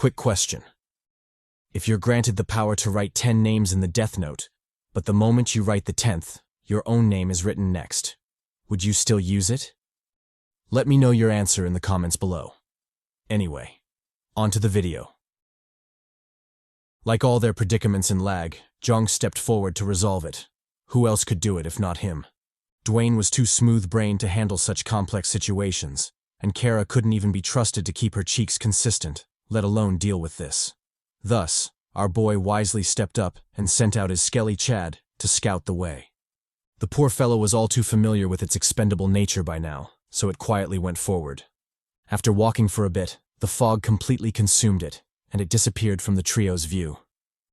Quick question. If you're granted the power to write 10 names in the death note, but the moment you write the 10th, your own name is written next, would you still use it? Let me know your answer in the comments below. Anyway, on to the video. Like all their predicaments in L.A.G, Jeong stepped forward to resolve it. Who else could do it if not him? Dwayne was too smooth-brained to handle such complex situations, and Kara couldn't even be trusted to keep her cheeks consistent, let alone deal with this. Thus, our boy wisely stepped up and sent out his skelly Chad to scout the way. The poor fellow was all too familiar with its expendable nature by now, so it quietly went forward. After walking for a bit, the fog completely consumed it, and it disappeared from the trio's view.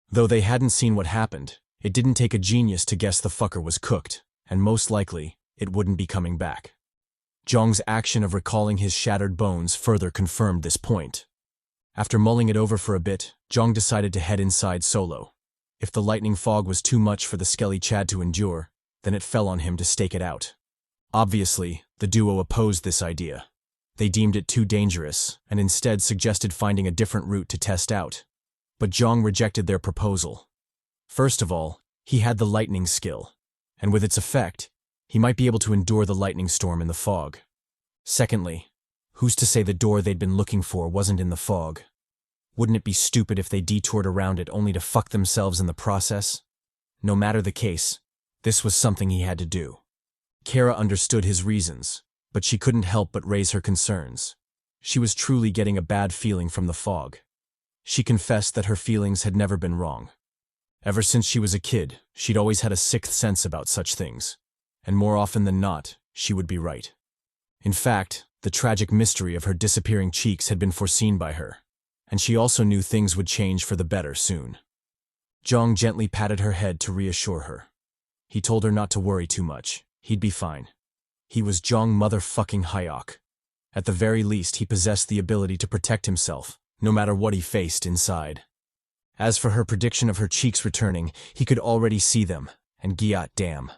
Though they hadn't seen what happened, it didn't take a genius to guess the fucker was cooked, and most likely, it wouldn't be coming back. Jeong's action of recalling his shattered bones further confirmed this point. After mulling it over for a bit, Jeong decided to head inside solo. If the lightning fog was too much for the skelly Chad to endure, then it fell on him to stake it out. Obviously, the duo opposed this idea. They deemed it too dangerous, and instead suggested finding a different route to test out. But Jeong rejected their proposal. First of all, he had the lightning skill, and with its effect, he might be able to endure the lightning storm in the fog. Secondly, who's to say the door they'd been looking for wasn't in the fog? Wouldn't it be stupid if they detoured around it only to fuck themselves in the process? No matter the case, this was something he had to do. Kara understood his reasons, but she couldn't help but raise her concerns. She was truly getting a bad feeling from the fog. She confessed that her feelings had never been wrong. Ever since she was a kid, she'd always had a sixth sense about such things, and more often than not, she would be right. In fact, the tragic mystery of her disappearing cheeks had been foreseen by her, and she also knew things would change for the better soon. Jeong gently patted her head to reassure her. He told her not to worry too much. He'd be fine. He was Jeong motherfucking Hyeok. At the very least, he possessed the ability to protect himself, no matter what he faced inside. As for her prediction of her cheeks returning, he could already see them, and gyat damn.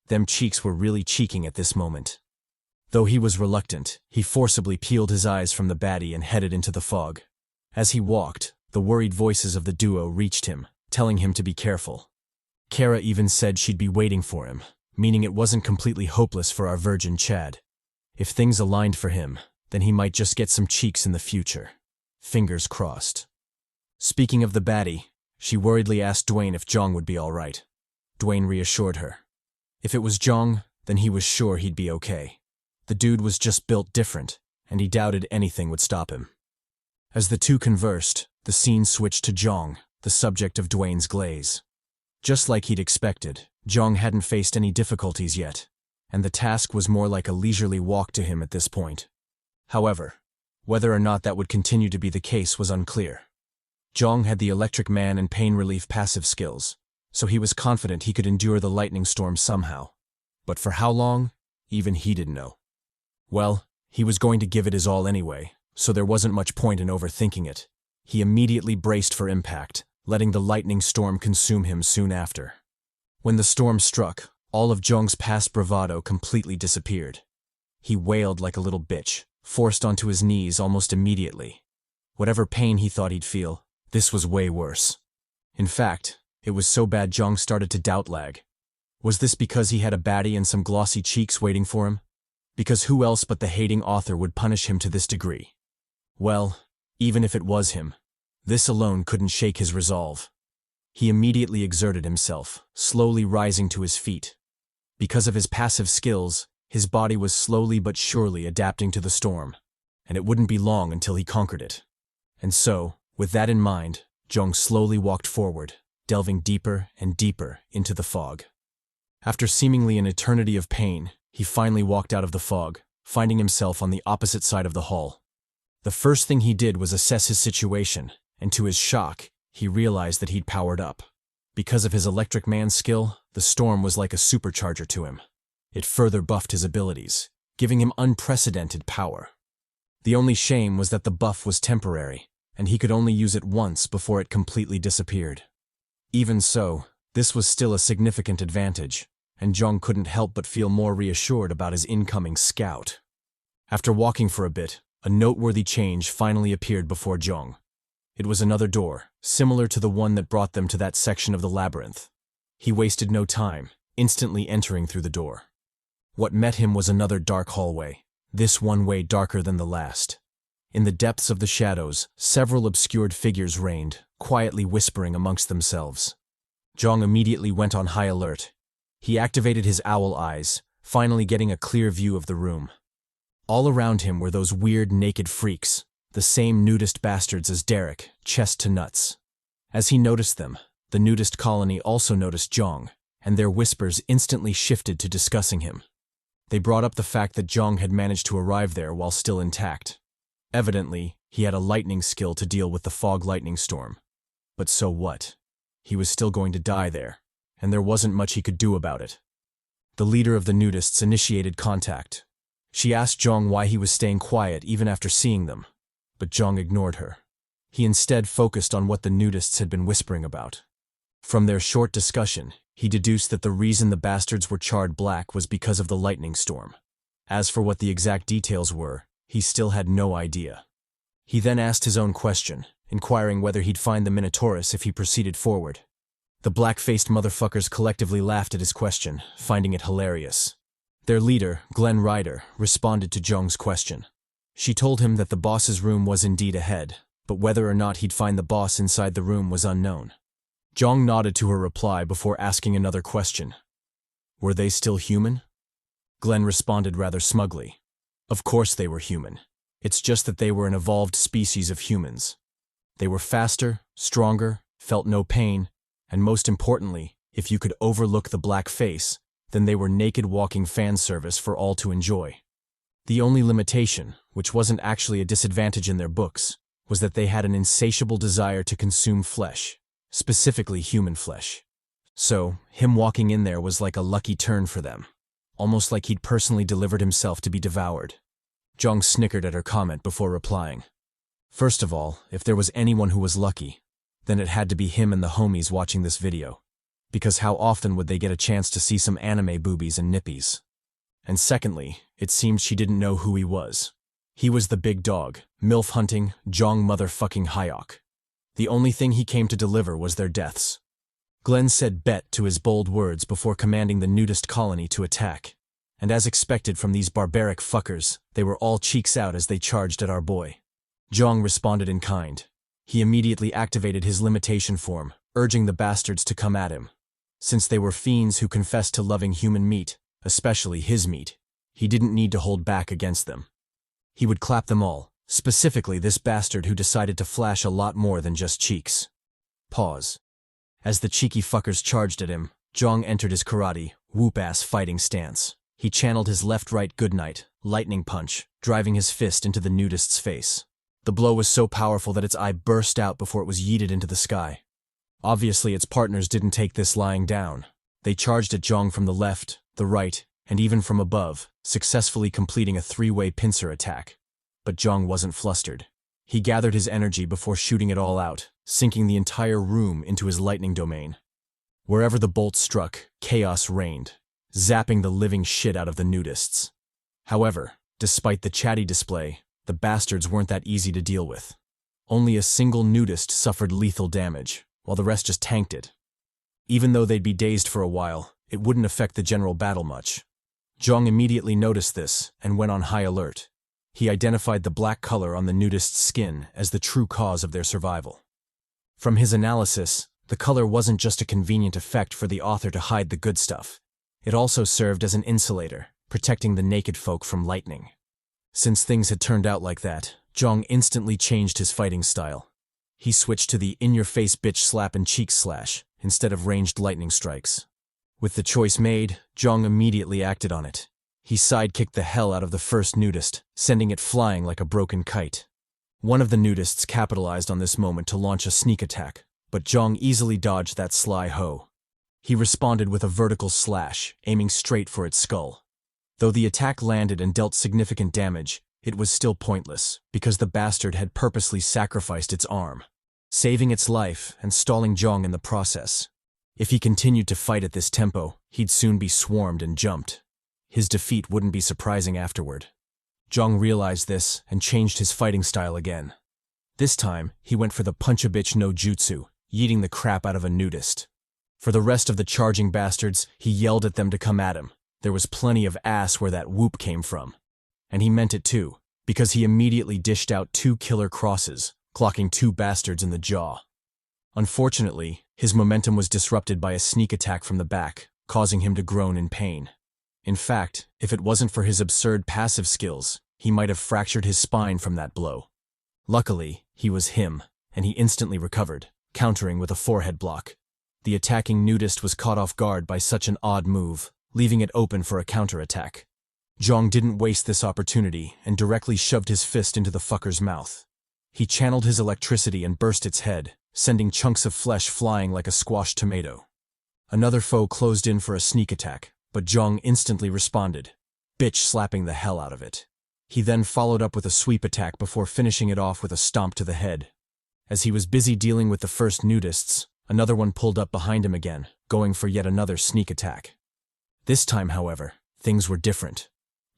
Them cheeks were really cheeking at this moment. Though he was reluctant, he forcibly peeled his eyes from the baddie and headed into the fog. As he walked, the worried voices of the duo reached him, telling him to be careful. Kara even said she'd be waiting for him, meaning it wasn't completely hopeless for our virgin Chad. If things aligned for him, then he might just get some cheeks in the future. Fingers crossed. Speaking of the baddie, she worriedly asked Dwayne if Jeong would be alright. Dwayne reassured her. If it was Jeong, then he was sure he'd be okay. The dude was just built different, and he doubted anything would stop him. As the two conversed, the scene switched to Jeong, the subject of Dwayne's glaze. Just like he'd expected, Jeong hadn't faced any difficulties yet, and the task was more like a leisurely walk to him at this point. However, whether or not that would continue to be the case was unclear. Jeong had the electric man and pain relief passive skills, so he was confident he could endure the lightning storm somehow. But for how long, even he didn't know. Well, he was going to give it his all anyway, so there wasn't much point in overthinking it. He immediately braced for impact, letting the lightning storm consume him soon after. When the storm struck, all of Jeong's past bravado completely disappeared. He wailed like a little bitch, forced onto his knees almost immediately. Whatever pain he thought he'd feel, this was way worse. In fact, it was so bad Jeong started to doubt L.A.G. Was this because he had a baddie and some glossy cheeks waiting for him? Because who else but the hating author would punish him to this degree? Well, even if it was him, this alone couldn't shake his resolve. He immediately exerted himself, slowly rising to his feet. Because of his passive skills, his body was slowly but surely adapting to the storm, and it wouldn't be long until he conquered it. And so, with that in mind, Jeong slowly walked forward, delving deeper and deeper into the fog. After seemingly an eternity of pain, he finally walked out of the fog, finding himself on the opposite side of the hall. The first thing he did was assess his situation, and to his shock, he realized that he'd powered up. Because of his electric man skill, the storm was like a supercharger to him. It further buffed his abilities, giving him unprecedented power. The only shame was that the buff was temporary, and he could only use it once before it completely disappeared. Even so, this was still a significant advantage, and Jeong couldn't help but feel more reassured about his incoming scout. After walking for a bit, a noteworthy change finally appeared before Jeong. It was another door, similar to the one that brought them to that section of the labyrinth. He wasted no time, instantly entering through the door. What met him was another dark hallway, this one way darker than the last. In the depths of the shadows, several obscured figures reigned, quietly whispering amongst themselves. Jeong immediately went on high alert. He activated his owl eyes, finally getting a clear view of the room. All around him were those weird naked freaks, the same nudist bastards as Derek, chest to nuts. As he noticed them, the nudist colony also noticed Jeong, and their whispers instantly shifted to discussing him. They brought up the fact that Jeong had managed to arrive there while still intact. Evidently, he had a lightning skill to deal with the fog lightning storm. But so what? He was still going to die there, and there wasn't much he could do about it. The leader of the nudists initiated contact. She asked Jeong why he was staying quiet even after seeing them, but Jeong ignored her. He instead focused on what the nudists had been whispering about. From their short discussion, he deduced that the reason the bastards were charred black was because of the lightning storm. As for what the exact details were, he still had no idea. He then asked his own question, inquiring whether he'd find the Minotaurus if he proceeded forward. The black-faced motherfuckers collectively laughed at his question, finding it hilarious. Their leader, Glenn Ryder, responded to Jeong's question. She told him that the boss's room was indeed ahead, but whether or not he'd find the boss inside the room was unknown. Jeong nodded to her reply before asking another question. Were they still human? Glenn responded rather smugly. Of course they were human. It's just that they were an evolved species of humans. They were faster, stronger, felt no pain, and most importantly, if you could overlook the black face, then they were naked walking fan service for all to enjoy. The only limitation, which wasn't actually a disadvantage in their books, was that they had an insatiable desire to consume flesh, specifically human flesh. So, him walking in there was like a lucky turn for them, almost like he'd personally delivered himself to be devoured. Jeong snickered at her comment before replying. First of all, if there was anyone who was lucky, then it had to be him and the homies watching this video. Because how often would they get a chance to see some anime boobies and nippies? And secondly, it seemed she didn't know who he was. He was the big dog, MILF hunting, Jeong motherfucking Hyeok. The only thing he came to deliver was their deaths. Glenn said bet to his bold words before commanding the nudist colony to attack. And as expected from these barbaric fuckers, they were all cheeks out as they charged at our boy. Jeong responded in kind. He immediately activated his limitation form, urging the bastards to come at him. Since they were fiends who confessed to loving human meat, especially his meat, he didn't need to hold back against them. He would clap them all, specifically this bastard who decided to flash a lot more than just cheeks. Pause. As the cheeky fuckers charged at him, Jeong entered his karate, whoop-ass fighting stance. He channeled his left-right goodnight, lightning punch, driving his fist into the nudist's face. The blow was so powerful that its eye burst out before it was yeeted into the sky. Obviously, its partners didn't take this lying down. They charged at Jeong from the left, the right, and even from above, successfully completing a three-way pincer attack. But Jeong wasn't flustered. He gathered his energy before shooting it all out, sinking the entire room into his lightning domain. Wherever the bolt struck, chaos reigned, zapping the living shit out of the nudists. However, despite the CHADY display, the bastards weren't that easy to deal with. Only a single nudist suffered lethal damage, while the rest just tanked it. Even though they'd be dazed for a while, it wouldn't affect the general battle much. Jeong immediately noticed this and went on high alert. He identified the black color on the nudist's skin as the true cause of their survival. From his analysis, the color wasn't just a convenient effect for the author to hide the good stuff. It also served as an insulator, protecting the naked folk from lightning. Since things had turned out like that, Jeong instantly changed his fighting style. He switched to the in-your-face bitch slap and cheek slash, instead of ranged lightning strikes. With the choice made, Jeong immediately acted on it. He sidekicked the hell out of the first nudist, sending it flying like a broken kite. One of the nudists capitalized on this moment to launch a sneak attack, but Jeong easily dodged that sly hoe. He responded with a vertical slash, aiming straight for its skull. Though the attack landed and dealt significant damage, it was still pointless, because the bastard had purposely sacrificed its arm, saving its life and stalling Jeong in the process. If he continued to fight at this tempo, he'd soon be swarmed and jumped. His defeat wouldn't be surprising afterward. Jeong realized this and changed his fighting style again. This time, he went for the punch-a-bitch no jutsu, yeeting the crap out of a nudist. For the rest of the charging bastards, he yelled at them to come at him. There was plenty of ass where that whoop came from. And he meant it too, because he immediately dished out 2 killer crosses, clocking 2 bastards in the jaw. Unfortunately, his momentum was disrupted by a sneak attack from the back, causing him to groan in pain. In fact, if it wasn't for his absurd passive skills, he might have fractured his spine from that blow. Luckily, he was him, and he instantly recovered, countering with a forehead block. The attacking nudist was caught off guard by such an odd move, leaving it open for a counterattack. Jeong didn't waste this opportunity and directly shoved his fist into the fucker's mouth. He channeled his electricity and burst its head, sending chunks of flesh flying like a squashed tomato. Another foe closed in for a sneak attack, but Jeong instantly responded, bitch slapping the hell out of it. He then followed up with a sweep attack before finishing it off with a stomp to the head. As he was busy dealing with the first nudists, another one pulled up behind him again, going for yet another sneak attack. This time, however, things were different.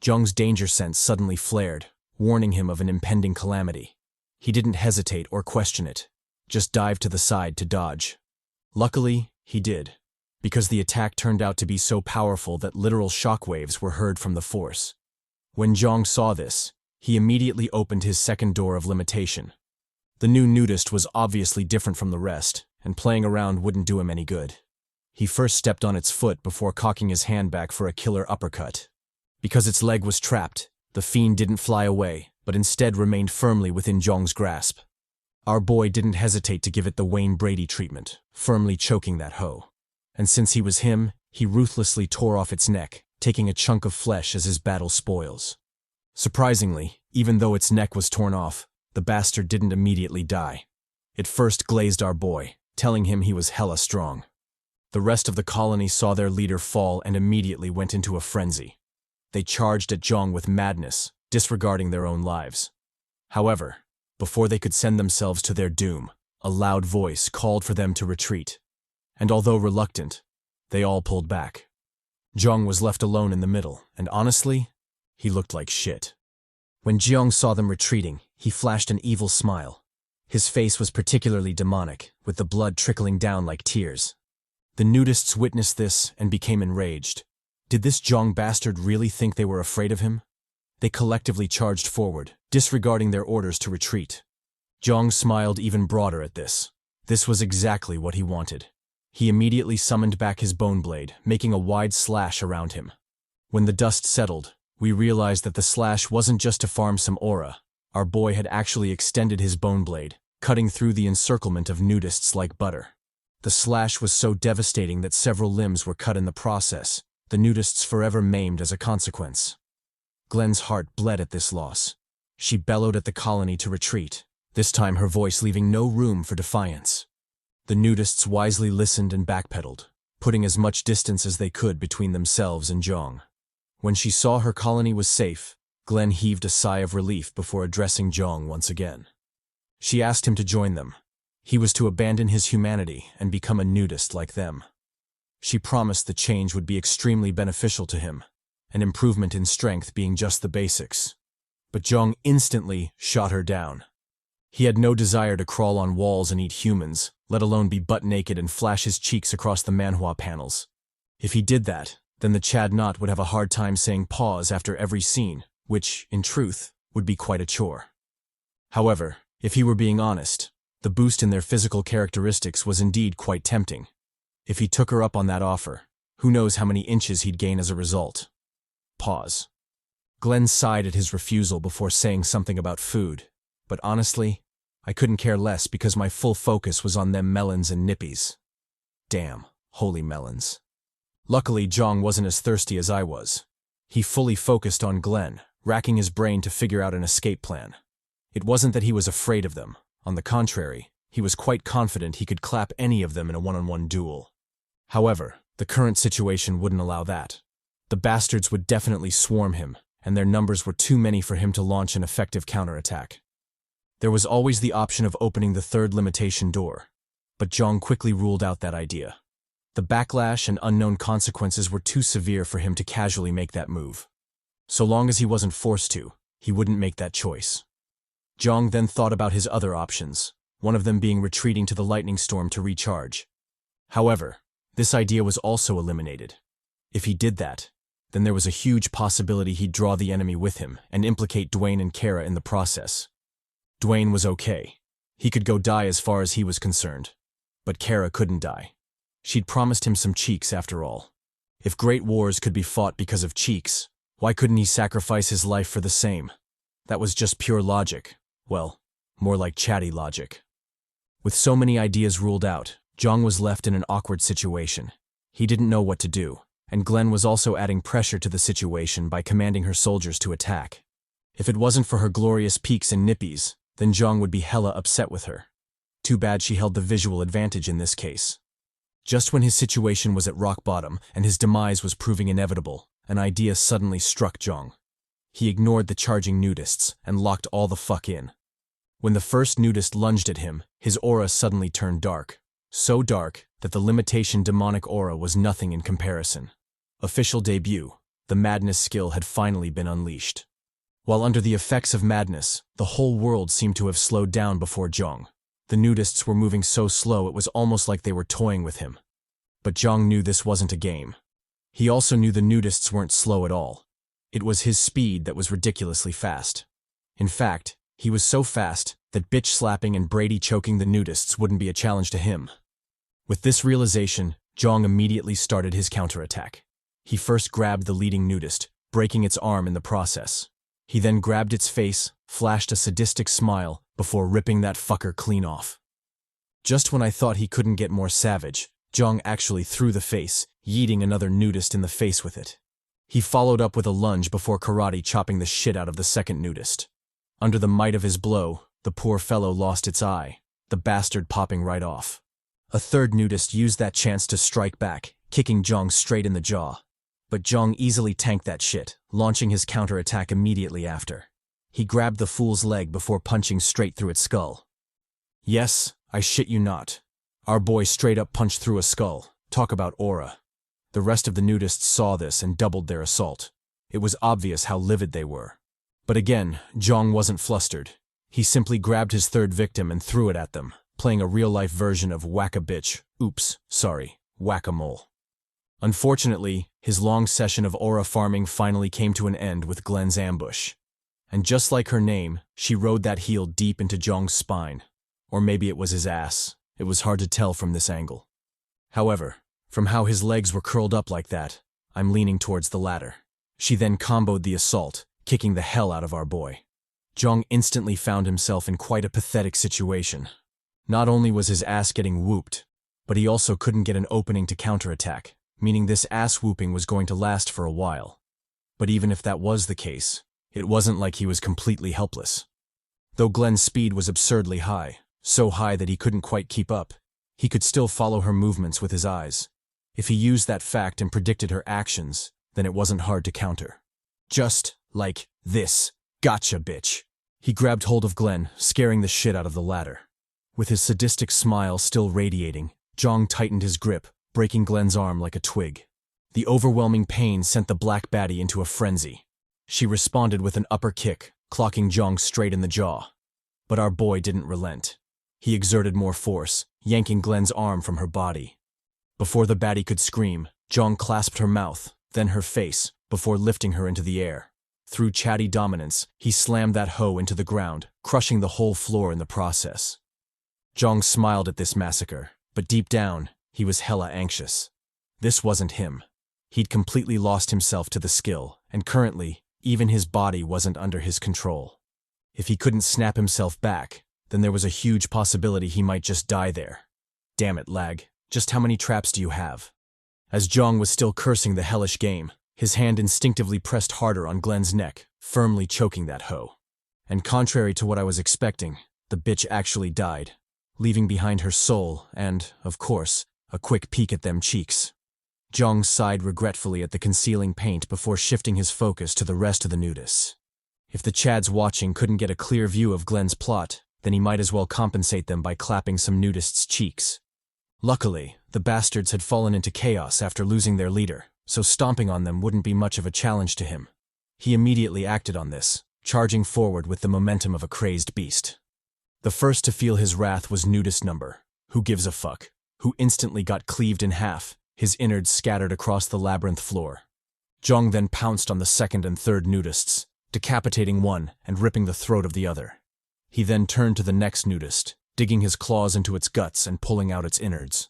Jeong's danger sense suddenly flared, warning him of an impending calamity. He didn't hesitate or question it, just dived to the side to dodge. Luckily, he did, because the attack turned out to be so powerful that literal shockwaves were heard from the force. When Jeong saw this, he immediately opened his second door of limitation. The new nudist was obviously different from the rest, and playing around wouldn't do him any good. He first stepped on its foot before cocking his hand back for a killer uppercut. Because its leg was trapped, the fiend didn't fly away, but instead remained firmly within Jeong's grasp. Our boy didn't hesitate to give it the Wayne Brady treatment, firmly choking that hoe. And since he was him, he ruthlessly tore off its neck, taking a chunk of flesh as his battle spoils. Surprisingly, even though its neck was torn off, the bastard didn't immediately die. It first glazed our boy, telling him he was hella strong. The rest of the colony saw their leader fall and immediately went into a frenzy. They charged at Jeong with madness, disregarding their own lives. However, before they could send themselves to their doom, a loud voice called for them to retreat. And although reluctant, they all pulled back. Jeong was left alone in the middle, and honestly, he looked like shit. When Jeong saw them retreating, he flashed an evil smile. His face was particularly demonic, with the blood trickling down like tears. The nudists witnessed this and became enraged. Did this Jeong bastard really think they were afraid of him? They collectively charged forward, disregarding their orders to retreat. Jeong smiled even broader at this. This was exactly what he wanted. He immediately summoned back his bone blade, making a wide slash around him. When the dust settled, we realized that the slash wasn't just to farm some aura. Our boy had actually extended his bone blade, cutting through the encirclement of nudists like butter. The slash was so devastating that several limbs were cut in the process, the nudists forever maimed as a consequence. Glen's heart bled at this loss. She bellowed at the colony to retreat, this time her voice leaving no room for defiance. The nudists wisely listened and backpedaled, putting as much distance as they could between themselves and Jeong. When she saw her colony was safe, Glen heaved a sigh of relief before addressing Jeong once again. She asked him to join them. He was to abandon his humanity and become a nudist like them. She promised the change would be extremely beneficial to him, an improvement in strength being just the basics. But Jeong instantly shot her down. He had no desire to crawl on walls and eat humans, let alone be butt-naked and flash his cheeks across the manhwa panels. If he did that, then the Chad Not would have a hard time saying pause after every scene, which, in truth, would be quite a chore. However, if he were being honest, the boost in their physical characteristics was indeed quite tempting. If he took her up on that offer, who knows how many inches he'd gain as a result. Pause. Glen sighed at his refusal before saying something about food, but honestly, I couldn't care less because my full focus was on them melons and nippies. Damn, holy melons. Luckily, Jeong wasn't as thirsty as I was. He fully focused on Glen, racking his brain to figure out an escape plan. It wasn't that he was afraid of them. On the contrary, he was quite confident he could clap any of them in a one-on-one duel. However, the current situation wouldn't allow that. The bastards would definitely swarm him, and their numbers were too many for him to launch an effective counterattack. There was always the option of opening the third limitation door, but Jeong quickly ruled out that idea. The backlash and unknown consequences were too severe for him to casually make that move. So long as he wasn't forced to, he wouldn't make that choice. Jeong then thought about his other options, one of them being retreating to the lightning storm to recharge. However, this idea was also eliminated. If he did that, then there was a huge possibility he'd draw the enemy with him and implicate Dwayne and Kara in the process. Dwayne was okay. He could go die as far as he was concerned. But Kara couldn't die. She'd promised him some cheeks after all. If great wars could be fought because of cheeks, why couldn't he sacrifice his life for the same? That was just pure logic. Well, more like CHADY logic. With so many ideas ruled out, Jeong was left in an awkward situation. He didn't know what to do, and Glenn was also adding pressure to the situation by commanding her soldiers to attack. If it wasn't for her glorious peaks and nippies, then Jeong would be hella upset with her. Too bad she held the visual advantage in this case. Just when his situation was at rock bottom and his demise was proving inevitable, an idea suddenly struck Jeong. He ignored the charging nudists and locked all the fuck in. When the first nudist lunged at him, his aura suddenly turned dark. So dark that the limitation demonic aura was nothing in comparison. Official debut, the madness skill had finally been unleashed. While under the effects of madness, the whole world seemed to have slowed down before Jeong. The nudists were moving so slow it was almost like they were toying with him. But Jeong knew this wasn't a game. He also knew the nudists weren't slow at all. It was his speed that was ridiculously fast. In fact, he was so fast that bitch slapping and Brady choking the nudists wouldn't be a challenge to him. With this realization, Jeong immediately started his counterattack. He first grabbed the leading nudist, breaking its arm in the process. He then grabbed its face, flashed a sadistic smile, before ripping that fucker clean off. Just when I thought he couldn't get more savage, Jeong actually threw the face, yeeting another nudist in the face with it. He followed up with a lunge before karate chopping the shit out of the second nudist. Under the might of his blow, the poor fellow lost its eye, the bastard popping right off. A third nudist used that chance to strike back, kicking Jeong straight in the jaw. But Jeong easily tanked that shit, launching his counterattack immediately after. He grabbed the fool's leg before punching straight through its skull. Yes, I shit you not. Our boy straight up punched through a skull. Talk about aura. The rest of the nudists saw this and doubled their assault. It was obvious how livid they were. But again, Jeong wasn't flustered. He simply grabbed his third victim and threw it at them, playing a real-life version of whack-a-bitch, whack-a-mole. Unfortunately, his long session of aura farming finally came to an end with Glenn's ambush. And just like her name, she rode that heel deep into Jeong's spine. Or maybe it was his ass. It was hard to tell from this angle. However, from how his legs were curled up like that, I'm leaning towards the latter. She then comboed the assault, kicking the hell out of our boy. Jeong instantly found himself in quite a pathetic situation. Not only was his ass getting whooped, but he also couldn't get an opening to counterattack, meaning this ass whooping was going to last for a while. But even if that was the case, it wasn't like he was completely helpless. Though Glenn's speed was absurdly high, so high that he couldn't quite keep up, he could still follow her movements with his eyes. If he used that fact and predicted her actions, then it wasn't hard to counter. Just like this. Gotcha, bitch. He grabbed hold of Glenn, scaring the shit out of the latter. With his sadistic smile still radiating, Jeong tightened his grip, breaking Glenn's arm like a twig. The overwhelming pain sent the black baddie into a frenzy. She responded with an upper kick, clocking Jeong straight in the jaw. But our boy didn't relent. He exerted more force, yanking Glenn's arm from her body. Before the baddie could scream, Jeong clasped her mouth, then her face, before lifting her into the air. Through CHADY dominance, he slammed that hoe into the ground, crushing the whole floor in the process. Jeong smiled at this massacre, but deep down, he was hella anxious. This wasn't him. He'd completely lost himself to the skill, and currently, even his body wasn't under his control. If he couldn't snap himself back, then there was a huge possibility he might just die there. Damn it, L.A.G, just how many traps do you have? As Jeong was still cursing the hellish game, his hand instinctively pressed harder on Glenn's neck, firmly choking that hoe. And contrary to what I was expecting, the bitch actually died, leaving behind her soul and, of course, a quick peek at them cheeks. Jeong sighed regretfully at the concealing paint before shifting his focus to the rest of the nudists. If the Chads watching couldn't get a clear view of Glenn's plot, then he might as well compensate them by clapping some nudists' cheeks. Luckily, the bastards had fallen into chaos after losing their leader, so stomping on them wouldn't be much of a challenge to him. He immediately acted on this, charging forward with the momentum of a crazed beast. The first to feel his wrath was nudist number, who gives a fuck, who instantly got cleaved in half, his innards scattered across the labyrinth floor. Jeong then pounced on the second and third nudists, decapitating one and ripping the throat of the other. He then turned to the next nudist, digging his claws into its guts and pulling out its innards.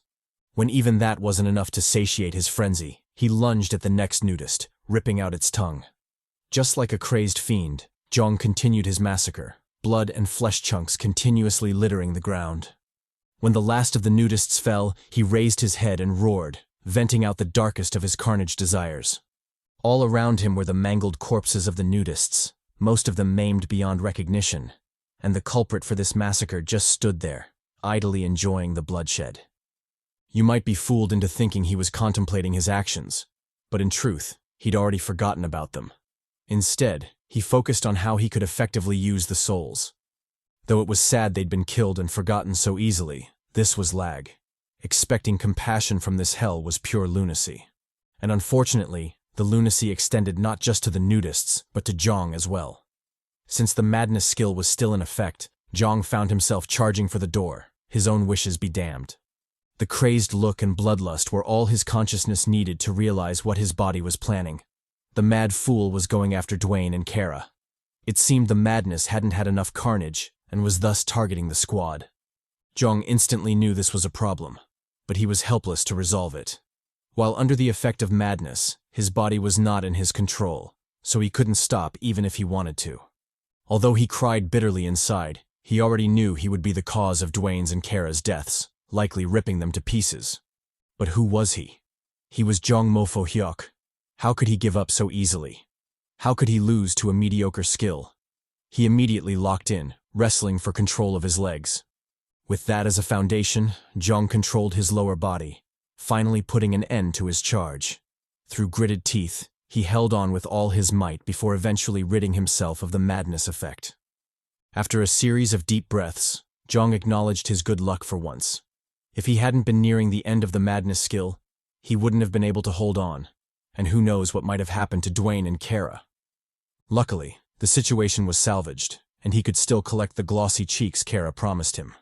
When even that wasn't enough to satiate his frenzy, he lunged at the next nudist, ripping out its tongue. Just like a crazed fiend, Jeong continued his massacre, blood and flesh chunks continuously littering the ground. When the last of the nudists fell, he raised his head and roared, venting out the darkest of his carnage desires. All around him were the mangled corpses of the nudists, most of them maimed beyond recognition, and the culprit for this massacre just stood there, idly enjoying the bloodshed. You might be fooled into thinking he was contemplating his actions, but in truth, he'd already forgotten about them. Instead, he focused on how he could effectively use the souls. Though it was sad they'd been killed and forgotten so easily, this was L.A.G. Expecting compassion from this hell was pure lunacy. And unfortunately, the lunacy extended not just to the nudists, but to Jeong as well. Since the madness skill was still in effect, Jeong found himself charging for the door, his own wishes be damned. The crazed look and bloodlust were all his consciousness needed to realize what his body was planning. The mad fool was going after Dwayne and Kara. It seemed the madness hadn't had enough carnage, and was thus targeting the squad. Jeong instantly knew this was a problem, but he was helpless to resolve it. While under the effect of madness, his body was not in his control, so he couldn't stop even if he wanted to. Although he cried bitterly inside, he already knew he would be the cause of Dwayne's and Kara's deaths, likely ripping them to pieces. But who was he? He was Jeong Hyeok. How could he give up so easily? How could he lose to a mediocre skill? He immediately locked in, wrestling for control of his legs. With that as a foundation, Jeong controlled his lower body, finally putting an end to his charge. Through gritted teeth, he held on with all his might before eventually ridding himself of the madness effect. After a series of deep breaths, Jeong acknowledged his good luck for once. If he hadn't been nearing the end of the madness skill, he wouldn't have been able to hold on, and who knows what might have happened to Dwayne and Kara. Luckily, the situation was salvaged, and he could still collect the glossy cheeks Kara promised him.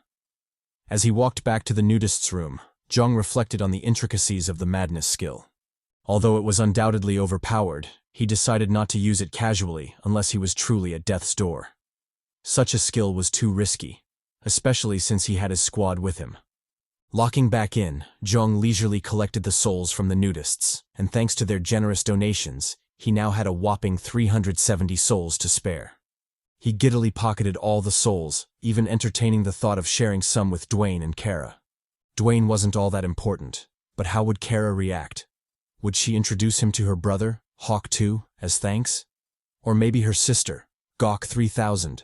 As he walked back to the nudist's room, Jeong reflected on the intricacies of the madness skill. Although it was undoubtedly overpowered, he decided not to use it casually unless he was truly at death's door. Such a skill was too risky, especially since he had his squad with him. Locking back in, Jeong leisurely collected the souls from the nudists, and thanks to their generous donations, he now had a whopping 370 souls to spare. He giddily pocketed all the souls, even entertaining the thought of sharing some with Dwayne and Kara. Dwayne wasn't all that important, but how would Kara react? Would she introduce him to her brother, Hawk 2, as thanks? Or maybe her sister, Gawk 3000?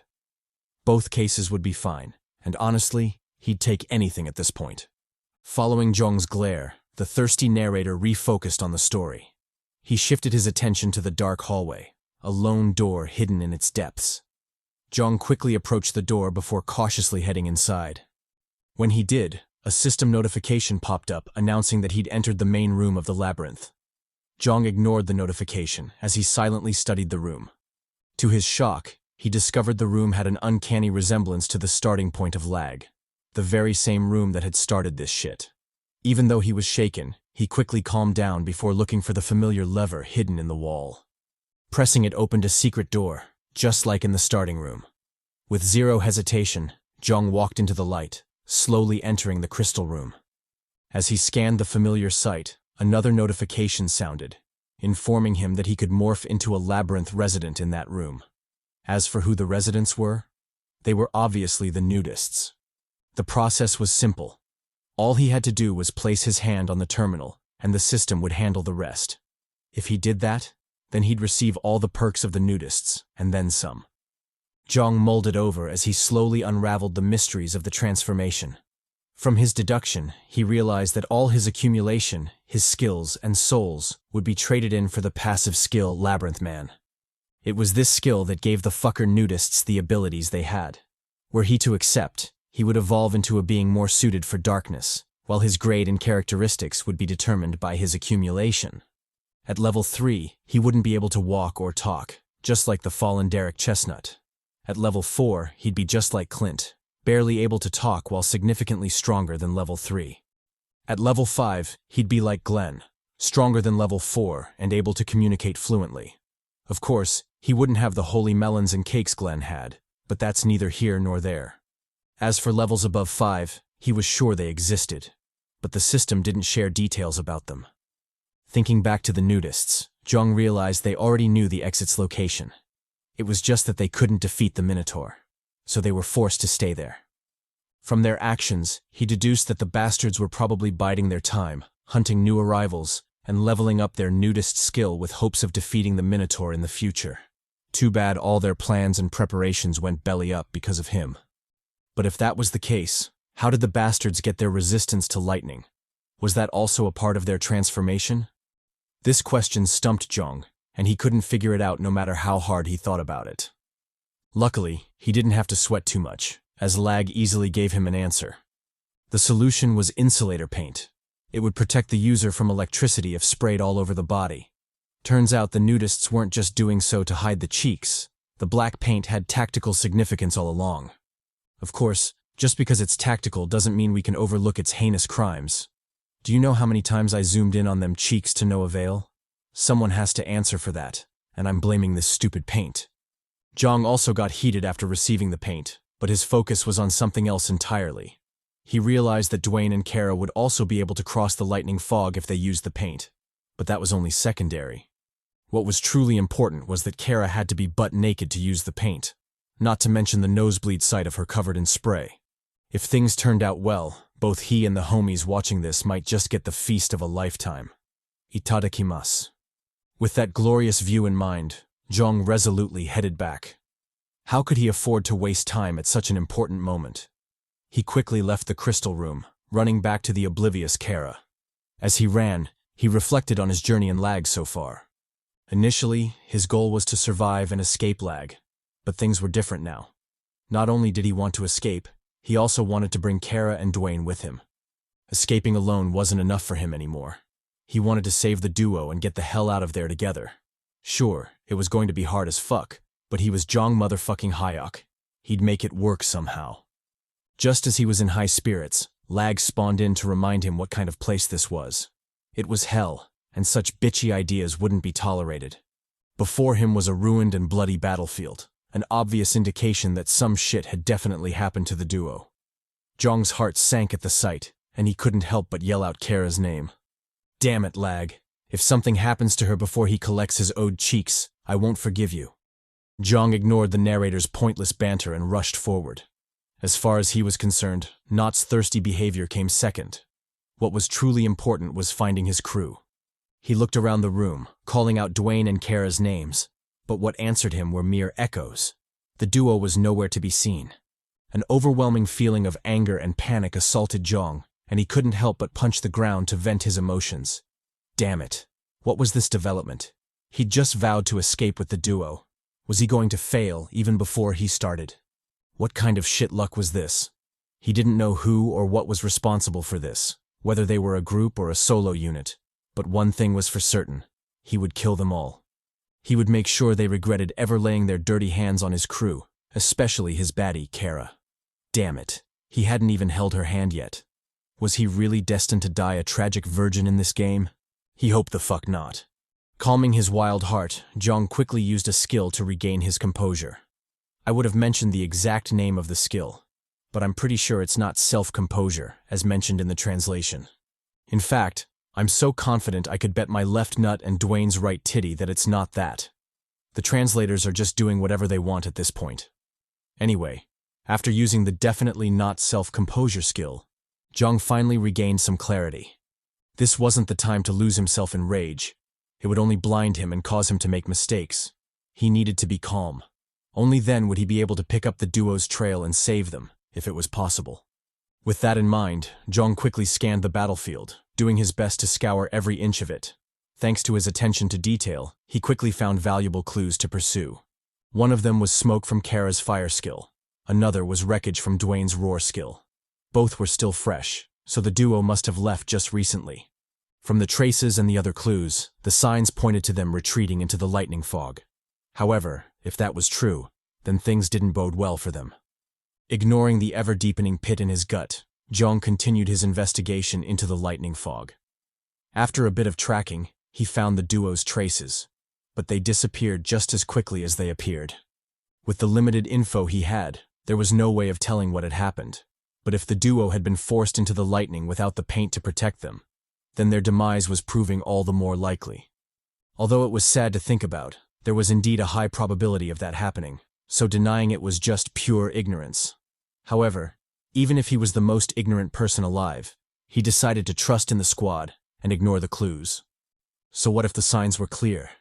Both cases would be fine, and honestly, he'd take anything at this point. Following Jeong's glare, the thirsty narrator refocused on the story. He shifted his attention to the dark hallway, a lone door hidden in its depths. Jeong quickly approached the door before cautiously heading inside. When he did, a system notification popped up announcing that he'd entered the main room of the labyrinth. Jeong ignored the notification as he silently studied the room. To his shock, he discovered the room had an uncanny resemblance to the starting point of L.A.G, the very same room that had started this shit. Even though he was shaken, he quickly calmed down before looking for the familiar lever hidden in the wall. Pressing it opened a secret door, just like in the starting room. With zero hesitation, Jeong walked into the light, slowly entering the crystal room. As he scanned the familiar sight, another notification sounded, informing him that he could morph into a labyrinth resident in that room. As for who the residents were, they were obviously the nudists. The process was simple. All he had to do was place his hand on the terminal, and the system would handle the rest. If he did that, then he'd receive all the perks of the nudists, and then some. Jeong mulled it over as he slowly unraveled the mysteries of the transformation. From his deduction, he realized that all his accumulation, his skills, and souls would be traded in for the passive skill Labyrinth Man. It was this skill that gave the fucker nudists the abilities they had. Were he to accept, he would evolve into a being more suited for darkness, while his grade and characteristics would be determined by his accumulation. At level 3, he wouldn't be able to walk or talk, just like the fallen Derek Chestnut. At level 4, he'd be just like Clint, barely able to talk while significantly stronger than level 3. At level 5, he'd be like Glenn, stronger than level 4 and able to communicate fluently. Of course, he wouldn't have the holy melons and cakes Glenn had, but that's neither here nor there. As for levels above 5, he was sure they existed, but the system didn't share details about them. Thinking back to the nudists, Jeong realized they already knew the exit's location. It was just that they couldn't defeat the Minotaur, so they were forced to stay there. From their actions, he deduced that the bastards were probably biding their time, hunting new arrivals, and leveling up their nudist skill with hopes of defeating the Minotaur in the future. Too bad all their plans and preparations went belly up because of him. But if that was the case, how did the bastards get their resistance to lightning? Was that also a part of their transformation? This question stumped Jeong, and he couldn't figure it out no matter how hard he thought about it. Luckily, he didn't have to sweat too much, as L.A.G easily gave him an answer. The solution was insulator paint. It would protect the user from electricity if sprayed all over the body. Turns out the nudists weren't just doing so to hide the cheeks. The black paint had tactical significance all along. Of course, just because it's tactical doesn't mean we can overlook its heinous crimes. Do you know how many times I zoomed in on them cheeks to no avail? Someone has to answer for that, and I'm blaming this stupid paint. Jeong also got heated after receiving the paint, but his focus was on something else entirely. He realized that Dwayne and Kara would also be able to cross the lightning fog if they used the paint, but that was only secondary. What was truly important was that Kara had to be butt naked to use the paint, not to mention the nosebleed sight of her covered in spray. If things turned out well, both he and the homies watching this might just get the feast of a lifetime. Itadakimasu. With that glorious view in mind, Jeong resolutely headed back. How could he afford to waste time at such an important moment? He quickly left the crystal room, running back to the oblivious Kara. As he ran, he reflected on his journey in L.A.G so far. Initially, his goal was to survive and escape L.A.G, but things were different now. Not only did he want to escape, he also wanted to bring Kara and Dwayne with him. Escaping alone wasn't enough for him anymore. He wanted to save the duo and get the hell out of there together. Sure, it was going to be hard as fuck, but he was Jeong motherfucking Hyeok. He'd make it work somehow. Just as he was in high spirits, L.A.G spawned in to remind him what kind of place this was. It was hell, and such bitchy ideas wouldn't be tolerated. Before him was a ruined and bloody battlefield, an obvious indication that some shit had definitely happened to the duo. Jeong's heart sank at the sight, and he couldn't help but yell out Kara's name. Damn it, L.A.G. If something happens to her before he collects his owed cheeks, I won't forgive you. Jeong ignored the narrator's pointless banter and rushed forward. As far as he was concerned, Not's thirsty behavior came second. What was truly important was finding his crew. He looked around the room, calling out Dwayne and Kara's names, but what answered him were mere echoes. The duo was nowhere to be seen. An overwhelming feeling of anger and panic assaulted Jeong, and he couldn't help but punch the ground to vent his emotions. Damn it. What was this development? He'd just vowed to escape with the duo. Was he going to fail even before he started? What kind of shit luck was this? He didn't know who or what was responsible for this, whether they were a group or a solo unit. But one thing was for certain. He would kill them all. He would make sure they regretted ever laying their dirty hands on his crew, especially his baddie, Kara. Damn it. He hadn't even held her hand yet. Was he really destined to die a tragic virgin in this game? He hoped the fuck not. Calming his wild heart, Jeong quickly used a skill to regain his composure. I would have mentioned the exact name of the skill, but I'm pretty sure it's not self-composure, as mentioned in the translation. In fact, I'm so confident I could bet my left nut and Dwayne's right titty that it's not that. The translators are just doing whatever they want at this point. Anyway, after using the definitely not self-composure skill, Jeong finally regained some clarity. This wasn't the time to lose himself in rage. It would only blind him and cause him to make mistakes. He needed to be calm. Only then would he be able to pick up the duo's trail and save them, if it was possible. With that in mind, Jeong quickly scanned the battlefield, doing his best to scour every inch of it. Thanks to his attention to detail, he quickly found valuable clues to pursue. One of them was smoke from Kara's fire skill. Another was wreckage from Dwayne's roar skill. Both were still fresh, so the duo must have left just recently. From the traces and the other clues, the signs pointed to them retreating into the lightning fog. However, if that was true, then things didn't bode well for them. Ignoring the ever-deepening pit in his gut, Jeong continued his investigation into the lightning fog. After a bit of tracking, he found the duo's traces, but they disappeared just as quickly as they appeared. With the limited info he had, there was no way of telling what had happened, but if the duo had been forced into the lightning without the paint to protect them, then their demise was proving all the more likely. Although it was sad to think about, there was indeed a high probability of that happening, so denying it was just pure ignorance. However, even if he was the most ignorant person alive, he decided to trust in the squad and ignore the clues. So what if the signs were clear?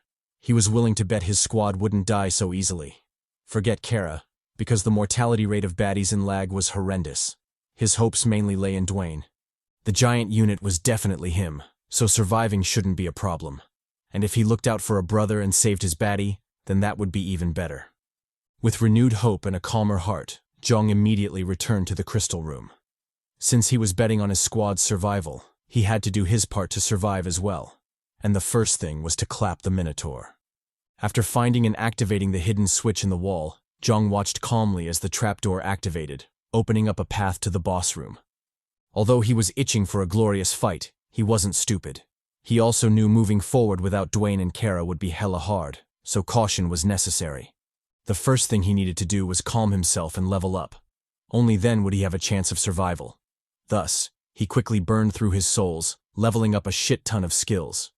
He was willing to bet his squad wouldn't die so easily. Forget Kara, because the mortality rate of baddies in L.A.G was horrendous. His hopes mainly lay in Dwayne. The giant unit was definitely him, so surviving shouldn't be a problem. And if he looked out for a brother and saved his baddie, then that would be even better. With renewed hope and a calmer heart, Jeong immediately returned to the crystal room. Since he was betting on his squad's survival, he had to do his part to survive as well. And the first thing was to clap the Minotaur. After finding and activating the hidden switch in the wall, Jeong watched calmly as the trapdoor activated, opening up a path to the boss room. Although he was itching for a glorious fight, he wasn't stupid. He also knew moving forward without Dwayne and Kara would be hella hard, so caution was necessary. The first thing he needed to do was calm himself and level up. Only then would he have a chance of survival. Thus, he quickly burned through his souls, leveling up a shit ton of skills.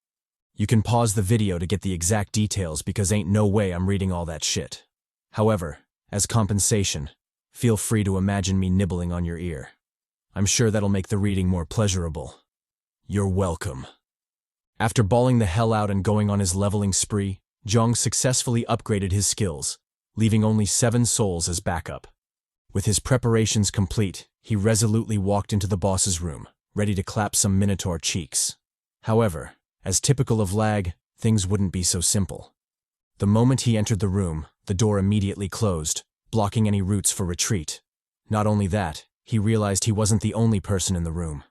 You can pause the video to get the exact details because ain't no way I'm reading all that shit. However, as compensation, feel free to imagine me nibbling on your ear. I'm sure that'll make the reading more pleasurable. You're welcome. After bawling the hell out and going on his leveling spree, Jeong successfully upgraded his skills, leaving only 7 souls as backup. With his preparations complete, he resolutely walked into the boss's room, ready to clap some Minotaur cheeks. However, as typical of L.A.G, things wouldn't be so simple. The moment he entered the room, the door immediately closed, blocking any routes for retreat. Not only that, he realized he wasn't the only person in the room.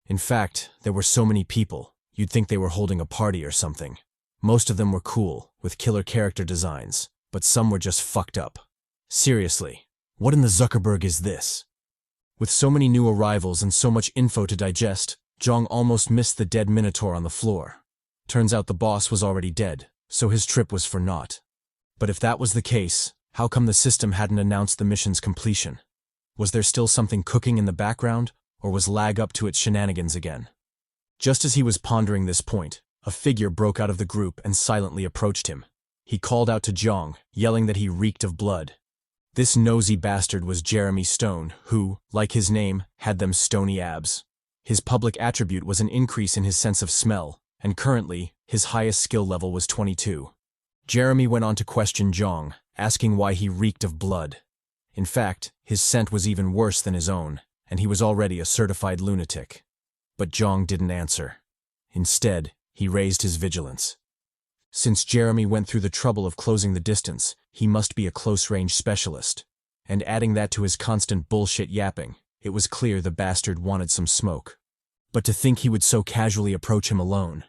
In fact, there were so many people, you'd think they were holding a party or something. Most of them were cool, with killer character designs, but some were just fucked up. Seriously, what in the Zuckerberg is this? With so many new arrivals and so much info to digest, Jeong almost missed the dead Minotaur on the floor. Turns out the boss was already dead, so his trip was for naught. But if that was the case, how come the system hadn't announced the mission's completion? Was there still something cooking in the background, or was L.A.G up to its shenanigans again? Just as he was pondering this point, a figure broke out of the group and silently approached him. He called out to Jeong, yelling that he reeked of blood. This nosy bastard was Jeremy Stone, who, like his name, had them stony abs. His public attribute was an increase in his sense of smell, and currently, his highest skill level was 22. Jeremy went on to question Jeong, asking why he reeked of blood. In fact, his scent was even worse than his own, and he was already a certified lunatic. But Jeong didn't answer. Instead, he raised his vigilance. Since Jeremy went through the trouble of closing the distance, he must be a close-range specialist. And adding that to his constant bullshit yapping, it was clear the bastard wanted some smoke. But to think he would so casually approach him alone.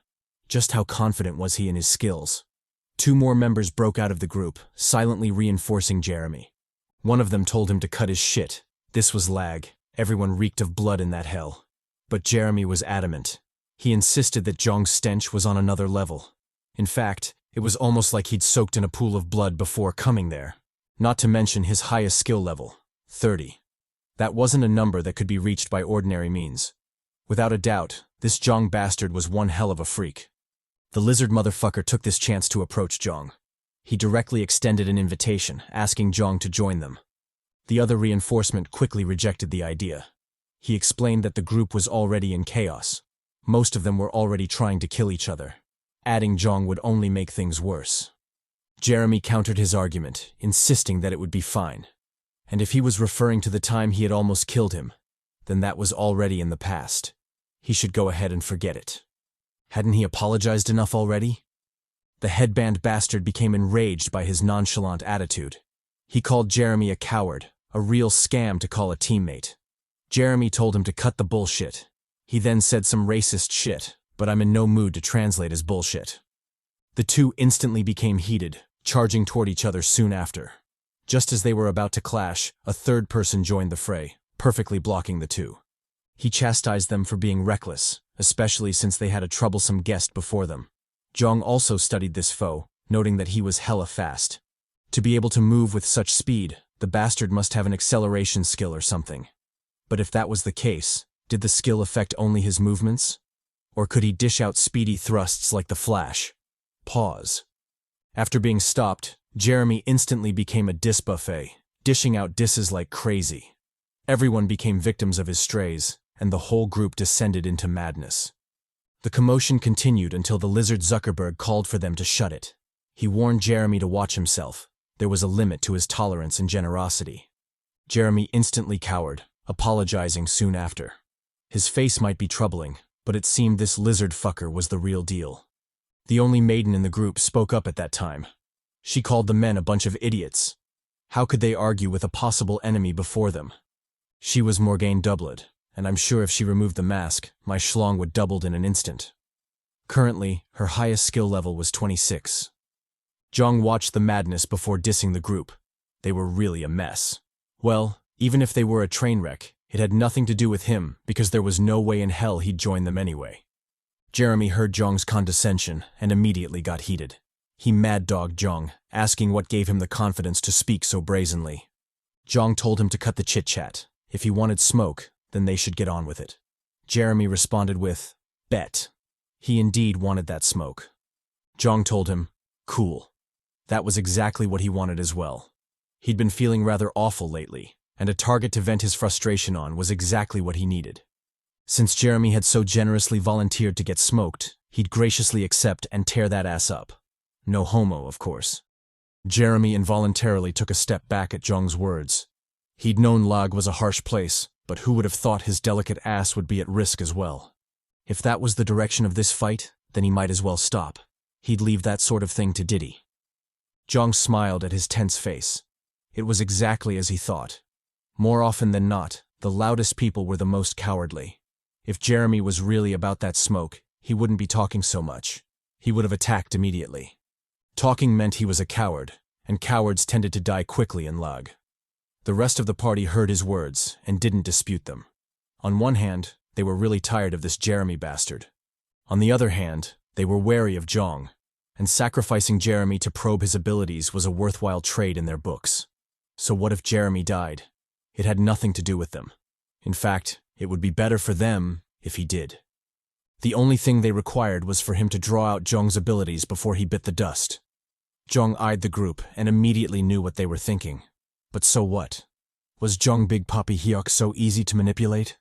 Just how confident was he in his skills? 2 more members broke out of the group, silently reinforcing Jeremy. One of them told him to cut his shit. This was L.A.G. Everyone reeked of blood in that hell. But Jeremy was adamant. He insisted that Jeong's stench was on another level. In fact, it was almost like he'd soaked in a pool of blood before coming there. Not to mention his highest skill level, 30. That wasn't a number that could be reached by ordinary means. Without a doubt, this Jeong bastard was one hell of a freak. The lizard motherfucker took this chance to approach Jeong. He directly extended an invitation, asking Jeong to join them. The other reinforcement quickly rejected the idea. He explained that the group was already in chaos. Most of them were already trying to kill each other. Adding Jeong would only make things worse. Jeremy countered his argument, insisting that it would be fine. And if he was referring to the time he had almost killed him, then that was already in the past. He should go ahead and forget it. Hadn't he apologized enough already? The headband bastard became enraged by his nonchalant attitude. He called Jeremy a coward, a real scam to call a teammate. Jeremy told him to cut the bullshit. He then said some racist shit, but I'm in no mood to translate his bullshit. The two instantly became heated, charging toward each other soon after. Just as they were about to clash, a third person joined the fray, perfectly blocking the two. He chastised them for being reckless, especially since they had a troublesome guest before them. Jeong also studied this foe, noting that he was hella fast. To be able to move with such speed, the bastard must have an acceleration skill or something. But if that was the case, did the skill affect only his movements? Or could he dish out speedy thrusts like the Flash? Pause. After being stopped, Jeremy instantly became a diss buffet, dishing out disses like crazy. Everyone became victims of his strays, and the whole group descended into madness. The commotion continued until the lizard Zuckerberg called for them to shut it. He warned Jeremy to watch himself. There was a limit to his tolerance and generosity. Jeremy instantly cowered, apologizing soon after. His face might be troubling, but it seemed this lizard fucker was the real deal. The only maiden in the group spoke up at that time. She called the men a bunch of idiots. How could they argue with a possible enemy before them? She was Morgane Doublet, and I'm sure if she removed the mask, my schlong would doubled in an instant. Currently, her highest skill level was 26. Jeong watched the madness before dissing the group. They were really a mess. Well, even if they were a train wreck, it had nothing to do with him because there was no way in hell he'd join them anyway. Jeremy heard Jeong's condescension and immediately got heated. He mad-dogged Jeong, asking what gave him the confidence to speak so brazenly. Jeong told him to cut the chit-chat. If he wanted smoke, then they should get on with it. Jeremy responded with, "Bet." He indeed wanted that smoke. Jeong told him, "Cool." That was exactly what he wanted as well. He'd been feeling rather awful lately, and a target to vent his frustration on was exactly what he needed. Since Jeremy had so generously volunteered to get smoked, he'd graciously accept and tear that ass up. No homo, of course. Jeremy involuntarily took a step back at Jeong's words. He'd known L.A.G was a harsh place, but who would have thought his delicate ass would be at risk as well? If that was the direction of this fight, then he might as well stop. He'd leave that sort of thing to Diddy. Jeong smiled at his tense face. It was exactly as he thought. More often than not, the loudest people were the most cowardly. If Jeremy was really about that smoke, he wouldn't be talking so much. He would have attacked immediately. Talking meant he was a coward, and cowards tended to die quickly in L.A.G. The rest of the party heard his words and didn't dispute them. On one hand, they were really tired of this Jeremy bastard. On the other hand, they were wary of Jeong, and sacrificing Jeremy to probe his abilities was a worthwhile trade in their books. So what if Jeremy died? It had nothing to do with them. In fact, it would be better for them if he did. The only thing they required was for him to draw out Jeong's abilities before he bit the dust. Jeong eyed the group and immediately knew what they were thinking. But so what? Was Jeong Big Papi Hyeok so easy to manipulate?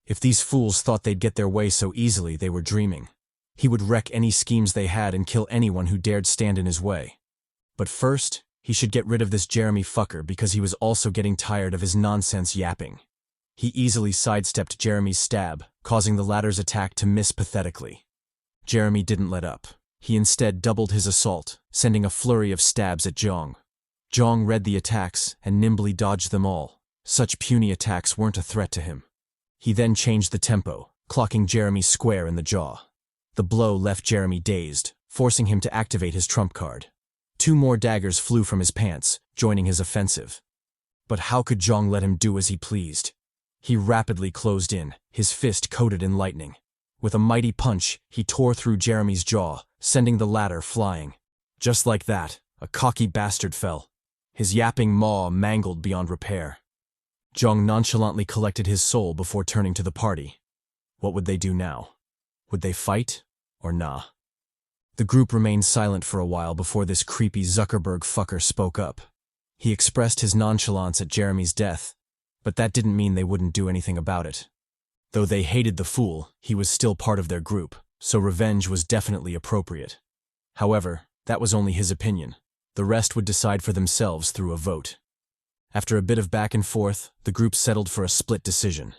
If these fools thought they'd get their way so easily, they were dreaming. He would wreck any schemes they had and kill anyone who dared stand in his way. But first, he should get rid of this Jeremy fucker because he was also getting tired of his nonsense yapping. He easily sidestepped Jeremy's stab, causing the latter's attack to miss pathetically. Jeremy didn't let up. He instead doubled his assault, sending a flurry of stabs at Jeong. Jeong read the attacks and nimbly dodged them all. Such puny attacks weren't a threat to him. He then changed the tempo, clocking Jeremy square in the jaw. The blow left Jeremy dazed, forcing him to activate his trump card. 2 more daggers flew from his pants, joining his offensive. But how could Jeong let him do as he pleased? He rapidly closed in, his fist coated in lightning. With a mighty punch, he tore through Jeremy's jaw, sending the latter flying. Just like that, a cocky bastard fell, his yapping maw mangled beyond repair. Jeong nonchalantly collected his soul before turning to the party. What would they do now? Would they fight, or nah? The group remained silent for a while before this creepy Zuckerberg fucker spoke up. He expressed his nonchalance at Jeremy's death, but that didn't mean they wouldn't do anything about it. Though they hated the fool, he was still part of their group, so revenge was definitely appropriate. However, that was only his opinion. The rest would decide for themselves through a vote. After a bit of back and forth, the group settled for a split decision.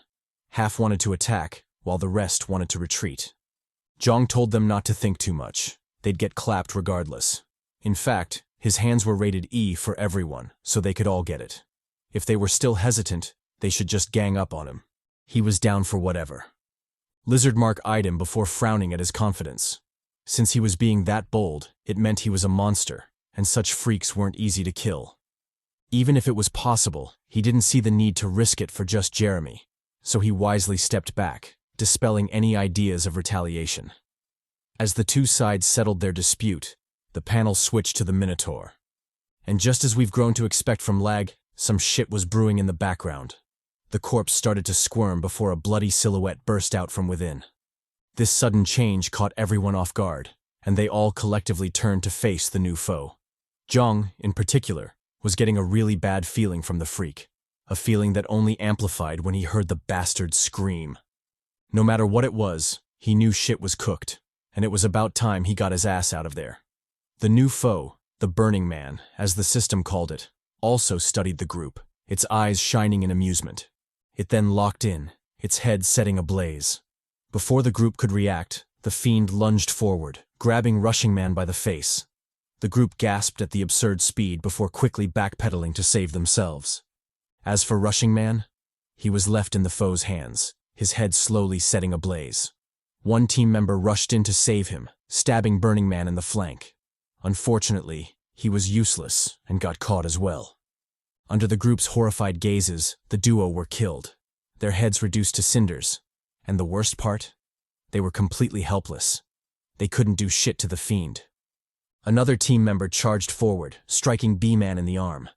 Half wanted to attack, while the rest wanted to retreat. Jeong told them not to think too much. They'd get clapped regardless. In fact, his hands were rated E for everyone, so they could all get it. If they were still hesitant, they should just gang up on him. He was down for whatever. Lizard Mark eyed him before frowning at his confidence. Since he was being that bold, it meant he was a monster, and such freaks weren't easy to kill. Even if it was possible, he didn't see the need to risk it for just Jeremy, so he wisely stepped back, dispelling any ideas of retaliation. As the two sides settled their dispute, the panel switched to the Minotaur. And just as we've grown to expect from L.A.G, some shit was brewing in the background. The corpse started to squirm before a bloody silhouette burst out from within. This sudden change caught everyone off guard, and they all collectively turned to face the new foe. Jeong, in particular, was getting a really bad feeling from the freak, a feeling that only amplified when he heard the bastard scream. No matter what it was, he knew shit was cooked, and it was about time he got his ass out of there. The new foe, the Burning Man, as the system called it, also studied the group, its eyes shining in amusement. It then locked in, its head setting ablaze. Before the group could react, the fiend lunged forward, grabbing Rushing Man by the face. The group gasped at the absurd speed before quickly backpedaling to save themselves. As for Rushing Man, he was left in the foe's hands, his head slowly setting ablaze. One team member rushed in to save him, stabbing Burning Man in the flank. Unfortunately, he was useless and got caught as well. Under the group's horrified gazes, the duo were killed, their heads reduced to cinders. And the worst part? They were completely helpless. They couldn't do shit to the fiend. Another team member charged forward, striking B-Man in the arm.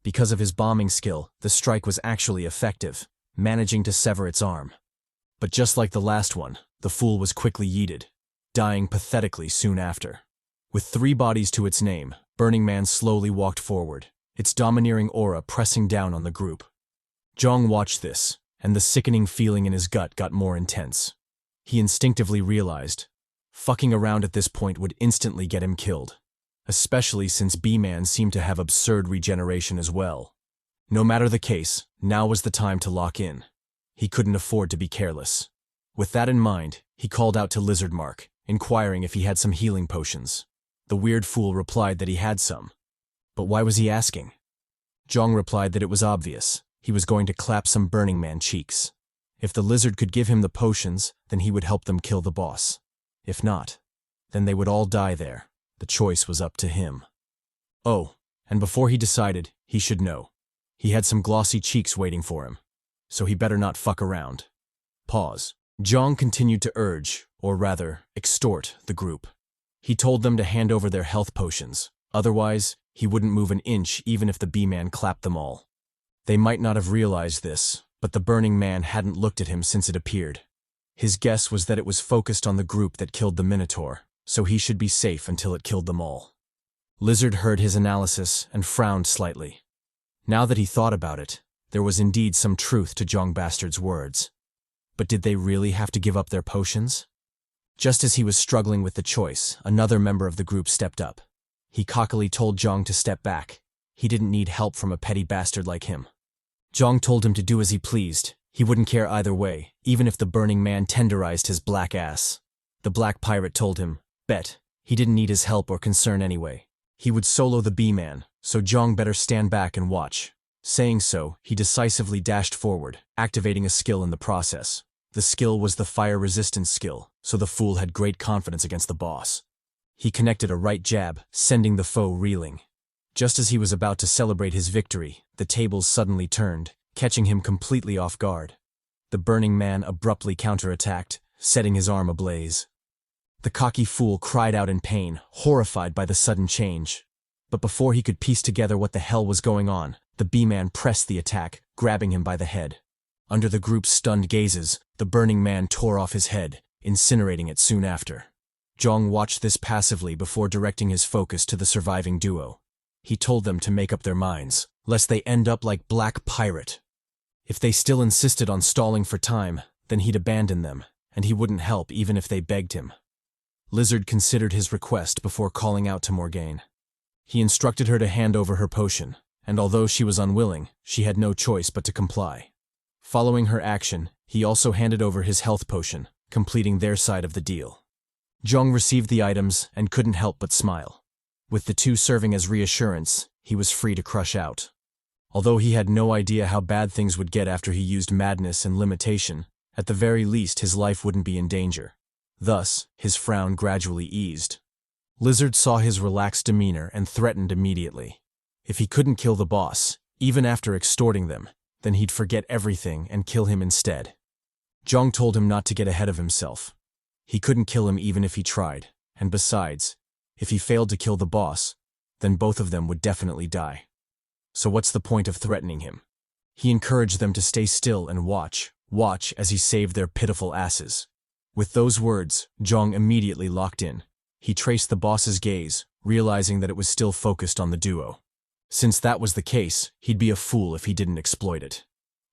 Because of his bombing skill, the strike was actually effective, managing to sever its arm. But just like the last one, the fool was quickly yeeted, dying pathetically soon after. With 3 bodies to its name, Burning Man slowly walked forward, its domineering aura pressing down on the group. Jeong watched this, and the sickening feeling in his gut got more intense. He instinctively realized, fucking around at this point would instantly get him killed, especially since B-Man seemed to have absurd regeneration as well. No matter the case, now was the time to lock in. He couldn't afford to be careless. With that in mind, he called out to Lizard Mark, inquiring if he had some healing potions. The weird fool replied that he had some. But why was he asking? Jeong replied that it was obvious. He was going to clap some Burning Man cheeks. If the lizard could give him the potions, then he would help them kill the boss. If not, then they would all die there. The choice was up to him. Oh, and before he decided, he should know. He had some glossy cheeks waiting for him, so he better not fuck around. Pause. Jeong continued to urge, or rather, extort, the group. He told them to hand over their health potions, otherwise, he wouldn't move an inch even if the B-Man clapped them all. They might not have realized this, but the Burning Man hadn't looked at him since it appeared. His guess was that it was focused on the group that killed the Minotaur, so he should be safe until it killed them all. Lizard heard his analysis and frowned slightly. Now that he thought about it, there was indeed some truth to Jeong Bastard's words. But did they really have to give up their potions? Just as he was struggling with the choice, another member of the group stepped up. He cockily told Jeong to step back. He didn't need help from a petty bastard like him. Jeong told him to do as he pleased. He wouldn't care either way, even if the Burning Man tenderized his black ass. The black pirate told him, bet, he didn't need his help or concern anyway. He would solo the B-Man, so Jeong better stand back and watch. Saying so, he decisively dashed forward, activating a skill in the process. The skill was the fire resistance skill, so the fool had great confidence against the boss. He connected a right jab, sending the foe reeling. Just as he was about to celebrate his victory, the tables suddenly turned, catching him completely off guard. The Burning Man abruptly counterattacked, setting his arm ablaze. The cocky fool cried out in pain, horrified by the sudden change. But before he could piece together what the hell was going on, the B-Man pressed the attack, grabbing him by the head. Under the group's stunned gazes, the Burning Man tore off his head, incinerating it soon after. Jeong watched this passively before directing his focus to the surviving duo. He told them to make up their minds, lest they end up like Black Pirate. If they still insisted on stalling for time, then he'd abandon them, and he wouldn't help even if they begged him. Lizard considered his request before calling out to Morgane. He instructed her to hand over her potion, and although she was unwilling, she had no choice but to comply. Following her action, he also handed over his health potion, completing their side of the deal. Jeong received the items and couldn't help but smile. With the two serving as reassurance, he was free to crush out. Although he had no idea how bad things would get after he used madness and limitation, at the very least his life wouldn't be in danger. Thus, his frown gradually eased. Lizard saw his relaxed demeanor and threatened immediately. If he couldn't kill the boss, even after extorting them, then he'd forget everything and kill him instead. Jeong told him not to get ahead of himself. He couldn't kill him even if he tried, and besides, if he failed to kill the boss, then both of them would definitely die. So what's the point of threatening him? He encouraged them to stay still and watch as he saved their pitiful asses. With those words, Jeong immediately locked in. He traced the boss's gaze, realizing that it was still focused on the duo. Since that was the case, he'd be a fool if he didn't exploit it.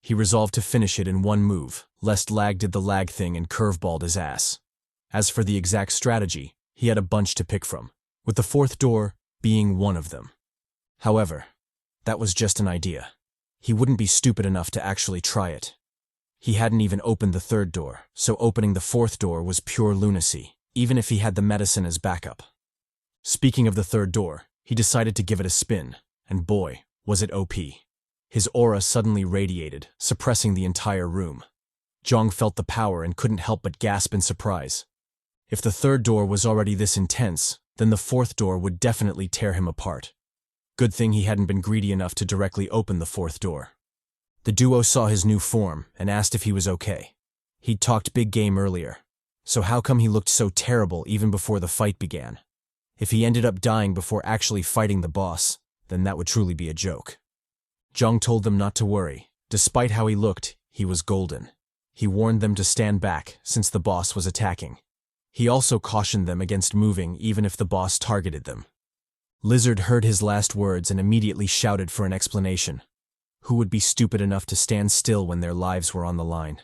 He resolved to finish it in one move, lest Lag did the Lag thing and curveballed his ass. As for the exact strategy, he had a bunch to pick from, with the fourth door being one of them. However, that was just an idea. He wouldn't be stupid enough to actually try it. He hadn't even opened the third door, so opening the fourth door was pure lunacy, even if he had the medicine as backup. Speaking of the third door, he decided to give it a spin, and boy, was it OP. His aura suddenly radiated, suppressing the entire room. Jeong felt the power and couldn't help but gasp in surprise. If the third door was already this intense, then the fourth door would definitely tear him apart. Good thing he hadn't been greedy enough to directly open the fourth door. The duo saw his new form and asked if he was okay. He'd talked big game earlier, so how come he looked so terrible even before the fight began? If he ended up dying before actually fighting the boss, then that would truly be a joke. Jeong told them not to worry. Despite how he looked, he was golden. He warned them to stand back since the boss was attacking. He also cautioned them against moving even if the boss targeted them. Lizard heard his last words and immediately shouted for an explanation. Who would be stupid enough to stand still when their lives were on the line?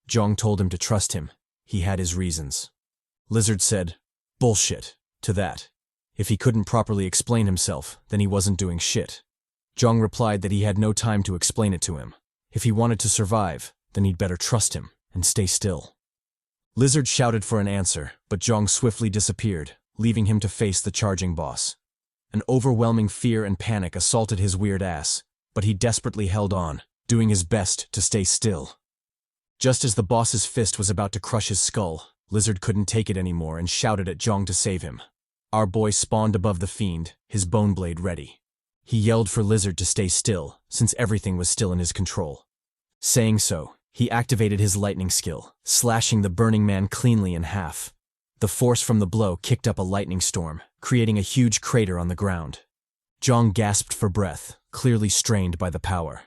Jeong told him to trust him. He had his reasons. Lizard said, "Bullshit," to that. If he couldn't properly explain himself, then he wasn't doing shit. Jeong replied that he had no time to explain it to him. If he wanted to survive, then he'd better trust him and stay still. Lizard shouted for an answer, but Jeong swiftly disappeared, leaving him to face the charging boss. An overwhelming fear and panic assaulted his weird ass, but he desperately held on, doing his best to stay still. Just as the boss's fist was about to crush his skull, Lizard couldn't take it anymore and shouted at Jeong to save him. Our boy spawned above the fiend, his bone blade ready. He yelled for Lizard to stay still, since everything was still in his control. Saying so, he activated his lightning skill, slashing the burning man cleanly in half. The force from the blow kicked up a lightning storm, creating a huge crater on the ground. Jeong gasped for breath, clearly strained by the power.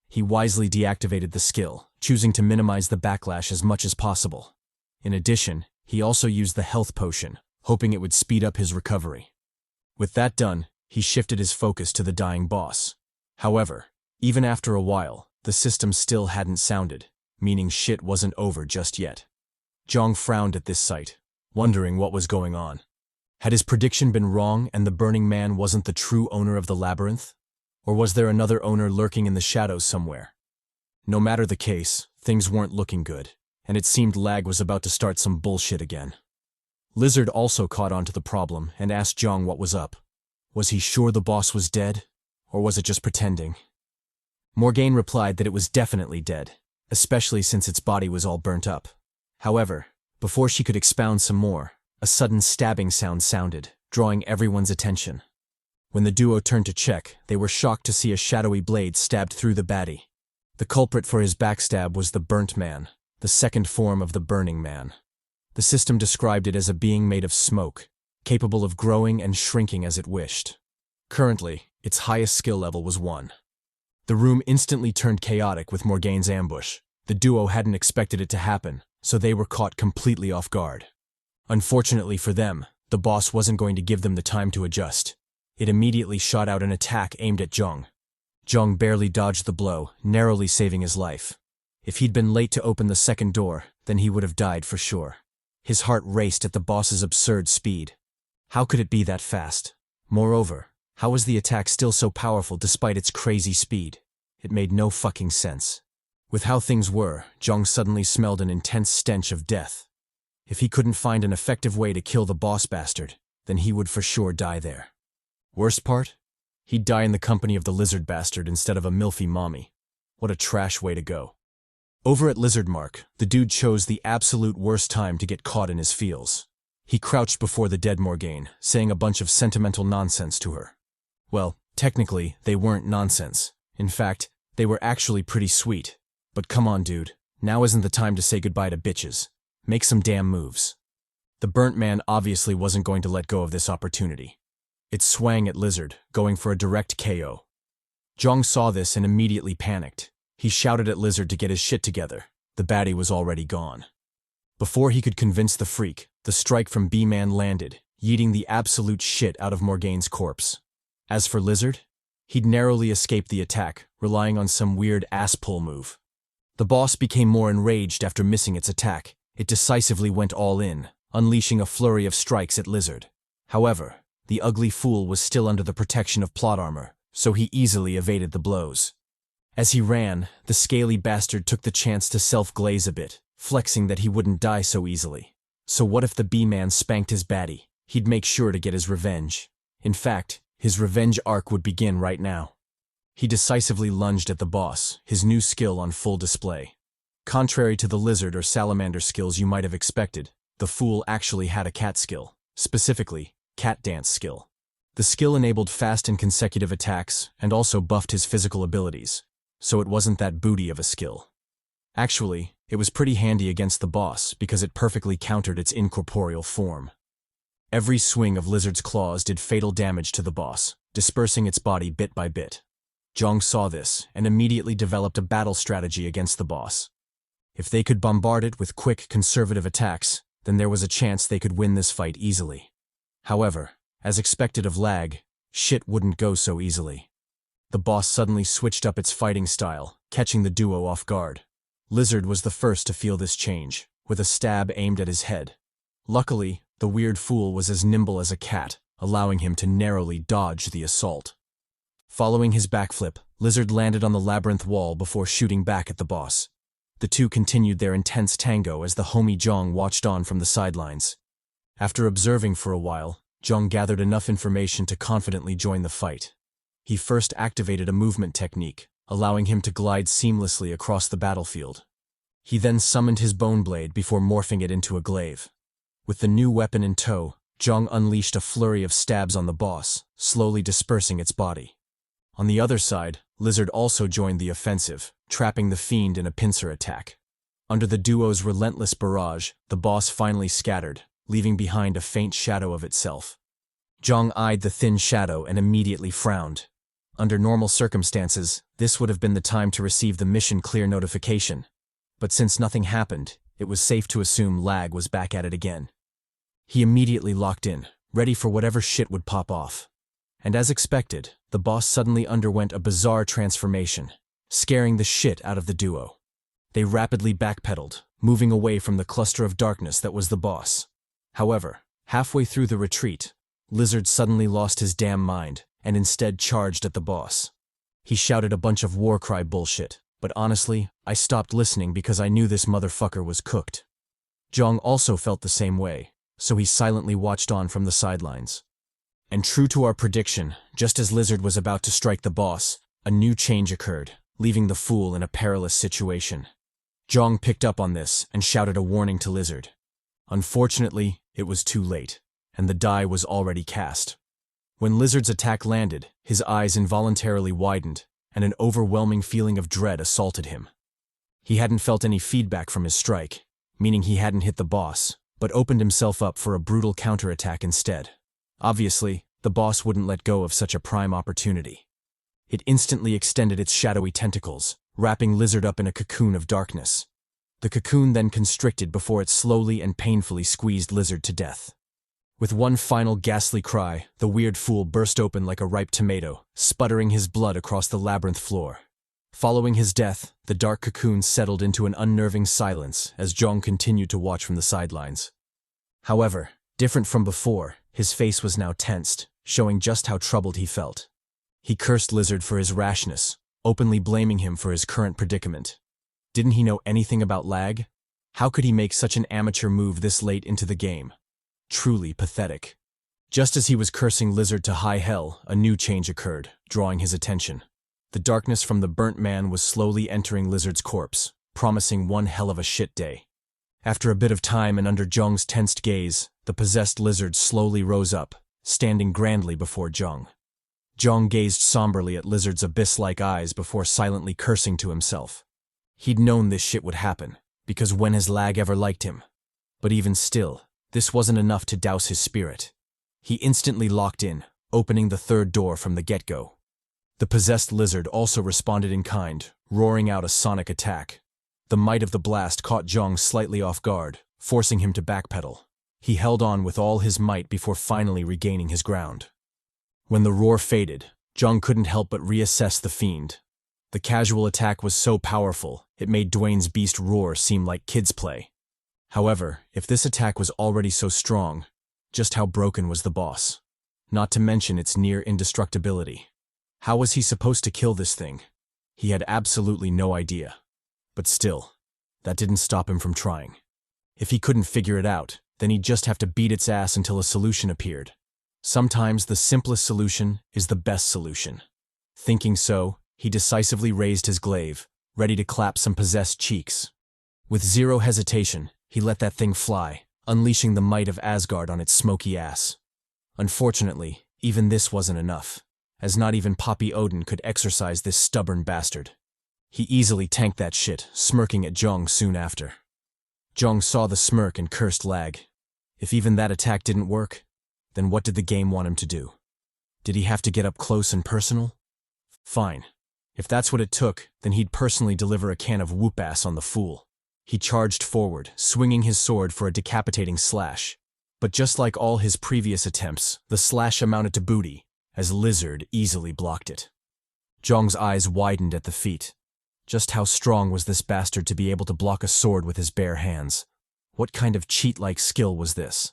He wisely deactivated the skill, choosing to minimize the backlash as much as possible. In addition, he also used the health potion, hoping it would speed up his recovery. With that done, he shifted his focus to the dying boss. However, even after a while, the system still hadn't sounded, meaning shit wasn't over just yet. Jeong frowned at this sight, wondering what was going on. Had his prediction been wrong and the Burning Man wasn't the true owner of the labyrinth? Or was there another owner lurking in the shadows somewhere? No matter the case, things weren't looking good, and it seemed Lag was about to start some bullshit again. Lizard also caught on to the problem and asked Jeong what was up. Was he sure the boss was dead? Or was it just pretending? Morgaine replied that it was definitely dead, especially since its body was all burnt up. However, before she could expound some more, a sudden stabbing sound sounded, drawing everyone's attention. When the duo turned to check, they were shocked to see a shadowy blade stabbed through the baddie. The culprit for his backstab was the Burnt Man, the second form of the Burning Man. The system described it as a being made of smoke, capable of growing and shrinking as it wished. Currently, its highest skill level was 1. The room instantly turned chaotic with Morgaine's ambush. The duo hadn't expected it to happen, so they were caught completely off guard. Unfortunately for them, the boss wasn't going to give them the time to adjust. It immediately shot out an attack aimed at Jeong. Jeong barely dodged the blow, narrowly saving his life. If he'd been late to open the second door, then he would have died for sure. His heart raced at the boss's absurd speed. How could it be that fast? Moreover, how was the attack still so powerful despite its crazy speed? It made no fucking sense. With how things were, Jeong suddenly smelled an intense stench of death. If he couldn't find an effective way to kill the boss bastard, then he would for sure die there. Worst part? He'd die in the company of the lizard bastard instead of a milfy mommy. What a trash way to go. Over at Lizard Mark, the dude chose the absolute worst time to get caught in his feels. He crouched before the dead Morgane, saying a bunch of sentimental nonsense to her. Well, technically, they weren't nonsense. In fact, they were actually pretty sweet. But come on, dude. Now isn't the time to say goodbye to bitches. Make some damn moves. The burnt man obviously wasn't going to let go of this opportunity. It swang at Lizard, going for a direct KO. Jeong saw this and immediately panicked. He shouted at Lizard to get his shit together. The baddie was already gone. Before he could convince the freak, the strike from B-Man landed, yeeting the absolute shit out of Morgane's corpse. As for Lizard, he'd narrowly escaped the attack, relying on some weird ass-pull move. The boss became more enraged after missing its attack. It decisively went all in, unleashing a flurry of strikes at Lizard. However, the ugly fool was still under the protection of plot armor, so he easily evaded the blows. As he ran, the scaly bastard took the chance to self-glaze a bit, flexing that he wouldn't die so easily. So what if the B-Man spanked his baddie? He'd make sure to get his revenge. In fact, his revenge arc would begin right now. He decisively lunged at the boss, his new skill on full display. Contrary to the lizard or salamander skills you might have expected, the fool actually had a cat skill, specifically, cat dance skill. The skill enabled fast and consecutive attacks and also buffed his physical abilities, so it wasn't that booty of a skill. Actually, it was pretty handy against the boss because it perfectly countered its incorporeal form. Every swing of Lizard's claws did fatal damage to the boss, dispersing its body bit by bit. Jeong saw this and immediately developed a battle strategy against the boss. If they could bombard it with quick, conservative attacks, then there was a chance they could win this fight easily. However, as expected of L.A.G, shit wouldn't go so easily. The boss suddenly switched up its fighting style, catching the duo off guard. Lizard was the first to feel this change, with a stab aimed at his head. Luckily, the weird fool was as nimble as a cat, allowing him to narrowly dodge the assault. Following his backflip, Lizard landed on the labyrinth wall before shooting back at the boss. The two continued their intense tango as the homie Jeong watched on from the sidelines. After observing for a while, Jeong gathered enough information to confidently join the fight. He first activated a movement technique, allowing him to glide seamlessly across the battlefield. He then summoned his bone blade before morphing it into a glaive. With the new weapon in tow, Jeong unleashed a flurry of stabs on the boss, slowly dispersing its body. On the other side, Lizard also joined the offensive, trapping the fiend in a pincer attack. Under the duo's relentless barrage, the boss finally scattered, leaving behind a faint shadow of itself. Jeong eyed the thin shadow and immediately frowned. Under normal circumstances, this would have been the time to receive the mission clear notification. But since nothing happened, it was safe to assume L.A.G was back at it again. He immediately locked in, ready for whatever shit would pop off. And as expected, the boss suddenly underwent a bizarre transformation, scaring the shit out of the duo. They rapidly backpedaled, moving away from the cluster of darkness that was the boss. However, halfway through the retreat, Lizard suddenly lost his damn mind and instead charged at the boss. He shouted a bunch of war cry bullshit, but honestly, I stopped listening because I knew this motherfucker was cooked. Jeong also felt the same way, so he silently watched on from the sidelines. And true to our prediction, just as Lizard was about to strike the boss, a new change occurred, leaving the fool in a perilous situation. Jeong picked up on this and shouted a warning to Lizard. Unfortunately, it was too late, and the die was already cast. When Lizard's attack landed, his eyes involuntarily widened, and an overwhelming feeling of dread assaulted him. He hadn't felt any feedback from his strike, meaning he hadn't hit the boss, but opened himself up for a brutal counterattack instead. Obviously, the boss wouldn't let go of such a prime opportunity. It instantly extended its shadowy tentacles, wrapping Lizard up in a cocoon of darkness. The cocoon then constricted before it slowly and painfully squeezed Lizard to death. With one final ghastly cry, the weird fool burst open like a ripe tomato, sputtering his blood across the labyrinth floor. Following his death, the dark cocoon settled into an unnerving silence as Jeong continued to watch from the sidelines. However, different from before, his face was now tensed, showing just how troubled he felt. He cursed Lizard for his rashness, openly blaming him for his current predicament. Didn't he know anything about L.A.G? How could he make such an amateur move this late into the game? Truly pathetic. Just as he was cursing Lizard to high hell, a new change occurred, drawing his attention. The darkness from the burnt man was slowly entering Lizard's corpse, promising one hell of a shit day. After a bit of time and under Jeong's tensed gaze, The possessed lizard slowly rose up, standing grandly before Jeong. Jeong gazed somberly at Lizard's abyss-like eyes before silently cursing to himself. He'd known this shit would happen, because when has Lag ever liked him? But even still, this wasn't enough to douse his spirit. He instantly locked in, opening the third door from the get-go. The possessed lizard also responded in kind, roaring out a sonic attack. The might of the blast caught Jeong slightly off guard, forcing him to backpedal. He held on with all his might before finally regaining his ground. When the roar faded, Jeong couldn't help but reassess the fiend. The casual attack was so powerful, it made Dwayne's beast roar seem like kids' play. However, if this attack was already so strong, just how broken was the boss? Not to mention its near indestructibility. How was he supposed to kill this thing? He had absolutely no idea. But still, that didn't stop him from trying. If he couldn't figure it out, then he'd just have to beat its ass until a solution appeared. Sometimes the simplest solution is the best solution. Thinking so, he decisively raised his glaive, ready to clap some possessed cheeks. With zero hesitation, he let that thing fly, unleashing the might of Asgard on its smoky ass. Unfortunately, even this wasn't enough, as not even Poppy Odin could exorcise this stubborn bastard. He easily tanked that shit, smirking at Jeong soon after. Jeong saw the smirk and cursed Lag. If even that attack didn't work, then what did the game want him to do? Did he have to get up close and personal? Fine. If that's what it took, then he'd personally deliver a can of whoop-ass on the fool. He charged forward, swinging his sword for a decapitating slash. But just like all his previous attempts, the slash amounted to booty, as Lizard easily blocked it. Jeong's eyes widened at the feat. Just how strong was this bastard to be able to block a sword with his bare hands? What kind of cheat-like skill was this?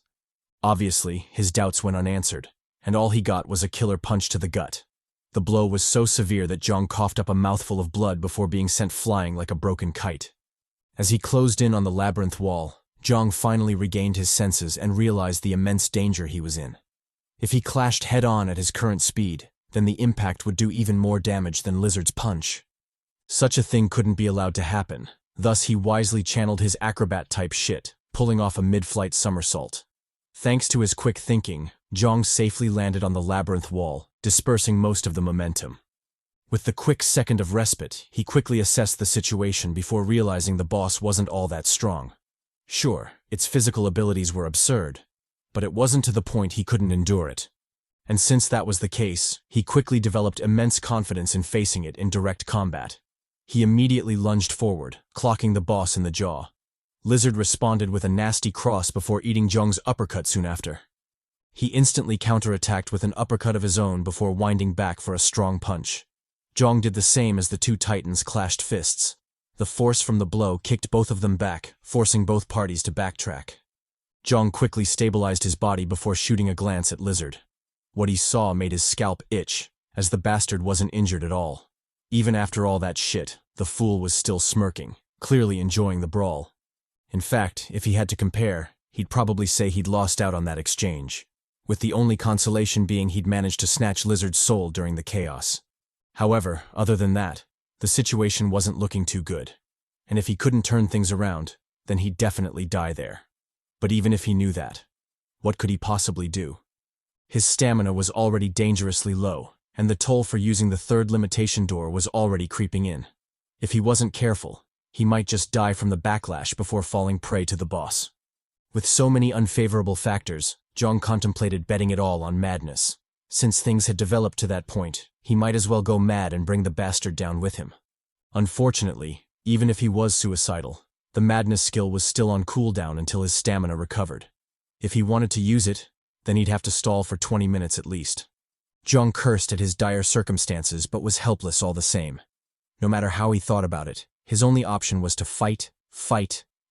Obviously, his doubts went unanswered, and all he got was a killer punch to the gut. The blow was so severe that Jeong coughed up a mouthful of blood before being sent flying like a broken kite. As he closed in on the labyrinth wall, Jeong finally regained his senses and realized the immense danger he was in. If he clashed head-on at his current speed, then the impact would do even more damage than Lizard's punch. Such a thing couldn't be allowed to happen, thus he wisely channeled his acrobat-type shit, pulling off a mid-flight somersault. Thanks to his quick thinking, Jeong safely landed on the labyrinth wall, dispersing most of the momentum. With the quick second of respite, he quickly assessed the situation before realizing the boss wasn't all that strong. Sure, its physical abilities were absurd, but it wasn't to the point he couldn't endure it. And since that was the case, he quickly developed immense confidence in facing it in direct combat. He immediately lunged forward, clocking the boss in the jaw. Lizard responded with a nasty cross before eating Jeong's uppercut soon after. He instantly counterattacked with an uppercut of his own before winding back for a strong punch. Jeong did the same as the two titans clashed fists. The force from the blow kicked both of them back, forcing both parties to backtrack. Jeong quickly stabilized his body before shooting a glance at Lizard. What he saw made his scalp itch, as the bastard wasn't injured at all. Even after all that shit, the fool was still smirking, clearly enjoying the brawl. In fact, if he had to compare, he'd probably say he'd lost out on that exchange, with the only consolation being he'd managed to snatch Lizard's soul during the chaos. However, other than that, the situation wasn't looking too good, and if he couldn't turn things around, then he'd definitely die there. But even if he knew that, what could he possibly do? His stamina was already dangerously low, and the toll for using the third limitation door was already creeping in. If he wasn't careful, he might just die from the backlash before falling prey to the boss. With so many unfavorable factors, Jeong contemplated betting it all on madness. Since things had developed to that point, he might as well go mad and bring the bastard down with him. Unfortunately, even if he was suicidal, the madness skill was still on cooldown until his stamina recovered. If he wanted to use it, then he'd have to stall for 20 minutes at least. Jeong cursed at his dire circumstances but was helpless all the same. No matter how he thought about it, his only option was to fight,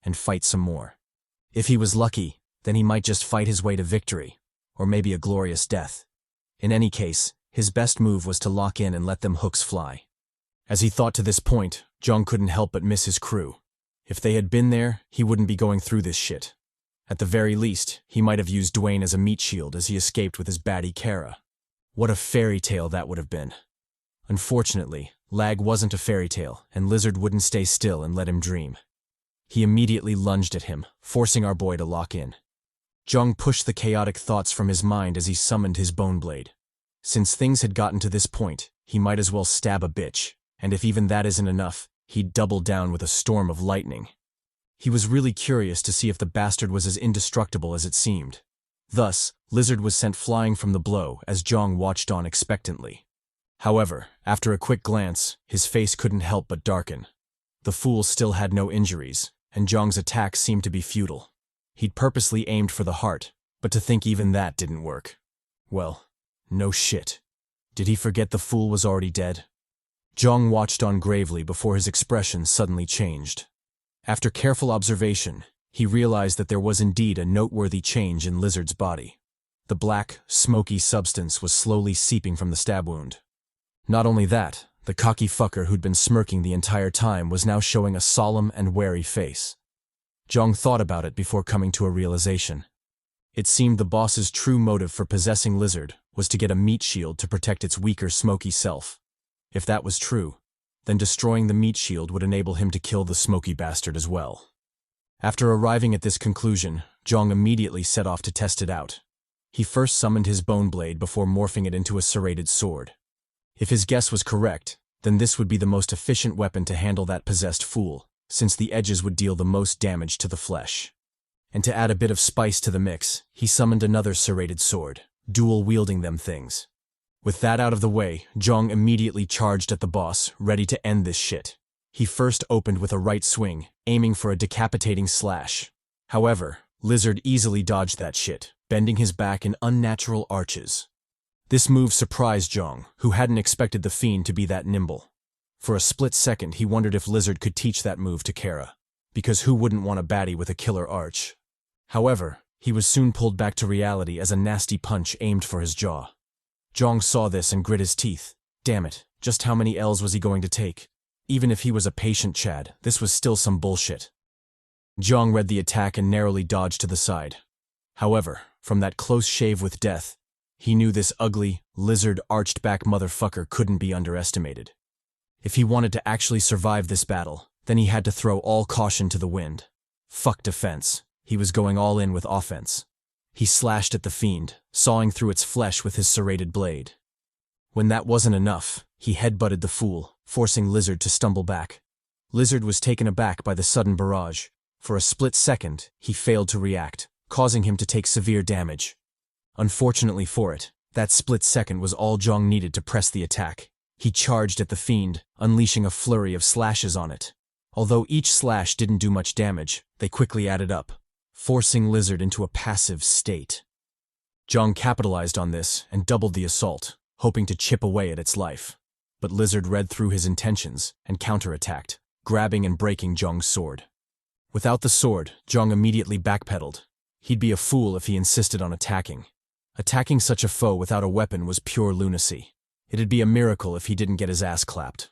and fight some more. If he was lucky, then he might just fight his way to victory, or maybe a glorious death. In any case, his best move was to lock in and let them hooks fly. As he thought to this point, Jeong couldn't help but miss his crew. If they had been there, he wouldn't be going through this shit. At the very least, he might have used Dwayne as a meat shield as he escaped with his baddie Kara. What a fairy tale that would have been. Unfortunately, Lag wasn't a fairy tale, and Lizard wouldn't stay still and let him dream. He immediately lunged at him, forcing our boy to lock in. Jeong pushed the chaotic thoughts from his mind as he summoned his bone blade. Since things had gotten to this point, he might as well stab a bitch, and if even that isn't enough, he'd double down with a storm of lightning. He was really curious to see if the bastard was as indestructible as it seemed. Thus, Lizard was sent flying from the blow as Jeong watched on expectantly. However, after a quick glance, his face couldn't help but darken. The fool still had no injuries, and Jeong's attack seemed to be futile. He'd purposely aimed for the heart, but to think even that didn't work. Well, no shit. Did he forget the fool was already dead? Jeong watched on gravely before his expression suddenly changed. After careful observation, he realized that there was indeed a noteworthy change in Lizard's body. The black, smoky substance was slowly seeping from the stab wound. Not only that, the cocky fucker who'd been smirking the entire time was now showing a solemn and wary face. Jeong thought about it before coming to a realization. It seemed the boss's true motive for possessing Lizard was to get a meat shield to protect its weaker, smoky self. If that was true, then destroying the meat shield would enable him to kill the smoky bastard as well. After arriving at this conclusion, Jeong immediately set off to test it out. He first summoned his bone blade before morphing it into a serrated sword. If his guess was correct, then this would be the most efficient weapon to handle that possessed fool, since the edges would deal the most damage to the flesh. And to add a bit of spice to the mix, he summoned another serrated sword, dual-wielding them things. With that out of the way, Jeong immediately charged at the boss, ready to end this shit. He first opened with a right swing, aiming for a decapitating slash. However, Lizard easily dodged that shit, bending his back in unnatural arches. This move surprised Jeong, who hadn't expected the fiend to be that nimble. For a split second, he wondered if Lizard could teach that move to Kara, because who wouldn't want a baddie with a killer arch? However, he was soon pulled back to reality as a nasty punch aimed for his jaw. Jeong saw this and grit his teeth. Damn it, just how many L's was he going to take? Even if he was a patient Chad, this was still some bullshit. Jeong read the attack and narrowly dodged to the side. However, from that close shave with death, he knew this ugly, lizard-arched-back motherfucker couldn't be underestimated. If he wanted to actually survive this battle, then he had to throw all caution to the wind. Fuck defense. He was going all in with offense. He slashed at the fiend, sawing through its flesh with his serrated blade. When that wasn't enough, he headbutted the fool, forcing Lizard to stumble back. Lizard was taken aback by the sudden barrage. For a split second, he failed to react, causing him to take severe damage. Unfortunately for it, that split second was all Jeong needed to press the attack. He charged at the fiend, unleashing a flurry of slashes on it. Although each slash didn't do much damage, they quickly added up, forcing Lizard into a passive state. Jeong capitalized on this and doubled the assault, hoping to chip away at its life. But Lizard read through his intentions and counterattacked, grabbing and breaking Jeong's sword. Without the sword, Jeong immediately backpedaled. He'd be a fool if he insisted on attacking. Attacking such a foe without a weapon was pure lunacy. It'd be a miracle if he didn't get his ass clapped.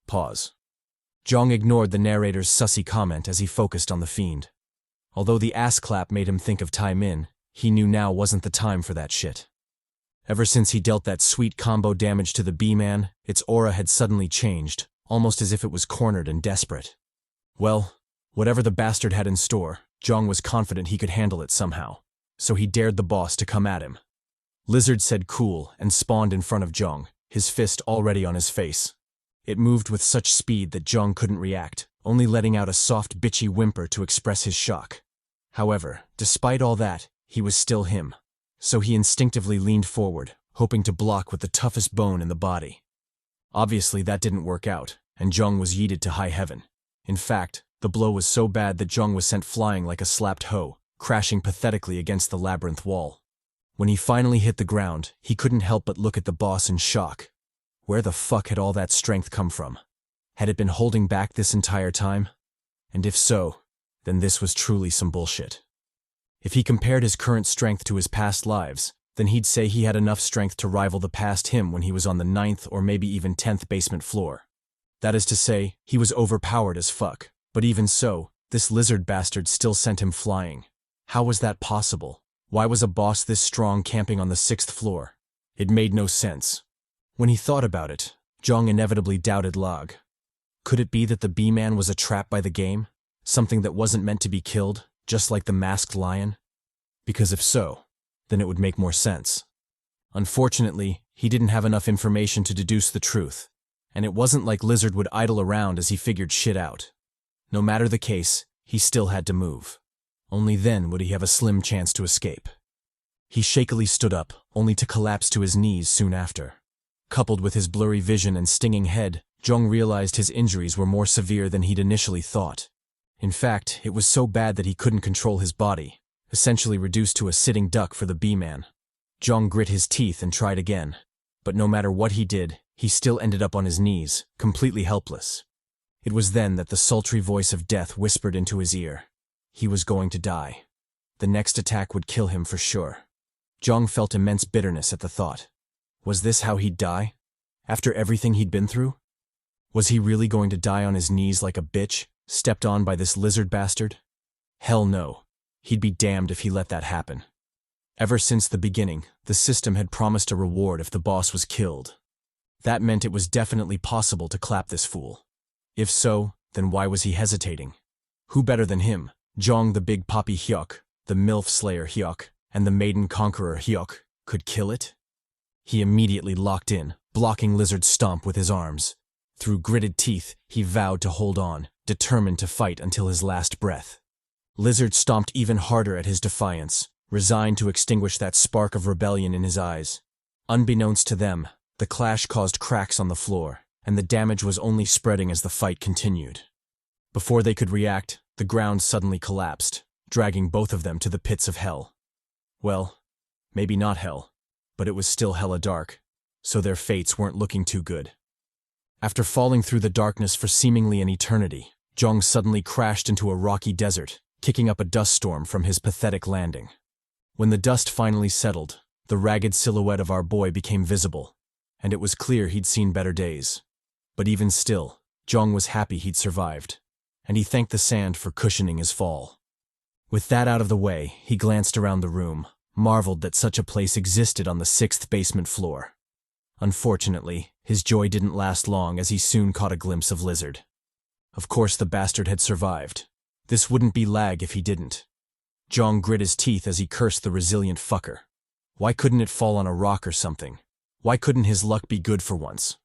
Pause. Jeong ignored the narrator's sussy comment as he focused on the fiend. Although the ass clap made him think of Tai Min, he knew now wasn't the time for that shit. Ever since he dealt that sweet combo damage to the B-man, its aura had suddenly changed, almost as if it was cornered and desperate. Well, whatever the bastard had in store, Jeong was confident he could handle it somehow, so he dared the boss to come at him. Lizard said cool and spawned in front of Jeong, his fist already on his face. It moved with such speed that Jeong couldn't react, only letting out a soft bitchy whimper to express his shock. However, despite all that, he was still him, so he instinctively leaned forward, hoping to block with the toughest bone in the body. Obviously that didn't work out, and Jeong was yeeted to high heaven. In fact, the blow was so bad that Jeong was sent flying like a slapped hoe, crashing pathetically against the labyrinth wall. When he finally hit the ground, he couldn't help but look at the boss in shock. Where the fuck had all that strength come from? Had it been holding back this entire time? And if so, then this was truly some bullshit. If he compared his current strength to his past lives, then he'd say he had enough strength to rival the past him when he was on the 9th or maybe even 10th basement floor. That is to say, he was overpowered as fuck, but even so, this lizard bastard still sent him flying. How was that possible? Why was a boss this strong camping on the 6th floor? It made no sense. When he thought about it, Jeong inevitably doubted L.A.G. Could it be that the B-man was a trap by the game? Something that wasn't meant to be killed, just like the masked lion? Because if so, then it would make more sense. Unfortunately, he didn't have enough information to deduce the truth, and it wasn't like Lizard would idle around as he figured shit out. No matter the case, he still had to move. Only then would he have a slim chance to escape. He shakily stood up, only to collapse to his knees soon after. Coupled with his blurry vision and stinging head, Jeong realized his injuries were more severe than he'd initially thought. In fact, it was so bad that he couldn't control his body, essentially reduced to a sitting duck for the B-man. Jeong grit his teeth and tried again, but no matter what he did, he still ended up on his knees, completely helpless. It was then that the sultry voice of death whispered into his ear. He was going to die. The next attack would kill him for sure. Jeong felt immense bitterness at the thought. Was this how he'd die? After everything he'd been through? Was he really going to die on his knees like a bitch, stepped on by this lizard bastard? Hell no. He'd be damned if he let that happen. Ever since the beginning, the system had promised a reward if the boss was killed. That meant it was definitely possible to clap this fool. If so, then why was he hesitating? Who better than him, Jeong the Big Poppy Hyeok, the MILF Slayer Hyeok, and the Maiden Conqueror Hyeok, could kill it? He immediately locked in, blocking Lizard's stomp with his arms. Through gritted teeth, he vowed to hold on, determined to fight until his last breath. Lizard stomped even harder at his defiance, resigned to extinguish that spark of rebellion in his eyes. Unbeknownst to them, the clash caused cracks on the floor, and the damage was only spreading as the fight continued. Before they could react, the ground suddenly collapsed, dragging both of them to the pits of hell. Well, maybe not hell, but it was still hella dark, so their fates weren't looking too good. After falling through the darkness for seemingly an eternity, Jeong suddenly crashed into a rocky desert, kicking up a dust storm from his pathetic landing. When the dust finally settled, the ragged silhouette of our boy became visible, and it was clear he'd seen better days. But even still, Jeong was happy he'd survived, and he thanked the sand for cushioning his fall. With that out of the way, he glanced around the room, marveled that such a place existed on the 6th basement floor. Unfortunately, his joy didn't last long as he soon caught a glimpse of Lizard. Of course the bastard had survived. This wouldn't be Lag if he didn't. Jeong grit his teeth as he cursed the resilient fucker. Why couldn't it fall on a rock or something? Why couldn't his luck be good for once?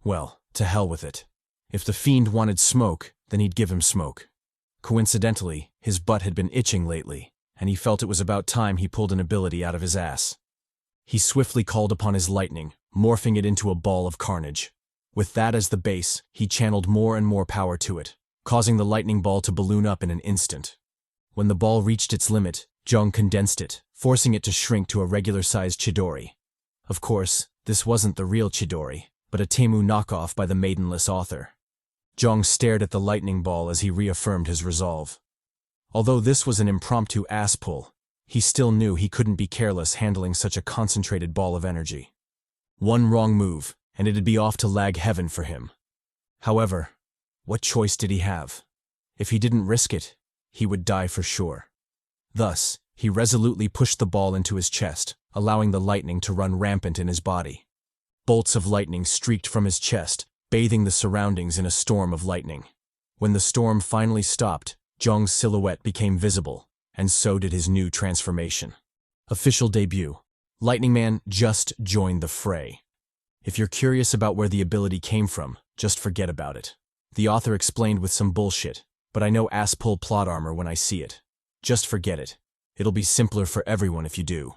Well, to hell with it. If the fiend wanted smoke, then he'd give him smoke. Coincidentally, his butt had been itching lately, and he felt it was about time he pulled an ability out of his ass. He swiftly called upon his lightning, morphing it into a ball of carnage. With that as the base, he channeled more and more power to it, causing the lightning ball to balloon up in an instant. When the ball reached its limit, Jeong condensed it, forcing it to shrink to a regular-sized Chidori. Of course, this wasn't the real Chidori, but a Temu knockoff by the maidenless author. Jeong stared at the lightning ball as he reaffirmed his resolve. Although this was an impromptu ass pull, he still knew he couldn't be careless handling such a concentrated ball of energy. One wrong move, and it'd be off to Lag heaven for him. However, what choice did he have? If he didn't risk it, he would die for sure. Thus, he resolutely pushed the ball into his chest, allowing the lightning to run rampant in his body. Bolts of lightning streaked from his chest, bathing the surroundings in a storm of lightning. When the storm finally stopped, Jeong's silhouette became visible, and so did his new transformation. Official debut. Lightning Man just joined the fray. If you're curious about where the ability came from, just forget about it. The author explained with some bullshit, but I know ass-pull plot armor when I see it. Just forget it. It'll be simpler for everyone if you do.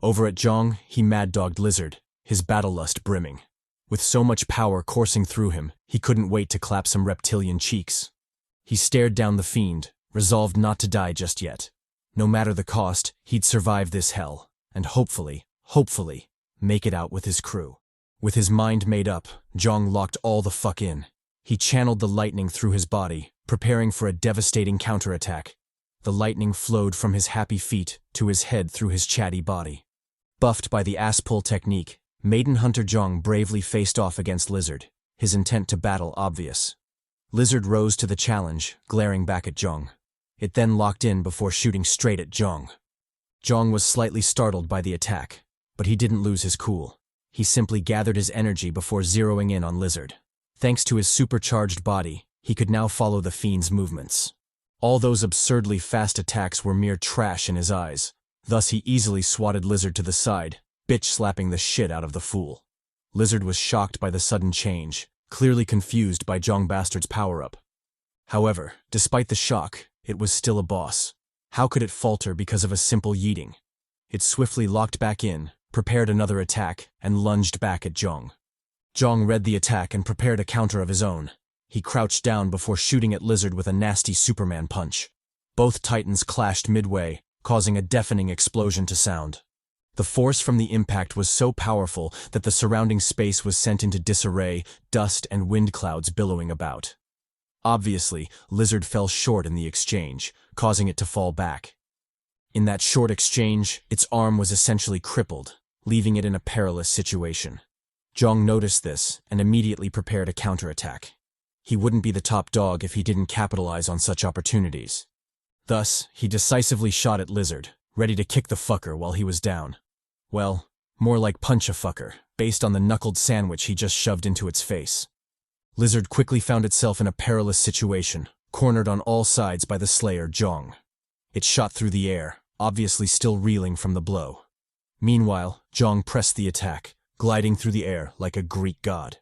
Over at Jeong, he mad-dogged Lizard, his battle lust brimming. With so much power coursing through him, he couldn't wait to clap some reptilian cheeks. He stared down the fiend, resolved not to die just yet. No matter the cost, he'd survive this hell, and hopefully, make it out with his crew. With his mind made up, Jeong locked all the fuck in. He channeled the lightning through his body, preparing for a devastating counterattack. The lightning flowed from his happy feet to his head through his chatty body. Buffed by the ass-pull technique, Maiden Hunter Jeong bravely faced off against Lizard, his intent to battle obvious. Lizard rose to the challenge, glaring back at Jeong. It then locked in before shooting straight at Jeong. Jeong was slightly startled by the attack, but he didn't lose his cool. He simply gathered his energy before zeroing in on Lizard. Thanks to his supercharged body, he could now follow the fiend's movements. All those absurdly fast attacks were mere trash in his eyes, Thus he easily swatted Lizard to the side, bitch slapping the shit out of the fool. Lizard was shocked by the sudden change, clearly confused by Jeong Bastard's power-up. However, despite the shock, it was still a boss. How could it falter because of a simple yeeting? It swiftly locked back in, prepared another attack, and lunged back at Jeong. Jeong read the attack and prepared a counter of his own. He crouched down before shooting at Lizard with a nasty Superman punch. Both titans clashed midway, causing a deafening explosion to sound. The force from the impact was so powerful that the surrounding space was sent into disarray, dust and wind clouds billowing about. Obviously, Lizard fell short in the exchange, causing it to fall back. In that short exchange, its arm was essentially crippled, leaving it in a perilous situation. Jeong noticed this and immediately prepared a counterattack. He wouldn't be the top dog if he didn't capitalize on such opportunities. Thus, he decisively shot at Lizard, ready to kick the fucker while he was down. Well, more like punch a fucker, based on the knuckled sandwich he just shoved into its face. Lizard quickly found itself in a perilous situation, cornered on all sides by the slayer Jeong. It shot through the air, obviously still reeling from the blow. Meanwhile, Jeong pressed the attack, gliding through the air like a Greek god.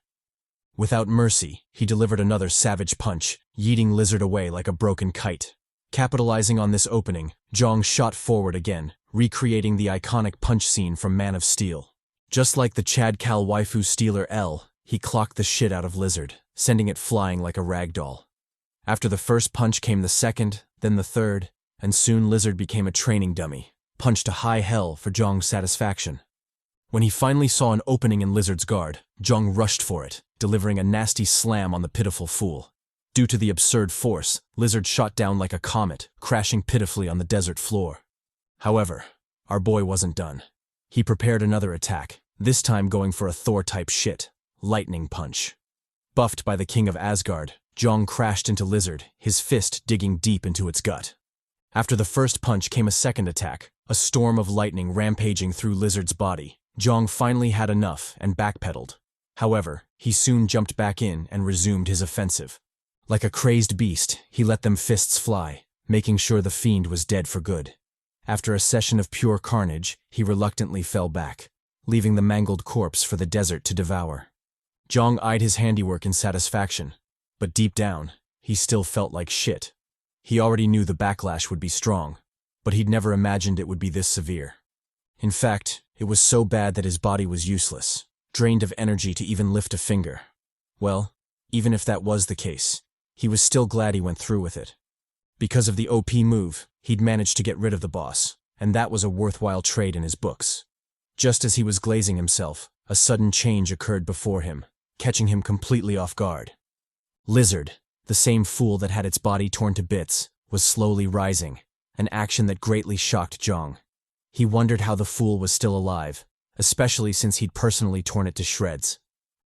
Without mercy, he delivered another savage punch, yeeting Lizard away like a broken kite. Capitalizing on this opening, Jeong shot forward again, recreating the iconic punch scene from Man of Steel. Just like the Chad Cal waifu stealer L, he clocked the shit out of Lizard, sending it flying like a rag doll. After the first punch came the second, then the third, and soon Lizard became a training dummy, punched to high hell for Jeong's satisfaction. When he finally saw an opening in Lizard's guard, Jeong rushed for it, delivering a nasty slam on the pitiful fool. Due to the absurd force, Lizard shot down like a comet, crashing pitifully on the desert floor. However, our boy wasn't done. He prepared another attack, this time going for a Thor-type shit, lightning punch. Buffed by the king of Asgard, Jeong crashed into Lizard, his fist digging deep into its gut. After the first punch came a second attack, a storm of lightning rampaging through Lizard's body. Jeong finally had enough and backpedaled. However, he soon jumped back in and resumed his offensive. Like a crazed beast, he let them fists fly, making sure the fiend was dead for good. After a session of pure carnage, he reluctantly fell back, leaving the mangled corpse for the desert to devour. Jeong eyed his handiwork in satisfaction, but deep down, he still felt like shit. He already knew the backlash would be strong, but he'd never imagined it would be this severe. In fact, it was so bad that his body was useless, drained of energy to even lift a finger. Well, even if that was the case, he was still glad he went through with it. Because of the OP move, he'd managed to get rid of the boss, and that was a worthwhile trade in his books. Just as he was glazing himself, a sudden change occurred before him, catching him completely off guard. Lizard, the same fool that had its body torn to bits, was slowly rising, an action that greatly shocked Jeong. He wondered how the fool was still alive, especially since he'd personally torn it to shreds.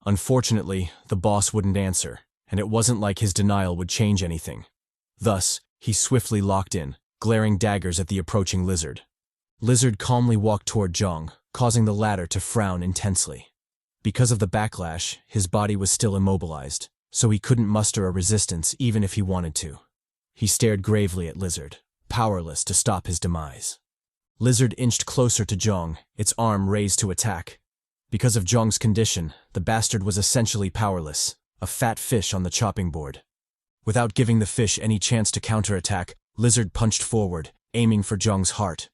Unfortunately, the boss wouldn't answer, and it wasn't like his denial would change anything. Thus, he swiftly locked in, glaring daggers at the approaching Lizard. Lizard calmly walked toward Jeong, causing the latter to frown intensely. Because of the backlash, his body was still immobilized, so he couldn't muster a resistance even if he wanted to. He stared gravely at Lizard, powerless to stop his demise. Lizard inched closer to Jeong, its arm raised to attack. Because of Jeong's condition, the bastard was essentially powerless, a fat fish on the chopping board. Without giving the fish any chance to counterattack, Lizard punched forward, aiming for Jeong's heart.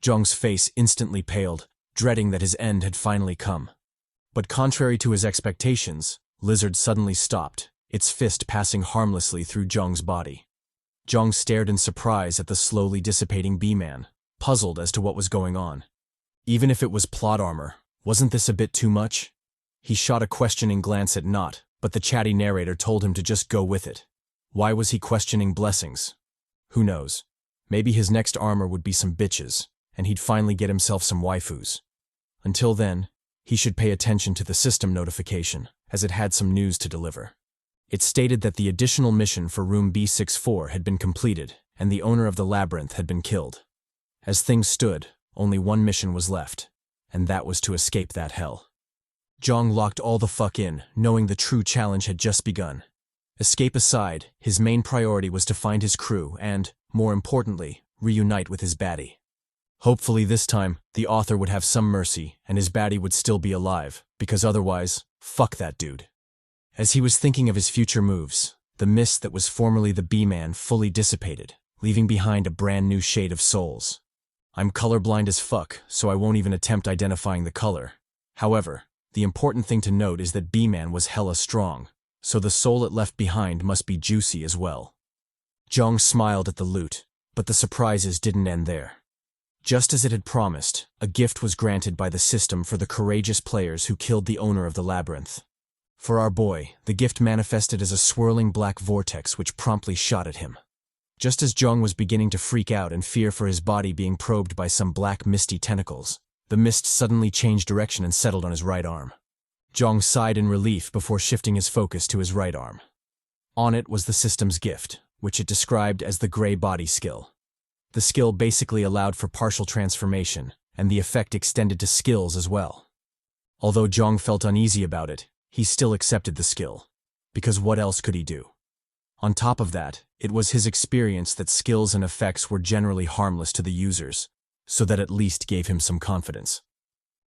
Jeong's face instantly paled, dreading that his end had finally come. But contrary to his expectations, Lizard suddenly stopped, its fist passing harmlessly through Jeong's body. Jeong stared in surprise at the slowly dissipating bee-man, puzzled as to what was going on. Even if it was plot armor, wasn't this a bit too much? He shot a questioning glance at Not, but the chatty narrator told him to just go with it. Why was he questioning blessings? Who knows? Maybe his next armor would be some bitches, and he'd finally get himself some waifus. Until then, he should pay attention to the system notification, as it had some news to deliver. It stated that the additional mission for room B64 had been completed, and the owner of the labyrinth had been killed. As things stood, only one mission was left, and that was to escape that hell. Jeong locked all the fuck in, knowing the true challenge had just begun. Escape aside, his main priority was to find his crew and, more importantly, reunite with his baddie. Hopefully this time, the author would have some mercy and his baddie would still be alive, because otherwise, fuck that dude. As he was thinking of his future moves, the mist that was formerly the B-Man fully dissipated, leaving behind a brand new shade of souls. I'm colorblind as fuck, so I won't even attempt identifying the color. However, the important thing to note is that B-Man was hella strong, so the soul it left behind must be juicy as well. Jeong smiled at the loot, but the surprises didn't end there. Just as it had promised, a gift was granted by the system for the courageous players who killed the owner of the labyrinth. For our boy, the gift manifested as a swirling black vortex which promptly shot at him. Just as Jeong was beginning to freak out and fear for his body being probed by some black misty tentacles, the mist suddenly changed direction and settled on his right arm. Jeong sighed in relief before shifting his focus to his right arm. On it was the system's gift, which it described as the gray body skill. The skill basically allowed for partial transformation, and the effect extended to skills as well. Although Jeong felt uneasy about it, he still accepted the skill, because what else could he do? On top of that, it was his experience that skills and effects were generally harmless to the users, so that at least gave him some confidence.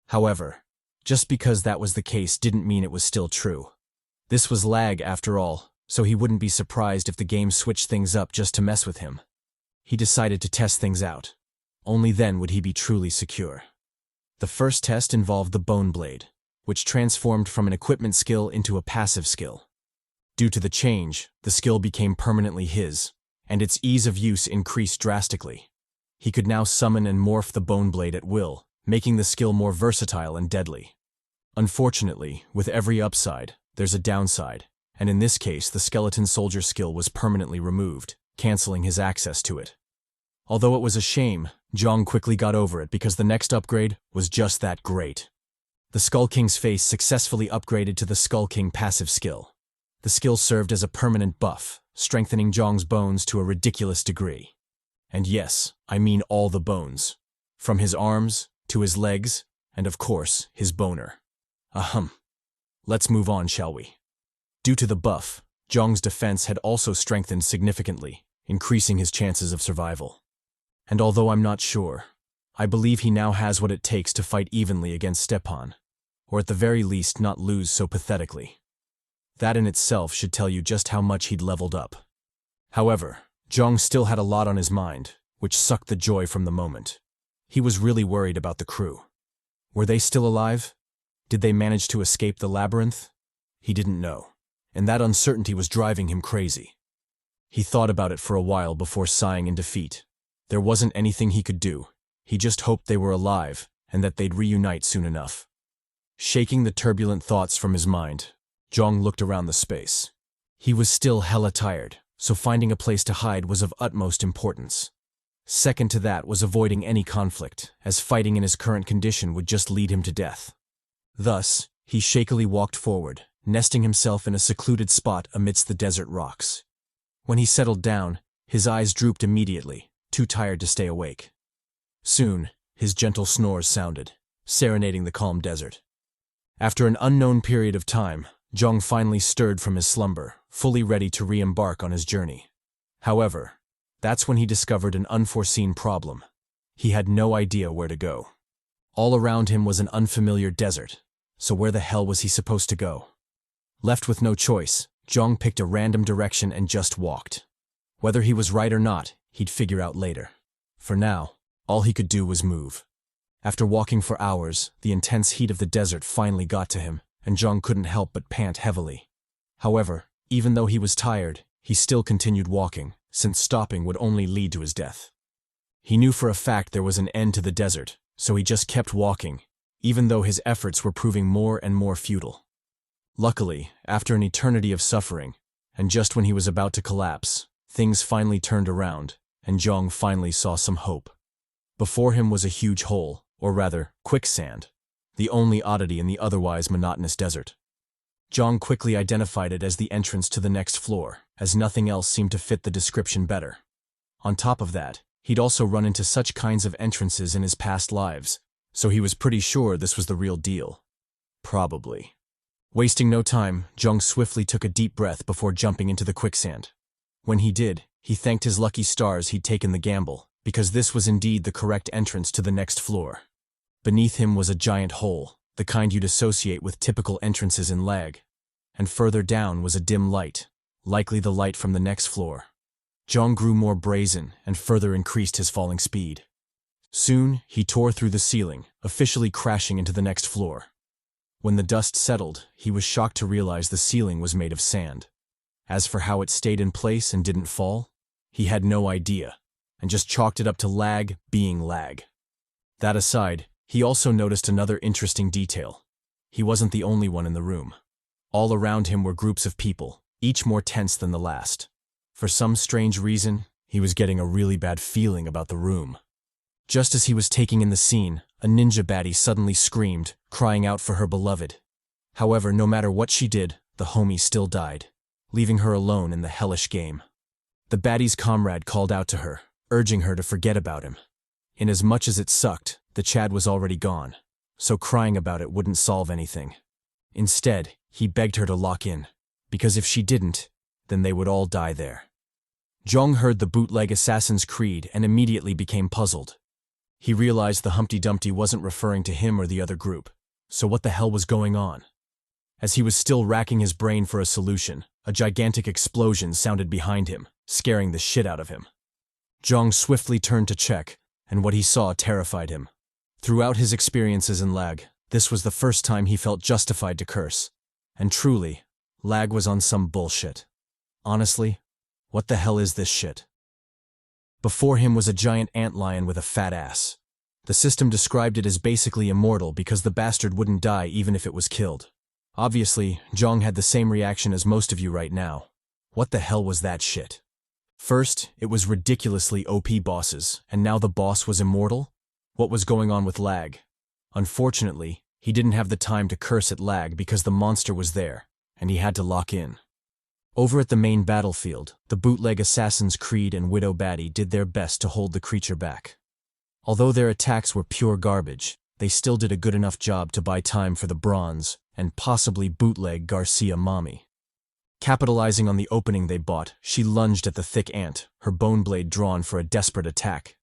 However, just because that was the case didn't mean it was still true. This was lag after all, so he wouldn't be surprised if the game switched things up just to mess with him. He decided to test things out. Only then would he be truly secure. The first test involved the Bone Blade, which transformed from an equipment skill into a passive skill. Due to the change, the skill became permanently his, and its ease of use increased drastically. He could now summon and morph the Bone Blade at will, making the skill more versatile and deadly. Unfortunately, with every upside, there's a downside, and in this case the Skeleton Soldier skill was permanently removed, canceling his access to it. Although it was a shame, Jeong quickly got over it because the next upgrade was just that great. The Skull King's face successfully upgraded to the Skull King passive skill. The skill served as a permanent buff, strengthening Jeong's bones to a ridiculous degree. And yes, I mean all the bones. From his arms, to his legs, and of course, his boner. Let's move on, shall we? Due to the buff, Jeong's defense had also strengthened significantly, increasing his chances of survival. And although I'm not sure, I believe he now has what it takes to fight evenly against Stepan, or at the very least not lose so pathetically. That in itself should tell you just how much he'd leveled up. However, Jeong still had a lot on his mind, which sucked the joy from the moment. He was really worried about the crew. Were they still alive? Did they manage to escape the labyrinth? He didn't know, and that uncertainty was driving him crazy. He thought about it for a while before sighing in defeat. There wasn't anything he could do. He just hoped they were alive, and that they'd reunite soon enough. Shaking the turbulent thoughts from his mind, Jeong looked around the space. He was still hella tired, so finding a place to hide was of utmost importance. Second to that was avoiding any conflict, as fighting in his current condition would just lead him to death. Thus, he shakily walked forward, nesting himself in a secluded spot amidst the desert rocks. When he settled down, his eyes drooped immediately, too tired to stay awake. Soon, his gentle snores sounded, serenading the calm desert. After an unknown period of time, Jeong finally stirred from his slumber, fully ready to re-embark on his journey. However, that's when he discovered an unforeseen problem. He had no idea where to go. All around him was an unfamiliar desert, so where the hell was he supposed to go? Left with no choice, Jeong picked a random direction and just walked. Whether he was right or not, he'd figure out later. For now, all he could do was move. After walking for hours, the intense heat of the desert finally got to him, and Jeong couldn't help but pant heavily. However, even though he was tired, he still continued walking, since stopping would only lead to his death. He knew for a fact there was an end to the desert, so he just kept walking, even though his efforts were proving more and more futile. Luckily, after an eternity of suffering, and just when he was about to collapse, things finally turned around, and Jeong finally saw some hope. Before him was a huge hole, or rather, quicksand, the only oddity in the otherwise monotonous desert. Jeong quickly identified it as the entrance to the next floor, as nothing else seemed to fit the description better. On top of that, he'd also run into such kinds of entrances in his past lives, so he was pretty sure this was the real deal. Probably. Wasting no time, Jeong swiftly took a deep breath before jumping into the quicksand. When he did, he thanked his lucky stars he'd taken the gamble, because this was indeed the correct entrance to the next floor. Beneath him was a giant hole, the kind you'd associate with typical entrances in L.A.G. And further down was a dim light, likely the light from the next floor. Jeong grew more brazen and further increased his falling speed. Soon, he tore through the ceiling, officially crashing into the next floor. When the dust settled, he was shocked to realize the ceiling was made of sand. As for how it stayed in place and didn't fall, he had no idea, and just chalked it up to L.A.G being L.A.G. That aside, he also noticed another interesting detail. He wasn't the only one in the room. All around him were groups of people, each more tense than the last. For some strange reason, he was getting a really bad feeling about the room. Just as he was taking in the scene, a ninja baddie suddenly screamed, crying out for her beloved. However, no matter what she did, the homie still died, leaving her alone in the hellish game. The baddie's comrade called out to her, urging her to forget about him. Inasmuch as it sucked, the Chad was already gone, so crying about it wouldn't solve anything. Instead, he begged her to lock in, because if she didn't, then they would all die there. Jeong heard the bootleg assassin's creed and immediately became puzzled. He realized the Humpty Dumpty wasn't referring to him or the other group, so what the hell was going on? As he was still racking his brain for a solution, a gigantic explosion sounded behind him, scaring the shit out of him. Jeong swiftly turned to check, and what he saw terrified him. Throughout his experiences in L.A.G, this was the first time he felt justified to curse. And truly, L.A.G was on some bullshit. Honestly, what the hell is this shit? Before him was a giant antlion with a fat ass. The system described it as basically immortal because the bastard wouldn't die even if it was killed. Obviously, Jeong had the same reaction as most of you right now. What the hell was that shit? First, it was ridiculously OP bosses, and now the boss was immortal? What was going on with L.A.G? Unfortunately, he didn't have the time to curse at L.A.G because the monster was there, and he had to lock in. Over at the main battlefield, the bootleg assassins Creed and Widow Baddie did their best to hold the creature back. Although their attacks were pure garbage, they still did a good enough job to buy time for the bronze and possibly bootleg Garcia mommy. Capitalizing on the opening they bought, she lunged at the thick ant, her bone blade drawn for a desperate attack.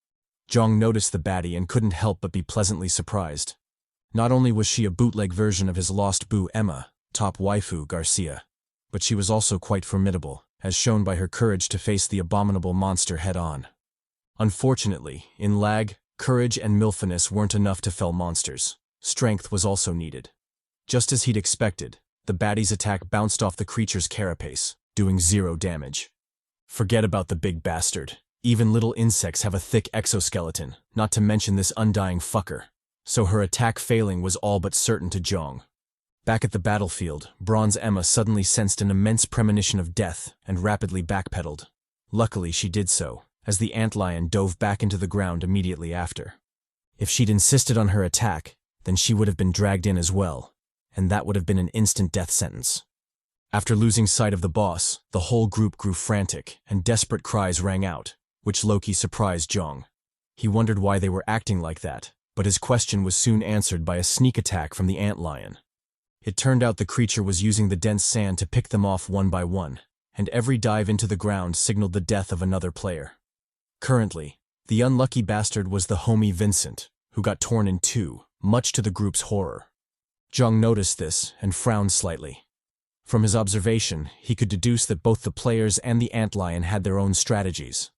Jeong noticed the baddie and couldn't help but be pleasantly surprised. Not only was she a bootleg version of his lost boo Emma, top waifu Garcia, but she was also quite formidable, as shown by her courage to face the abominable monster head-on. Unfortunately, in L.A.G, courage and milfiness weren't enough to fell monsters. Strength was also needed. Just as he'd expected, the baddie's attack bounced off the creature's carapace, doing 0 damage. Forget about the big bastard. Even little insects have a thick exoskeleton, not to mention this undying fucker. So her attack failing was all but certain to Jeong. Back at the battlefield, Bronze Emma suddenly sensed an immense premonition of death and rapidly backpedaled. Luckily, she did so, as the antlion dove back into the ground immediately after. If she'd insisted on her attack, then she would have been dragged in as well, and that would have been an instant death sentence. After losing sight of the boss, the whole group grew frantic, and desperate cries rang out, which low-key surprised Jeong. He wondered why they were acting like that, but his question was soon answered by a sneak attack from the antlion. It turned out the creature was using the dense sand to pick them off one by one, and every dive into the ground signaled the death of another player. Currently, the unlucky bastard was the homie Vincent, who got torn in two, much to the group's horror. Jeong noticed this and frowned slightly. From his observation, he could deduce that both the players and the antlion had their own strategies.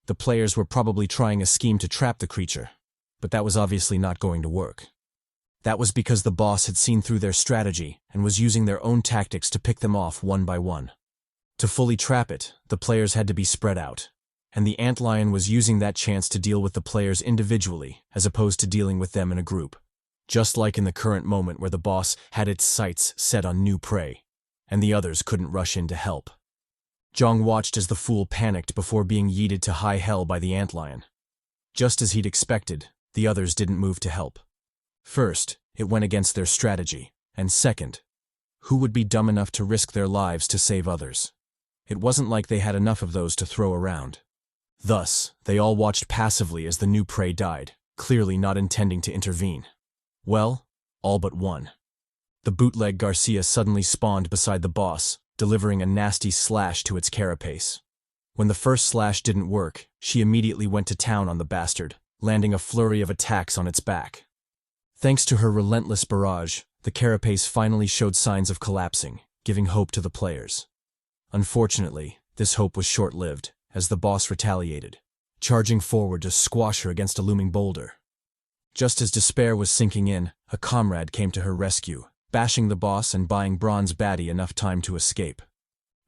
The players were probably trying a scheme to trap the creature, but that was obviously not going to work. That was because the boss had seen through their strategy and was using their own tactics to pick them off one by one. To fully trap it, the players had to be spread out, and the antlion was using that chance to deal with the players individually as opposed to dealing with them in a group. Just like in the current moment where the boss had its sights set on new prey, and the others couldn't rush in to help. Jeong watched as the fool panicked before being yeeted to high hell by the antlion. Just as he'd expected, the others didn't move to help. First, it went against their strategy, and second, who would be dumb enough to risk their lives to save others? It wasn't like they had enough of those to throw around. Thus, they all watched passively as the new prey died, clearly not intending to intervene. Well, all but one. The bootleg Garcia suddenly spawned beside the boss, delivering a nasty slash to its carapace. When the first slash didn't work, she immediately went to town on the bastard, landing a flurry of attacks on its back. Thanks to her relentless barrage, the carapace finally showed signs of collapsing, giving hope to the players. Unfortunately, this hope was short-lived, as the boss retaliated, charging forward to squash her against a looming boulder. Just as despair was sinking in, a comrade came to her rescue, bashing the boss and buying Bronze Baddie enough time to escape.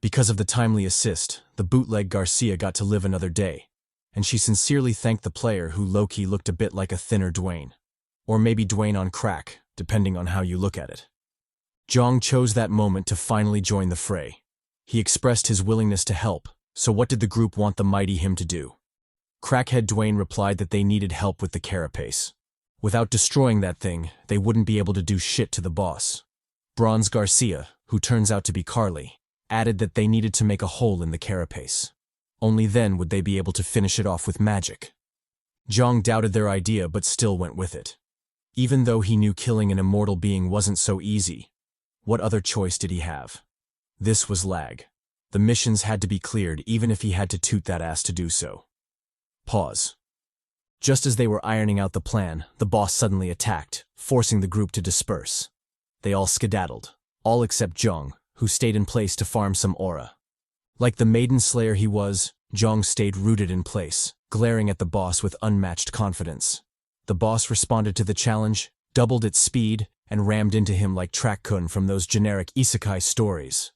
Because of the timely assist, the bootleg Garcia got to live another day, and she sincerely thanked the player who low-key looked a bit like a thinner Dwayne. Or maybe Dwayne on crack, depending on how you look at it. Jeong chose that moment to finally join the fray. He expressed his willingness to help, so what did the group want the mighty him to do? Crackhead Dwayne replied that they needed help with the carapace. Without destroying that thing, they wouldn't be able to do shit to the boss. Bronze Garcia, who turns out to be Carly, added that they needed to make a hole in the carapace. Only then would they be able to finish it off with magic. Jeong doubted their idea but still went with it. Even though he knew killing an immortal being wasn't so easy, what other choice did he have? This was L.A.G. The missions had to be cleared even if he had to toot that ass to do so. Pause. Just as they were ironing out the plan, the boss suddenly attacked, forcing the group to disperse. They all skedaddled, all except Jeong, who stayed in place to farm some aura. Like the maiden slayer he was, Jeong stayed rooted in place, glaring at the boss with unmatched confidence. The boss responded to the challenge, doubled its speed, and rammed into him like Track-kun from those generic isekai stories.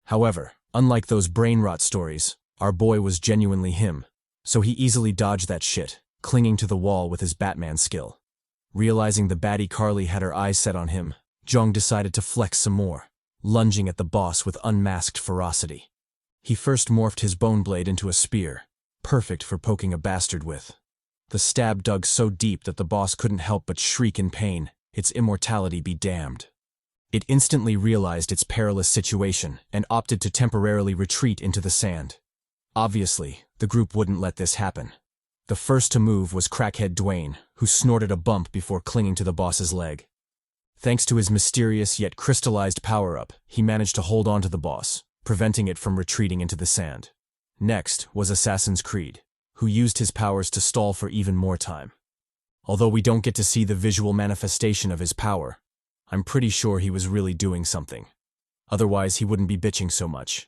However, unlike those brain rot stories, our boy was genuinely him, so he easily dodged that shit, clinging to the wall with his Batman skill. Realizing the baddie Carly had her eyes set on him, Jeong decided to flex some more, lunging at the boss with unmasked ferocity. He first morphed his bone blade into a spear, perfect for poking a bastard with. The stab dug so deep that the boss couldn't help but shriek in pain, its immortality be damned. It instantly realized its perilous situation and opted to temporarily retreat into the sand. Obviously, the group wouldn't let this happen. The first to move was Crackhead Dwayne, who snorted a bump before clinging to the boss's leg. Thanks to his mysterious yet crystallized power-up, he managed to hold on to the boss, preventing it from retreating into the sand. Next was Assassin's Creed, who used his powers to stall for even more time. Although we don't get to see the visual manifestation of his power, I'm pretty sure he was really doing something. Otherwise, he wouldn't be bitching so much.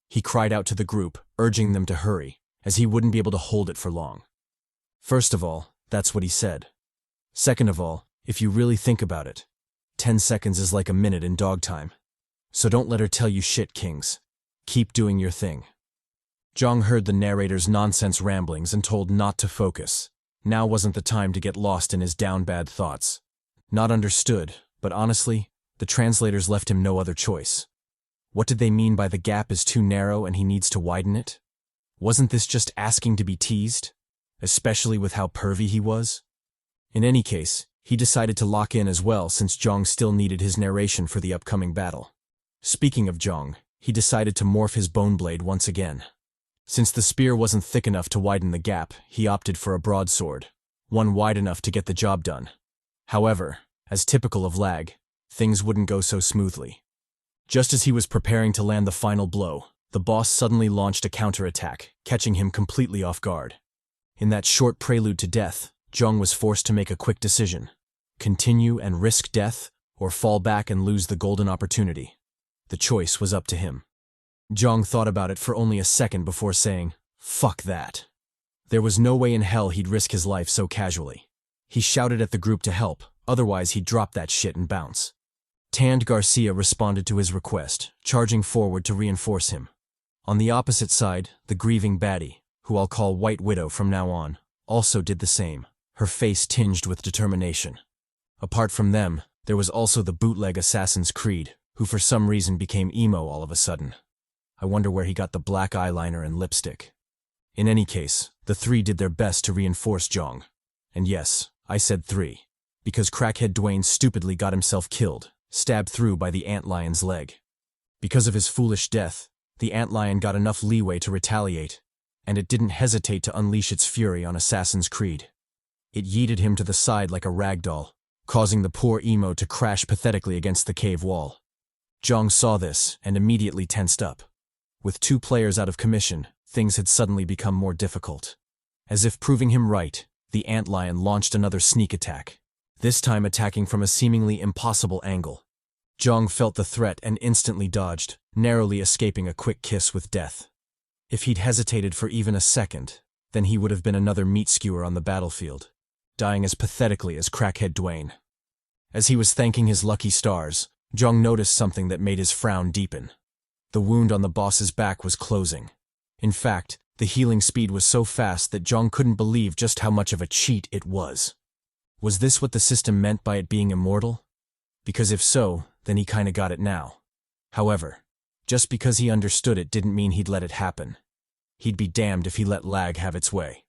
He cried out to the group, urging them to hurry, as he wouldn't be able to hold it for long. First of all, that's what he said. Second of all, if you really think about it, 10 seconds is like a minute in dog time. So don't let her tell you shit, kings. Keep doing your thing. Jeong heard the narrator's nonsense ramblings and told not to focus. Now wasn't the time to get lost in his down-bad thoughts. Not understood, but honestly, the translators left him no other choice. What did they mean by the gap is too narrow and he needs to widen it? Wasn't this just asking to be teased? Especially with how pervy he was? In any case, he decided to lock in as well since Jeong still needed his narration for the upcoming battle. Speaking of Jeong, he decided to morph his bone blade once again. Since the spear wasn't thick enough to widen the gap, he opted for a broadsword, one wide enough to get the job done. However, as typical of L.A.G, things wouldn't go so smoothly. Just as he was preparing to land the final blow, the boss suddenly launched a counterattack, catching him completely off guard. In that short prelude to death, Jeong was forced to make a quick decision. Continue and risk death, or fall back and lose the golden opportunity. The choice was up to him. Jeong thought about it for only a second before saying, "Fuck that." There was no way in hell he'd risk his life so casually. He shouted at the group to help, otherwise he'd drop that shit and bounce. Tanned Garcia responded to his request, charging forward to reinforce him. On the opposite side, the grieving baddie, who I'll call White Widow from now on, also did the same, her face tinged with determination. Apart from them, there was also the bootleg Assassin's Creed, who for some reason became emo all of a sudden. I wonder where he got the black eyeliner and lipstick. In any case, the three did their best to reinforce Jeong. And yes, I said three, because Crackhead Dwayne stupidly got himself killed, stabbed through by the antlion's leg. Because of his foolish death, the antlion got enough leeway to retaliate, and it didn't hesitate to unleash its fury on Assassin's Creed. It yeeted him to the side like a ragdoll, causing the poor emo to crash pathetically against the cave wall. Jeong saw this and immediately tensed up. With 2 players out of commission, things had suddenly become more difficult. As if proving him right, the antlion launched another sneak attack, this time attacking from a seemingly impossible angle. Jeong felt the threat and instantly dodged, narrowly escaping a quick kiss with death. If he'd hesitated for even a second, then he would have been another meat skewer on the battlefield, dying as pathetically as crackhead Dwayne. As he was thanking his lucky stars, Jeong noticed something that made his frown deepen. The wound on the boss's back was closing. In fact, the healing speed was so fast that Jeong couldn't believe just how much of a cheat it was. Was this what the system meant by it being immortal? Because if so, then he kinda got it now. However, just because he understood it didn't mean he'd let it happen. He'd be damned if he let lag have its way.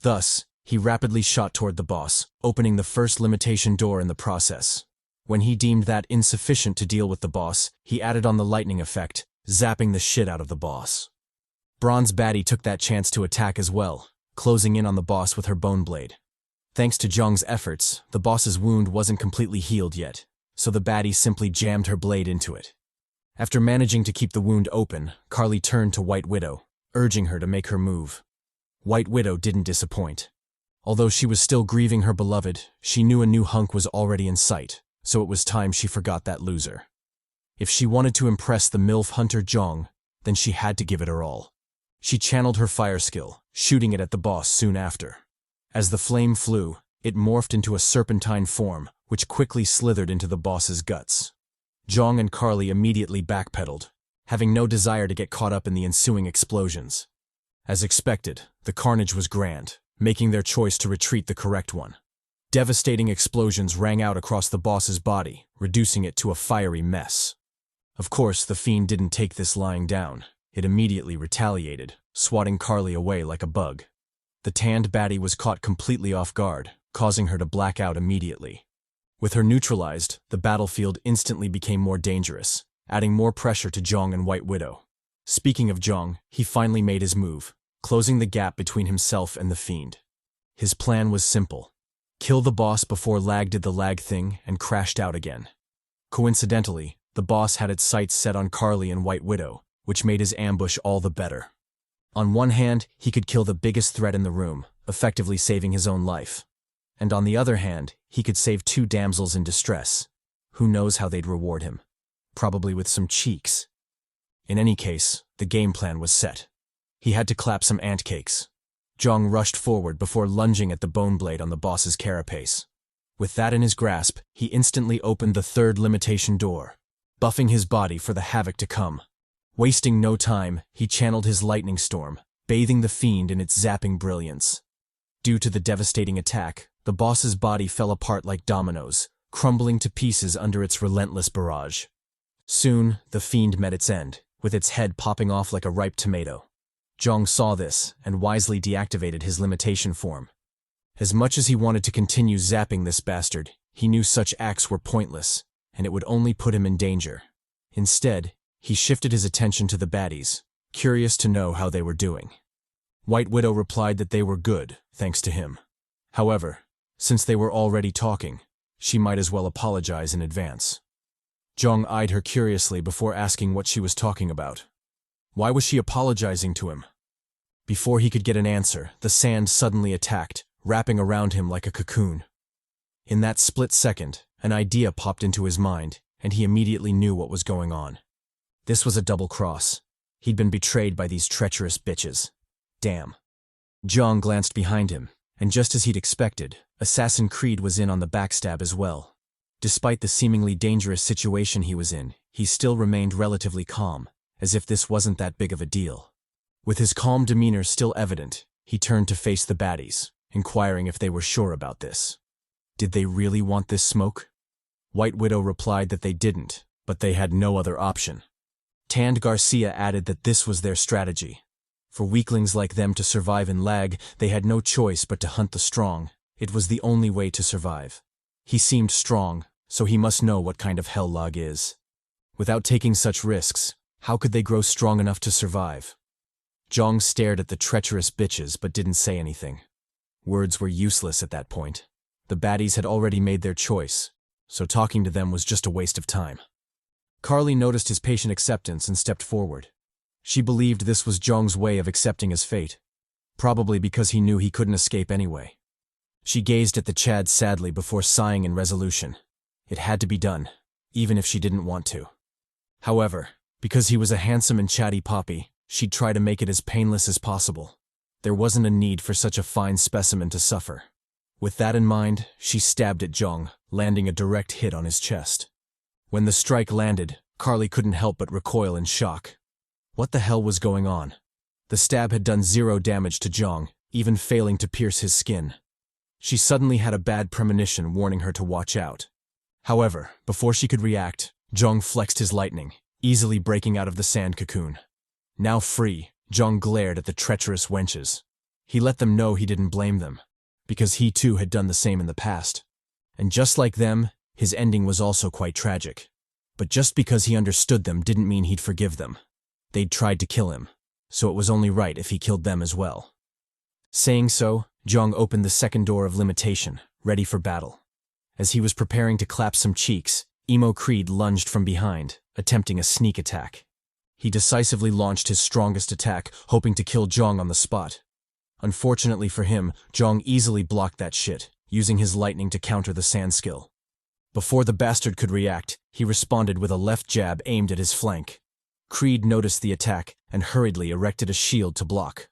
Thus, he rapidly shot toward the boss, opening the first limitation door in the process. When he deemed that insufficient to deal with the boss, he added on the lightning effect, zapping the shit out of the boss. Bronze Baddie took that chance to attack as well, closing in on the boss with her bone blade. Thanks to Jeong's efforts, the boss's wound wasn't completely healed yet, so the baddie simply jammed her blade into it. After managing to keep the wound open, Carly turned to White Widow, urging her to make her move. White Widow didn't disappoint. Although she was still grieving her beloved, she knew a new hunk was already in sight, so it was time she forgot that loser. If she wanted to impress the MILF hunter Jeong, then she had to give it her all. She channeled her fire skill, shooting it at the boss soon after. As the flame flew, it morphed into a serpentine form, which quickly slithered into the boss's guts. Jeong and Carly immediately backpedaled, having no desire to get caught up in the ensuing explosions. As expected, the carnage was grand, making their choice to retreat the correct one. Devastating explosions rang out across the boss's body, reducing it to a fiery mess. Of course, the fiend didn't take this lying down. It immediately retaliated, swatting Carly away like a bug. The tanned baddie was caught completely off guard, causing her to black out immediately. With her neutralized, the battlefield instantly became more dangerous, adding more pressure to Jeong and White Widow. Speaking of Jeong, he finally made his move, closing the gap between himself and the fiend. His plan was simple. Kill the boss before Lag did the Lag thing and crashed out again. Coincidentally, the boss had its sights set on Carly and White Widow, which made his ambush all the better. On one hand, he could kill the biggest threat in the room, effectively saving his own life. And on the other hand, he could save two damsels in distress. Who knows how they'd reward him? Probably with some cheeks. In any case, the game plan was set. He had to clap some ant cakes. Jeong rushed forward before lunging at the bone blade on the boss's carapace. With that in his grasp, he instantly opened the third limitation door, buffing his body for the havoc to come. Wasting no time, he channeled his lightning storm, bathing the fiend in its zapping brilliance. Due to the devastating attack, the boss's body fell apart like dominoes, crumbling to pieces under its relentless barrage. Soon, the fiend met its end, with its head popping off like a ripe tomato. Jeong saw this and wisely deactivated his limitation form. As much as he wanted to continue zapping this bastard, he knew such acts were pointless, and it would only put him in danger. Instead, he shifted his attention to the baddies, curious to know how they were doing. White Widow replied that they were good, thanks to him. However, since they were already talking, she might as well apologize in advance. Jeong eyed her curiously before asking what she was talking about. Why was she apologizing to him? Before he could get an answer, the sand suddenly attacked, wrapping around him like a cocoon. In that split second, an idea popped into his mind, and he immediately knew what was going on. This was a double cross. He'd been betrayed by these treacherous bitches. Damn. Jeong glanced behind him, and just as he'd expected, Assassin Creed was in on the backstab as well. Despite the seemingly dangerous situation he was in, he still remained relatively calm, as if this wasn't that big of a deal. With his calm demeanor still evident, he turned to face the baddies, inquiring if they were sure about this. Did they really want this smoke? White Widow replied that they didn't, but they had no other option. Tanned Garcia added that this was their strategy. For weaklings like them to survive in Lag, they had no choice but to hunt the strong. It was the only way to survive. He seemed strong, so he must know what kind of hell Lag is. Without taking such risks, how could they grow strong enough to survive? Jeong stared at the treacherous bitches but didn't say anything. Words were useless at that point. The baddies had already made their choice, so talking to them was just a waste of time. Carly noticed his patient acceptance and stepped forward. She believed this was Jeong's way of accepting his fate, probably because he knew he couldn't escape anyway. She gazed at the Chad sadly before sighing in resolution. It had to be done, even if she didn't want to. However, because he was a handsome and chatty poppy, she'd try to make it as painless as possible. There wasn't a need for such a fine specimen to suffer. With that in mind, she stabbed at Jeong, landing a direct hit on his chest. When the strike landed, Carly couldn't help but recoil in shock. What the hell was going on? The stab had done 0 damage to Jeong, even failing to pierce his skin. She suddenly had a bad premonition warning her to watch out. However, before she could react, Jeong flexed his lightning, easily breaking out of the sand cocoon. Now free, Jeong glared at the treacherous wenches. He let them know he didn't blame them, because he too had done the same in the past. And just like them, his ending was also quite tragic. But just because he understood them didn't mean he'd forgive them. They'd tried to kill him, so it was only right if he killed them as well. Saying so, Jeong opened the second door of limitation, ready for battle. As he was preparing to clap some cheeks, Emo Creed lunged from behind, attempting a sneak attack. He decisively launched his strongest attack, hoping to kill Jeong on the spot. Unfortunately for him, Jeong easily blocked that shit, using his lightning to counter the sand skill. Before the bastard could react, he responded with a left jab aimed at his flank. Creed noticed the attack and hurriedly erected a shield to block.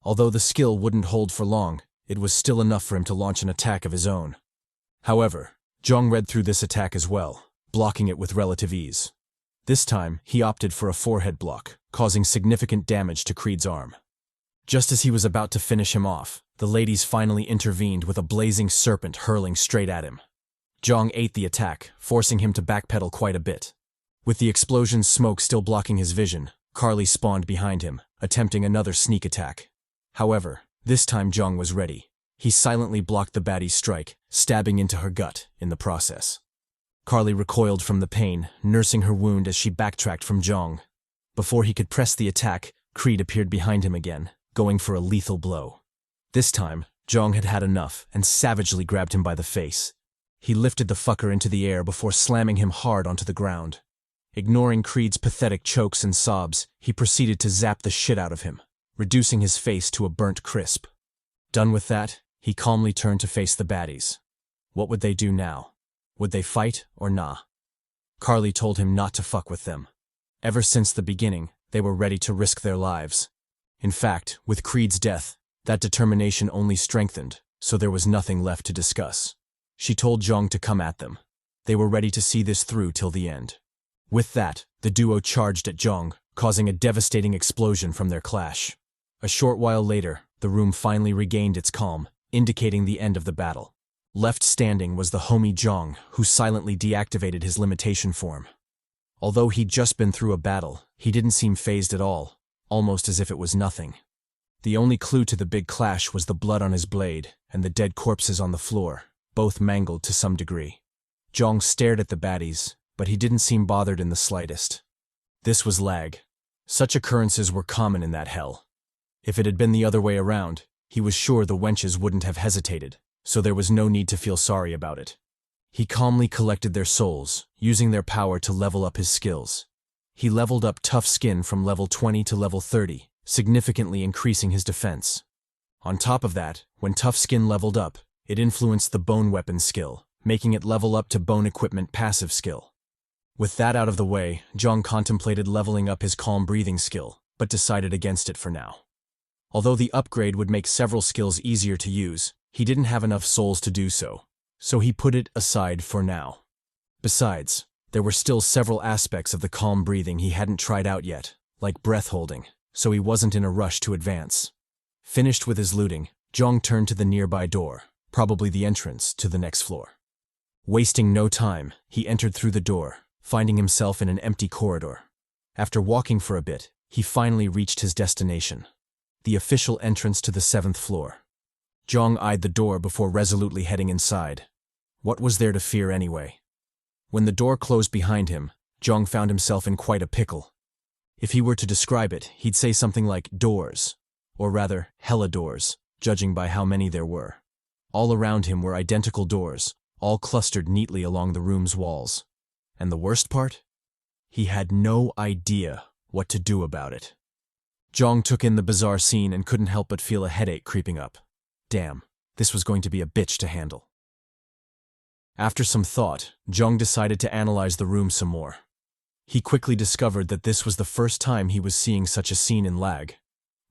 Although the skill wouldn't hold for long, it was still enough for him to launch an attack of his own. However, Jeong read through this attack as well, blocking it with relative ease. This time, he opted for a forehead block, causing significant damage to Creed's arm. Just as he was about to finish him off, the ladies finally intervened with a blazing serpent hurling straight at him. Jeong ate the attack, forcing him to backpedal quite a bit. With the explosion's smoke still blocking his vision, Carly spawned behind him, attempting another sneak attack. However, this time Jeong was ready. He silently blocked the baddie's strike, stabbing into her gut in the process. Carly recoiled from the pain, nursing her wound as she backtracked from Jeong. Before he could press the attack, Creed appeared behind him again, going for a lethal blow. This time, Jeong had had enough and savagely grabbed him by the face. He lifted the fucker into the air before slamming him hard onto the ground. Ignoring Creed's pathetic chokes and sobs, he proceeded to zap the shit out of him, reducing his face to a burnt crisp. Done with that, he calmly turned to face the baddies. What would they do now? Would they fight or nah? Carly told him not to fuck with them. Ever since the beginning, they were ready to risk their lives. In fact, with Creed's death, that determination only strengthened, so there was nothing left to discuss. She told Jeong to come at them. They were ready to see this through till the end. With that, the duo charged at Jeong, causing a devastating explosion from their clash. A short while later, the room finally regained its calm, indicating the end of the battle. Left standing was the homie Jeong, who silently deactivated his limitation form. Although he'd just been through a battle, he didn't seem fazed at all, almost as if it was nothing. The only clue to the big clash was the blood on his blade and the dead corpses on the floor, both mangled to some degree. Jeong stared at the baddies, but he didn't seem bothered in the slightest. This was L.A.G. Such occurrences were common in that hell. If it had been the other way around, he was sure the wenches wouldn't have hesitated, so there was no need to feel sorry about it. He calmly collected their souls, using their power to level up his skills. He leveled up Tough Skin from level 20 to level 30, significantly increasing his defense. On top of that, when Tough Skin leveled up, it influenced the Bone Weapon skill, making it level up to Bone Equipment passive skill. With that out of the way, Jeong contemplated leveling up his Calm Breathing skill, but decided against it for now. Although the upgrade would make several skills easier to use, he didn't have enough souls to do so, so he put it aside for now. Besides, there were still several aspects of the calm breathing he hadn't tried out yet, like breath holding, so he wasn't in a rush to advance. Finished with his looting, Jeong turned to the nearby door, probably the entrance to the next floor. Wasting no time, he entered through the door, finding himself in an empty corridor. After walking for a bit, he finally reached his destination, the official entrance to the 7th floor. Jeong eyed the door before resolutely heading inside. What was there to fear anyway? When the door closed behind him, Jeong found himself in quite a pickle. If he were to describe it, he'd say something like doors, or rather, hella doors, judging by how many there were. All around him were identical doors, all clustered neatly along the room's walls. And the worst part? He had no idea what to do about it. Jeong took in the bizarre scene and couldn't help but feel a headache creeping up. Damn, this was going to be a bitch to handle. After some thought, Jeong decided to analyze the room some more. He quickly discovered that this was the first time he was seeing such a scene in L.A.G.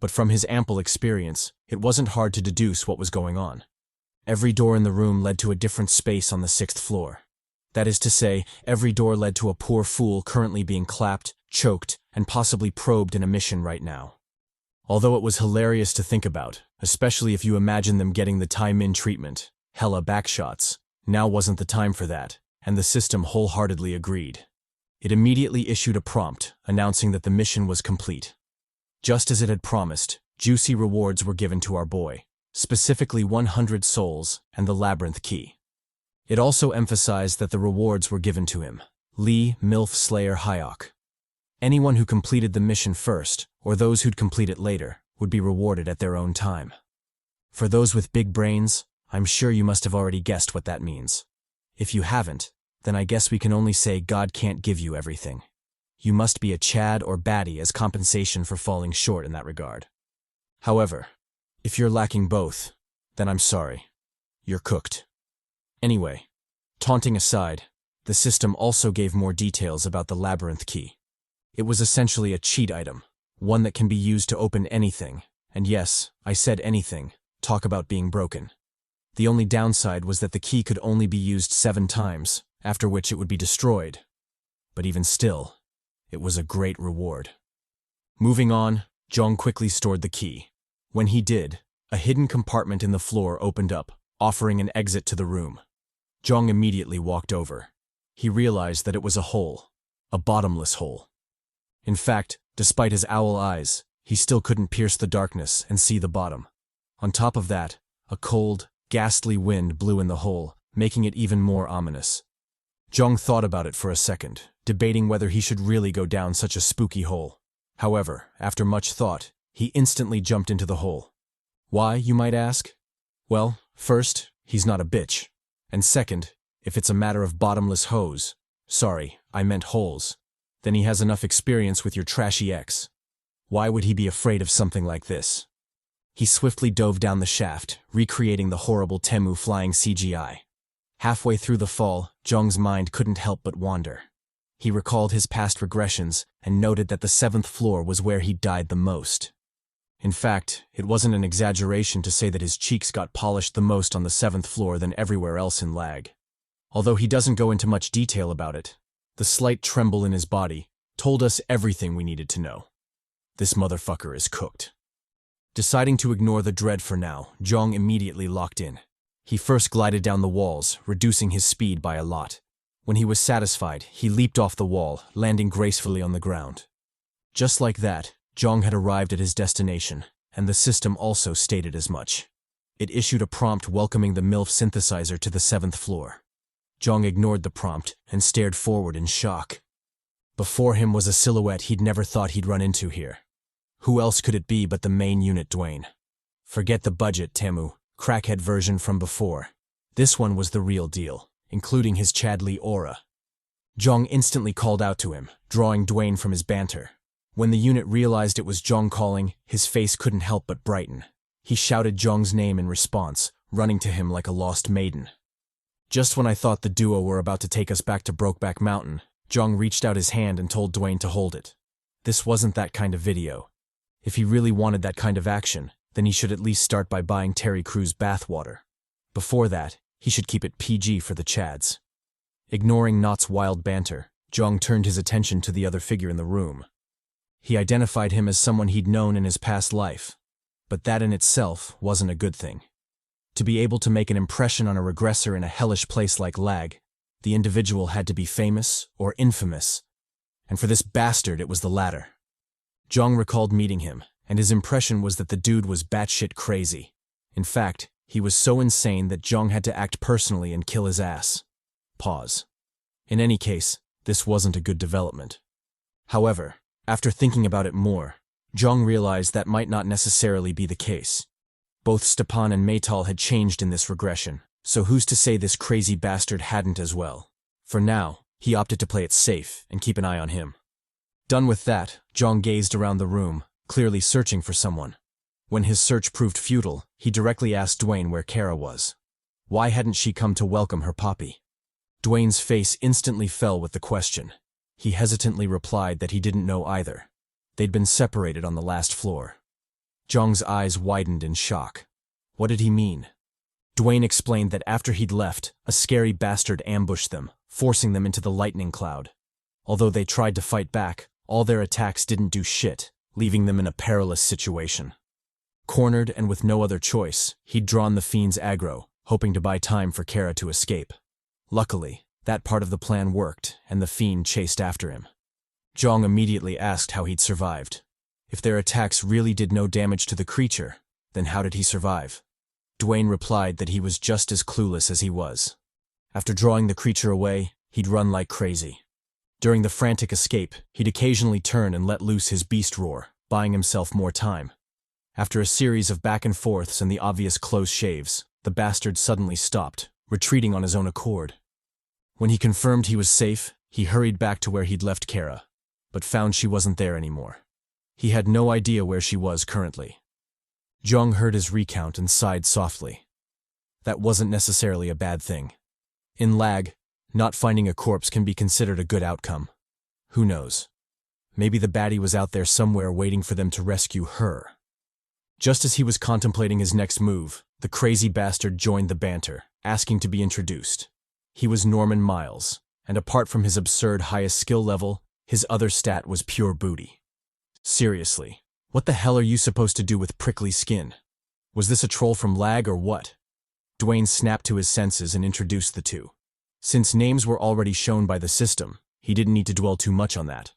But from his ample experience, it wasn't hard to deduce what was going on. Every door in the room led to a different space on the 6th floor. That is to say, every door led to a poor fool currently being clapped, choked, and possibly probed in a mission right now. Although it was hilarious to think about, especially if you imagine them getting the time-in treatment, hella backshots, now wasn't the time for that, and the system wholeheartedly agreed. It immediately issued a prompt announcing that the mission was complete. Just as it had promised, juicy rewards were given to our boy, specifically 100 souls and the labyrinth key. It also emphasized that the rewards were given to him, Lee MILF Slayer Hyeok. Anyone who completed the mission first, or those who'd complete it later, would be rewarded at their own time. For those with big brains, I'm sure you must have already guessed what that means. If you haven't, then I guess we can only say God can't give you everything. You must be a Chad or baddie as compensation for falling short in that regard. However, if you're lacking both, then I'm sorry. You're cooked. Anyway, taunting aside, the system also gave more details about the labyrinth key. It was essentially a cheat item, one that can be used to open anything, and yes, I said anything, talk about being broken. The only downside was that the key could only be used 7 times, after which it would be destroyed. But even still, it was a great reward. Moving on, Jeong quickly stored the key. When he did, a hidden compartment in the floor opened up, offering an exit to the room. Jeong immediately walked over. He realized that it was a hole, a bottomless hole. In fact, despite his owl eyes, he still couldn't pierce the darkness and see the bottom. On top of that, a cold, ghastly wind blew in the hole, making it even more ominous. Jeong thought about it for a second, debating whether he should really go down such a spooky hole. However, after much thought, he instantly jumped into the hole. Why, you might ask? Well, first, he's not a bitch. And second, if it's a matter of bottomless hose, sorry, I meant holes, then he has enough experience with your trashy ex. Why would he be afraid of something like this? He swiftly dove down the shaft, recreating the horrible Temu flying CGI. Halfway through the fall, Jeong's mind couldn't help but wander. He recalled his past regressions and noted that the 7th floor was where he died the most. In fact, it wasn't an exaggeration to say that his cheeks got polished the most on the 7th floor than everywhere else in L.A.G. Although he doesn't go into much detail about it, the slight tremble in his body told us everything we needed to know. This motherfucker is cooked. Deciding to ignore the dread for now, Jeong immediately locked in. He first glided down the walls, reducing his speed by a lot. When he was satisfied, he leaped off the wall, landing gracefully on the ground. Just like that, Jeong had arrived at his destination, and the system also stated as much. It issued a prompt welcoming the MILF synthesizer to the 7th floor. Jeong ignored the prompt and stared forward in shock. Before him was a silhouette he'd never thought he'd run into here. Who else could it be but the main unit Dwayne? Forget the budget, Temu, crackhead version from before. This one was the real deal, including his CHADY aura. Jeong instantly called out to him, drawing Dwayne from his banter. When the unit realized it was Jeong calling, his face couldn't help but brighten. He shouted Jeong's name in response, running to him like a lost maiden. Just when I thought the duo were about to take us back to Brokeback Mountain, Jeong reached out his hand and told Dwayne to hold it. This wasn't that kind of video. If he really wanted that kind of action, then he should at least start by buying Terry Crews bathwater. Before that, he should keep it PG for the Chads. Ignoring Not's wild banter, Jeong turned his attention to the other figure in the room. He identified him as someone he'd known in his past life, but that in itself wasn't a good thing. To be able to make an impression on a regressor in a hellish place like L.A.G., the individual had to be famous or infamous, and for this bastard it was the latter. Jeong recalled meeting him, and his impression was that the dude was batshit crazy. In fact, he was so insane that Jeong had to act personally and kill his ass. Pause. In any case, this wasn't a good development. However, after thinking about it more, Jeong realized that might not necessarily be the case. Both Stepan and Maytal had changed in this regression, so who's to say this crazy bastard hadn't as well? For now, he opted to play it safe and keep an eye on him. Done with that, Jeong gazed around the room, clearly searching for someone. When his search proved futile, he directly asked Dwayne where Kara was. Why hadn't she come to welcome her poppy? Dwayne's face instantly fell with the question. He hesitantly replied that he didn't know either. They'd been separated on the last floor. Jeong's eyes widened in shock. What did he mean? Dwayne explained that after he'd left, a scary bastard ambushed them, forcing them into the lightning cloud. Although they tried to fight back, all their attacks didn't do shit, leaving them in a perilous situation. Cornered and with no other choice, he'd drawn the fiend's aggro, hoping to buy time for Kara to escape. Luckily, that part of the plan worked, and the fiend chased after him. Jeong immediately asked how he'd survived. If their attacks really did no damage to the creature, then how did he survive? Dwayne replied that he was just as clueless as he was. After drawing the creature away, he'd run like crazy. During the frantic escape, he'd occasionally turn and let loose his beast roar, buying himself more time. After a series of back and forths and the obvious close shaves, the bastard suddenly stopped, retreating on his own accord. When he confirmed he was safe, he hurried back to where he'd left Kara, but found she wasn't there anymore. He had no idea where she was currently. Jeong heard his recount and sighed softly. That wasn't necessarily a bad thing. In L.A.G, not finding a corpse can be considered a good outcome. Who knows? Maybe the baddie was out there somewhere waiting for them to rescue her. Just as he was contemplating his next move, the crazy bastard joined the banter, asking to be introduced. He was Norman Miles, and apart from his absurd highest skill level, his other stat was pure booty. Seriously, what the hell are you supposed to do with prickly skin? Was this a troll from L.A.G or what? Dwayne snapped to his senses and introduced the two. Since names were already shown by the system, he didn't need to dwell too much on that.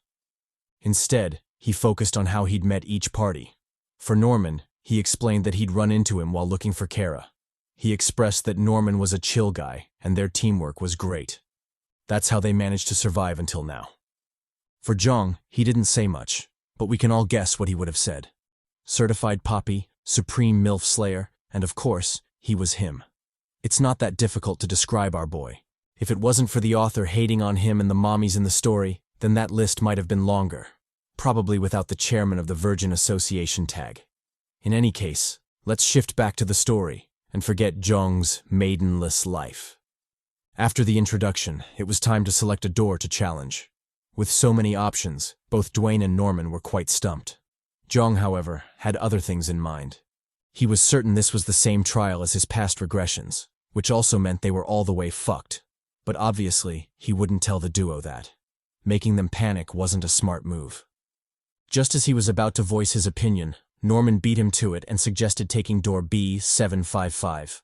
Instead, he focused on how he'd met each party. For Norman, he explained that he'd run into him while looking for Kara. He expressed that Norman was a chill guy, and their teamwork was great. That's how they managed to survive until now. For Jeong, he didn't say much, but we can all guess what he would have said. Certified Poppy, Supreme MILF Slayer, and of course, he was him. It's not that difficult to describe our boy. If it wasn't for the author hating on him and the mommies in the story, then that list might have been longer. Probably without the chairman of the Virgin Association tag. In any case, let's shift back to the story and forget Jeong's maidenless life. After the introduction, it was time to select a door to challenge. With so many options, both Dwayne and Norman were quite stumped. Jeong, however, had other things in mind. He was certain this was the same trial as his past regressions, which also meant they were all the way fucked. But obviously, he wouldn't tell the duo that. Making them panic wasn't a smart move. Just as he was about to voice his opinion, Norman beat him to it and suggested taking door B755.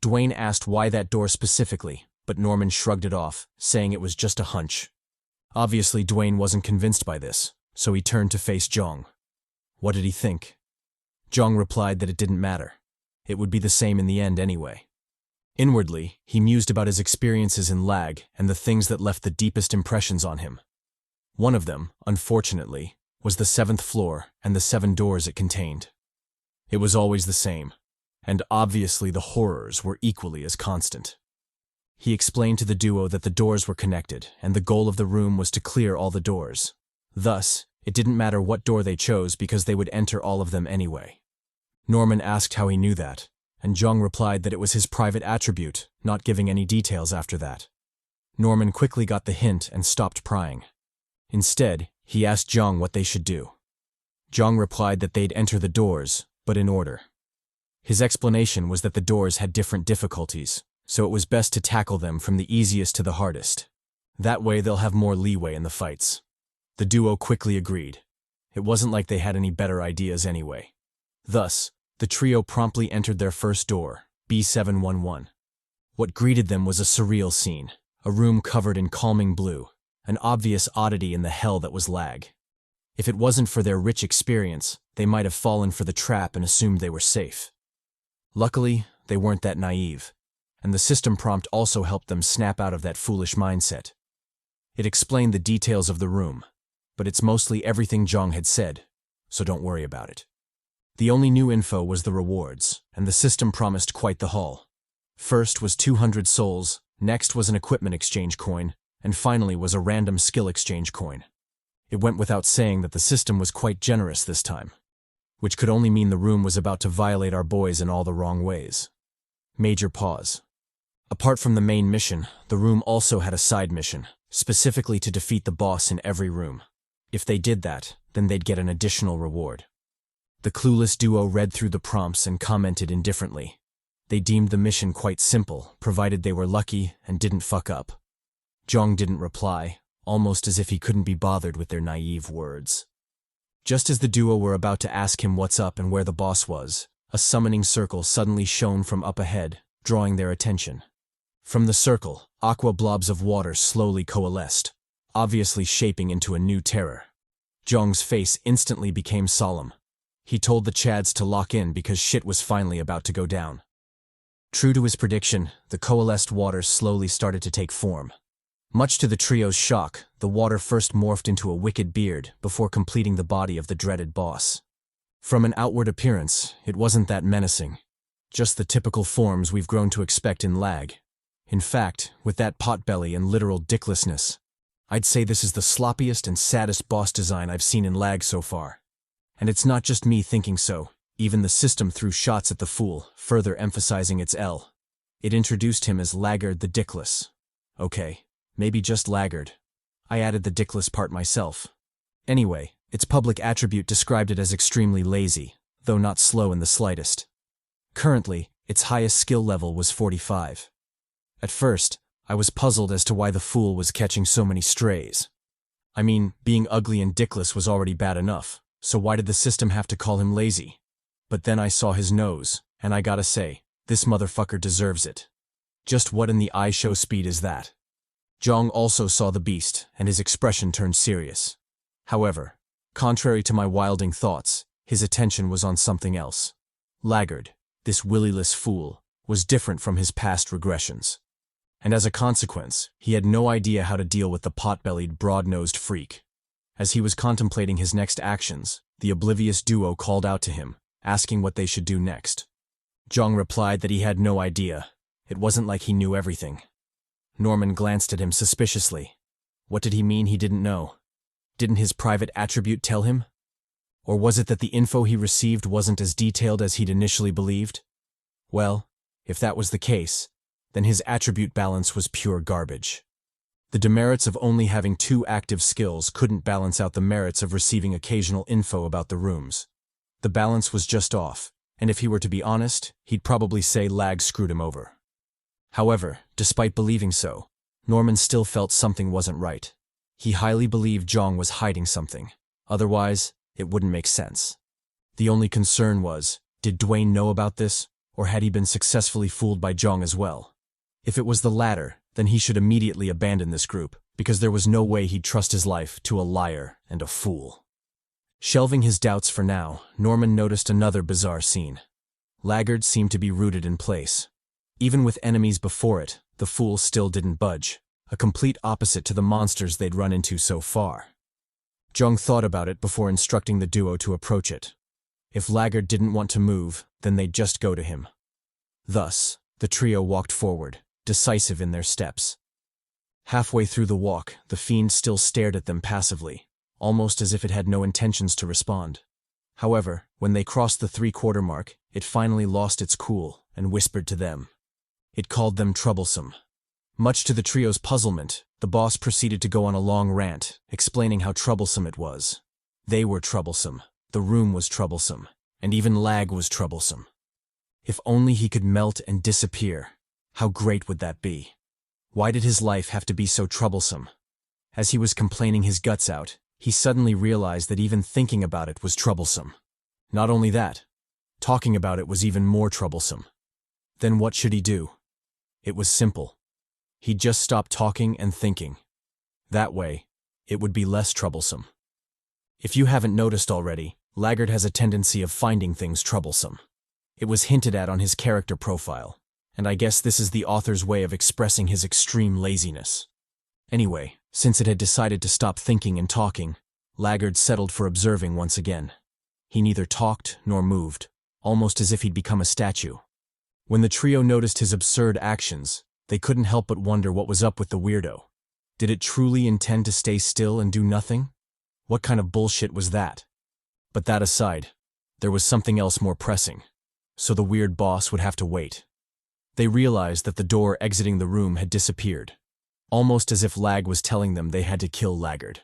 Dwayne asked why that door specifically, but Norman shrugged it off, saying it was just a hunch. Obviously, Dwayne wasn't convinced by this, so he turned to face Jeong. What did he think? Jeong replied that it didn't matter. It would be the same in the end anyway. Inwardly, he mused about his experiences in L.A.G and the things that left the deepest impressions on him. One of them, unfortunately, was the 7th floor and the 7 doors it contained. It was always the same, and obviously the horrors were equally as constant. He explained to the duo that the doors were connected, and the goal of the room was to clear all the doors. Thus, it didn't matter what door they chose because they would enter all of them anyway. Norman asked how he knew that, and Jeong replied that it was his private attribute, not giving any details after that. Norman quickly got the hint and stopped prying. Instead, he asked Jeong what they should do. Jeong replied that they'd enter the doors, but in order. His explanation was that the doors had different difficulties, so it was best to tackle them from the easiest to the hardest. That way they'll have more leeway in the fights. The duo quickly agreed. It wasn't like they had any better ideas anyway. Thus, the trio promptly entered their first door, B711. What greeted them was a surreal scene, a room covered in calming blue, an obvious oddity in the hell that was L.A.G. If it wasn't for their rich experience, they might have fallen for the trap and assumed they were safe. Luckily, they weren't that naive, and the system prompt also helped them snap out of that foolish mindset. It explained the details of the room, but it's mostly everything Jeong had said, so don't worry about it. The only new info was the rewards, and the system promised quite the haul. First was 200 souls, next was an equipment exchange coin, and finally was a random skill exchange coin. It went without saying that the system was quite generous this time, which could only mean the room was about to violate our boys in all the wrong ways. Major pause. Apart from the main mission, the room also had a side mission, specifically to defeat the boss in every room. If they did that, then they'd get an additional reward. The clueless duo read through the prompts and commented indifferently. They deemed the mission quite simple, provided they were lucky and didn't fuck up. Jeong didn't reply, almost as if he couldn't be bothered with their naive words. Just as the duo were about to ask him what's up and where the boss was, a summoning circle suddenly shone from up ahead, drawing their attention. From the circle, aqua blobs of water slowly coalesced, obviously shaping into a new terror. Jeong's face instantly became solemn. He told the Chads to lock in because shit was finally about to go down. True to his prediction, the coalesced water slowly started to take form. Much to the trio's shock, the water first morphed into a wicked beard before completing the body of the dreaded boss. From an outward appearance, it wasn't that menacing. Just the typical forms we've grown to expect in L.A.G. In fact, with that potbelly and literal dicklessness, I'd say this is the sloppiest and saddest boss design I've seen in L.A.G. so far. And it's not just me thinking so, even the system threw shots at the fool, further emphasizing its L. It introduced him as Laggard the Dickless. Okay, maybe just Laggard. I added the dickless part myself. Anyway, its public attribute described it as extremely lazy, though not slow in the slightest. Currently, its highest skill level was 45. At first, I was puzzled as to why the fool was catching so many strays. I mean, being ugly and dickless was already bad enough, so why did the system have to call him lazy? But then I saw his nose, and I gotta say, this motherfucker deserves it. Just what in the eye show speed is that? Jeong also saw the beast, and his expression turned serious. However, contrary to my wilding thoughts, his attention was on something else. Laggard, this willyless fool, was different from his past regressions. And as a consequence, he had no idea how to deal with the pot-bellied, broad-nosed freak. As he was contemplating his next actions, the oblivious duo called out to him, asking what they should do next. Jeong replied that he had no idea. It wasn't like he knew everything. Norman glanced at him suspiciously. What did he mean he didn't know? Didn't his private attribute tell him? Or was it that the info he received wasn't as detailed as he'd initially believed? Well, if that was the case, then his attribute balance was pure garbage. The demerits of only having 2 active skills couldn't balance out the merits of receiving occasional info about the rooms. The balance was just off, and if he were to be honest, he'd probably say L.A.G. screwed him over. However, despite believing so, Norman still felt something wasn't right. He highly believed Jeong was hiding something. Otherwise, it wouldn't make sense. The only concern was, did Dwayne know about this, or had he been successfully fooled by Jeong as well? If it was the latter, then he should immediately abandon this group, because there was no way he'd trust his life to a liar and a fool. Shelving his doubts for now, Norman noticed another bizarre scene. Laggard seemed to be rooted in place. Even with enemies before it, the fool still didn't budge, a complete opposite to the monsters they'd run into so far. Jeong thought about it before instructing the duo to approach it. If Laggard didn't want to move, then they'd just go to him. Thus, the trio walked forward, decisive in their steps. Halfway through the walk, the fiend still stared at them passively, almost as if it had no intentions to respond. However, when they crossed the 3/4 mark, it finally lost its cool and whispered to them. It called them troublesome. Much to the trio's puzzlement, the boss proceeded to go on a long rant, explaining how troublesome it was. They were troublesome, the room was troublesome, and even L.A.G. was troublesome. If only he could melt and disappear, how great would that be? Why did his life have to be so troublesome? As he was complaining his guts out, he suddenly realized that even thinking about it was troublesome. Not only that, talking about it was even more troublesome. Then what should he do? It was simple. He'd just stop talking and thinking. That way, it would be less troublesome. If you haven't noticed already, Laggard has a tendency of finding things troublesome. It was hinted at on his character profile, and I guess this is the author's way of expressing his extreme laziness. Anyway, since it had decided to stop thinking and talking, Laggard settled for observing once again. He neither talked nor moved, almost as if he'd become a statue. When the trio noticed his absurd actions, they couldn't help but wonder what was up with the weirdo. Did it truly intend to stay still and do nothing? What kind of bullshit was that? But that aside, there was something else more pressing. So the weird boss would have to wait. They realized that the door exiting the room had disappeared, almost as if Lag was telling them they had to kill Laggard.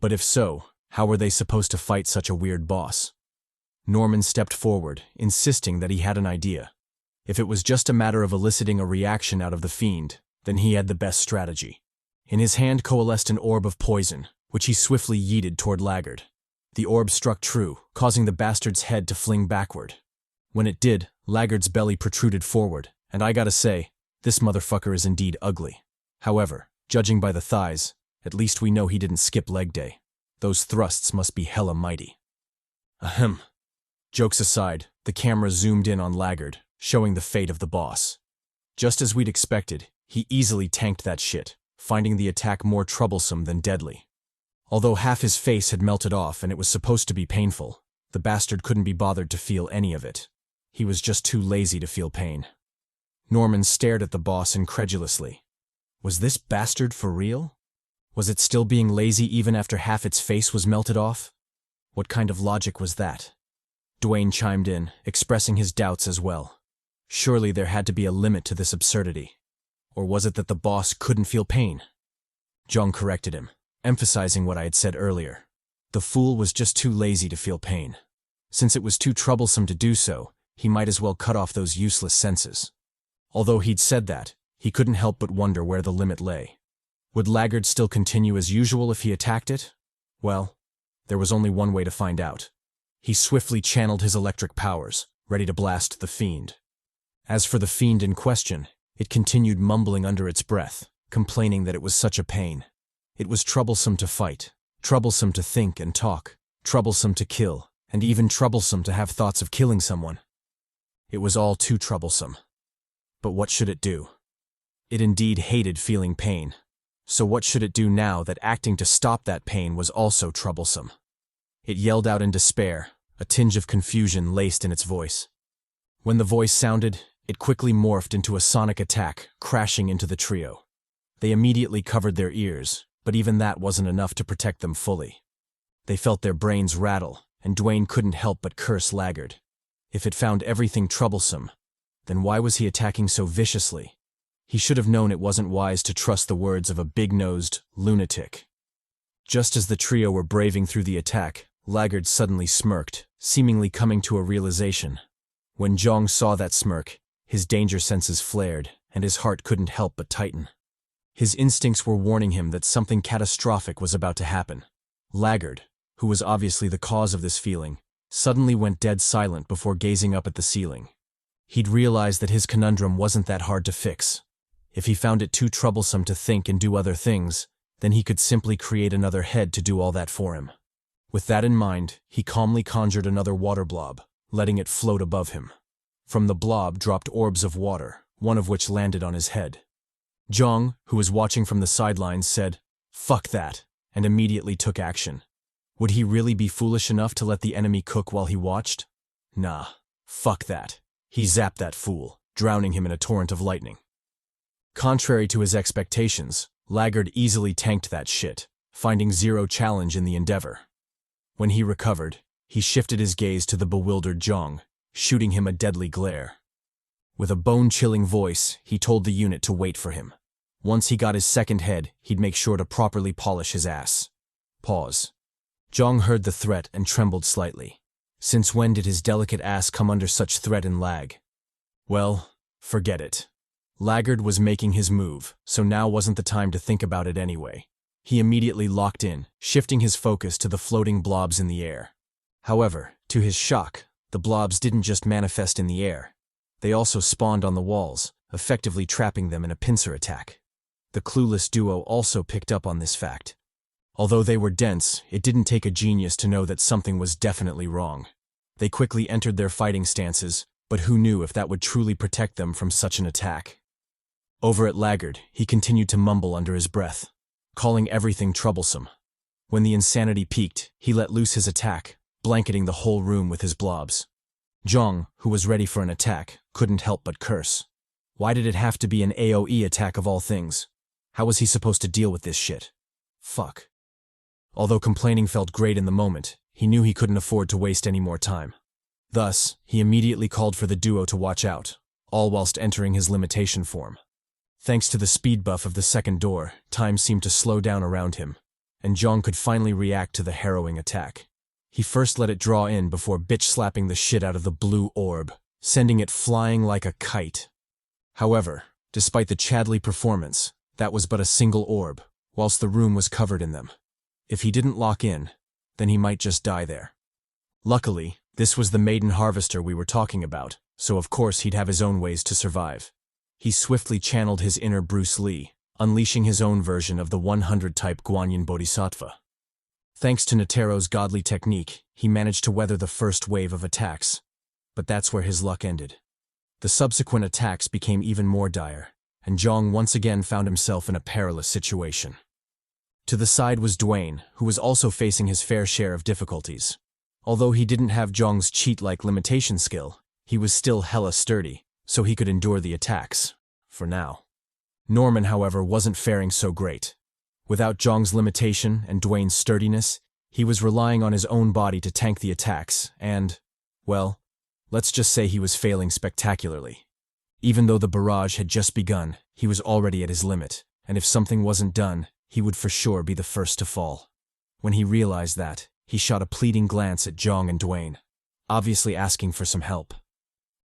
But if so, how were they supposed to fight such a weird boss? Norman stepped forward, insisting that he had an idea. If it was just a matter of eliciting a reaction out of the fiend, then he had the best strategy. In his hand coalesced an orb of poison, which he swiftly yeeted toward Laggard. The orb struck true, causing the bastard's head to fling backward. When it did, Laggard's belly protruded forward, and I gotta say, this motherfucker is indeed ugly. However, judging by the thighs, at least we know he didn't skip leg day. Those thrusts must be hella mighty. Ahem. Jokes aside, the camera zoomed in on Laggard, showing the fate of the boss. Just as we'd expected, he easily tanked that shit, finding the attack more troublesome than deadly. Although half his face had melted off and it was supposed to be painful, the bastard couldn't be bothered to feel any of it. He was just too lazy to feel pain. Norman stared at the boss incredulously. Was this bastard for real? Was it still being lazy even after half its face was melted off? What kind of logic was that? Dwayne chimed in, expressing his doubts as well. Surely there had to be a limit to this absurdity. Or was it that the boss couldn't feel pain? Jeong corrected him, emphasizing what I had said earlier. The fool was just too lazy to feel pain. Since it was too troublesome to do so, he might as well cut off those useless senses. Although he'd said that, he couldn't help but wonder where the limit lay. Would Laggard still continue as usual if he attacked it? Well, there was only one way to find out. He swiftly channeled his electric powers, ready to blast the fiend. As for the fiend in question, it continued mumbling under its breath, complaining that it was such a pain. It was troublesome to fight, troublesome to think and talk, troublesome to kill, and even troublesome to have thoughts of killing someone. It was all too troublesome. But what should it do? It indeed hated feeling pain. So what should it do now that acting to stop that pain was also troublesome? It yelled out in despair, a tinge of confusion laced in its voice. When the voice sounded, it quickly morphed into a sonic attack, crashing into the trio. They immediately covered their ears, but even that wasn't enough to protect them fully. They felt their brains rattle, and Dwayne couldn't help but curse Laggard. If it found everything troublesome, then why was he attacking so viciously? He should have known it wasn't wise to trust the words of a big-nosed lunatic. Just as the trio were braving through the attack, Laggard suddenly smirked, seemingly coming to a realization. When Jeong saw that smirk, his danger senses flared, and his heart couldn't help but tighten. His instincts were warning him that something catastrophic was about to happen. Laggard, who was obviously the cause of this feeling, suddenly went dead silent before gazing up at the ceiling. He'd realized that his conundrum wasn't that hard to fix. If he found it too troublesome to think and do other things, then he could simply create another head to do all that for him. With that in mind, he calmly conjured another water blob, letting it float above him. From the blob dropped orbs of water, one of which landed on his head. Jeong, who was watching from the sidelines, said, "Fuck that," and immediately took action. Would he really be foolish enough to let the enemy cook while he watched? Nah, fuck that. He zapped that fool, drowning him in a torrent of lightning. Contrary to his expectations, Laggard easily tanked that shit, finding zero challenge in the endeavor. When he recovered, he shifted his gaze to the bewildered Jeong, shooting him a deadly glare. With a bone-chilling voice, he told the unit to wait for him. Once he got his second head, he'd make sure to properly polish his ass. Pause. Jeong heard the threat and trembled slightly. Since when did his delicate ass come under such threat and lag? Well, forget it. Laggard was making his move, so now wasn't the time to think about it anyway. He immediately locked in, shifting his focus to the floating blobs in the air. However, to his shock, the blobs didn't just manifest in the air. They also spawned on the walls, effectively trapping them in a pincer attack. The clueless duo also picked up on this fact. Although they were dense, it didn't take a genius to know that something was definitely wrong. They quickly entered their fighting stances, but who knew if that would truly protect them from such an attack? Over at Laggard, he continued to mumble under his breath, calling everything troublesome. When the insanity peaked, he let loose his attack, blanketing the whole room with his blobs. Jeong, who was ready for an attack, couldn't help but curse. Why did it have to be an AoE attack of all things? How was he supposed to deal with this shit? Fuck. Although complaining felt great in the moment, he knew he couldn't afford to waste any more time. Thus, he immediately called for the duo to watch out, all whilst entering his limitation form. Thanks to the speed buff of the second door, time seemed to slow down around him, and Jeong could finally react to the harrowing attack. He first let it draw in before bitch-slapping the shit out of the blue orb, sending it flying like a kite. However, despite the CHADY performance, that was but a single orb, whilst the room was covered in them. If he didn't lock in, then he might just die there. Luckily, this was the maiden harvester we were talking about, so of course he'd have his own ways to survive. He swiftly channeled his inner Bruce Lee, unleashing his own version of the 100-type Guanyin Bodhisattva. Thanks to Netero's godly technique, he managed to weather the first wave of attacks. But that's where his luck ended. The subsequent attacks became even more dire, and Jeong once again found himself in a perilous situation. To the side was Dwayne, who was also facing his fair share of difficulties. Although he didn't have Jeong's cheat-like limitation skill, he was still hella sturdy, so he could endure the attacks, for now. Norman, however, wasn't faring so great. Without Jeong's limitation and Dwayne's sturdiness, he was relying on his own body to tank the attacks and, well, let's just say he was failing spectacularly. Even though the barrage had just begun, he was already at his limit, and if something wasn't done, he would for sure be the first to fall. When he realized that, he shot a pleading glance at Jeong and Dwayne, obviously asking for some help.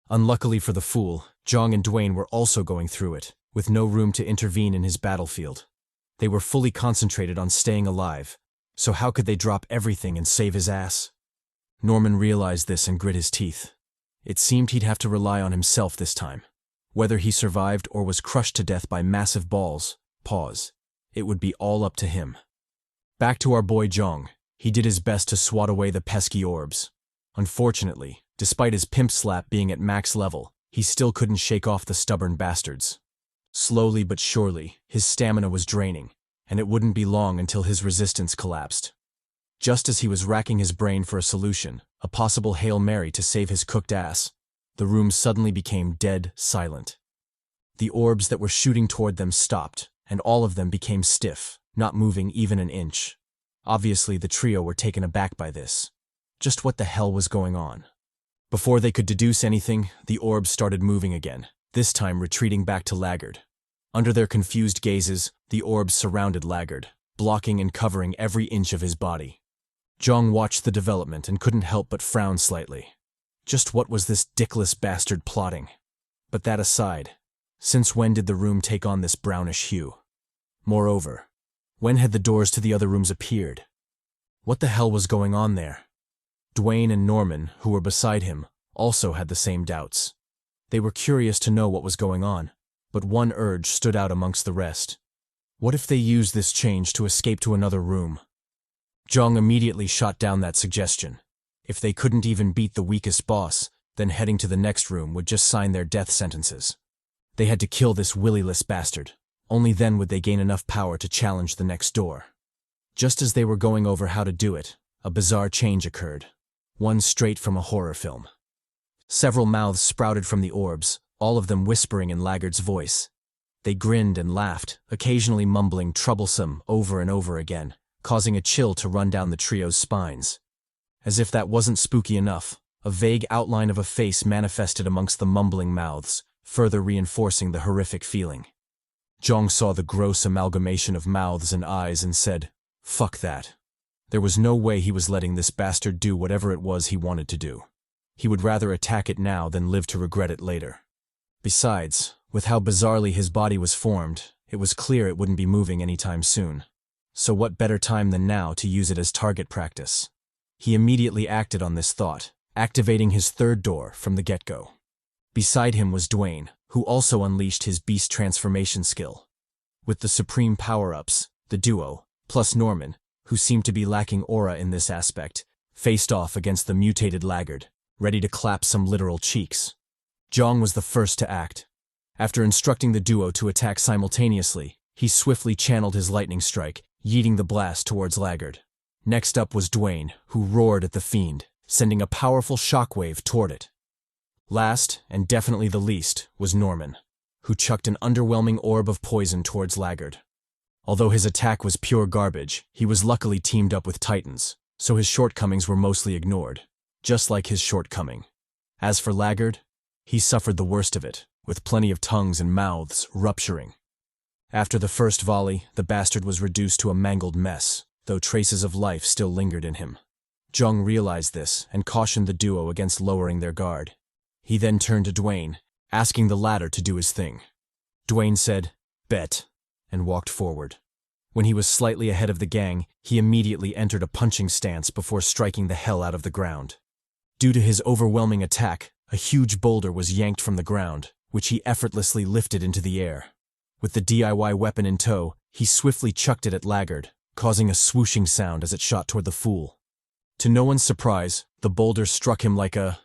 Unluckily for the fool, Jeong and Dwayne were also going through it, with no room to intervene in his battlefield. They were fully concentrated on staying alive, so how could they drop everything and save his ass? Norman realized this and grit his teeth. It seemed he'd have to rely on himself this time. Whether he survived or was crushed to death by massive balls, it would be all up to him. Back to our boy Jeong, he did his best to swat away the pesky orbs. Unfortunately, despite his pimp slap being at max level, he still couldn't shake off the stubborn bastards. Slowly but surely, his stamina was draining, and it wouldn't be long until his resistance collapsed. Just as he was racking his brain for a solution, a possible Hail Mary to save his cooked ass, the room suddenly became dead silent. The orbs that were shooting toward them stopped, and all of them became stiff, not moving even an inch. Obviously, the trio were taken aback by this. Just what the hell was going on? Before they could deduce anything, the orbs started moving again, this time retreating back to Laggard. Under their confused gazes, the orbs surrounded Laggard, blocking and covering every inch of his body. Jeong watched the development and couldn't help but frown slightly. Just what was this dickless bastard plotting? But that aside, since when did the room take on this brownish hue? Moreover, when had the doors to the other rooms appeared? What the hell was going on there? Dwayne and Norman, who were beside him, also had the same doubts. They were curious to know what was going on, but one urge stood out amongst the rest. What if they used this change to escape to another room? Jeong immediately shot down that suggestion. If they couldn't even beat the weakest boss, then heading to the next room would just sign their death sentences. They had to kill this willyless bastard. Only then would they gain enough power to challenge the next door. Just as they were going over how to do it, a bizarre change occurred. One straight from a horror film. Several mouths sprouted from the orbs, all of them whispering in Laggard's voice. They grinned and laughed, occasionally mumbling troublesome over and over again, causing a chill to run down the trio's spines. As if that wasn't spooky enough, a vague outline of a face manifested amongst the mumbling mouths, further reinforcing the horrific feeling. Jeong saw the gross amalgamation of mouths and eyes and said, "Fuck that." There was no way he was letting this bastard do whatever it was he wanted to do. He would rather attack it now than live to regret it later. Besides, with how bizarrely his body was formed, it was clear it wouldn't be moving anytime soon. So what better time than now to use it as target practice? He immediately acted on this thought, activating his third door from the get-go. Beside him was Dwayne, who also unleashed his beast transformation skill. With the supreme power-ups, the duo, plus Norman, who seemed to be lacking aura in this aspect, faced off against the mutated Laggard, ready to clap some literal cheeks. Jeong was the first to act. After instructing the duo to attack simultaneously, he swiftly channeled his lightning strike, yeeting the blast towards Laggard. Next up was Dwayne, who roared at the fiend, sending a powerful shockwave toward it. Last, and definitely the least, was Norman, who chucked an underwhelming orb of poison towards Laggard. Although his attack was pure garbage, he was luckily teamed up with Titans, so his shortcomings were mostly ignored, just like his shortcoming. As for Laggard, he suffered the worst of it, with plenty of tongues and mouths rupturing. After the first volley, the bastard was reduced to a mangled mess, though traces of life still lingered in him. Jeong realized this and cautioned the duo against lowering their guard. He then turned to Dwayne, asking the latter to do his thing. Dwayne said, "Bet," and walked forward. When he was slightly ahead of the gang, he immediately entered a punching stance before striking the hell out of the ground. Due to his overwhelming attack, a huge boulder was yanked from the ground, which he effortlessly lifted into the air. With the DIY weapon in tow, he swiftly chucked it at Laggard, causing a swooshing sound as it shot toward the fool. To no one's surprise, the boulder struck him like a,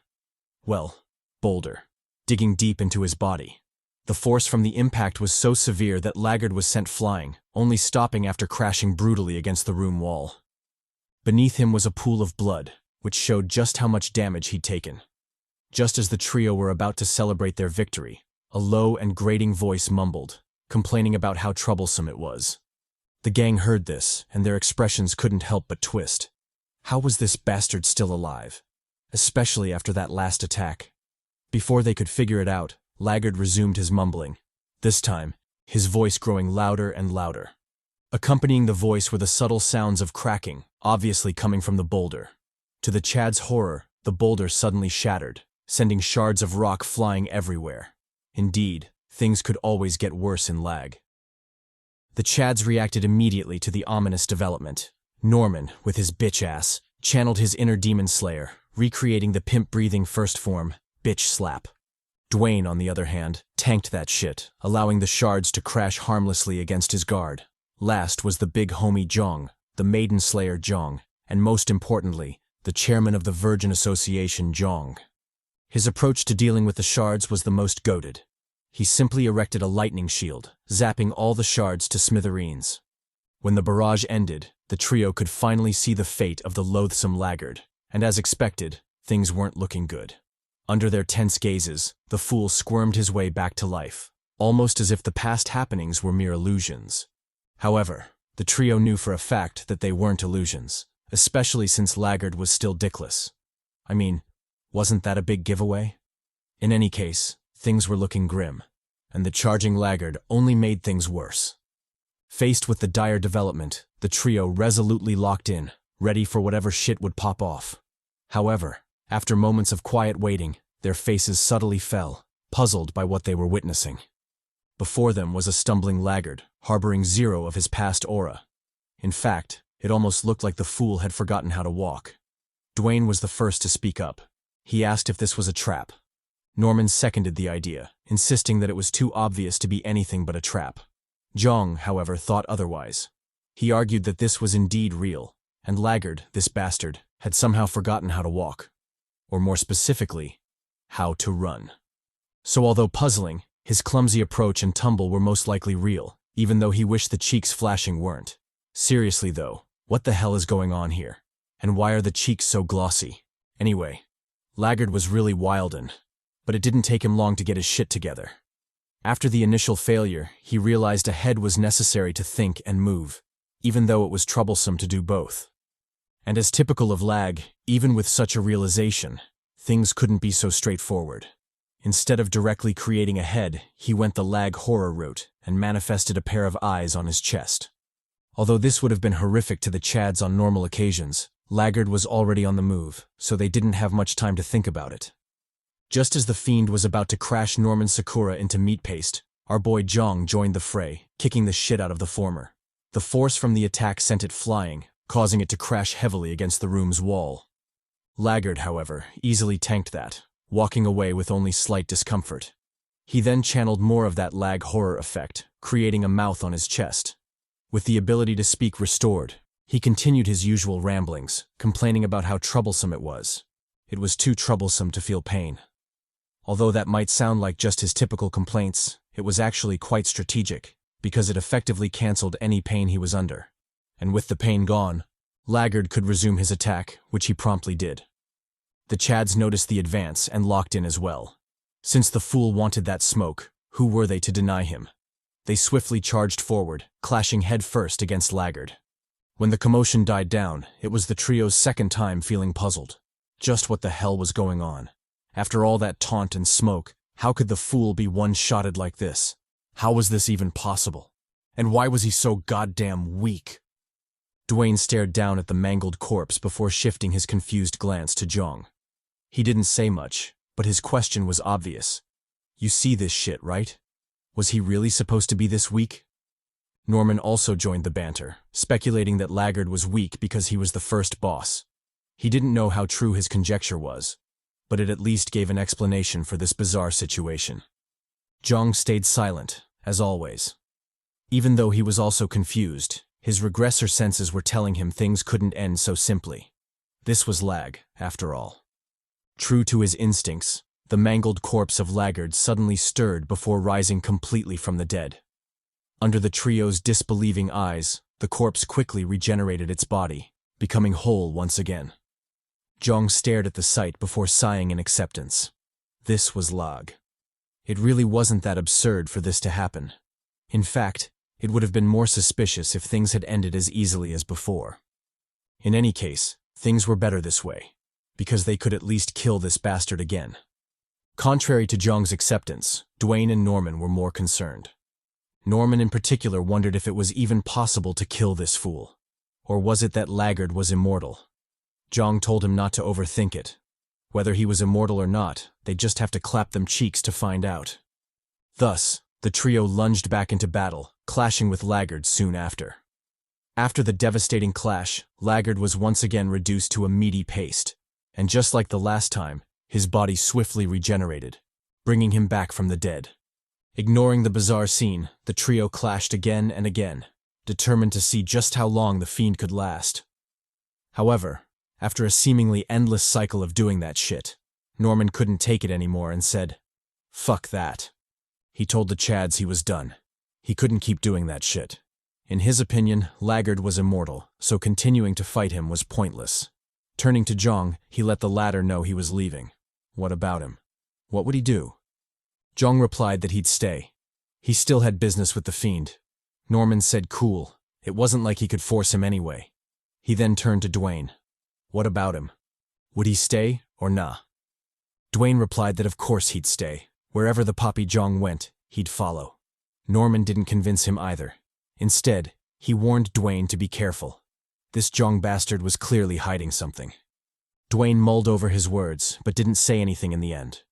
boulder, digging deep into his body. The force from the impact was so severe that Laggard was sent flying, only stopping after crashing brutally against the room wall. Beneath him was a pool of blood, which showed just how much damage he'd taken. Just as the trio were about to celebrate their victory, a low and grating voice mumbled, complaining about how troublesome it was. The gang heard this, and their expressions couldn't help but twist. How was this bastard still alive? Especially after that last attack. Before they could figure it out, Laggard resumed his mumbling, this time, his voice growing louder and louder. Accompanying the voice were the subtle sounds of cracking, obviously coming from the boulder. To the Chad's horror, the boulder suddenly shattered, sending shards of rock flying everywhere. Indeed, things could always get worse in Lag. The Chads reacted immediately to the ominous development. Norman, with his bitch ass, channeled his inner demon slayer, recreating the pimp-breathing first form, bitch slap. Dwayne, on the other hand, tanked that shit, allowing the shards to crash harmlessly against his guard. Last was the big homie Jeong, the maiden slayer Jeong, and most importantly, the chairman of the Virgin Association Jeong. His approach to dealing with the shards was the most goated. He simply erected a lightning shield, zapping all the shards to smithereens. When the barrage ended, the trio could finally see the fate of the loathsome Laggard, and as expected, things weren't looking good. Under their tense gazes, the fool squirmed his way back to life, almost as if the past happenings were mere illusions. However, the trio knew for a fact that they weren't illusions, especially since Laggard was still dickless. I mean, wasn't that a big giveaway? In any case, things were looking grim, and the charging Laggard only made things worse. Faced with the dire development, the trio resolutely locked in, ready for whatever shit would pop off. However, after moments of quiet waiting, their faces subtly fell, puzzled by what they were witnessing. Before them was a stumbling Laggard, harboring zero of his past aura. In fact, it almost looked like the fool had forgotten how to walk. Dwayne was the first to speak up. He asked if this was a trap. Norman seconded the idea, insisting that it was too obvious to be anything but a trap. Jeong, however, thought otherwise. He argued that this was indeed real, and Laggard, this bastard, had somehow forgotten how to walk. Or more specifically, how to run. So although puzzling, his clumsy approach and tumble were most likely real, even though he wished the cheeks flashing weren't. Seriously though, what the hell is going on here? And why are the cheeks so glossy? Anyway, Laggard was really wildin', but it didn't take him long to get his shit together. After the initial failure, he realized a head was necessary to think and move, even though it was troublesome to do both. And as typical of Lag, even with such a realization, things couldn't be so straightforward. Instead of directly creating a head, he went the Lag horror route and manifested a pair of eyes on his chest. Although this would have been horrific to the Chads on normal occasions, Laggard was already on the move, so they didn't have much time to think about it. Just as the fiend was about to crash Norman Sakura into meat paste, our boy Jeong joined the fray, kicking the shit out of the former. The force from the attack sent it flying, causing it to crash heavily against the room's wall. Laggard, however, easily tanked that, walking away with only slight discomfort. He then channeled more of that Lag horror effect, creating a mouth on his chest. With the ability to speak restored, he continued his usual ramblings, complaining about how troublesome it was. It was too troublesome to feel pain. Although that might sound like just his typical complaints, it was actually quite strategic, because it effectively cancelled any pain he was under. And with the pain gone, Laggard could resume his attack, which he promptly did. The Chads noticed the advance and locked in as well. Since the fool wanted that smoke, who were they to deny him? They swiftly charged forward, clashing headfirst against Laggard. When the commotion died down, it was the trio's second time feeling puzzled. Just what the hell was going on? After all that taunt and smoke, how could the fool be one-shotted like this? How was this even possible? And why was he so goddamn weak? Dwayne stared down at the mangled corpse before shifting his confused glance to Jeong. He didn't say much, but his question was obvious. You see this shit, right? Was he really supposed to be this weak? Norman also joined the banter, speculating that Laggard was weak because he was the first boss. He didn't know how true his conjecture was, but it at least gave an explanation for this bizarre situation. Jeong stayed silent, as always. Even though he was also confused, his regressor senses were telling him things couldn't end so simply. This was Lag, after all. True to his instincts, the mangled corpse of Laggard suddenly stirred before rising completely from the dead. Under the trio's disbelieving eyes, the corpse quickly regenerated its body, becoming whole once again. Jeong stared at the sight before sighing in acceptance. This was Lag. It really wasn't that absurd for this to happen. In fact, it would have been more suspicious if things had ended as easily as before. In any case, things were better this way, because they could at least kill this bastard again. Contrary to Jeong's acceptance, Dwayne and Norman were more concerned. Norman in particular wondered if it was even possible to kill this fool. Or was it that Laggard was immortal? Jeong told him not to overthink it. Whether he was immortal or not, they'd just have to clap them cheeks to find out. Thus, the trio lunged back into battle, clashing with Laggard soon after. After the devastating clash, Laggard was once again reduced to a meaty paste, and just like the last time, his body swiftly regenerated, bringing him back from the dead. Ignoring the bizarre scene, the trio clashed again and again, determined to see just how long the fiend could last. However, after a seemingly endless cycle of doing that shit, Norman couldn't take it anymore and said, "Fuck that." He told the Chads he was done. He couldn't keep doing that shit. In his opinion, Laggard was immortal, so continuing to fight him was pointless. Turning to Jeong, he let the latter know he was leaving. What about him? What would he do? Jeong replied that he'd stay. He still had business with the fiend. Norman said cool. It wasn't like he could force him anyway. He then turned to Dwayne. What about him? Would he stay or nah? Dwayne replied that of course he'd stay. Wherever the Poppy Jeong went, he'd follow. Norman didn't convince him either. Instead, he warned Dwayne to be careful. This Jeong bastard was clearly hiding something. Dwayne mulled over his words, but didn't say anything in the end.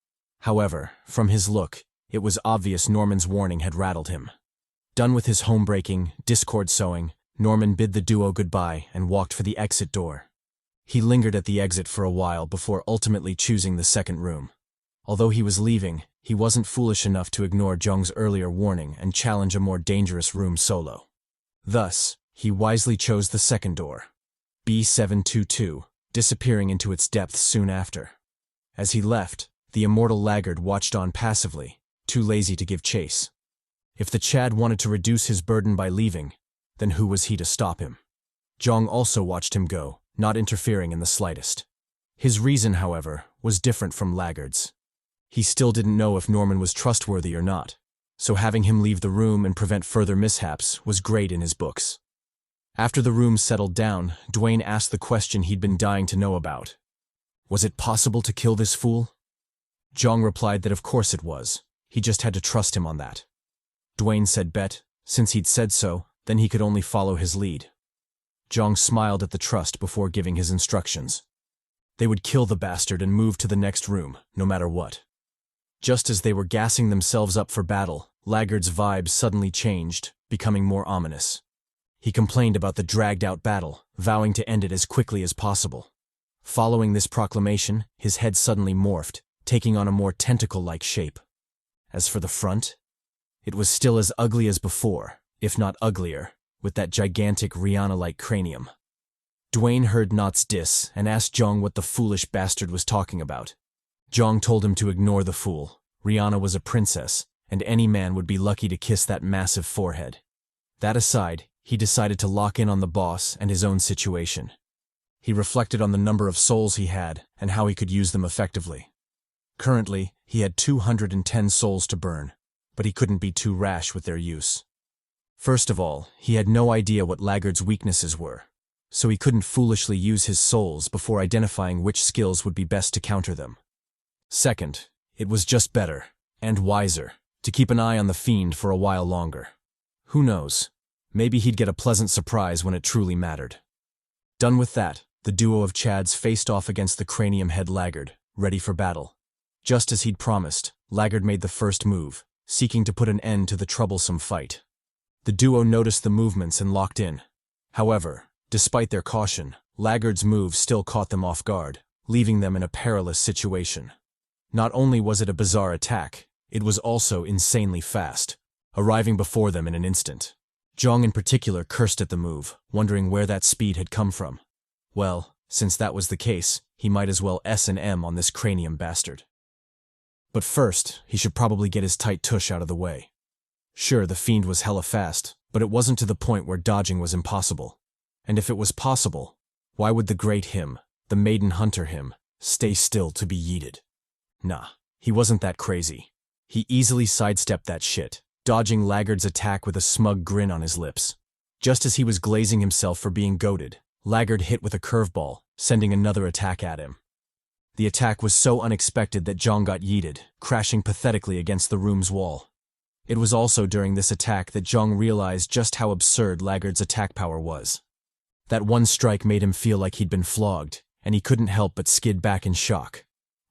However, from his look, it was obvious Norman's warning had rattled him. Done with his home-breaking, discord sowing, Norman bid the duo goodbye and walked for the exit door. He lingered at the exit for a while before ultimately choosing the second room. Although he was leaving, he wasn't foolish enough to ignore Jeong's earlier warning and challenge a more dangerous room solo. Thus, he wisely chose the second door, B722, disappearing into its depths soon after. As he left, the immortal Laggard watched on passively, too lazy to give chase. If the Chad wanted to reduce his burden by leaving, then who was he to stop him? Jeong also watched him go, not interfering in the slightest. His reason, however, was different from Laggard's. He still didn't know if Norman was trustworthy or not, so having him leave the room and prevent further mishaps was great in his books. After the room settled down, Dwayne asked the question he'd been dying to know about. Was it possible to kill this fool? Jeong replied that of course it was. He just had to trust him on that. Dwayne said bet, since he'd said so, then he could only follow his lead. Jeong smiled at the trust before giving his instructions. They would kill the bastard and move to the next room, no matter what. Just as they were gassing themselves up for battle, Laggard's vibe suddenly changed, becoming more ominous. He complained about the dragged-out battle, vowing to end it as quickly as possible. Following this proclamation, his head suddenly morphed, taking on a more tentacle-like shape. As for the front, it was still as ugly as before, if not uglier, with that gigantic Rihanna-like cranium. Dwayne heard Not's diss and asked Jeong what the foolish bastard was talking about. Jeong told him to ignore the fool. Rihanna was a princess, and any man would be lucky to kiss that massive forehead. That aside, he decided to lock in on the boss and his own situation. He reflected on the number of souls he had and how he could use them effectively. Currently, he had 210 souls to burn. but he couldn't be too rash with their use. First of all, he had no idea what Laggard's weaknesses were, so he couldn't foolishly use his souls before identifying which skills would be best to counter them. Second, it was just better, and wiser, to keep an eye on the fiend for a while longer. Who knows? Maybe he'd get a pleasant surprise when it truly mattered. Done with that, the duo of Chads faced off against the cranium head Laggard, ready for battle. Just as he'd promised, Laggard made the first move, seeking to put an end to the troublesome fight. The duo noticed the movements and locked in. However, despite their caution, Laggard's move still caught them off guard, leaving them in a perilous situation. Not only was it a bizarre attack, it was also insanely fast, arriving before them in an instant. Jeong in particular cursed at the move, wondering where that speed had come from. Well, since that was the case, he might as well S&M on this cranium bastard. But first, he should probably get his tight tush out of the way. Sure, the fiend was hella fast, but it wasn't to the point where dodging was impossible. And if it was possible, why would the great him, the maiden hunter him, stay still to be yeeted? Nah, he wasn't that crazy. He easily sidestepped that shit, dodging Laggard's attack with a smug grin on his lips. Just as he was glazing himself for being goated, Laggard hit with a curveball, sending another attack at him. The attack was so unexpected that Jeong got yeeted, crashing pathetically against the room's wall. It was also during this attack that Jeong realized just how absurd Laggard's attack power was. That one strike made him feel like he'd been flogged, and he couldn't help but skid back in shock.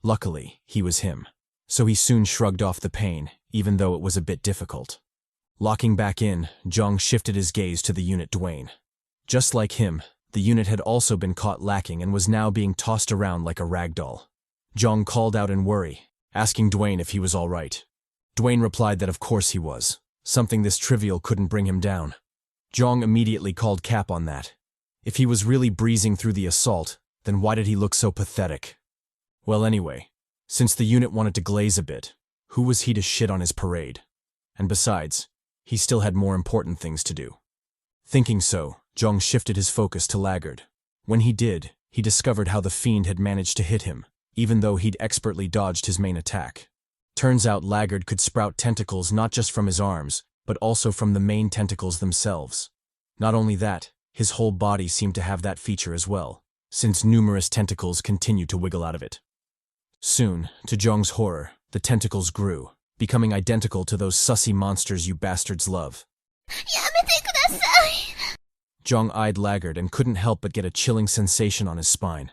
Luckily, he was him, so he soon shrugged off the pain, even though it was a bit difficult. Locking back in, Jeong shifted his gaze to the unit Dwayne. Just like him, the unit had also been caught lacking and was now being tossed around like a rag doll. Jeong called out in worry, asking Dwayne if he was all right. Dwayne replied that of course he was. Something this trivial couldn't bring him down. Jeong immediately called cap on that. If he was really breezing through the assault, then why did he look so pathetic? Well anyway, since the unit wanted to glaze a bit, who was he to shit on his parade? And besides, he still had more important things to do. Thinking so, Jeong shifted his focus to Laggard. When he did, he discovered how the fiend had managed to hit him, even though he'd expertly dodged his main attack. Turns out Laggard could sprout tentacles not just from his arms, but also from the main tentacles themselves. Not only that, his whole body seemed to have that feature as well, since numerous tentacles continued to wiggle out of it. Soon, to Jeong's horror, the tentacles grew, becoming identical to those sussy monsters you bastards love. Jeong eyed Laggard and couldn't help but get a chilling sensation on his spine.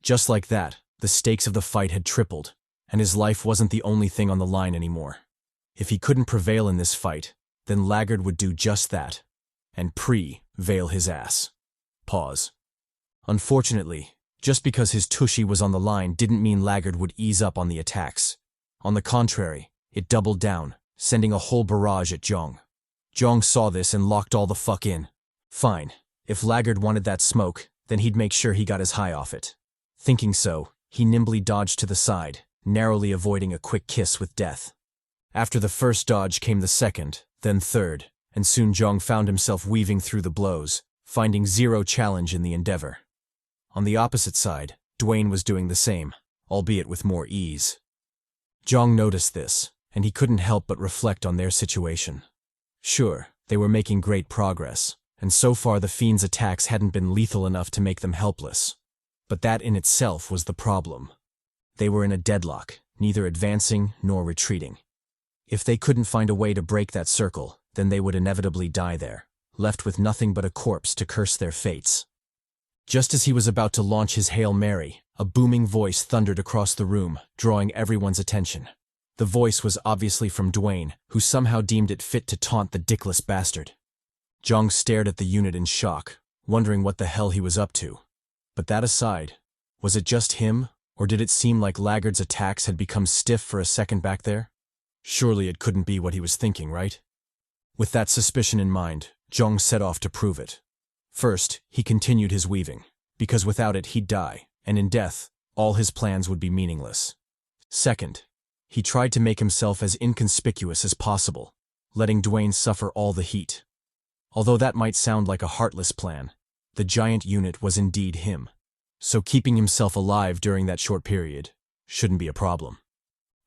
Just like that, the stakes of the fight had tripled, and his life wasn't the only thing on the line anymore. If he couldn't prevail in this fight, then Laggard would do just that, and prevail his ass. Pause. Unfortunately, just because his tushy was on the line didn't mean Laggard would ease up on the attacks. On the contrary, it doubled down, sending a whole barrage at Jeong. Jeong saw this and locked all the fuck in. Fine, if Laggard wanted that smoke, then he'd make sure he got his high off it. Thinking so, he nimbly dodged to the side, narrowly avoiding a quick kiss with death. After the first dodge came the second, then third, and soon Jeong found himself weaving through the blows, finding zero challenge in the endeavor. On the opposite side, Dwayne was doing the same, albeit with more ease. Jeong noticed this, and he couldn't help but reflect on their situation. Sure, they were making great progress, and so far the fiend's attacks hadn't been lethal enough to make them helpless. But that in itself was the problem. They were in a deadlock, neither advancing nor retreating. If they couldn't find a way to break that circle, then they would inevitably die there, left with nothing but a corpse to curse their fates. Just as he was about to launch his Hail Mary, a booming voice thundered across the room, drawing everyone's attention. The voice was obviously from Dwayne, who somehow deemed it fit to taunt the dickless bastard. Jeong stared at the unit in shock, wondering what the hell he was up to. But that aside, was it just him, or did it seem like Laggard's attacks had become stiff for a second back there? Surely it couldn't be what he was thinking, right? With that suspicion in mind, Jeong set off to prove it. First, he continued his weaving, because without it he'd die, and in death, all his plans would be meaningless. Second, he tried to make himself as inconspicuous as possible, letting Dwayne suffer all the heat. Although that might sound like a heartless plan, the giant unit was indeed him, so keeping himself alive during that short period shouldn't be a problem.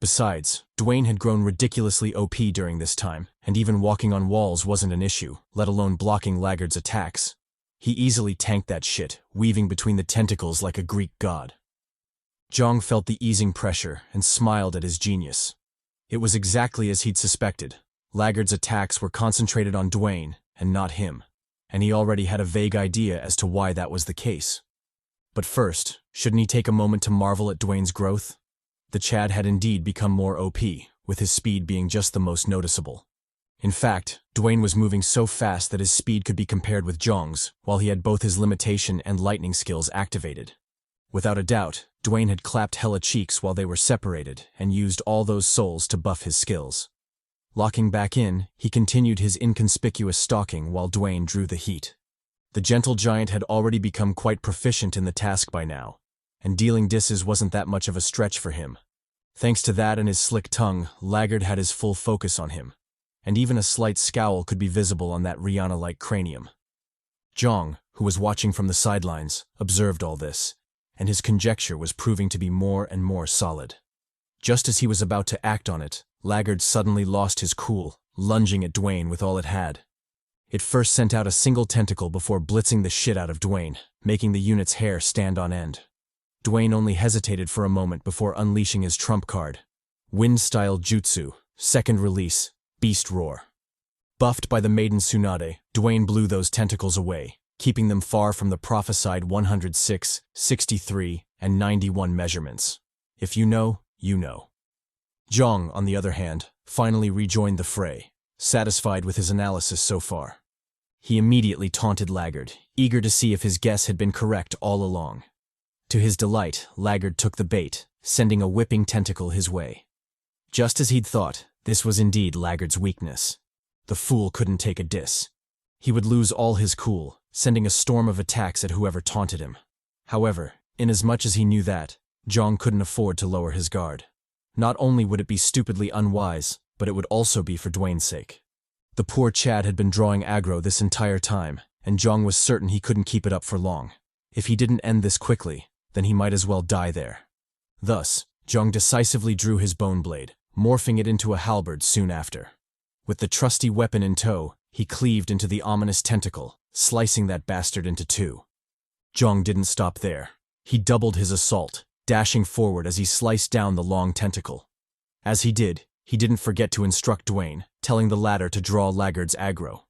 Besides, Dwayne had grown ridiculously OP during this time, and even walking on walls wasn't an issue, let alone blocking Laggard's attacks. He easily tanked that shit, weaving between the tentacles like a Greek god. Jeong felt the easing pressure and smiled at his genius. It was exactly as he'd suspected. Laggard's attacks were concentrated on Dwayne, and not him, and he already had a vague idea as to why that was the case. But first, shouldn't he take a moment to marvel at Dwayne's growth? The Chad had indeed become more OP, with his speed being just the most noticeable. In fact, Dwayne was moving so fast that his speed could be compared with Jeong's, while he had both his limitation and lightning skills activated. Without a doubt, Dwayne had clapped hella cheeks while they were separated and used all those souls to buff his skills. Locking back in, he continued his inconspicuous stalking while Dwayne drew the heat. The gentle giant had already become quite proficient in the task by now, and dealing disses wasn't that much of a stretch for him. Thanks to that and his slick tongue, Laggard had his full focus on him, and even a slight scowl could be visible on that Rihanna-like cranium. Jeong, who was watching from the sidelines, observed all this, and his conjecture was proving to be more and more solid. Just as he was about to act on it, Laggard suddenly lost his cool, lunging at Dwayne with all it had. It first sent out a single tentacle before blitzing the shit out of Dwayne, making the unit's hair stand on end. Dwayne only hesitated for a moment before unleashing his trump card. Wind-style Jutsu, second release, Beast Roar. Buffed by the maiden Tsunade, Dwayne blew those tentacles away, keeping them far from the prophesied 106, 63, and 91 measurements. If you know, you know. Jeong, on the other hand, finally rejoined the fray, satisfied with his analysis so far. He immediately taunted Laggard, eager to see if his guess had been correct all along. To his delight, Laggard took the bait, sending a whipping tentacle his way. Just as he'd thought, this was indeed Laggard's weakness. The fool couldn't take a diss. He would lose all his cool, sending a storm of attacks at whoever taunted him. However, inasmuch as he knew that, Jeong couldn't afford to lower his guard. Not only would it be stupidly unwise, but it would also be for Dwayne's sake. The poor Chad had been drawing aggro this entire time, and Jeong was certain he couldn't keep it up for long. If he didn't end this quickly, then he might as well die there. Thus, Jeong decisively drew his bone blade, morphing it into a halberd soon after. With the trusty weapon in tow, he cleaved into the ominous tentacle, slicing that bastard into two. Jeong didn't stop there. He doubled his assault, dashing forward as he sliced down the long tentacle. As he did, he didn't forget to instruct Dwayne, telling the latter to draw Laggard's aggro.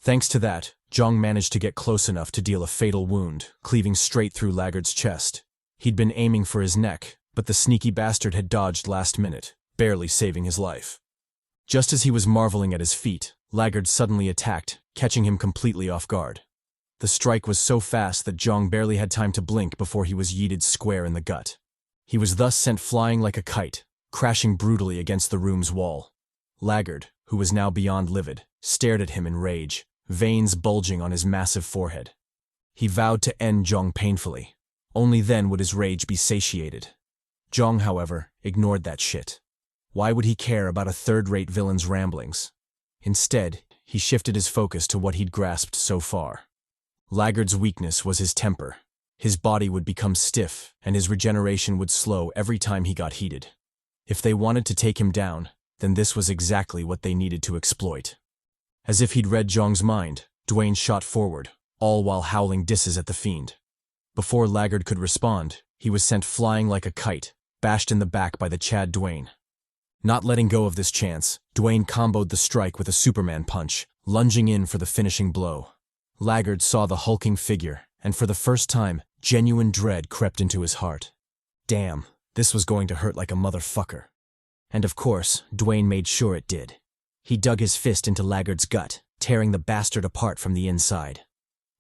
Thanks to that, Jeong managed to get close enough to deal a fatal wound, cleaving straight through Laggard's chest. He'd been aiming for his neck, but the sneaky bastard had dodged last minute, barely saving his life. Just as he was marveling at his feat, Laggard suddenly attacked, catching him completely off guard. The strike was so fast that Jeong barely had time to blink before he was yeeted square in the gut. He was thus sent flying like a kite, crashing brutally against the room's wall. Laggard, who was now beyond livid, stared at him in rage, veins bulging on his massive forehead. He vowed to end Jeong painfully. Only then would his rage be satiated. Jeong, however, ignored that shit. Why would he care about a third-rate villain's ramblings? Instead, he shifted his focus to what he'd grasped so far. Laggard's weakness was his temper. His body would become stiff, and his regeneration would slow every time he got heated. If they wanted to take him down, then this was exactly what they needed to exploit. As if he'd read Jeong's mind, Dwayne shot forward, all while howling disses at the fiend. Before Laggard could respond, he was sent flying like a kite, bashed in the back by the Chad Dwayne. Not letting go of this chance, Dwayne comboed the strike with a Superman punch, lunging in for the finishing blow. Laggard saw the hulking figure, and for the first time, genuine dread crept into his heart. Damn, this was going to hurt like a motherfucker. And of course, Dwayne made sure it did. He dug his fist into Laggard's gut, tearing the bastard apart from the inside.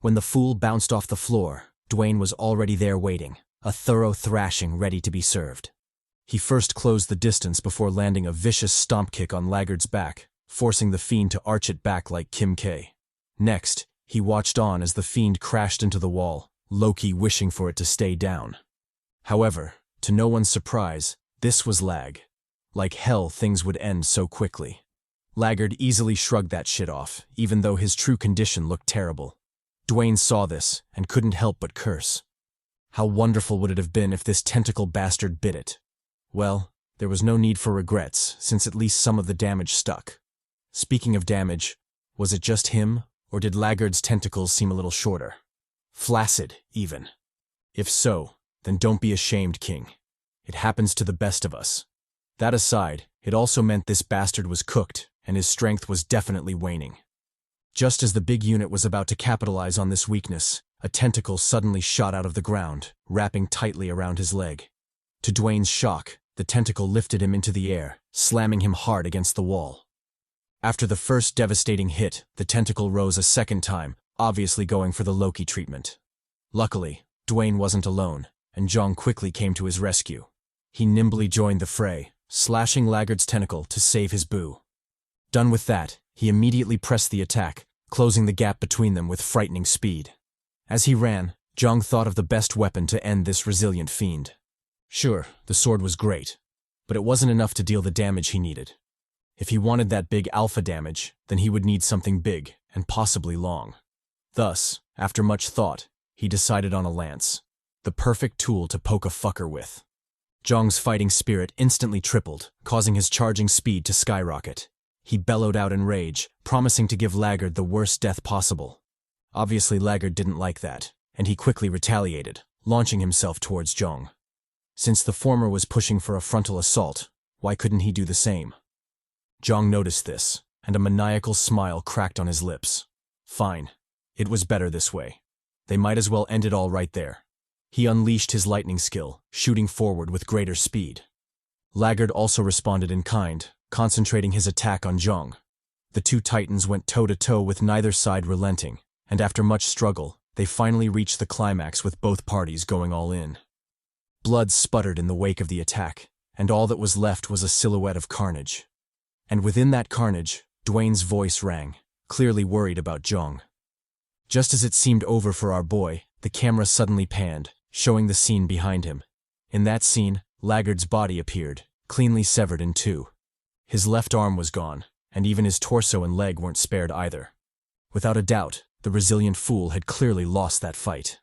When the fool bounced off the floor, Dwayne was already there waiting, a thorough thrashing ready to be served. He first closed the distance before landing a vicious stomp kick on Laggard's back, forcing the fiend to arch it back like Kim K. Next, he watched on as the fiend crashed into the wall, Loki wishing for it to stay down. However, to no one's surprise, this was Lag. Like hell things would end so quickly. Laggard easily shrugged that shit off, even though his true condition looked terrible. Dwayne saw this and couldn't help but curse. How wonderful would it have been if this tentacle bastard bit it? Well, There was no need for regrets, since at least some of the damage stuck. Speaking of damage, was it just him, or did Laggard's tentacles seem a little shorter? Flaccid, even. If so, then don't be ashamed, King. It happens to the best of us. That aside, it also meant this bastard was cooked, and his strength was definitely waning. Just as the big unit was about to capitalize on this weakness, a tentacle suddenly shot out of the ground, wrapping tightly around his leg. To Dwayne's shock, the tentacle lifted him into the air, slamming him hard against the wall. After the first devastating hit, the tentacle rose a second time, obviously going for the Loki treatment. Luckily, Dwayne wasn't alone, and Jeong quickly came to his rescue. He nimbly joined the fray, slashing Laggard's tentacle to save his boo. Done with that, he immediately pressed the attack, closing the gap between them with frightening speed. As he ran, Jeong thought of the best weapon to end this resilient fiend. Sure, the sword was great, but it wasn't enough to deal the damage he needed. If he wanted that big alpha damage, then he would need something big and possibly long. Thus, after much thought, he decided on a lance, the perfect tool to poke a fucker with. Jeong's fighting spirit instantly tripled, causing his charging speed to skyrocket. He bellowed out in rage, promising to give Laggard the worst death possible. Obviously, Laggard didn't like that, and he quickly retaliated, launching himself towards Jeong. Since the former was pushing for a frontal assault, why couldn't he do the same? Jeong noticed this, and a maniacal smile cracked on his lips. Fine. It was better this way. They might as well end it all right there. He unleashed his lightning skill, shooting forward with greater speed. Laggard also responded in kind, concentrating his attack on Jeong. The two titans went toe-to-toe with neither side relenting, and after much struggle, they finally reached the climax with both parties going all in. Blood sputtered in the wake of the attack, and all that was left was a silhouette of carnage. And within that carnage, Dwayne's voice rang, clearly worried about Jeong. Just as it seemed over for our boy, the camera suddenly panned, showing the scene behind him. In that scene, Laggard's body appeared, cleanly severed in two. His left arm was gone, and even his torso and leg weren't spared either. Without a doubt, the resilient fool had clearly lost that fight.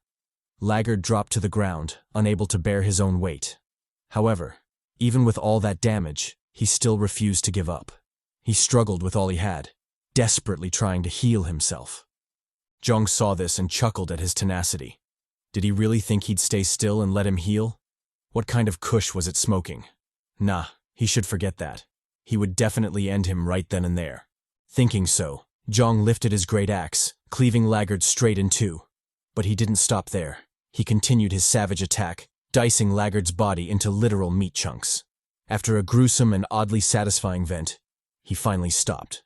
Laggard dropped to the ground, unable to bear his own weight. However, even with all that damage, he still refused to give up. He struggled with all he had, desperately trying to heal himself. Jeong saw this and chuckled at his tenacity. Did he really think he'd stay still and let him heal? What kind of kush was it smoking? Nah, he should forget that. He would definitely end him right then and there. Thinking so, Jeong lifted his great axe, cleaving Laggard straight in two. But he didn't stop there. He continued his savage attack, dicing Laggard's body into literal meat chunks. After a gruesome and oddly satisfying vent, he finally stopped.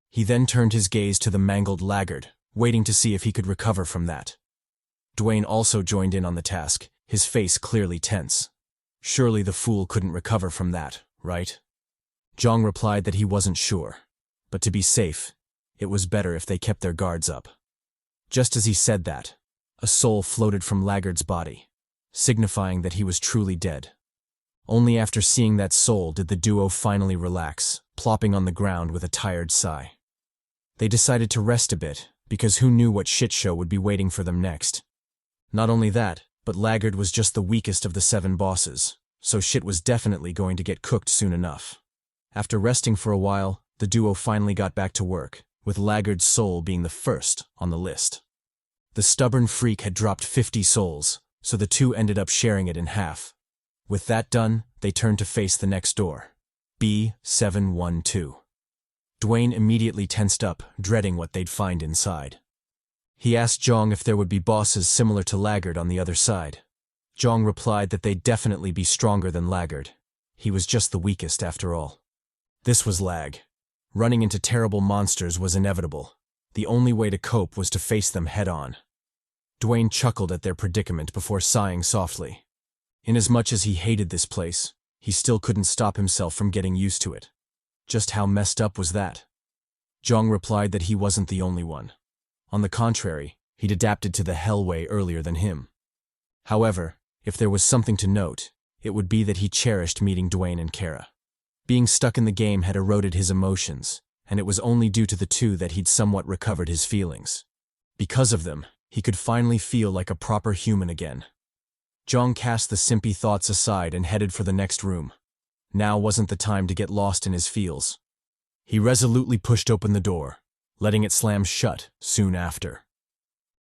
He then turned his gaze to the mangled Laggard, waiting to see if he could recover from that. Dwayne also joined in on the task, his face clearly tense. Surely the fool couldn't recover from that, right? Jeong replied that he wasn't sure, but to be safe, it was better if they kept their guards up. Just as he said that, a soul floated from Laggard's body, signifying that he was truly dead. Only after seeing that soul did the duo finally relax, plopping on the ground with a tired sigh. They decided to rest a bit, because who knew what shit show would be waiting for them next. Not only that, but Laggard was just the weakest of the 7 bosses, so shit was definitely going to get cooked soon enough. After resting for a while, the duo finally got back to work, with Laggard's soul being the first on the list. The stubborn freak had dropped 50 souls, so the two ended up sharing it in half. With that done, they turned to face the next door. B712. Dwayne immediately tensed up, dreading what they'd find inside. He asked Jeong if there would be bosses similar to Laggard on the other side. Jeong replied that they'd definitely be stronger than Laggard. He was just the weakest after all. This was Lag. Running into terrible monsters was inevitable. The only way to cope was to face them head-on. Dwayne chuckled at their predicament before sighing softly. Inasmuch as he hated this place, he still couldn't stop himself from getting used to it. Just how messed up was that? Jeong replied that he wasn't the only one. On the contrary, he'd adapted to the Hellway earlier than him. However, if there was something to note, it would be that he cherished meeting Dwayne and Kara. Being stuck in the game had eroded his emotions, and it was only due to the two that he'd somewhat recovered his feelings. Because of them, he could finally feel like a proper human again. Jeong cast the simpy thoughts aside and headed for the next room. Now wasn't the time to get lost in his feels. He resolutely pushed open the door, letting it slam shut soon after.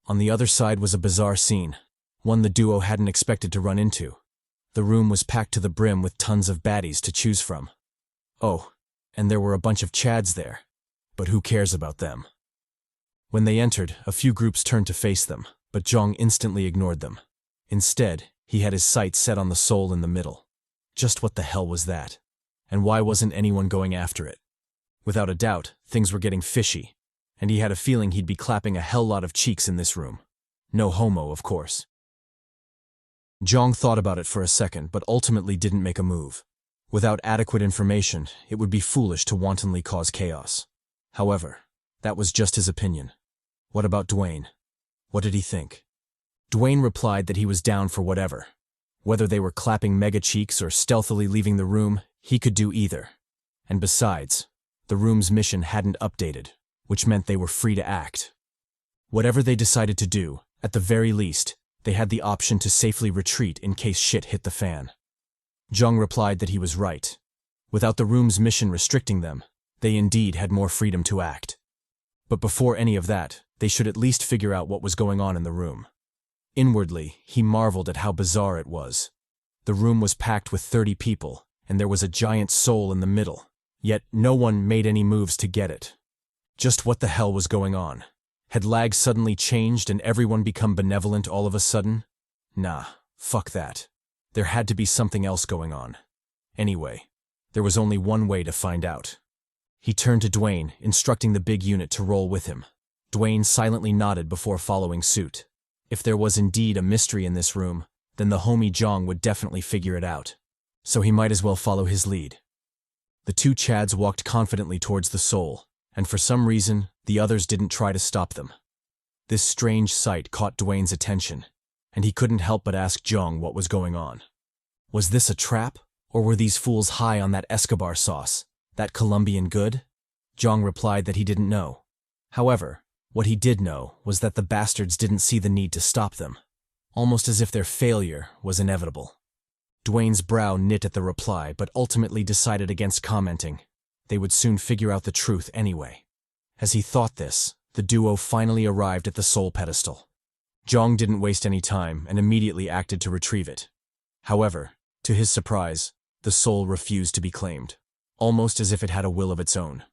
On the other side was a bizarre scene, one the duo hadn't expected to run into. The room was packed to the brim with tons of baddies to choose from. Oh, and there were a bunch of chads there. But who cares about them? When they entered, a few groups turned to face them, but Jeong instantly ignored them. Instead, he had his sights set on the soul in the middle. Just what the hell was that? And why wasn't anyone going after it? Without a doubt, things were getting fishy, and he had a feeling he'd be clapping a hell lot of cheeks in this room. No homo, of course. Jeong thought about it for a second, but ultimately didn't make a move. Without adequate information, it would be foolish to wantonly cause chaos. However, that was just his opinion. What about Dwayne? What did he think? Dwayne replied that he was down for whatever. Whether they were clapping mega cheeks or stealthily leaving the room, he could do either. And besides, the room's mission hadn't updated, which meant they were free to act. Whatever they decided to do, at the very least, they had the option to safely retreat in case shit hit the fan. Jeong replied that he was right. Without the room's mission restricting them, they indeed had more freedom to act. But before any of that, they should at least figure out what was going on in the room. Inwardly, he marveled at how bizarre it was. The room was packed with 30 people, and there was a giant soul in the middle, yet no one made any moves to get it. Just what the hell was going on? Had L.A.G suddenly changed and everyone become benevolent all of a sudden? Nah, fuck that. There had to be something else going on. Anyway, there was only one way to find out. He turned to Dwayne, instructing the big unit to roll with him. Dwayne silently nodded before following suit. If there was indeed a mystery in this room, then the homie Jeong would definitely figure it out. So he might as well follow his lead. The two chads walked confidently towards the soul, and for some reason, the others didn't try to stop them. This strange sight caught Dwayne's attention, and he couldn't help but ask Jeong what was going on. Was this a trap, or were these fools high on that Escobar sauce, that Colombian good? Jeong replied that he didn't know. However, what he did know was that the bastards didn't see the need to stop them, almost as if their failure was inevitable. Dwayne's brow knit at the reply, but ultimately decided against commenting. They would soon figure out the truth anyway. As he thought this, the duo finally arrived at the soul pedestal. Jeong didn't waste any time and immediately acted to retrieve it. However, to his surprise, the soul refused to be claimed, almost as if it had a will of its own.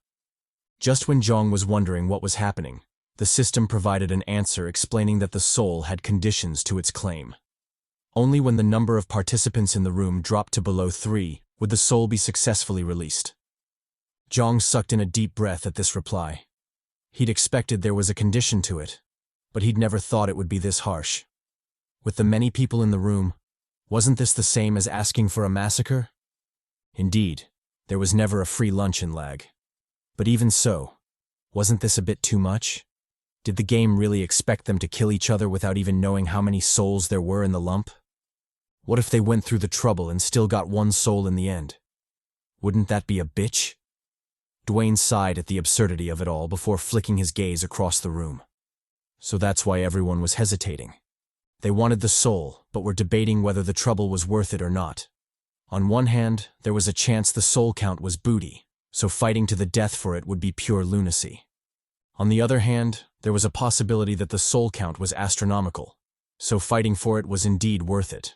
Just when Jeong was wondering what was happening, the system provided an answer explaining that the soul had conditions to its claim. Only when the number of participants in the room dropped to below 3 would the soul be successfully released. Jeong sucked in a deep breath at this reply. He'd expected there was a condition to it, but he'd never thought it would be this harsh. With the many people in the room, wasn't this the same as asking for a massacre? Indeed, there was never a free lunch in L.A.G. But even so, wasn't this a bit too much? Did the game really expect them to kill each other without even knowing how many souls there were in the lump? What if they went through the trouble and still got one soul in the end? Wouldn't that be a bitch? Dwayne sighed at the absurdity of it all before flicking his gaze across the room. So that's why everyone was hesitating. They wanted the soul, but were debating whether the trouble was worth it or not. On one hand, there was a chance the soul count was booty, so fighting to the death for it would be pure lunacy. On the other hand, there was a possibility that the soul count was astronomical, so fighting for it was indeed worth it.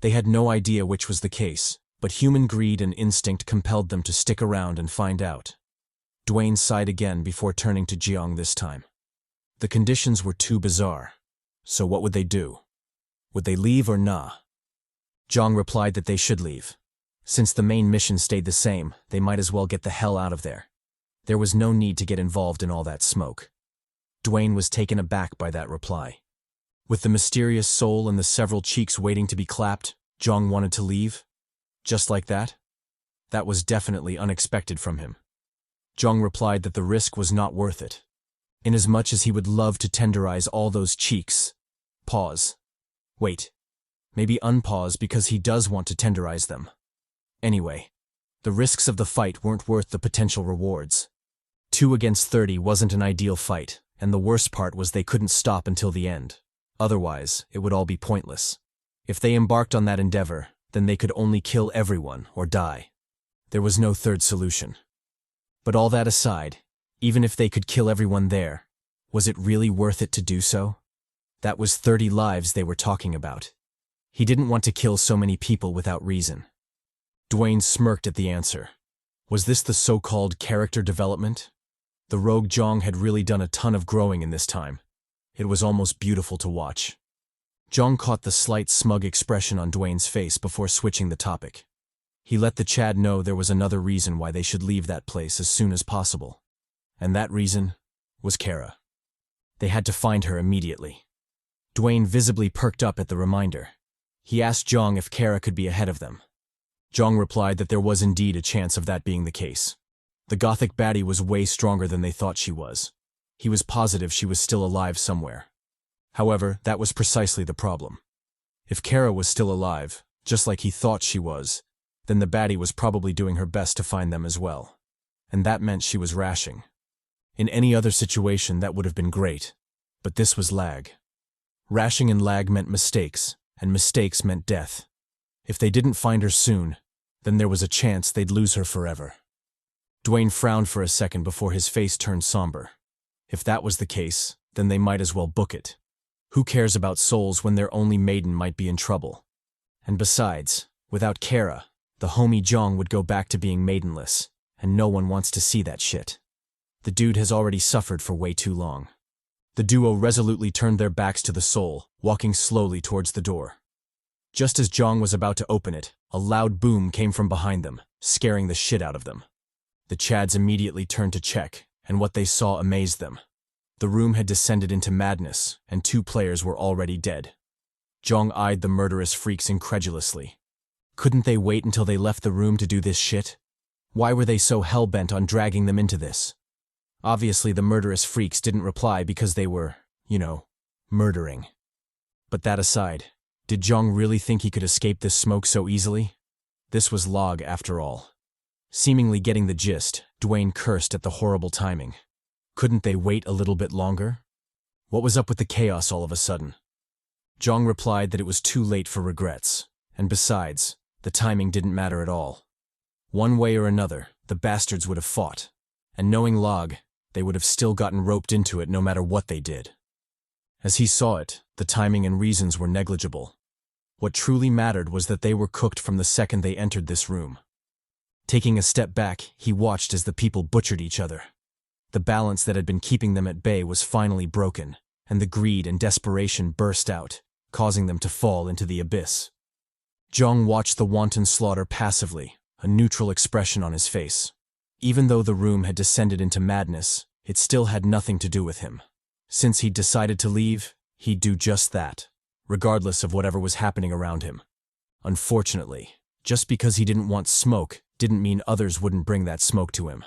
They had no idea which was the case, but human greed and instinct compelled them to stick around and find out. Dwayne sighed again before turning to Jeong this time. The conditions were too bizarre, so what would they do? Would they leave or nah? Jeong replied that they should leave. Since the main mission stayed the same, they might as well get the hell out of there. There was no need to get involved in all that smoke. Dwayne was taken aback by that reply. With the mysterious soul and the several cheeks waiting to be clapped, Jeong wanted to leave? Just like that? That was definitely unexpected from him. Jeong replied that the risk was not worth it. Inasmuch as he would love to tenderize all those cheeks. Pause. Wait. Maybe unpause because he does want to tenderize them. Anyway, the risks of the fight weren't worth the potential rewards. 2 against 30 wasn't an ideal fight, and the worst part was they couldn't stop until the end. Otherwise, it would all be pointless. If they embarked on that endeavor, then they could only kill everyone or die. There was no third solution. But all that aside, even if they could kill everyone there, was it really worth it to do so? That was 30 lives they were talking about. He didn't want to kill so many people without reason. Dwayne smirked at the answer. Was this the so-called character development? The rogue Jeong had really done a ton of growing in this time. It was almost beautiful to watch. Jeong caught the slight smug expression on Dwayne's face before switching the topic. He let the Chad know there was another reason why they should leave that place as soon as possible. And that reason was Kara. They had to find her immediately. Dwayne visibly perked up at the reminder. He asked Jeong if Kara could be ahead of them. Jeong replied that there was indeed a chance of that being the case. The gothic baddie was way stronger than they thought she was. He was positive she was still alive somewhere. However, that was precisely the problem. If Kara was still alive, just like he thought she was, then the baddie was probably doing her best to find them as well. And that meant she was rashing. In any other situation that would have been great, but this was L.A.G. Rashing in L.A.G meant mistakes, and mistakes meant death. If they didn't find her soon, then there was a chance they'd lose her forever. Dwayne frowned for a second before his face turned somber. If that was the case, then they might as well book it. Who cares about souls when their only maiden might be in trouble? And besides, without Kara, the homie Jeong would go back to being maidenless, and no one wants to see that shit. The dude has already suffered for way too long. The duo resolutely turned their backs to the soul, walking slowly towards the door. Just as Jeong was about to open it, a loud boom came from behind them, scaring the shit out of them. The Chads immediately turned to check, and what they saw amazed them. The room had descended into madness, and 2 players were already dead. Jeong eyed the murderous freaks incredulously. Couldn't they wait until they left the room to do this shit? Why were they so hell-bent on dragging them into this? Obviously, the murderous freaks didn't reply because they were, murdering. But that aside, did Jeong really think he could escape this smoke so easily? This was L.A.G after all. Seemingly getting the gist, Dwayne cursed at the horrible timing. Couldn't they wait a little bit longer? What was up with the chaos all of a sudden? Jeong replied that it was too late for regrets, and besides, the timing didn't matter at all. One way or another, the bastards would have fought, and knowing L.A.G, they would have still gotten roped into it no matter what they did. As he saw it, the timing and reasons were negligible. What truly mattered was that they were cooked from the second they entered this room. Taking a step back, he watched as the people butchered each other. The balance that had been keeping them at bay was finally broken, and the greed and desperation burst out, causing them to fall into the abyss. Jeong watched the wanton slaughter passively, a neutral expression on his face. Even though the room had descended into madness, it still had nothing to do with him. Since he'd decided to leave, he'd do just that, regardless of whatever was happening around him. Unfortunately, just because he didn't want smoke didn't mean others wouldn't bring that smoke to him.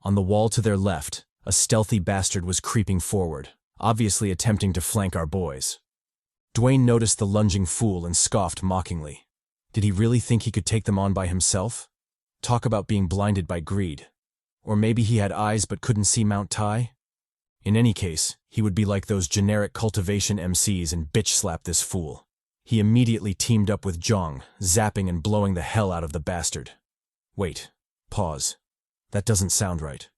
On the wall to their left, a stealthy bastard was creeping forward, obviously attempting to flank our boys. Dwayne noticed the lunging fool and scoffed mockingly. Did he really think he could take them on by himself? Talk about being blinded by greed. Or maybe he had eyes but couldn't see Mount Tai? In any case, he would be like those generic cultivation MCs and bitch-slap this fool. He immediately teamed up with Jeong, zapping and blowing the hell out of the bastard. Wait. Pause. That doesn't sound right.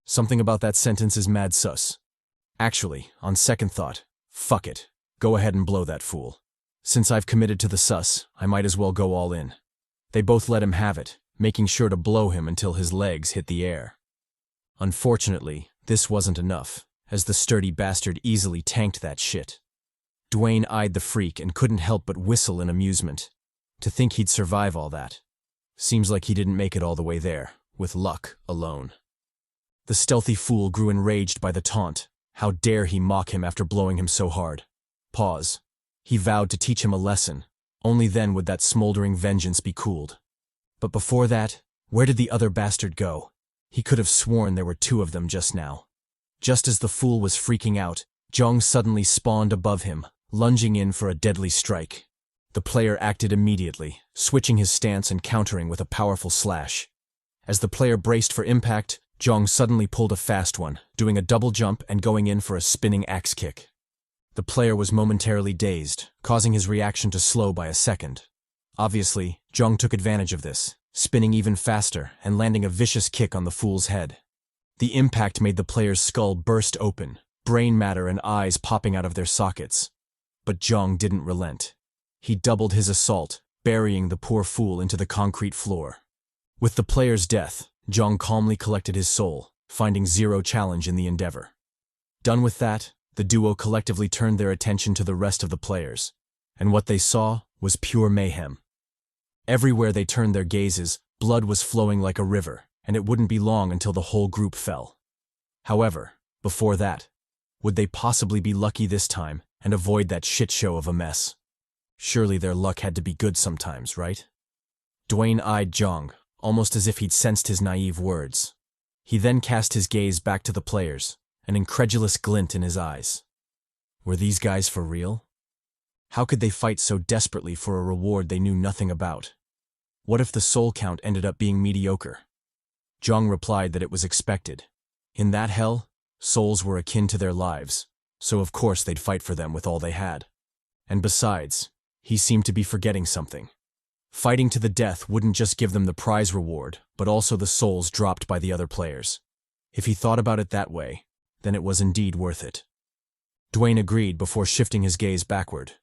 Something about that sentence is mad sus. Actually, on second thought, fuck it. Go ahead and blow that fool. Since I've committed to the sus, I might as well go all in. They both let him have it, making sure to blow him until his legs hit the air. Unfortunately, this wasn't enough, as the sturdy bastard easily tanked that shit. Dwayne eyed the freak and couldn't help but whistle in amusement. To think he'd survive all that. Seems like he didn't make it all the way there, with luck alone. The stealthy fool grew enraged by the taunt. How dare he mock him after blowing him so hard? Pause. He vowed to teach him a lesson. Only then would that smoldering vengeance be cooled. But before that, where did the other bastard go? He could have sworn there were 2 of them just now. Just as the fool was freaking out, Jeong suddenly spawned above him, lunging in for a deadly strike. The player acted immediately, switching his stance and countering with a powerful slash. As the player braced for impact, Jeong suddenly pulled a fast one, doing a double jump and going in for a spinning axe kick. The player was momentarily dazed, causing his reaction to slow by a second. Obviously, Jeong took advantage of this, spinning even faster and landing a vicious kick on the fool's head. The impact made the player's skull burst open, brain matter and eyes popping out of their sockets. But Jeong didn't relent. He doubled his assault, burying the poor fool into the concrete floor. With the player's death, Jeong calmly collected his soul, finding zero challenge in the endeavor. Done with that, the duo collectively turned their attention to the rest of the players, and what they saw was pure mayhem. Everywhere they turned their gazes, blood was flowing like a river, and it wouldn't be long until the whole group fell. However, before that, would they possibly be lucky this time and avoid that shit show of a mess? Surely their luck had to be good sometimes, right? Dwayne eyed Jeong, almost as if he'd sensed his naive words. He then cast his gaze back to the players, an incredulous glint in his eyes. Were these guys for real? How could they fight so desperately for a reward they knew nothing about? What if the soul count ended up being mediocre? Jeong replied that it was expected. In that hell, souls were akin to their lives, so of course they'd fight for them with all they had. And besides, he seemed to be forgetting something. Fighting to the death wouldn't just give them the prize reward, but also the souls dropped by the other players. If he thought about it that way, then it was indeed worth it. Dwayne agreed before shifting his gaze backward.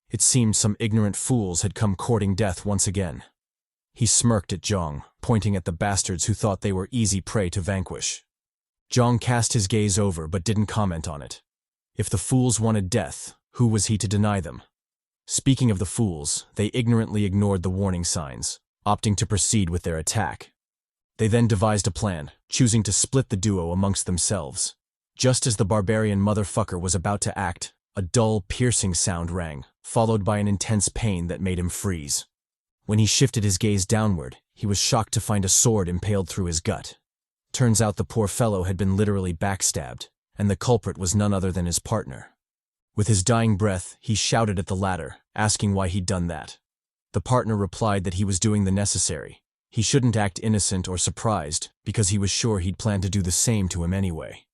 It seemed some ignorant fools had come courting death once again. He smirked at Jeong, pointing at the bastards who thought they were easy prey to vanquish. Jeong cast his gaze over but didn't comment on it. If the fools wanted death, who was he to deny them? Speaking of the fools, they ignorantly ignored the warning signs, opting to proceed with their attack. They then devised a plan, choosing to split the duo amongst themselves. Just as the barbarian motherfucker was about to act, a dull, piercing sound rang, followed by an intense pain that made him freeze. When he shifted his gaze downward, he was shocked to find a sword impaled through his gut. Turns out the poor fellow had been literally backstabbed, and the culprit was none other than his partner. With his dying breath, he shouted at the latter, asking why he'd done that. The partner replied that he was doing the necessary. He shouldn't act innocent or surprised, because he was sure he'd planned to do the same to him anyway.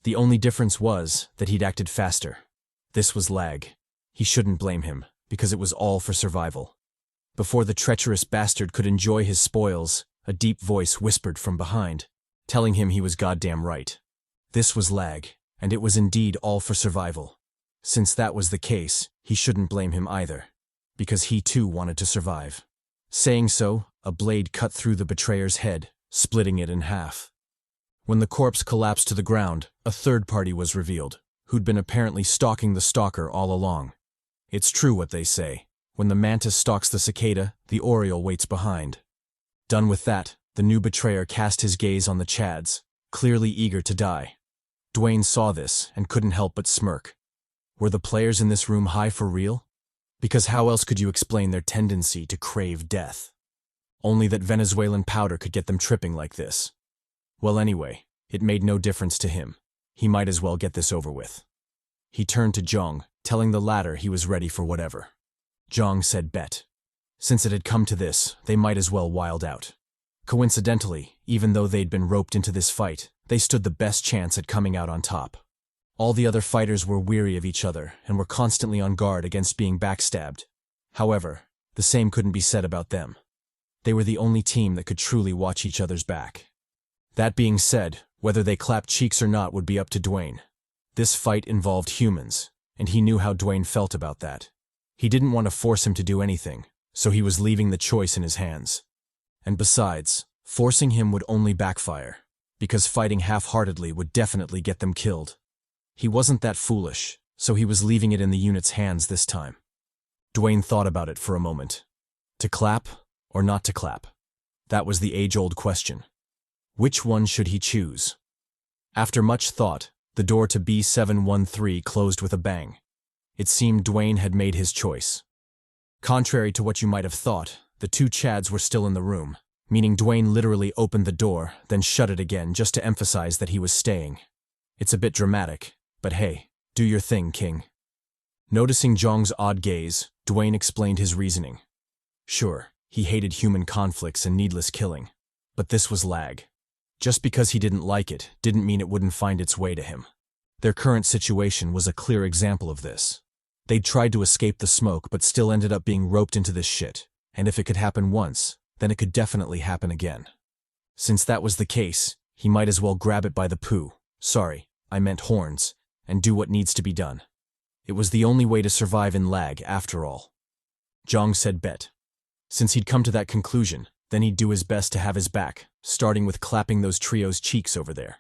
The only difference was that he'd acted faster. This was L.A.G. He shouldn't blame him, because it was all for survival. Before the treacherous bastard could enjoy his spoils, a deep voice whispered from behind, telling him he was goddamn right. This was L.A.G., and it was indeed all for survival. Since that was the case, he shouldn't blame him either, because he too wanted to survive. Saying so, a blade cut through the betrayer's head, splitting it in half. When the corpse collapsed to the ground, a third party was revealed, who'd been apparently stalking the stalker all along. It's true what they say. When the mantis stalks the cicada, the oriole waits behind. Done with that, the new betrayer cast his gaze on the Chads, clearly eager to die. Dwayne saw this and couldn't help but smirk. Were the players in this room high for real? Because how else could you explain their tendency to crave death? Only that Venezuelan powder could get them tripping like this. Well anyway, it made no difference to him. He might as well get this over with. He turned to Jeong, telling the latter he was ready for whatever. Jeong said bet. Since it had come to this, they might as well wild out. Coincidentally, even though they'd been roped into this fight, they stood the best chance at coming out on top. All the other fighters were weary of each other and were constantly on guard against being backstabbed. However, the same couldn't be said about them. They were the only team that could truly watch each other's back. That being said, whether they clapped cheeks or not would be up to Dwayne. This fight involved humans, and he knew how Dwayne felt about that. He didn't want to force him to do anything, so he was leaving the choice in his hands. And besides, forcing him would only backfire, because fighting half-heartedly would definitely get them killed. He wasn't that foolish, so he was leaving it in the unit's hands this time. Dwayne thought about it for a moment. To clap or not to clap? That was the age-old question. Which one should he choose? After much thought, the door to B713 closed with a bang. It seemed Dwayne had made his choice. Contrary to what you might have thought, the two Chads were still in the room, meaning Dwayne literally opened the door, then shut it again just to emphasize that he was staying. It's a bit dramatic, but hey, do your thing, King. Noticing Jeong's odd gaze, Dwayne explained his reasoning. Sure, he hated human conflicts and needless killing, but this was L.A.G. Just because he didn't like it didn't mean it wouldn't find its way to him. Their current situation was a clear example of this. They'd tried to escape the smoke but still ended up being roped into this shit, and if it could happen once, then it could definitely happen again. Since that was the case, he might as well grab it by the poo, sorry, I meant horns, and do what needs to be done. It was the only way to survive in L.A.G after all. Jeong said bet. Since he'd come to that conclusion, then he'd do his best to have his back, starting with clapping those trio's cheeks over there.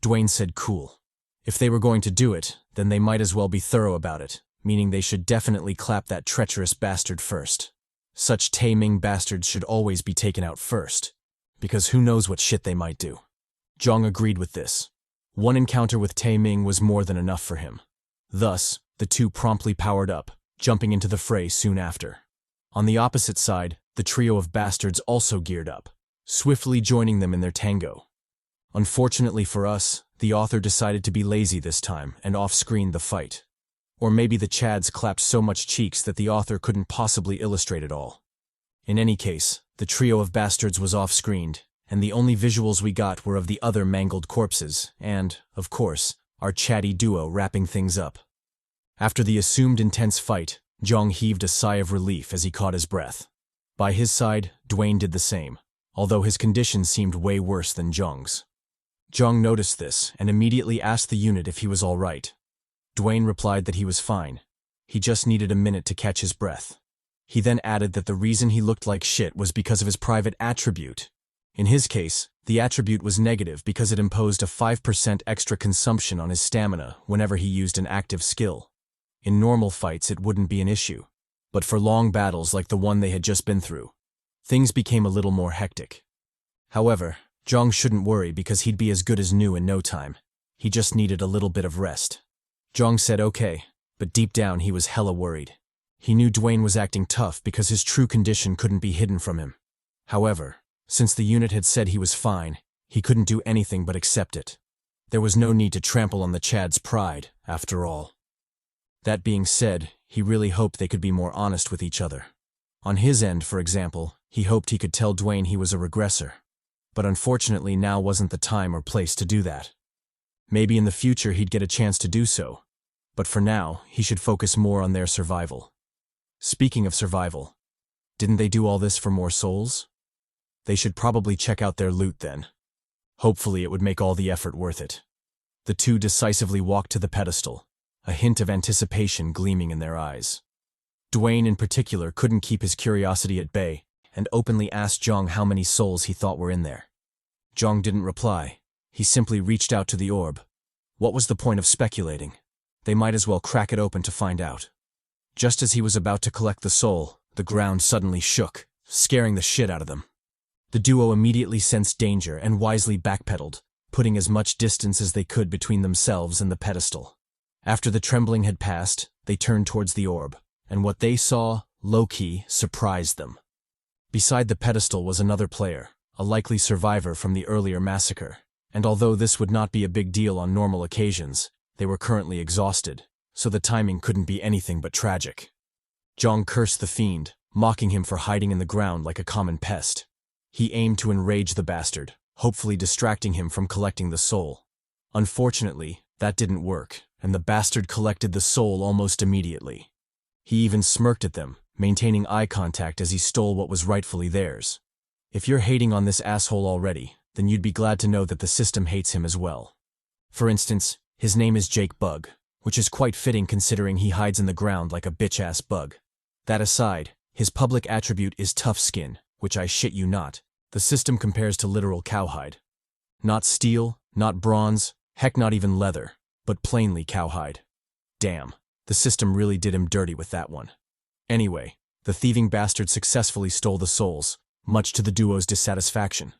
Dwayne said cool. If they were going to do it, then they might as well be thorough about it, meaning they should definitely clap that treacherous bastard first. Such Tae-Ming bastards should always be taken out first, because who knows what shit they might do. Jeong agreed with this. One encounter with Tae-Ming was more than enough for him. Thus, the two promptly powered up, jumping into the fray soon after. On the opposite side, the trio of bastards also geared up, swiftly joining them in their tango. Unfortunately for us, the author decided to be lazy this time and off-screened the fight. Or maybe the Chads clapped so much cheeks that the author couldn't possibly illustrate it all. In any case, the trio of bastards was off-screened, and the only visuals we got were of the other mangled corpses and, of course, our CHADY duo wrapping things up. After the assumed intense fight, Jeong heaved a sigh of relief as he caught his breath. By his side, Dwayne did the same, although his condition seemed way worse than Jeong's. Jeong noticed this and immediately asked the unit if he was all right. Dwayne replied that he was fine. He just needed a minute to catch his breath. He then added that the reason he looked like shit was because of his private attribute. In his case, the attribute was negative because it imposed a 5% extra consumption on his stamina whenever he used an active skill. In normal fights it wouldn't be an issue, but for long battles like the one they had just been through, things became a little more hectic. However, Jeong shouldn't worry because he'd be as good as new in no time. He just needed a little bit of rest. Jeong said okay, but deep down he was hella worried. He knew Dwayne was acting tough because his true condition couldn't be hidden from him. However, since the unit had said he was fine, he couldn't do anything but accept it. There was no need to trample on the Chad's pride, after all. That being said, he really hoped they could be more honest with each other. On his end, for example, he hoped he could tell Dwayne he was a regressor. But unfortunately now wasn't the time or place to do that. Maybe in the future he'd get a chance to do so, but for now, he should focus more on their survival. Speaking of survival, didn't they do all this for more souls? They should probably check out their loot then. Hopefully it would make all the effort worth it. The two decisively walked to the pedestal, a hint of anticipation gleaming in their eyes. Dwayne in particular couldn't keep his curiosity at bay and openly asked Jeong how many souls he thought were in there. Jeong didn't reply. He simply reached out to the orb. What was the point of speculating? They might as well crack it open to find out. Just as he was about to collect the soul, the ground suddenly shook, scaring the shit out of them. The duo immediately sensed danger and wisely backpedaled, putting as much distance as they could between themselves and the pedestal. After the trembling had passed, they turned towards the orb, and what they saw, low-key, surprised them. Beside the pedestal was another player, a likely survivor from the earlier massacre, and although this would not be a big deal on normal occasions, they were currently exhausted, so the timing couldn't be anything but tragic. Jeong cursed the fiend, mocking him for hiding in the ground like a common pest. He aimed to enrage the bastard, hopefully distracting him from collecting the soul. Unfortunately, that didn't work, and the bastard collected the soul almost immediately. He even smirked at them, maintaining eye contact as he stole what was rightfully theirs. If you're hating on this asshole already, then you'd be glad to know that the system hates him as well. For instance, his name is Jake Bug, which is quite fitting considering he hides in the ground like a bitch-ass bug. That aside, his public attribute is tough skin, which I shit you not, the system compares to literal cowhide. Not steel, not bronze, heck not even leather, but plainly cowhide. Damn, the system really did him dirty with that one. Anyway, the thieving bastard successfully stole the souls, much to the duo's dissatisfaction.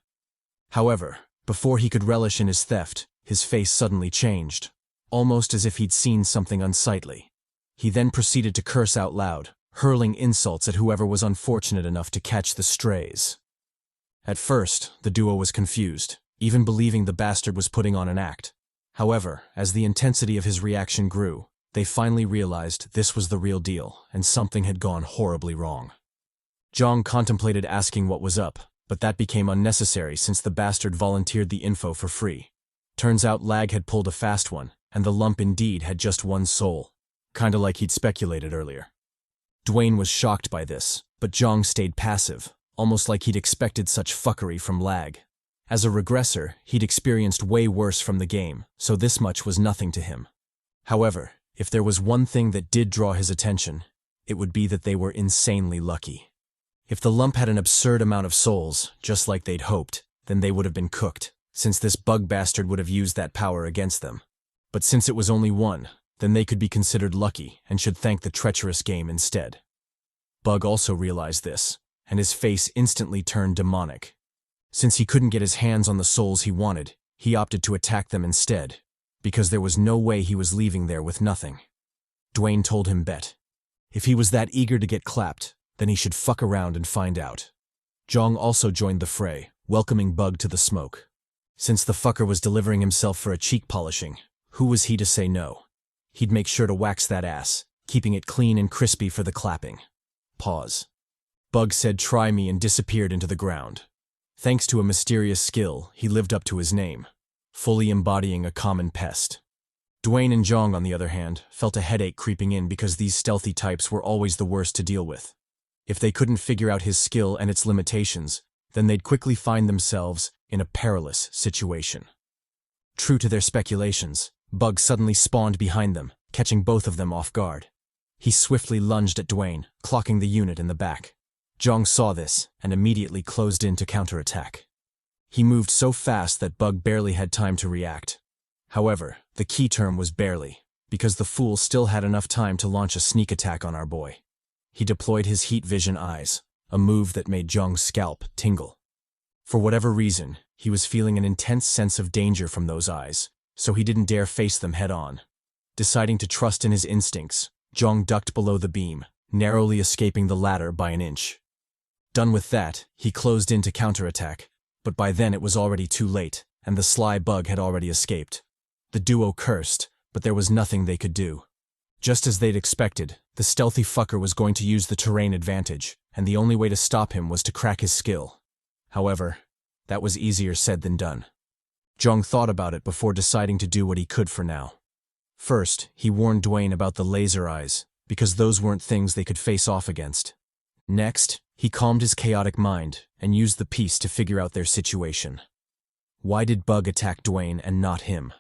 However, before he could relish in his theft, his face suddenly changed, almost as if he'd seen something unsightly. He then proceeded to curse out loud, hurling insults at whoever was unfortunate enough to catch the strays. At first, the duo was confused, even believing the bastard was putting on an act. However, as the intensity of his reaction grew, they finally realized this was the real deal, and something had gone horribly wrong. Jeong contemplated asking what was up, but that became unnecessary since the bastard volunteered the info for free. Turns out L.A.G had pulled a fast one, and the lump indeed had just one soul. Kinda like he'd speculated earlier. Dwayne was shocked by this, but Jeong stayed passive, almost like he'd expected such fuckery from Lag. As a regressor, he'd experienced way worse from the game, so this much was nothing to him. However, if there was one thing that did draw his attention, it would be that they were insanely lucky. If the lump had an absurd amount of souls, just like they'd hoped, then they would have been cooked, since this bug bastard would have used that power against them. But since it was only one, then they could be considered lucky and should thank the treacherous game instead. Bug also realized this, and his face instantly turned demonic. Since he couldn't get his hands on the souls he wanted, he opted to attack them instead, because there was no way he was leaving there with nothing. Dwayne told him bet. If he was that eager to get clapped, then he should fuck around and find out. Jeong also joined the fray, welcoming Bug to the smoke. Since the fucker was delivering himself for a cheek polishing, who was he to say no? He'd make sure to wax that ass, keeping it clean and crispy for the clapping. Pause. Bug said try me and disappeared into the ground. Thanks to a mysterious skill, he lived up to his name, fully embodying a common pest. Dwayne and Jeong, on the other hand, felt a headache creeping in because these stealthy types were always the worst to deal with. If they couldn't figure out his skill and its limitations, then they'd quickly find themselves in a perilous situation. True to their speculations, Bug suddenly spawned behind them, catching both of them off guard. He swiftly lunged at Dwayne, clocking the unit in the back. Jeong saw this and immediately closed in to counterattack. He moved so fast that Bug barely had time to react. However, the key term was barely, because the fool still had enough time to launch a sneak attack on our boy. He deployed his heat vision eyes, a move that made Jeong's scalp tingle. For whatever reason, he was feeling an intense sense of danger from those eyes, so he didn't dare face them head-on. Deciding to trust in his instincts, Jeong ducked below the beam, narrowly escaping the latter by an inch. Done with that, he closed in to counterattack, but by then it was already too late, and the sly Bug had already escaped. The duo cursed, but there was nothing they could do. Just as they'd expected, the stealthy fucker was going to use the terrain advantage, and the only way to stop him was to crack his skill. However, that was easier said than done. Jeong thought about it before deciding to do what he could for now. First, he warned Dwayne about the laser eyes, because those weren't things they could face off against. Next, he calmed his chaotic mind and used the piece to figure out their situation. Why did Bug attack Dwayne and not him?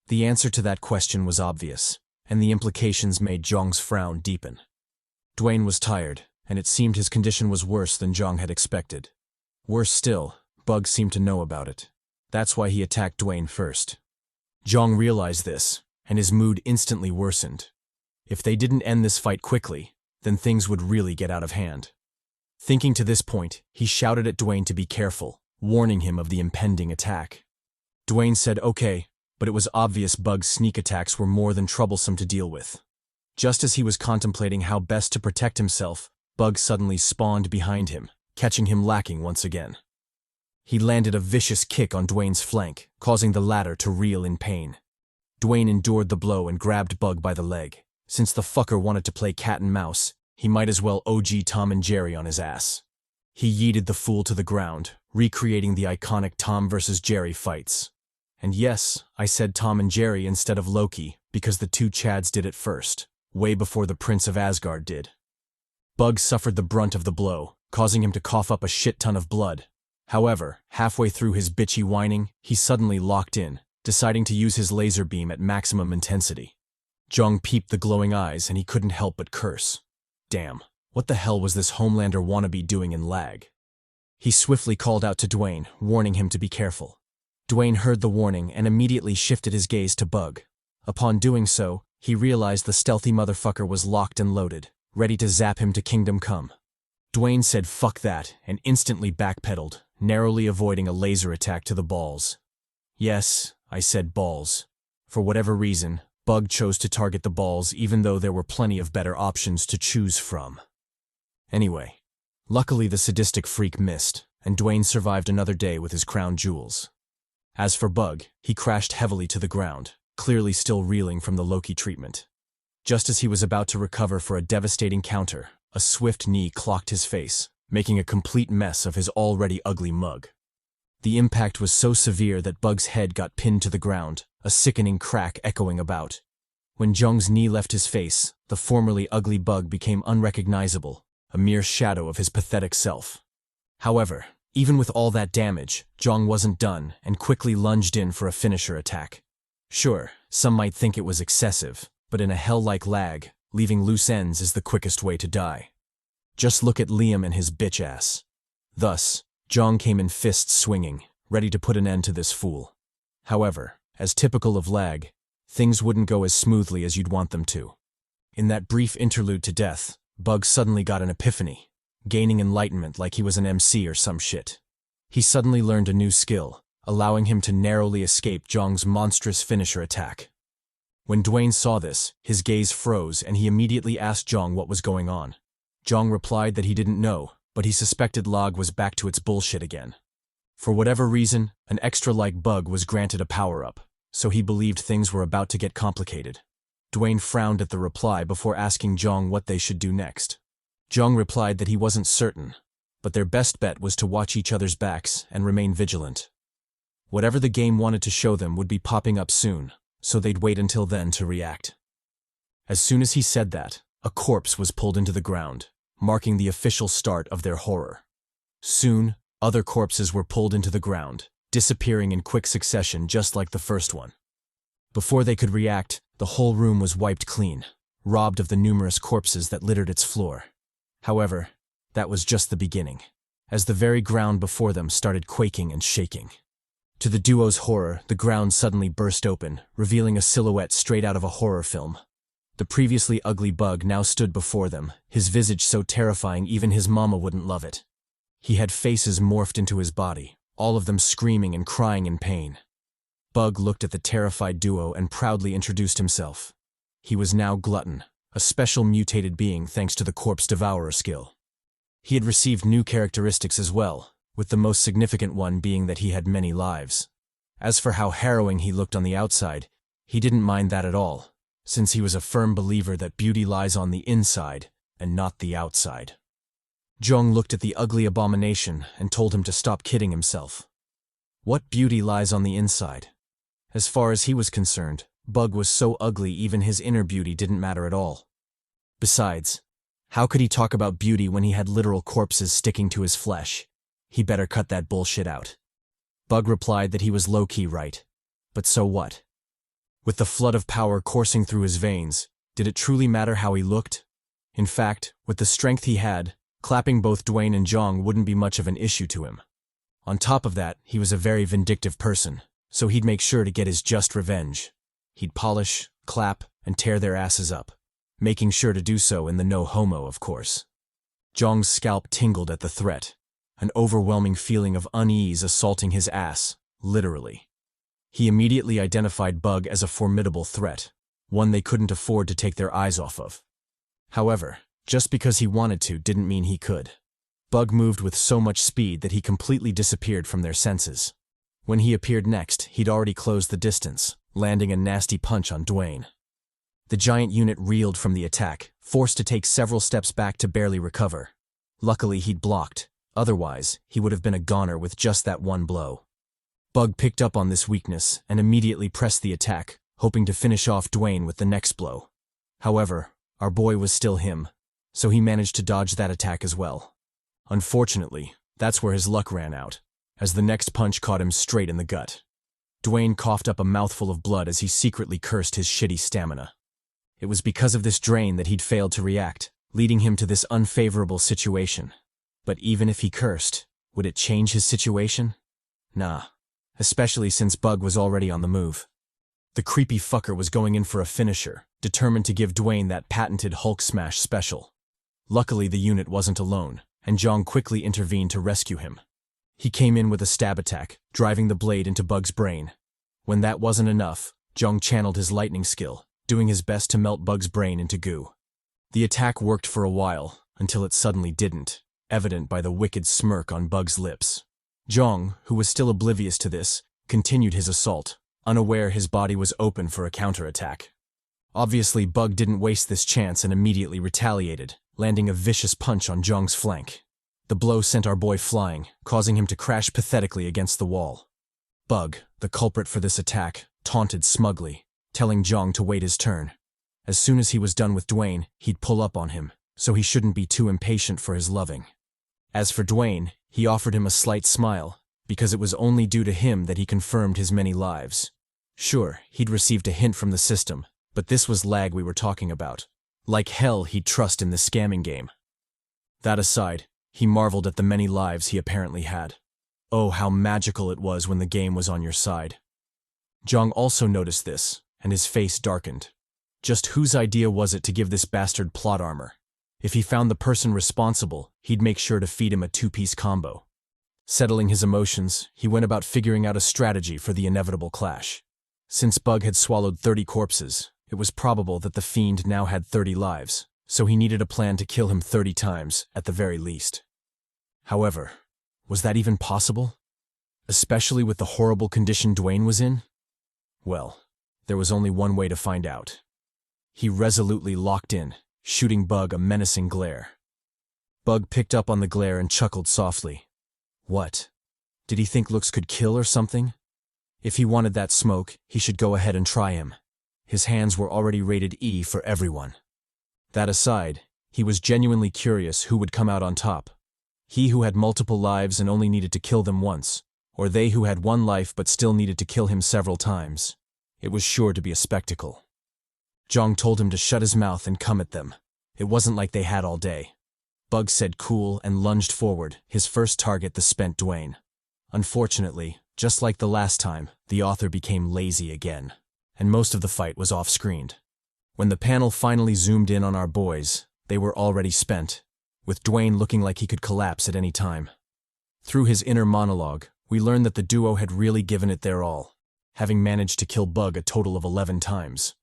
The answer to that question was obvious, and the implications made Jeong's frown deepen. Dwayne was tired, and it seemed his condition was worse than Jeong had expected. Worse still, Bug seemed to know about it. That's why he attacked Dwayne first. Jeong realized this, and his mood instantly worsened. If they didn't end this fight quickly, then things would really get out of hand. Thinking to this point, he shouted at Dwayne to be careful, warning him of the impending attack. Dwayne said okay, but it was obvious Bug's sneak attacks were more than troublesome to deal with. Just as he was contemplating how best to protect himself, Bug suddenly spawned behind him, catching him lacking once again. He landed a vicious kick on Dwayne's flank, causing the latter to reel in pain. Dwayne endured the blow and grabbed Bug by the leg. Since the fucker wanted to play cat and mouse, he might as well OG Tom and Jerry on his ass. He yeeted the fool to the ground, recreating the iconic Tom vs. Jerry fights. And yes, I said Tom and Jerry instead of Loki, because the two Chads did it first, way before the Prince of Asgard did. Bug suffered the brunt of the blow, causing him to cough up a shit ton of blood. However, halfway through his bitchy whining, he suddenly locked in, deciding to use his laser beam at maximum intensity. Jeong peeped the glowing eyes and he couldn't help but curse. Damn, what the hell was this Homelander wannabe doing in Lag? He swiftly called out to Dwayne, warning him to be careful. Dwayne heard the warning and immediately shifted his gaze to Bug. Upon doing so, he realized the stealthy motherfucker was locked and loaded, ready to zap him to Kingdom Come. Dwayne said fuck that and instantly backpedaled, narrowly avoiding a laser attack to the balls. Yes, I said balls. For whatever reason, Bug chose to target the balls even though there were plenty of better options to choose from. Anyway, luckily the sadistic freak missed, and Dwayne survived another day with his crown jewels. As for Bug, he crashed heavily to the ground, clearly still reeling from the Loki treatment. Just as he was about to recover for a devastating counter, a swift knee clocked his face, making a complete mess of his already ugly mug. The impact was so severe that Bug's head got pinned to the ground, a sickening crack echoing about. When Jeong's knee left his face, the formerly ugly Bug became unrecognizable, a mere shadow of his pathetic self. However, even with all that damage, Jeong wasn't done and quickly lunged in for a finisher attack. Sure, some might think it was excessive, but in a hell like L.A.G, leaving loose ends is the quickest way to die. Just look at Liam and his bitch ass. Thus, Jeong came in fists swinging, ready to put an end to this fool. However, as typical of L.A.G, things wouldn't go as smoothly as you'd want them to. In that brief interlude to death, Bug suddenly got an epiphany, gaining enlightenment like he was an MC or some shit. He suddenly learned a new skill, allowing him to narrowly escape Jeong's monstrous finisher attack. When Dwayne saw this, his gaze froze and he immediately asked Jeong what was going on. Jeong replied that he didn't know, but he suspected L.A.G was back to its bullshit again. For whatever reason, an extra like Bug was granted a power-up, so he believed things were about to get complicated. Dwayne frowned at the reply before asking Jeong what they should do next. Jeong replied that he wasn't certain, but their best bet was to watch each other's backs and remain vigilant. Whatever the game wanted to show them would be popping up soon, so they'd wait until then to react. As soon as he said that, a corpse was pulled into the ground, marking the official start of their horror. Soon, other corpses were pulled into the ground, disappearing in quick succession just like the first one. Before they could react, the whole room was wiped clean, robbed of the numerous corpses that littered its floor. However, that was just the beginning, as the very ground before them started quaking and shaking. To the duo's horror, the ground suddenly burst open, revealing a silhouette straight out of a horror film. The previously ugly Bug now stood before them, his visage so terrifying even his mama wouldn't love it. He had faces morphed into his body, all of them screaming and crying in pain. Bug looked at the terrified duo and proudly introduced himself. He was now Glutton, a special mutated being thanks to the Corpse Devourer skill. He had received new characteristics as well, with the most significant one being that he had many lives. As for how harrowing he looked on the outside, he didn't mind that at all, since he was a firm believer that beauty lies on the inside and not the outside. Jeong looked at the ugly abomination and told him to stop kidding himself. What beauty lies on the inside? As far as he was concerned, Bug was so ugly even his inner beauty didn't matter at all. Besides, how could he talk about beauty when he had literal corpses sticking to his flesh? He better cut that bullshit out. Bug replied that he was low-key right. But so what? With the flood of power coursing through his veins, did it truly matter how he looked? In fact, with the strength he had, clapping both Dwayne and Jeong wouldn't be much of an issue to him. On top of that, he was a very vindictive person, so he'd make sure to get his just revenge. He'd polish, clap, and tear their asses up, making sure to do so in the no homo, of course. Jeong's scalp tingled at the threat, an overwhelming feeling of unease assaulting his ass, literally. He immediately identified Bug as a formidable threat, one they couldn't afford to take their eyes off of. However, just because he wanted to didn't mean he could. Bug moved with so much speed that he completely disappeared from their senses. When he appeared next, he'd already closed the distance, landing a nasty punch on Dwayne. The giant unit reeled from the attack, forced to take several steps back to barely recover. Luckily, he'd blocked. Otherwise, he would have been a goner with just that one blow. Bug picked up on this weakness and immediately pressed the attack, hoping to finish off Dwayne with the next blow. However, our boy was still him, so he managed to dodge that attack as well. Unfortunately, that's where his luck ran out, as the next punch caught him straight in the gut. Dwayne coughed up a mouthful of blood as he secretly cursed his shitty stamina. It was because of this drain that he'd failed to react, leading him to this unfavorable situation. But even if he cursed, would it change his situation? Nah, especially since Bug was already on the move. The creepy fucker was going in for a finisher, determined to give Dwayne that patented Hulk smash special. Luckily, the unit wasn't alone, and Jeong quickly intervened to rescue him. He came in with a stab attack, driving the blade into Bug's brain. When that wasn't enough, Jeong channeled his lightning skill, doing his best to melt Bug's brain into goo. The attack worked for a while, until it suddenly didn't, evident by the wicked smirk on Bug's lips. Jeong, who was still oblivious to this, continued his assault, unaware his body was open for a counterattack. Obviously, Bug didn't waste this chance and immediately retaliated, landing a vicious punch on Jeong's flank. The blow sent our boy flying, causing him to crash pathetically against the wall. Bug, the culprit for this attack, taunted smugly, telling Jeong to wait his turn. As soon as he was done with Dwayne, he'd pull up on him, so he shouldn't be too impatient for his loving. As for Dwayne, He offered him a slight smile, because it was only due to him that he confirmed his many lives. Sure, he'd received a hint from the system, but this was Lag we were talking about. Like hell he'd trust in this scamming game. That aside, he marveled at the many lives he apparently had. Oh, how magical it was when the game was on your side. Jeong also noticed this, and his face darkened. Just whose idea was it to give this bastard plot armor? If he found the person responsible, he'd make sure to feed him a two-piece combo. Settling his emotions, he went about figuring out a strategy for the inevitable clash. Since Bug had swallowed 30 corpses, it was probable that the fiend now had 30 lives, so he needed a plan to kill him 30 times, at the very least. However, was that even possible? Especially with the horrible condition Dwayne was in? Well, there was only one way to find out. He resolutely locked in, shooting Bug a menacing glare. Bug picked up on the glare and chuckled softly. What? Did he think looks could kill or something? If he wanted that smoke, he should go ahead and try him. His hands were already rated E for everyone. That aside, he was genuinely curious who would come out on top. He who had multiple lives and only needed to kill them once, or they who had one life but still needed to kill him several times. It was sure to be a spectacle. Jeong told him to shut his mouth and come at them. It wasn't like they had all day. Bug said cool and lunged forward, his first target the spent Dwayne. Unfortunately, just like the last time, the author became lazy again, and most of the fight was off-screened. When the panel finally zoomed in on our boys, they were already spent, with Dwayne looking like he could collapse at any time. Through his inner monologue, we learned that the duo had really given it their all, having managed to kill Bug a total of 11 times.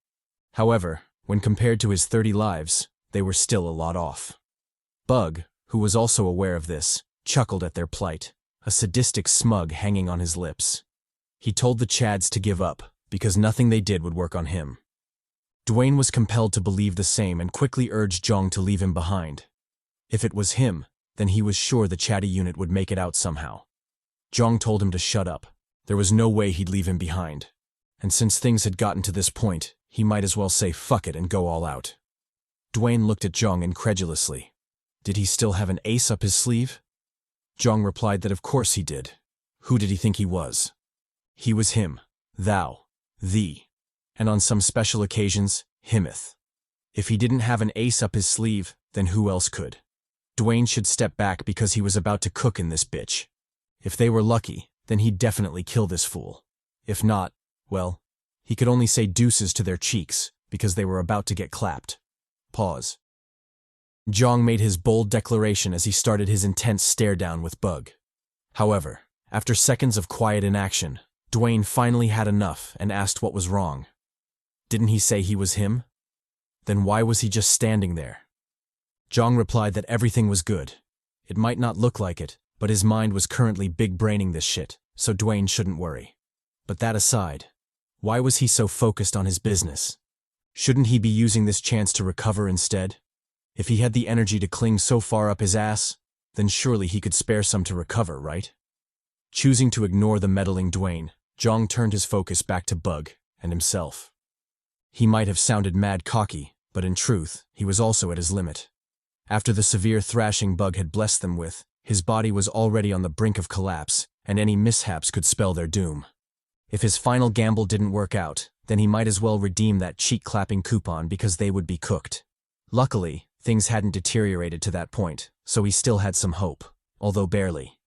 However, when compared to his 30 lives, they were still a lot off. Bug, who was also aware of this, chuckled at their plight, a sadistic smug hanging on his lips. He told the Chads to give up, because nothing they did would work on him. Dwayne was compelled to believe the same and quickly urged Jeong to leave him behind. If it was him, then he was sure the CHADY unit would make it out somehow. Jeong told him to shut up. There was no way he'd leave him behind. And since things had gotten to this point, he might as well say fuck it and go all out. Dwayne looked at Jeong incredulously. Did he still have an ace up his sleeve? Jeong replied that of course he did. Who did he think he was? He was him, thou, thee, and on some special occasions, himeth. If he didn't have an ace up his sleeve, then who else could? Dwayne should step back because he was about to cook in this bitch. If they were lucky, then he'd definitely kill this fool. If not, well, he could only say deuces to their cheeks, because they were about to get clapped. Pause. Jeong made his bold declaration as he started his intense stare-down with Bug. However, after seconds of quiet inaction, Dwayne finally had enough and asked what was wrong. Didn't he say he was him? Then why was he just standing there? Jeong replied that everything was good. It might not look like it, but his mind was currently big-braining this shit, so Dwayne shouldn't worry. But that aside, why was he so focused on his business? Shouldn't he be using this chance to recover instead? If he had the energy to cling so far up his ass, then surely he could spare some to recover, right? Choosing to ignore the meddling Dwayne, Jeong turned his focus back to Bug and himself. He might have sounded mad cocky, but in truth, he was also at his limit. After the severe thrashing Bug had blessed them with, his body was already on the brink of collapse, and any mishaps could spell their doom. If his final gamble didn't work out, then he might as well redeem that cheek-clapping coupon because they would be cooked. Luckily, things hadn't deteriorated to that point, so he still had some hope, although barely.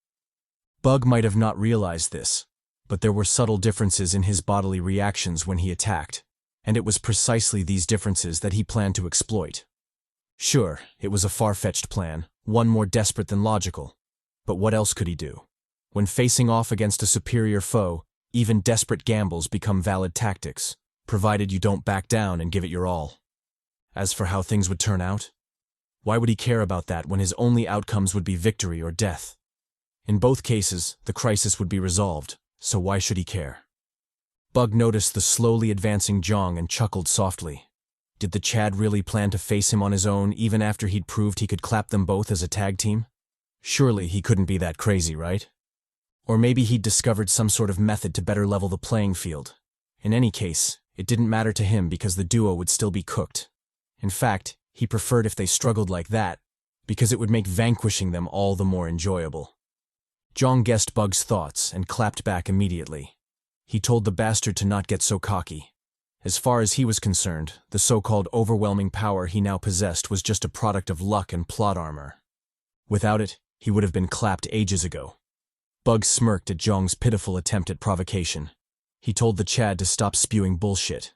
Bug might have not realized this, but there were subtle differences in his bodily reactions when he attacked, and it was precisely these differences that he planned to exploit. Sure, it was a far-fetched plan, one more desperate than logical, but what else could he do? When facing off against a superior foe, even desperate gambles become valid tactics, provided you don't back down and give it your all. As for how things would turn out, why would he care about that when his only outcomes would be victory or death? In both cases, the crisis would be resolved, so why should he care? Bug noticed the slowly advancing Jeong and chuckled softly. Did the Chad really plan to face him on his own even after he'd proved he could clap them both as a tag team? Surely he couldn't be that crazy, right? Or maybe he'd discovered some sort of method to better level the playing field. In any case, it didn't matter to him because the duo would still be cooked. In fact, he preferred if they struggled like that, because it would make vanquishing them all the more enjoyable. Jeong guessed Bug's thoughts and clapped back immediately. He told the bastard to not get so cocky. As far as he was concerned, the so-called overwhelming power he now possessed was just a product of luck and plot armor. Without it, he would have been clapped ages ago. Bug smirked at Jeong's pitiful attempt at provocation. He told the Chad to stop spewing bullshit.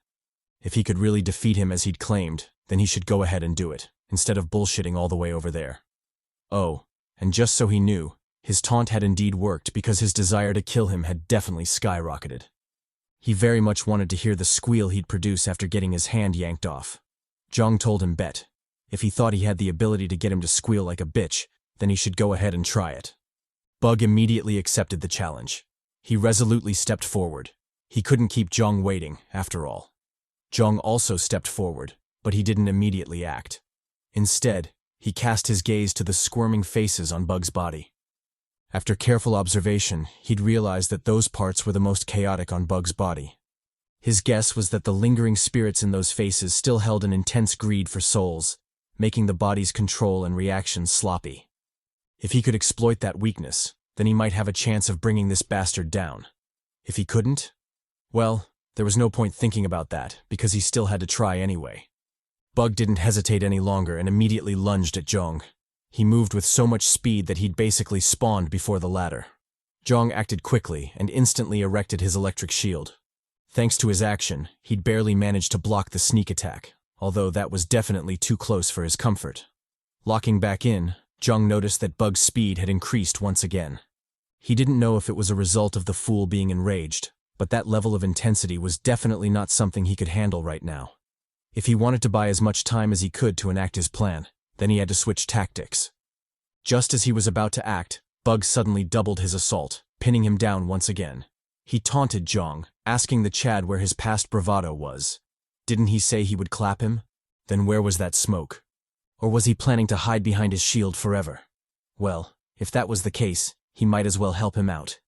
If he could really defeat him as he'd claimed, then he should go ahead and do it, instead of bullshitting all the way over there. Oh, and just so he knew, his taunt had indeed worked because his desire to kill him had definitely skyrocketed. He very much wanted to hear the squeal he'd produce after getting his hand yanked off. Jeong told him bet. If he thought he had the ability to get him to squeal like a bitch, then he should go ahead and try it. Bug immediately accepted the challenge. He resolutely stepped forward. He couldn't keep Jeong waiting, after all. Jeong also stepped forward, but he didn't immediately act. Instead, he cast his gaze to the squirming faces on Bug's body. After careful observation, he'd realized that those parts were the most chaotic on Bug's body. His guess was that the lingering spirits in those faces still held an intense greed for souls, making the body's control and reactions sloppy. If he could exploit that weakness, then he might have a chance of bringing this bastard down. If he couldn't, well, there was no point thinking about that, because he still had to try anyway. Bug didn't hesitate any longer and immediately lunged at Jeong. He moved with so much speed that he'd basically spawned before the ladder. Jeong acted quickly and instantly erected his electric shield. Thanks to his action, he'd barely managed to block the sneak attack, although that was definitely too close for his comfort. Locking back in, Jeong noticed that Bug's speed had increased once again. He didn't know if it was a result of the fool being enraged, but that level of intensity was definitely not something he could handle right now. If he wanted to buy as much time as he could to enact his plan, then he had to switch tactics. Just as he was about to act, Bug suddenly doubled his assault, pinning him down once again. He taunted Jeong, asking the Chad where his past bravado was. Didn't he say he would clap him? Then where was that smoke? Or was he planning to hide behind his shield forever? Well, if that was the case, he might as well help him out.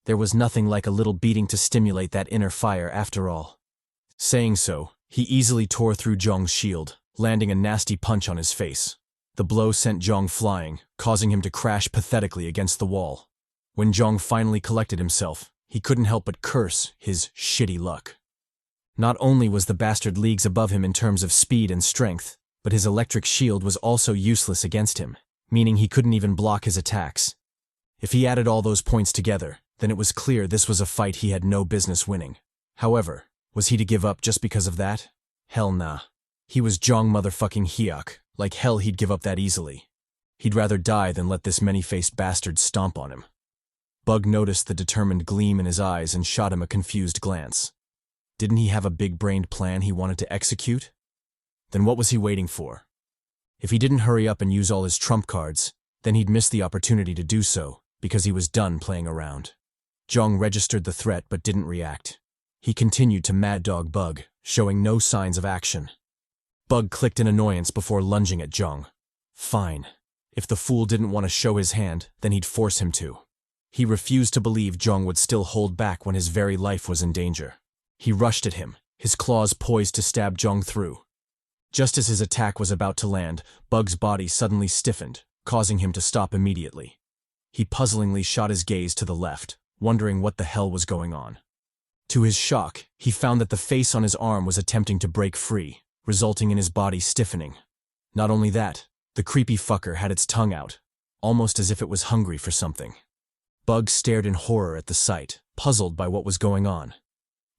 There was nothing like a little beating to stimulate that inner fire after all. Saying so, he easily tore through Jeong's shield, landing a nasty punch on his face. The blow sent Jeong flying, causing him to crash pathetically against the wall. When Jeong finally collected himself, he couldn't help but curse his shitty luck. Not only was the bastard leagues above him in terms of speed and strength, but his electric shield was also useless against him, meaning he couldn't even block his attacks. If he added all those points together, then it was clear this was a fight he had no business winning. However, was he to give up just because of that? Hell nah. He was Jeong motherfucking Hyeok. Like hell he'd give up that easily. He'd rather die than let this many-faced bastard stomp on him. Bug noticed the determined gleam in his eyes and shot him a confused glance. Didn't he have a big-brained plan he wanted to execute? Then what was he waiting for? If he didn't hurry up and use all his trump cards, then he'd miss the opportunity to do so, because he was done playing around. Jeong registered the threat but didn't react. He continued to mad dog Bug, showing no signs of action. Bug clicked in annoyance before lunging at Jeong. Fine. If the fool didn't want to show his hand, then he'd force him to. He refused to believe Jeong would still hold back when his very life was in danger. He rushed at him, his claws poised to stab Jeong through. Just as his attack was about to land, Bug's body suddenly stiffened, causing him to stop immediately. He puzzlingly shot his gaze to the left, wondering what the hell was going on. To his shock, he found that the face on his arm was attempting to break free, resulting in his body stiffening. Not only that, the creepy fucker had its tongue out, almost as if it was hungry for something. Bug stared in horror at the sight, puzzled by what was going on.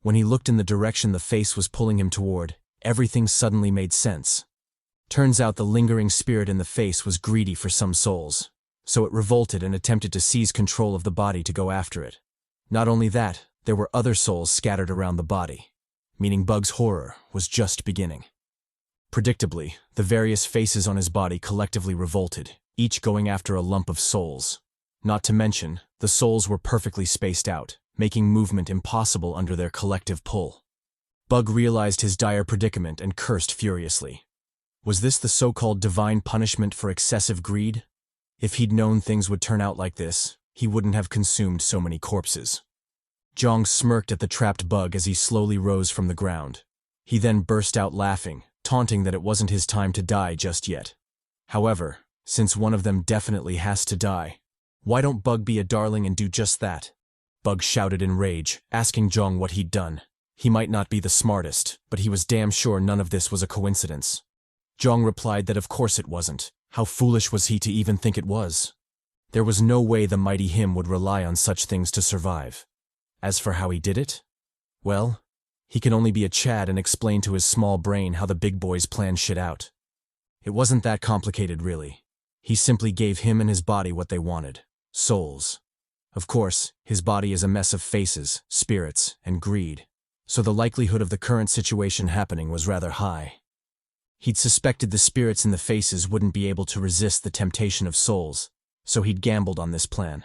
When he looked in the direction the face was pulling him toward, everything suddenly made sense. Turns out the lingering spirit in the face was greedy for some souls, so it revolted and attempted to seize control of the body to go after it. Not only that, there were other souls scattered around the body, meaning Bug's horror was just beginning. Predictably, the various faces on his body collectively revolted, each going after a lump of souls. Not to mention, the souls were perfectly spaced out, making movement impossible under their collective pull. Bug realized his dire predicament and cursed furiously. Was this the so-called divine punishment for excessive greed? If he'd known things would turn out like this, he wouldn't have consumed so many corpses. Jeong smirked at the trapped Bug as he slowly rose from the ground. He then burst out laughing, taunting that it wasn't his time to die just yet. However, since one of them definitely has to die, Why don't Bug be a darling and do just that? Bug shouted in rage, asking Jeong what he'd done. He might not be the smartest, but he was damn sure none of this was a coincidence. Jeong replied that of course it wasn't. How foolish was he to even think it was? There was no way the mighty him would rely on such things to survive. As for how he did it? Well, he can only be a Chad and explain to his small brain how the big boys plan shit out. It wasn't that complicated, really. He simply gave him and his body what they wanted. Souls. Of course, his body is a mess of faces, spirits, and greed, so the likelihood of the current situation happening was rather high. He'd suspected the spirits in the faces wouldn't be able to resist the temptation of souls, so he'd gambled on this plan.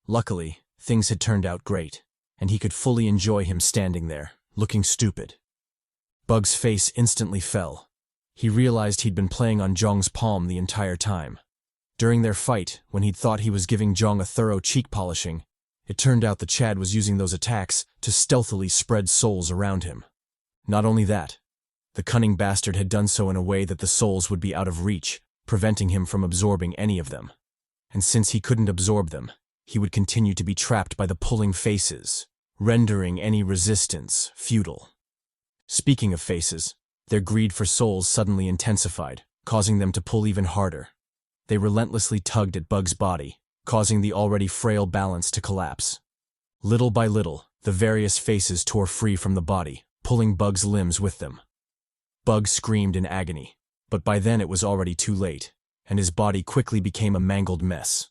Luckily, things had turned out great, and he could fully enjoy him standing there, looking stupid. Bug's face instantly fell. He realized he'd been playing on Jeong's palm the entire time. During their fight, when he'd thought he was giving Jeong a thorough cheek polishing, it turned out the Chad was using those attacks to stealthily spread souls around him. Not only that, the cunning bastard had done so in a way that the souls would be out of reach, preventing him from absorbing any of them. And since he couldn't absorb them, he would continue to be trapped by the pulling faces, rendering any resistance futile. Speaking of faces, their greed for souls suddenly intensified, causing them to pull even harder. They relentlessly tugged at Bug's body, causing the already frail balance to collapse. Little by little, the various faces tore free from the body, pulling Bug's limbs with them. Bug screamed in agony, but by then it was already too late, and his body quickly became a mangled mess.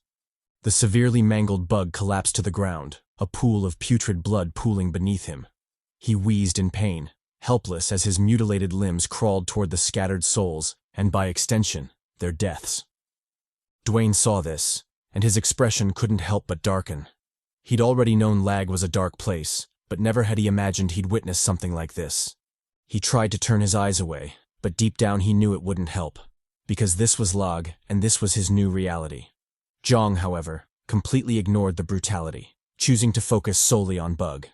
The severely mangled Bug collapsed to the ground, a pool of putrid blood pooling beneath him. He wheezed in pain, helpless as his mutilated limbs crawled toward the scattered souls, and by extension, their deaths. Dwayne saw this, and his expression couldn't help but darken. He'd already known Lag was a dark place, but never had he imagined he'd witness something like this. He tried to turn his eyes away, but deep down he knew it wouldn't help, because this was Lag, and this was his new reality. Jeong, however, completely ignored the brutality, choosing to focus solely on Bug.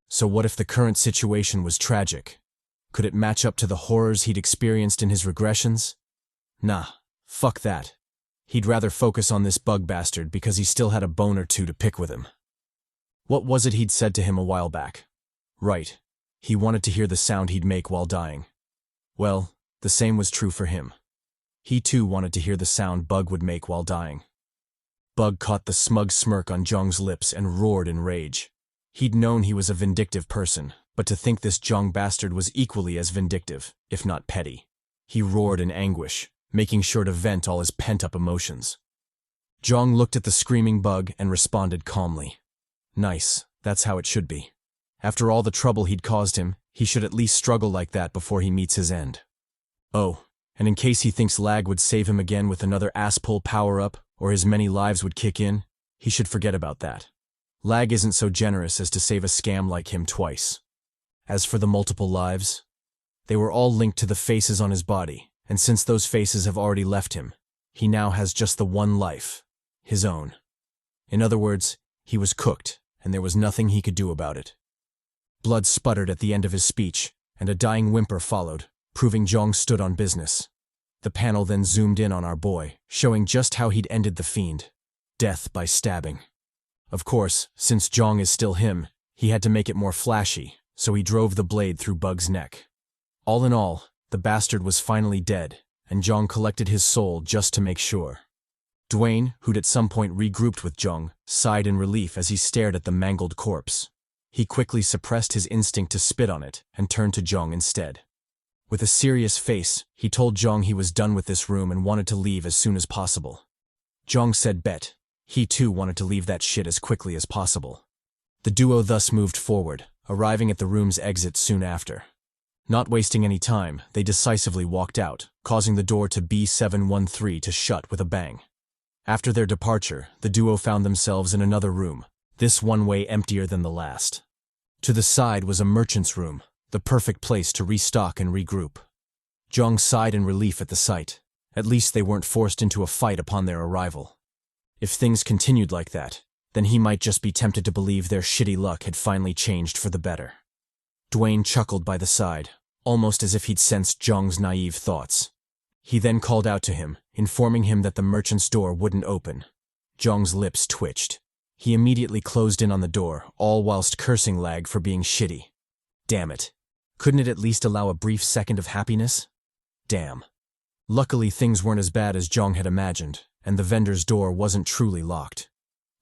So what if the current situation was tragic? Could it match up to the horrors he'd experienced in his regressions? Nah, fuck that. He'd rather focus on this Bug bastard because he still had a bone or two to pick with him. What was it he'd said to him a while back? Right, he wanted to hear the sound he'd make while dying. Well, the same was true for him. He too wanted to hear the sound Bug would make while dying. Bug caught the smug smirk on Jeong's lips and roared in rage. He'd known he was a vindictive person, but to think this Jeong bastard was equally as vindictive, if not petty. He roared in anguish, making sure to vent all his pent-up emotions. Jeong looked at the screaming Bug and responded calmly. Nice, that's how it should be. After all the trouble he'd caused him, he should at least struggle like that before he meets his end. Oh, and in case he thinks Lag would save him again with another ass-pull power-up, or his many lives would kick in, he should forget about that. Lag isn't so generous as to save a scam like him twice. As for the multiple lives, they were all linked to the faces on his body, and since those faces have already left him, he now has just the one life, his own. In other words, he was cooked, and there was nothing he could do about it. Blood sputtered at the end of his speech, and a dying whimper followed, proving Jeong stood on business. The panel then zoomed in on our boy, showing just how he'd ended the fiend. Death by stabbing. Of course, since Jeong is still him, he had to make it more flashy, so he drove the blade through Bug's neck. All in all, the bastard was finally dead, and Jeong collected his soul just to make sure. Dwayne, who'd at some point regrouped with Jeong, sighed in relief as he stared at the mangled corpse. He quickly suppressed his instinct to spit on it and turned to Jeong instead. With a serious face, he told Jeong he was done with this room and wanted to leave as soon as possible. Jeong said bet. He too wanted to leave that shit as quickly as possible. The duo thus moved forward, arriving at the room's exit soon after. Not wasting any time, they decisively walked out, causing the door to B713 to shut with a bang. After their departure, the duo found themselves in another room, this one way emptier than the last. To the side was a merchant's room, the perfect place to restock and regroup. Jeong sighed in relief at the sight. At least they weren't forced into a fight upon their arrival. If things continued like that, then he might just be tempted to believe their shitty luck had finally changed for the better. Dwayne chuckled by the side, almost as if he'd sensed Jeong's naive thoughts. He then called out to him, informing him that the merchant's door wouldn't open. Jeong's lips twitched. He immediately closed in on the door, all whilst cursing L.A.G for being shitty. Damn it. Couldn't it at least allow a brief second of happiness? Damn. Luckily, things weren't as bad as Jeong had imagined, and the vendor's door wasn't truly locked.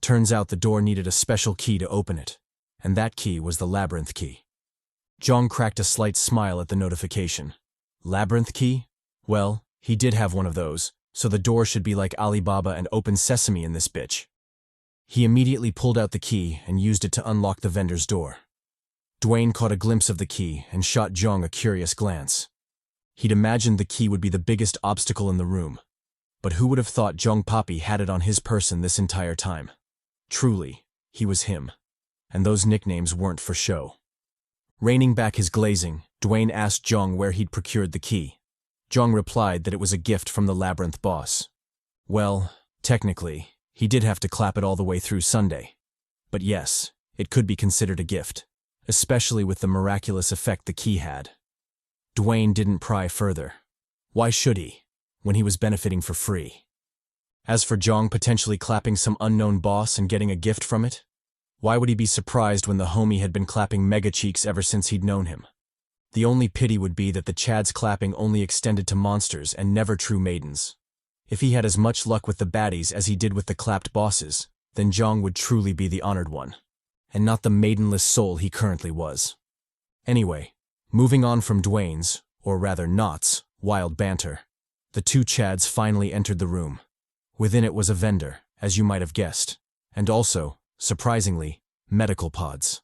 Turns out the door needed a special key to open it, and that key was the labyrinth key. Jeong cracked a slight smile at the notification. Labyrinth key? Well, he did have one of those, so the door should be like Alibaba and Open Sesame in this bitch. He immediately pulled out the key and used it to unlock the vendor's door. Dwayne caught a glimpse of the key and shot Jeong a curious glance. He'd imagined the key would be the biggest obstacle in the room. But who would have thought Jeong Papi had it on his person this entire time? Truly, he was him. And those nicknames weren't for show. Reining back his glazing, Dwayne asked Jeong where he'd procured the key. Jeong replied that it was a gift from the labyrinth boss. Well, technically, he did have to clap it all the way through Sunday. But yes, it could be considered a gift, especially with the miraculous effect the key had. Dwayne didn't pry further. Why should he, when he was benefiting for free? As for Jeong potentially clapping some unknown boss and getting a gift from it, why would he be surprised when the homie had been clapping mega cheeks ever since he'd known him? The only pity would be that the Chad's clapping only extended to monsters and never true maidens. If he had as much luck with the baddies as he did with the clapped bosses, then Jeong would truly be the honored one, and not the maidenless soul he currently was. Anyway, moving on from Dwayne's, or rather Not's, wild banter, the two Chads finally entered the room. Within it was a vendor, as you might have guessed, and also, surprisingly, medical pods.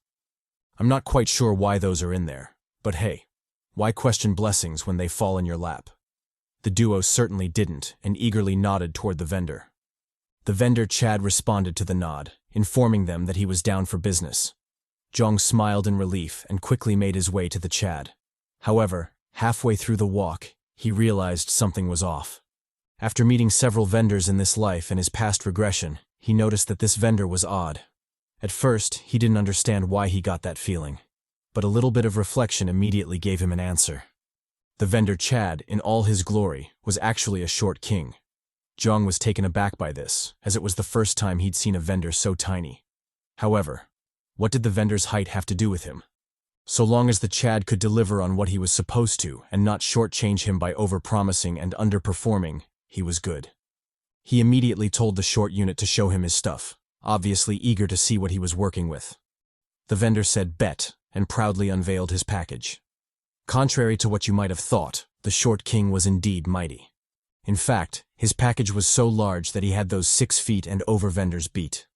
I'm not quite sure why those are in there, but hey, why question blessings when they fall in your lap? The duo certainly didn't, and eagerly nodded toward the vendor. The vendor Chad responded to the nod, informing them that he was down for business. Jeong smiled in relief and quickly made his way to the Chad. However, halfway through the walk, he realized something was off. After meeting several vendors in this life and his past regression, he noticed that this vendor was odd. At first, he didn't understand why he got that feeling, but a little bit of reflection immediately gave him an answer. The vendor Chad, in all his glory, was actually a short king. Jeong was taken aback by this, as it was the first time he'd seen a vendor so tiny. However, what did the vendor's height have to do with him? So long as the Chad could deliver on what he was supposed to and not shortchange him by overpromising and underperforming, he was good. He immediately told the short unit to show him his stuff, obviously eager to see what he was working with. The vendor said bet and proudly unveiled his package. Contrary to what you might have thought, the short king was indeed mighty. In fact, his package was so large that he had those 6 feet and over vendors beat.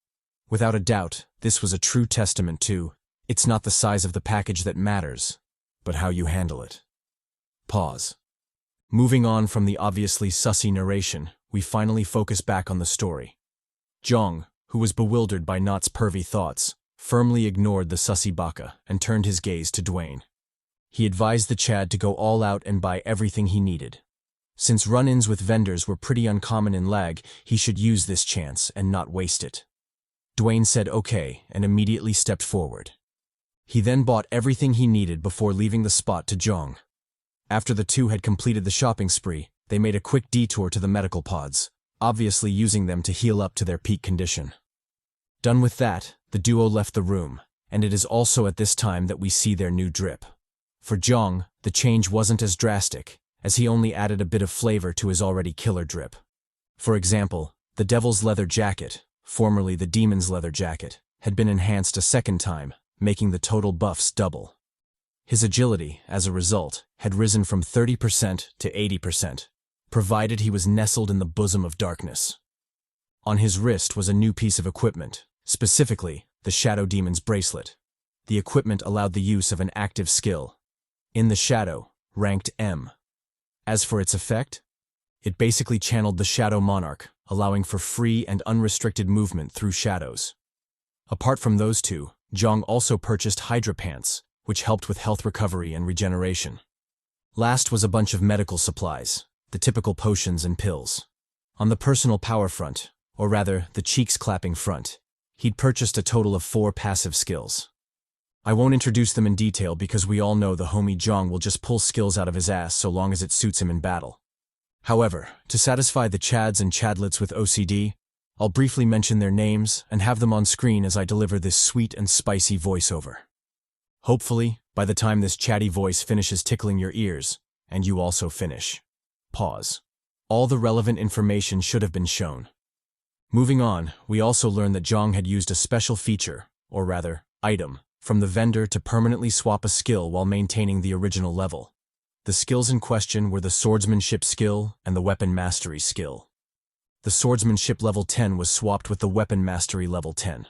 Without a doubt, this was a true testament to, it's not the size of the package that matters, but how you handle it. Pause. Moving on from the obviously sussy narration, we finally focus back on the story. Jeong, who was bewildered by Not's pervy thoughts, firmly ignored the sussy baka and turned his gaze to Dwayne. He advised the Chad to go all out and buy everything he needed. Since run-ins with vendors were pretty uncommon in L.A.G, he should use this chance and not waste it. Dwayne said okay and immediately stepped forward. He then bought everything he needed before leaving the spot to Jeong. After the two had completed the shopping spree, they made a quick detour to the medical pods, obviously using them to heal up to their peak condition. Done with that, the duo left the room, and it is also at this time that we see their new drip. For Jeong, the change wasn't as drastic, as he only added a bit of flavor to his already killer drip. For example, the Devil's Leather Jacket, formerly the Demon's Leather Jacket, had been enhanced a second time, making the total buffs double. His agility, as a result, had risen from 30% to 80%, provided he was nestled in the bosom of darkness. On his wrist was a new piece of equipment, specifically the Shadow Demon's bracelet. The equipment allowed the use of an active skill. In the Shadow, ranked M. As for its effect, it basically channeled the Shadow Monarch, allowing for free and unrestricted movement through shadows. Apart from those two, Jeong also purchased Hydra Pants, which helped with health recovery and regeneration. Last was a bunch of medical supplies, the typical potions and pills. On the personal power front, or rather the cheeks-clapping front, he'd purchased a total of 4 passive skills. I won't introduce them in detail because we all know the homie Jeong will just pull skills out of his ass so long as it suits him in battle. However, to satisfy the Chads and Chadlets with OCD, I'll briefly mention their names and have them on screen as I deliver this sweet and spicy voiceover. Hopefully, by the time this chatty voice finishes tickling your ears, and you also finish. Pause. All the relevant information should have been shown. Moving on, we also learned that Jeong had used a special feature, or rather, item, from the vendor to permanently swap a skill while maintaining the original level. The skills in question were the swordsmanship skill and the weapon mastery skill. The swordsmanship level 10 was swapped with the weapon mastery level 10.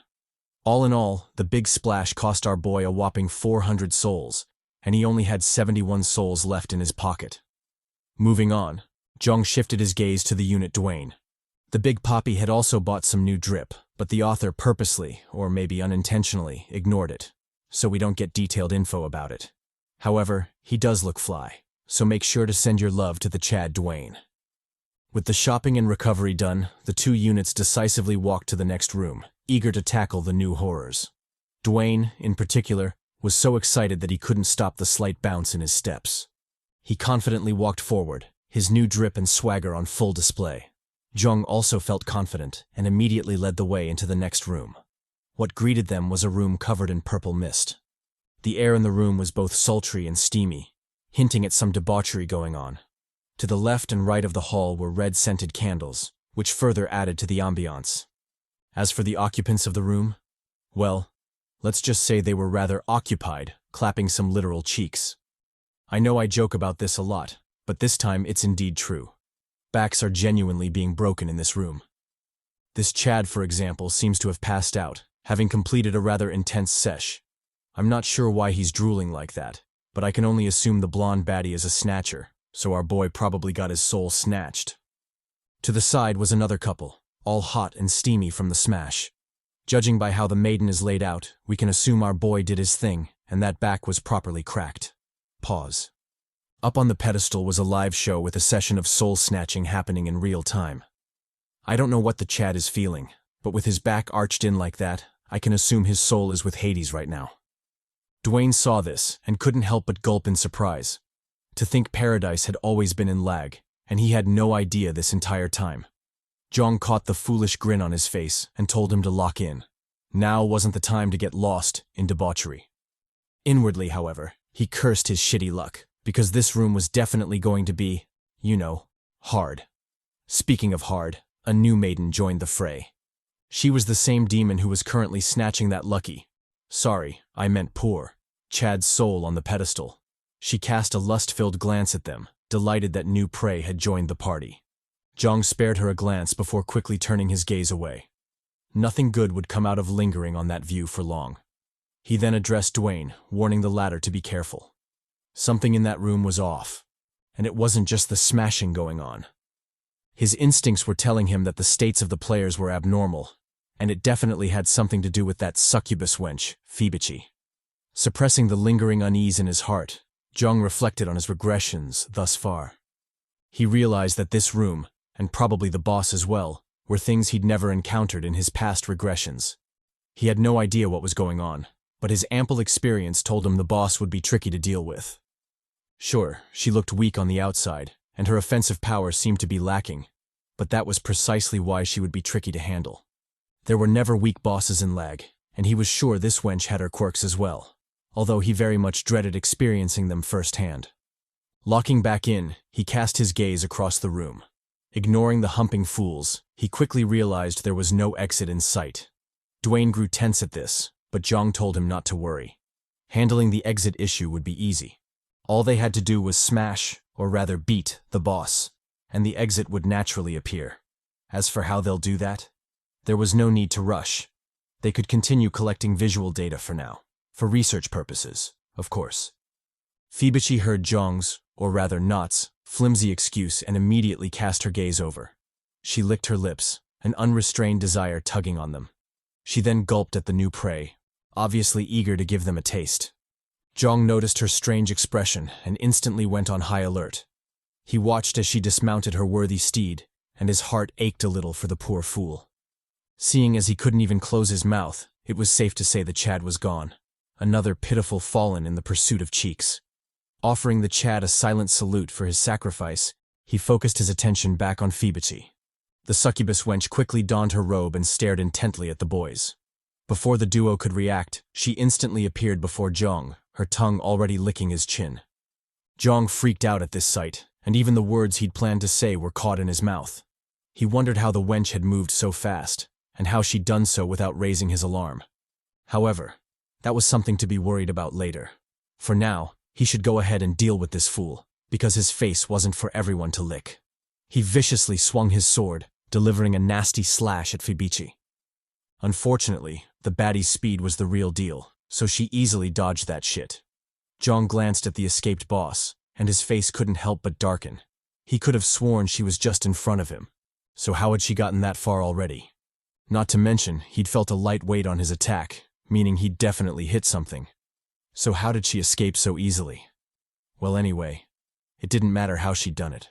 All in all, the big splash cost our boy a whopping 400 souls, and he only had 71 souls left in his pocket. Moving on, Jeong shifted his gaze to the unit Dwayne. The big poppy had also bought some new drip, but the author purposely, or maybe unintentionally, ignored it, so we don't get detailed info about it. However, he does look fly, so make sure to send your love to the Chad Dwayne. With the shopping and recovery done, the two units decisively walked to the next room, eager to tackle the new horrors. Dwayne, in particular, was so excited that he couldn't stop the slight bounce in his steps. He confidently walked forward, his new drip and swagger on full display. Jeong also felt confident and immediately led the way into the next room. What greeted them was a room covered in purple mist. The air in the room was both sultry and steamy, hinting at some debauchery going on. To the left and right of the hall were red-scented candles, which further added to the ambiance. As for the occupants of the room, well, let's just say they were rather occupied, clapping some literal cheeks. I know I joke about this a lot, but this time it's indeed true. Backs are genuinely being broken in this room. This Chad, for example, seems to have passed out, having completed a rather intense sesh. I'm not sure why he's drooling like that, but I can only assume the blonde baddie is a snatcher, so our boy probably got his soul snatched. To the side was another couple, all hot and steamy from the smash. Judging by how the maiden is laid out, we can assume our boy did his thing, and that back was properly cracked. Pause. Up on the pedestal was a live show with a session of soul-snatching happening in real time. I don't know what the Chad is feeling, but with his back arched in like that, I can assume his soul is with Hades right now. Dwayne saw this and couldn't help but gulp in surprise. To think Paradise had always been in Lag, and he had no idea this entire time. Jeong caught the foolish grin on his face and told him to lock in. Now wasn't the time to get lost in debauchery. Inwardly, however, he cursed his shitty luck, because this room was definitely going to be, hard. Speaking of hard, a new maiden joined the fray. She was the same demon who was currently snatching that lucky, sorry, I meant poor, Chad's soul on the pedestal. She cast a lust-filled glance at them, delighted that new prey had joined the party. Jeong spared her a glance before quickly turning his gaze away. Nothing good would come out of lingering on that view for long. He then addressed Dwayne, warning the latter to be careful. Something in that room was off, and it wasn't just the smashing going on. His instincts were telling him that the states of the players were abnormal, and it definitely had something to do with that succubus wench, Phoebe. Suppressing the lingering unease in his heart, Jeong reflected on his regressions thus far. He realized that this room, and probably the boss as well, were things he'd never encountered in his past regressions. He had no idea what was going on, but his ample experience told him the boss would be tricky to deal with. Sure, she looked weak on the outside, and her offensive power seemed to be lacking, but that was precisely why she would be tricky to handle. There were never weak bosses in Lag, and he was sure this wench had her quirks as well, although he very much dreaded experiencing them firsthand. Locking back in, he cast his gaze across the room. Ignoring the humping fools, he quickly realized there was no exit in sight. Dwayne grew tense at this, but Jeong told him not to worry. Handling the exit issue would be easy. All they had to do was smash, or rather beat, the boss, and the exit would naturally appear. As for how they'll do that, there was no need to rush. They could continue collecting visual data for now, for research purposes, of course. Phoebe heard Jeong's, or rather Not's, flimsy excuse and immediately cast her gaze over. She licked her lips, an unrestrained desire tugging on them. She then gulped at the new prey, obviously eager to give them a taste. Jeong noticed her strange expression and instantly went on high alert. He watched as she dismounted her worthy steed, and his heart ached a little for the poor fool. Seeing as he couldn't even close his mouth, it was safe to say the Chad was gone, another pitiful fallen in the pursuit of cheeks. Offering the Chad a silent salute for his sacrifice, he focused his attention back on Phoebe. The succubus wench quickly donned her robe and stared intently at the boys. Before the duo could react, she instantly appeared before Jeong, her tongue already licking his chin. Jeong freaked out at this sight, and even the words he'd planned to say were caught in his mouth. He wondered how the wench had moved so fast, and how she'd done so without raising his alarm. However, that was something to be worried about later. For now, he should go ahead and deal with this fool, because his face wasn't for everyone to lick. He viciously swung his sword, delivering a nasty slash at Fibichi. Unfortunately, the baddie's speed was the real deal, so she easily dodged that shit. Jeong glanced at the escaped boss, and his face couldn't help but darken. He could have sworn she was just in front of him. So how had she gotten that far already? Not to mention, he'd felt a light weight on his attack, meaning he'd definitely hit something. So how did she escape so easily? Well, anyway, it didn't matter how she'd done it.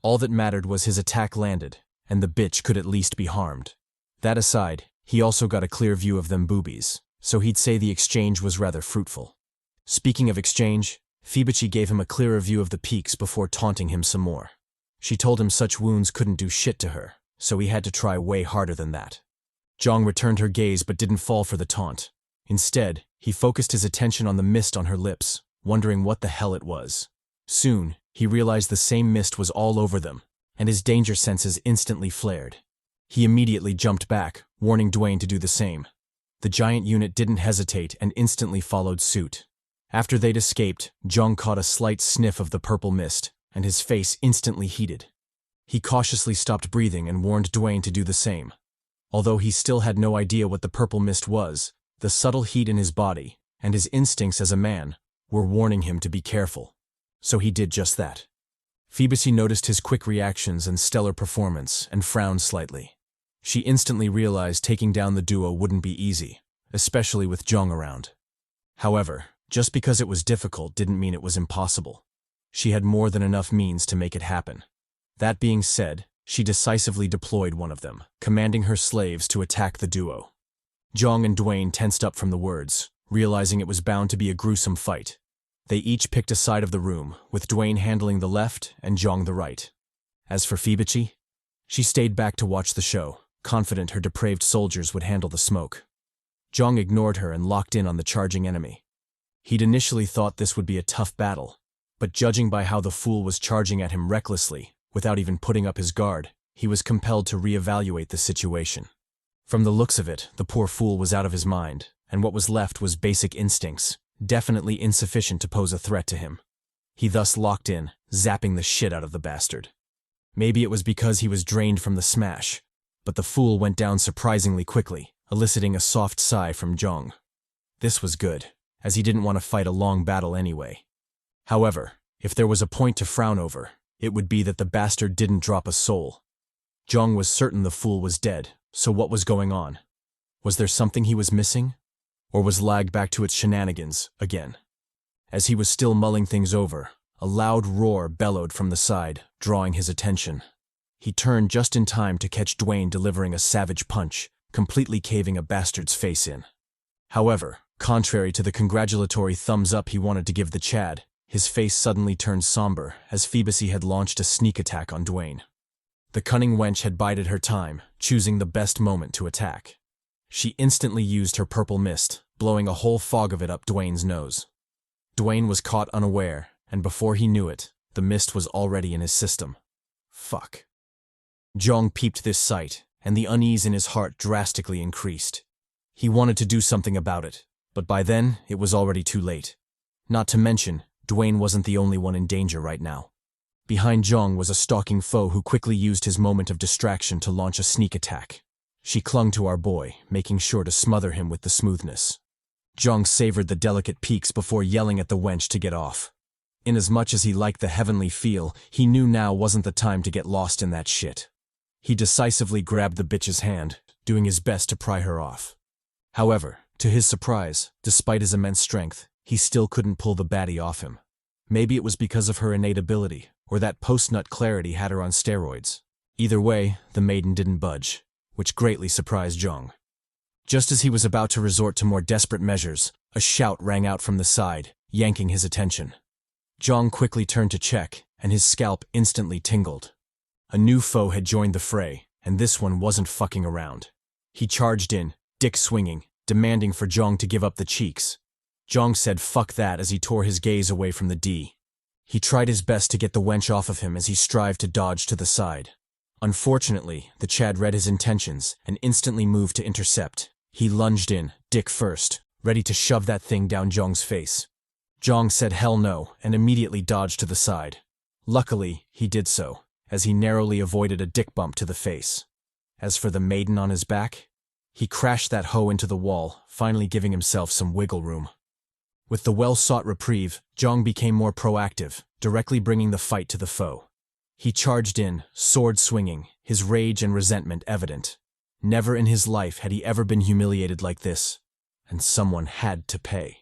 All that mattered was his attack landed, and the bitch could at least be harmed. That aside, he also got a clear view of them boobies, so he'd say the exchange was rather fruitful. Speaking of exchange, Fibichi gave him a clearer view of the peaks before taunting him some more. She told him such wounds couldn't do shit to her, so he had to try way harder than that. Jeong returned her gaze but didn't fall for the taunt. Instead, he focused his attention on the mist on her lips, wondering what the hell it was. Soon, he realized the same mist was all over them, and his danger senses instantly flared. He immediately jumped back, warning Dwayne to do the same. The giant unit didn't hesitate and instantly followed suit. After they'd escaped, Jeong caught a slight sniff of the purple mist, and his face instantly heated. He cautiously stopped breathing and warned Dwayne to do the same. Although he still had no idea what the purple mist was, the subtle heat in his body, and his instincts as a man, were warning him to be careful. So he did just that. Fibichi noticed his quick reactions and stellar performance and frowned slightly. She instantly realized taking down the duo wouldn't be easy, especially with Jeong around. However, just because it was difficult didn't mean it was impossible. She had more than enough means to make it happen. That being said, she decisively deployed one of them, commanding her slaves to attack the duo. Jeong and Dwayne tensed up from the words, realizing it was bound to be a gruesome fight. They each picked a side of the room, with Dwayne handling the left and Jeong the right. As for Fibichi, she stayed back to watch the show, confident her depraved soldiers would handle the smoke. Jeong ignored her and locked in on the charging enemy. He'd initially thought this would be a tough battle, but judging by how the fool was charging at him recklessly, without even putting up his guard, he was compelled to reevaluate the situation. From the looks of it, the poor fool was out of his mind, and what was left was basic instincts, definitely insufficient to pose a threat to him. He thus locked in, zapping the shit out of the bastard. Maybe it was because he was drained from the smash, but the fool went down surprisingly quickly, eliciting a soft sigh from Jeong. This was good, as he didn't want to fight a long battle anyway. However, if there was a point to frown over, it would be that the bastard didn't drop a soul. Jeong was certain the fool was dead, so what was going on? Was there something he was missing? Or was L.A.G back to its shenanigans again? As he was still mulling things over, a loud roar bellowed from the side, drawing his attention. He turned just in time to catch Dwayne delivering a savage punch, completely caving a bastard's face in. However, contrary to the congratulatory thumbs up he wanted to give the Chad, his face suddenly turned somber as Fibichi had launched a sneak attack on Dwayne. The cunning wench had bided her time, choosing the best moment to attack. She instantly used her purple mist, blowing a whole fog of it up Dwayne's nose. Dwayne was caught unaware, and before he knew it, the mist was already in his system. Fuck. Jeong peeped this sight, and the unease in his heart drastically increased. He wanted to do something about it, but by then, it was already too late. Not to mention, Dwayne wasn't the only one in danger right now. Behind Jeong was a stalking foe who quickly used his moment of distraction to launch a sneak attack. She clung to our boy, making sure to smother him with the smoothness. Jeong savored the delicate peaks before yelling at the wench to get off. Inasmuch as he liked the heavenly feel, he knew now wasn't the time to get lost in that shit. He decisively grabbed the bitch's hand, doing his best to pry her off. However, to his surprise, despite his immense strength, he still couldn't pull the baddie off him. Maybe it was because of her innate ability, or that post-nut clarity had her on steroids. Either way, the maiden didn't budge, which greatly surprised Jeong. Just as he was about to resort to more desperate measures, a shout rang out from the side, yanking his attention. Jeong quickly turned to check, and his scalp instantly tingled. A new foe had joined the fray, and this one wasn't fucking around. He charged in, dick swinging, demanding for Jeong to give up the cheeks. Jeong said fuck that as he tore his gaze away from the D. He tried his best to get the wench off of him as he strived to dodge to the side. Unfortunately, the Chad read his intentions and instantly moved to intercept. He lunged in, dick first, ready to shove that thing down Jeong's face. Jeong said hell no and immediately dodged to the side. Luckily, he did so, as he narrowly avoided a dick bump to the face. As for the maiden on his back, he crashed that hoe into the wall, finally giving himself some wiggle room. With the well-sought reprieve, Jeong became more proactive, directly bringing the fight to the foe. He charged in, sword swinging, his rage and resentment evident. Never in his life had he ever been humiliated like this, and someone had to pay.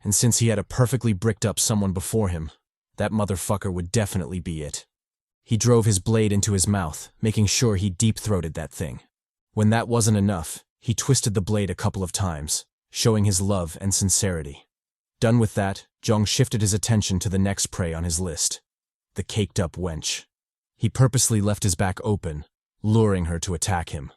And since he had a perfectly bricked up someone before him, that motherfucker would definitely be it. He drove his blade into his mouth, making sure he deep-throated that thing. When that wasn't enough, he twisted the blade a couple of times, showing his love and sincerity. Done with that, Jeong shifted his attention to the next prey on his list, the caked-up wench. He purposely left his back open, luring her to attack him.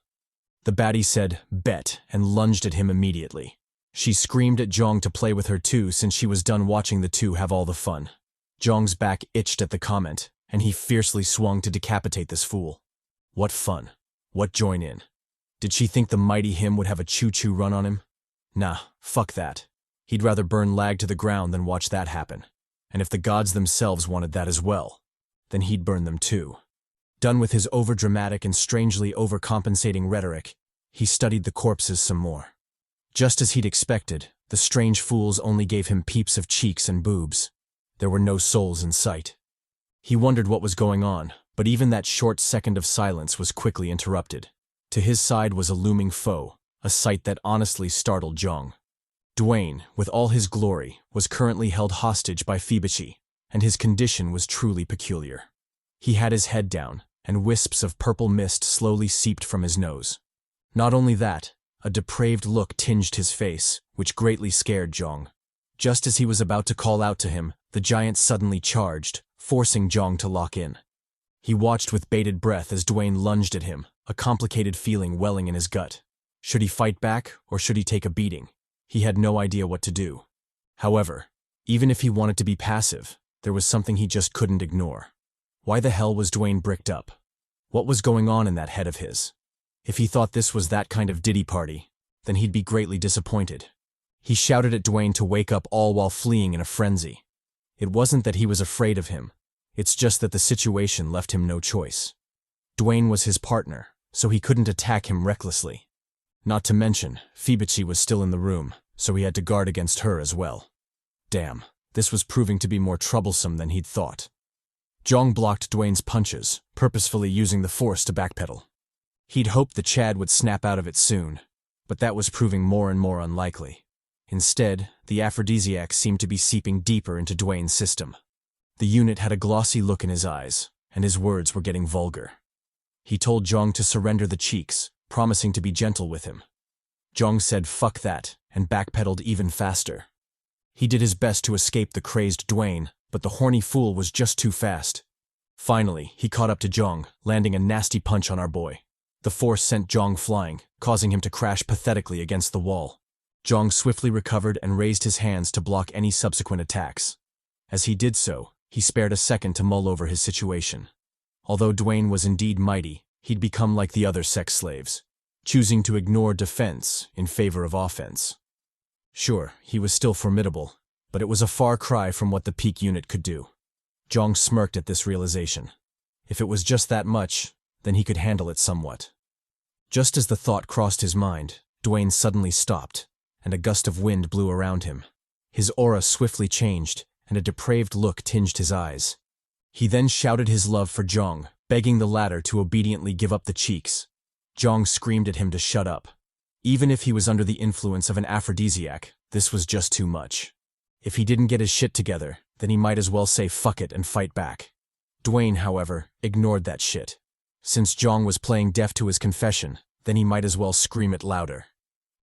The baddie said, bet, and lunged at him immediately. She screamed at Jeong to play with her too since she was done watching the two have all the fun. Jeong's back itched at the comment, and he fiercely swung to decapitate this fool. What fun. What join in. Did she think the mighty him would have a choo-choo run on him? Nah, fuck that. He'd rather burn Lag to the ground than watch that happen. And if the gods themselves wanted that as well, then he'd burn them too. Done with his overdramatic and strangely overcompensating rhetoric, he studied the corpses some more. Just as he'd expected, the strange fools only gave him peeps of cheeks and boobs. There were no souls in sight. He wondered what was going on, but even that short second of silence was quickly interrupted. To his side was a looming foe, a sight that honestly startled Jeong. Dwayne, with all his glory, was currently held hostage by Fibichi, and his condition was truly peculiar. He had his head down, and wisps of purple mist slowly seeped from his nose. Not only that, a depraved look tinged his face, which greatly scared Jeong. Just as he was about to call out to him, the giant suddenly charged, forcing Jeong to lock in. He watched with bated breath as Dwayne lunged at him, a complicated feeling welling in his gut. Should he fight back, or should he take a beating? He had no idea what to do. However, even if he wanted to be passive, there was something he just couldn't ignore. Why the hell was Dwayne bricked up? What was going on in that head of his? If he thought this was that kind of Diddy party, then he'd be greatly disappointed. He shouted at Dwayne to wake up all while fleeing in a frenzy. It wasn't that he was afraid of him, it's just that the situation left him no choice. Dwayne was his partner, so he couldn't attack him recklessly. Not to mention, Fibichi was still in the room, so he had to guard against her as well. Damn, this was proving to be more troublesome than he'd thought. Jeong blocked Dwayne's punches, purposefully using the force to backpedal. He'd hoped the Chad would snap out of it soon, but that was proving more and more unlikely. Instead, the aphrodisiac seemed to be seeping deeper into Dwayne's system. The unit had a glossy look in his eyes, and his words were getting vulgar. He told Jeong to surrender the cheeks, promising to be gentle with him. Jeong said fuck that, and backpedaled even faster. He did his best to escape the crazed Dwayne, but the horny fool was just too fast. Finally, he caught up to Jeong, landing a nasty punch on our boy. The force sent Jeong flying, causing him to crash pathetically against the wall. Jeong swiftly recovered and raised his hands to block any subsequent attacks. As he did so, he spared a second to mull over his situation. Although Dwayne was indeed mighty, he'd become like the other sex slaves, choosing to ignore defense in favor of offense. Sure, he was still formidable, but it was a far cry from what the peak unit could do. Jeong smirked at this realization. If it was just that much, then he could handle it somewhat. Just as the thought crossed his mind, Dwayne suddenly stopped, and a gust of wind blew around him. His aura swiftly changed, and a depraved look tinged his eyes. He then shouted his love for Jeong, begging the latter to obediently give up the cheeks. Jeong screamed at him to shut up. Even if he was under the influence of an aphrodisiac, this was just too much. If he didn't get his shit together, then he might as well say fuck it and fight back. Dwayne, however, ignored that shit. Since Jeong was playing deaf to his confession, then he might as well scream it louder.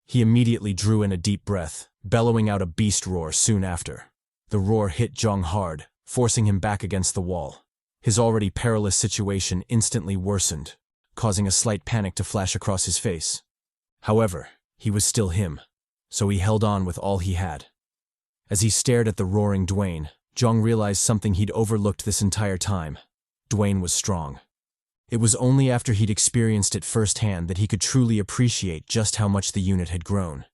He immediately drew in a deep breath, bellowing out a beast roar soon after. The roar hit Jeong hard, forcing him back against the wall. His already perilous situation instantly worsened. causing a slight panic to flash across his face. However, he was still him, so he held on with all he had. As he stared at the roaring Dwayne, Jeong realized something he'd overlooked this entire time. Dwayne was strong. It was only after he'd experienced it firsthand that he could truly appreciate just how much the unit had grown.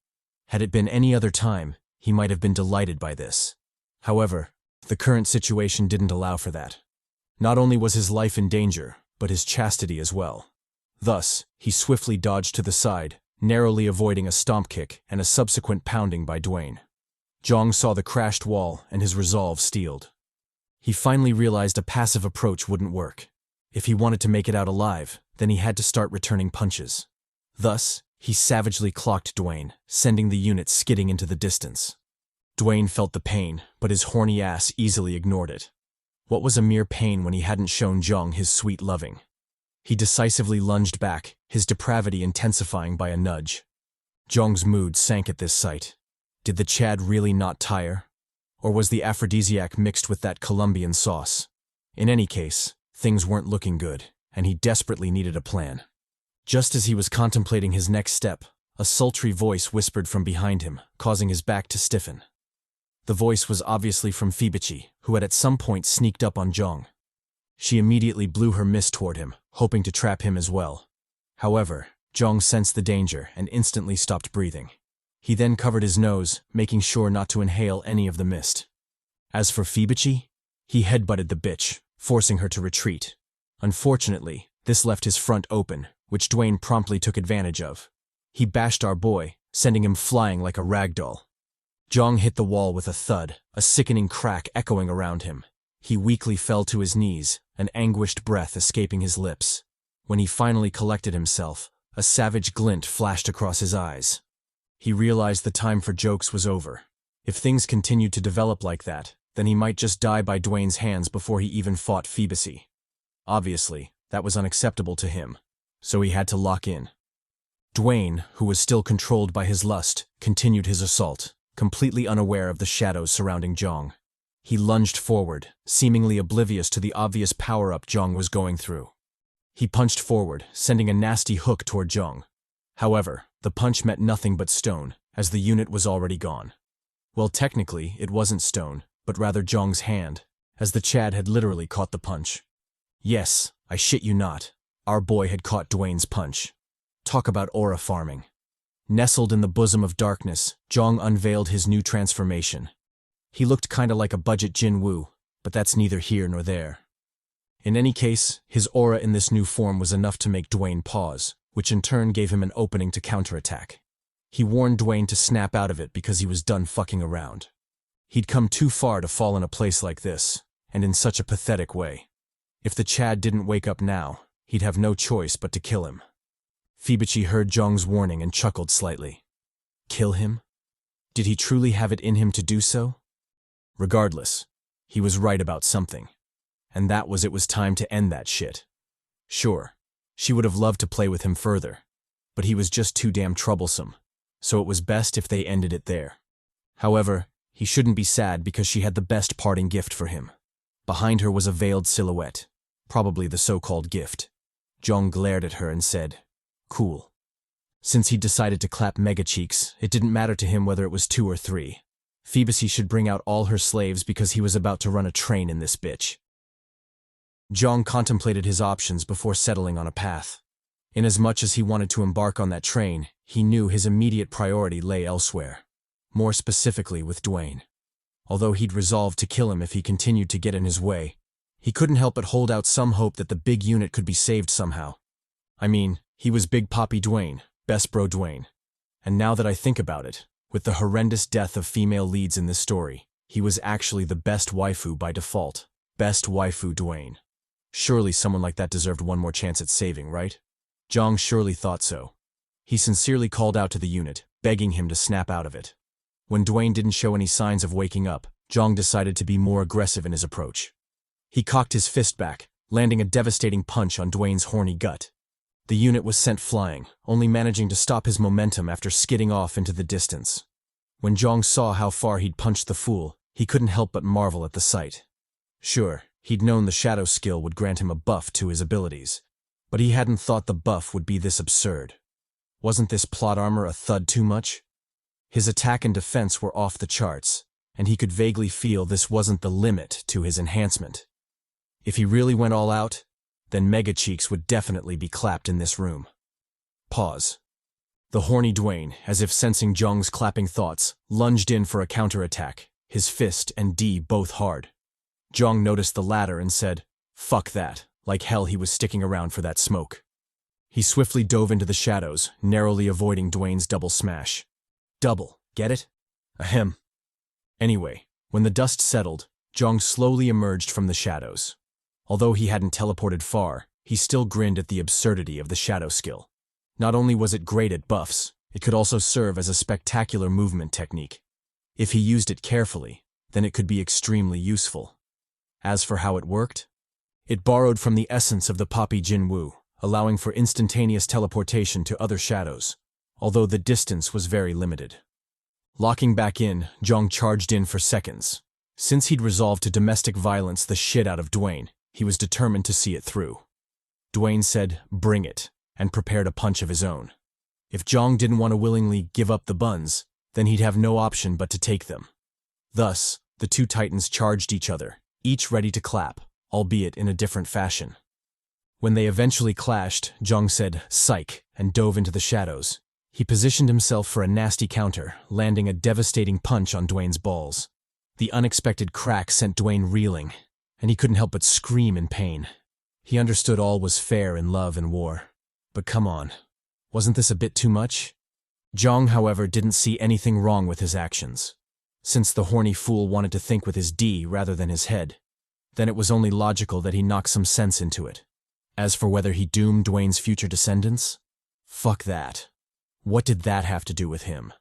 Had it been any other time, he might have been delighted by this. However, the current situation didn't allow for that. Not only was his life in danger, but his chastity as well. Thus, he swiftly dodged to the side, narrowly avoiding a stomp kick and a subsequent pounding by Dwayne. Jeong saw the crashed wall and his resolve steeled. He finally realized a passive approach wouldn't work. If he wanted to make it out alive, then he had to start returning punches. Thus, he savagely clocked Dwayne, sending the unit skidding into the distance. Dwayne felt the pain, but his horny ass easily ignored it. What was a mere pain when he hadn't shown Jeong his sweet loving? He decisively lunged back, his depravity intensifying by a nudge. Jeong's mood sank at this sight. Did the Chad really not tire? Or was the aphrodisiac mixed with that Colombian sauce? In any case, things weren't looking good, and he desperately needed a plan. Just as he was contemplating his next step, a sultry voice whispered from behind him, causing his back to stiffen. The voice was obviously from Fibichi, who had at some point sneaked up on Jeong. She immediately blew her mist toward him, hoping to trap him as well. However, Jeong sensed the danger and instantly stopped breathing. He then covered his nose, making sure not to inhale any of the mist. As for Fibichi, he headbutted the bitch, forcing her to retreat. Unfortunately, this left his front open, which Dwayne promptly took advantage of. He bashed our boy, sending him flying like a ragdoll. Jeong hit the wall with a thud, a sickening crack echoing around him. He weakly fell to his knees, an anguished breath escaping his lips. When he finally collected himself, a savage glint flashed across his eyes. He realized the time for jokes was over. If things continued to develop like that, then he might just die by Dwayne's hands before he even fought Fibici. Obviously, that was unacceptable to him, so he had to lock in. Dwayne, who was still controlled by his lust, continued his assault, completely unaware of the shadows surrounding Jeong. He lunged forward, seemingly oblivious to the obvious power-up Jeong was going through. He punched forward, sending a nasty hook toward Jeong. However, the punch met nothing but stone, as the unit was already gone. Well, technically, it wasn't stone, but rather Jeong's hand, as the Chad had literally caught the punch. Yes, I shit you not, our boy had caught Dwayne's punch. Talk about aura farming. Nestled in the bosom of darkness, Jeong unveiled his new transformation. He looked kinda like a budget Jin Woo, but that's neither here nor there. In any case, his aura in this new form was enough to make Dwayne pause, which in turn gave him an opening to counterattack. He warned Dwayne to snap out of it because he was done fucking around. He'd come too far to fall in a place like this, and in such a pathetic way. If the Chad didn't wake up now, he'd have no choice but to kill him. Fibichi heard Jeong's warning and chuckled slightly. Kill him? Did he truly have it in him to do so? Regardless, he was right about something. And that was it was time to end that shit. Sure, she would have loved to play with him further, but he was just too damn troublesome, so it was best if they ended it there. However, he shouldn't be sad because she had the best parting gift for him. Behind her was a veiled silhouette, probably the so-called gift. Jeong glared at her and said, "Cool." Since he'd decided to clap mega cheeks, it didn't matter to him whether it was 2 or 3. Phoebus should bring out all her slaves because he was about to run a train in this bitch. Jeong contemplated his options before settling on a path. Inasmuch as he wanted to embark on that train, he knew his immediate priority lay elsewhere. More specifically with Dwayne. Although he'd resolved to kill him if he continued to get in his way, he couldn't help but hold out some hope that the big unit could be saved somehow. I mean, he was Big Papi Dwayne, best bro Dwayne. And now that I think about it, with the horrendous death of female leads in this story, he was actually the best waifu by default. Best waifu Dwayne. Surely someone like that deserved one more chance at saving, right? Jeong surely thought so. He sincerely called out to the unit, begging him to snap out of it. When Dwayne didn't show any signs of waking up, Jeong decided to be more aggressive in his approach. He cocked his fist back, landing a devastating punch on Dwayne's horny gut. The unit was sent flying, only managing to stop his momentum after skidding off into the distance. When Jeong saw how far he'd punched the fool, he couldn't help but marvel at the sight. Sure, he'd known the shadow skill would grant him a buff to his abilities. But he hadn't thought the buff would be this absurd. Wasn't this plot armor a thud too much? His attack and defense were off the charts, and he could vaguely feel this wasn't the limit to his enhancement. If he really went all out, then Mega Cheeks would definitely be clapped in this room. Pause. The horny Dwayne, as if sensing Jeong's clapping thoughts, lunged in for a counterattack, his fist and D both hard. Jeong noticed the latter and said, "Fuck that," like hell he was sticking around for that smoke. He swiftly dove into the shadows, narrowly avoiding Dwayne's double smash. Double, get it? Ahem. Anyway, when the dust settled, Jeong slowly emerged from the shadows. Although he hadn't teleported far, he still grinned at the absurdity of the shadow skill. Not only was it great at buffs, it could also serve as a spectacular movement technique. If he used it carefully, then it could be extremely useful. As for how it worked, it borrowed from the essence of the Poppy Jinwoo, allowing for instantaneous teleportation to other shadows, although the distance was very limited. Locking back in, Jeong charged in for seconds. Since he'd resolved to domestic violence the shit out of Dwayne, he was determined to see it through. Dwayne said, "Bring it," and prepared a punch of his own. If Jeong didn't want to willingly give up the buns, then he'd have no option but to take them. Thus, the two titans charged each other, each ready to clap, albeit in a different fashion. When they eventually clashed, Jeong said, "Psych," and dove into the shadows. He positioned himself for a nasty counter, landing a devastating punch on Dwayne's balls. The unexpected crack sent Dwayne reeling, and he couldn't help but scream in pain. He understood all was fair in love and war. But come on, wasn't this a bit too much? Jeong, however, didn't see anything wrong with his actions. Since the horny fool wanted to think with his D rather than his head, then it was only logical that he knock some sense into it. As for whether he doomed Dwayne's future descendants, fuck that. What did that have to do with him?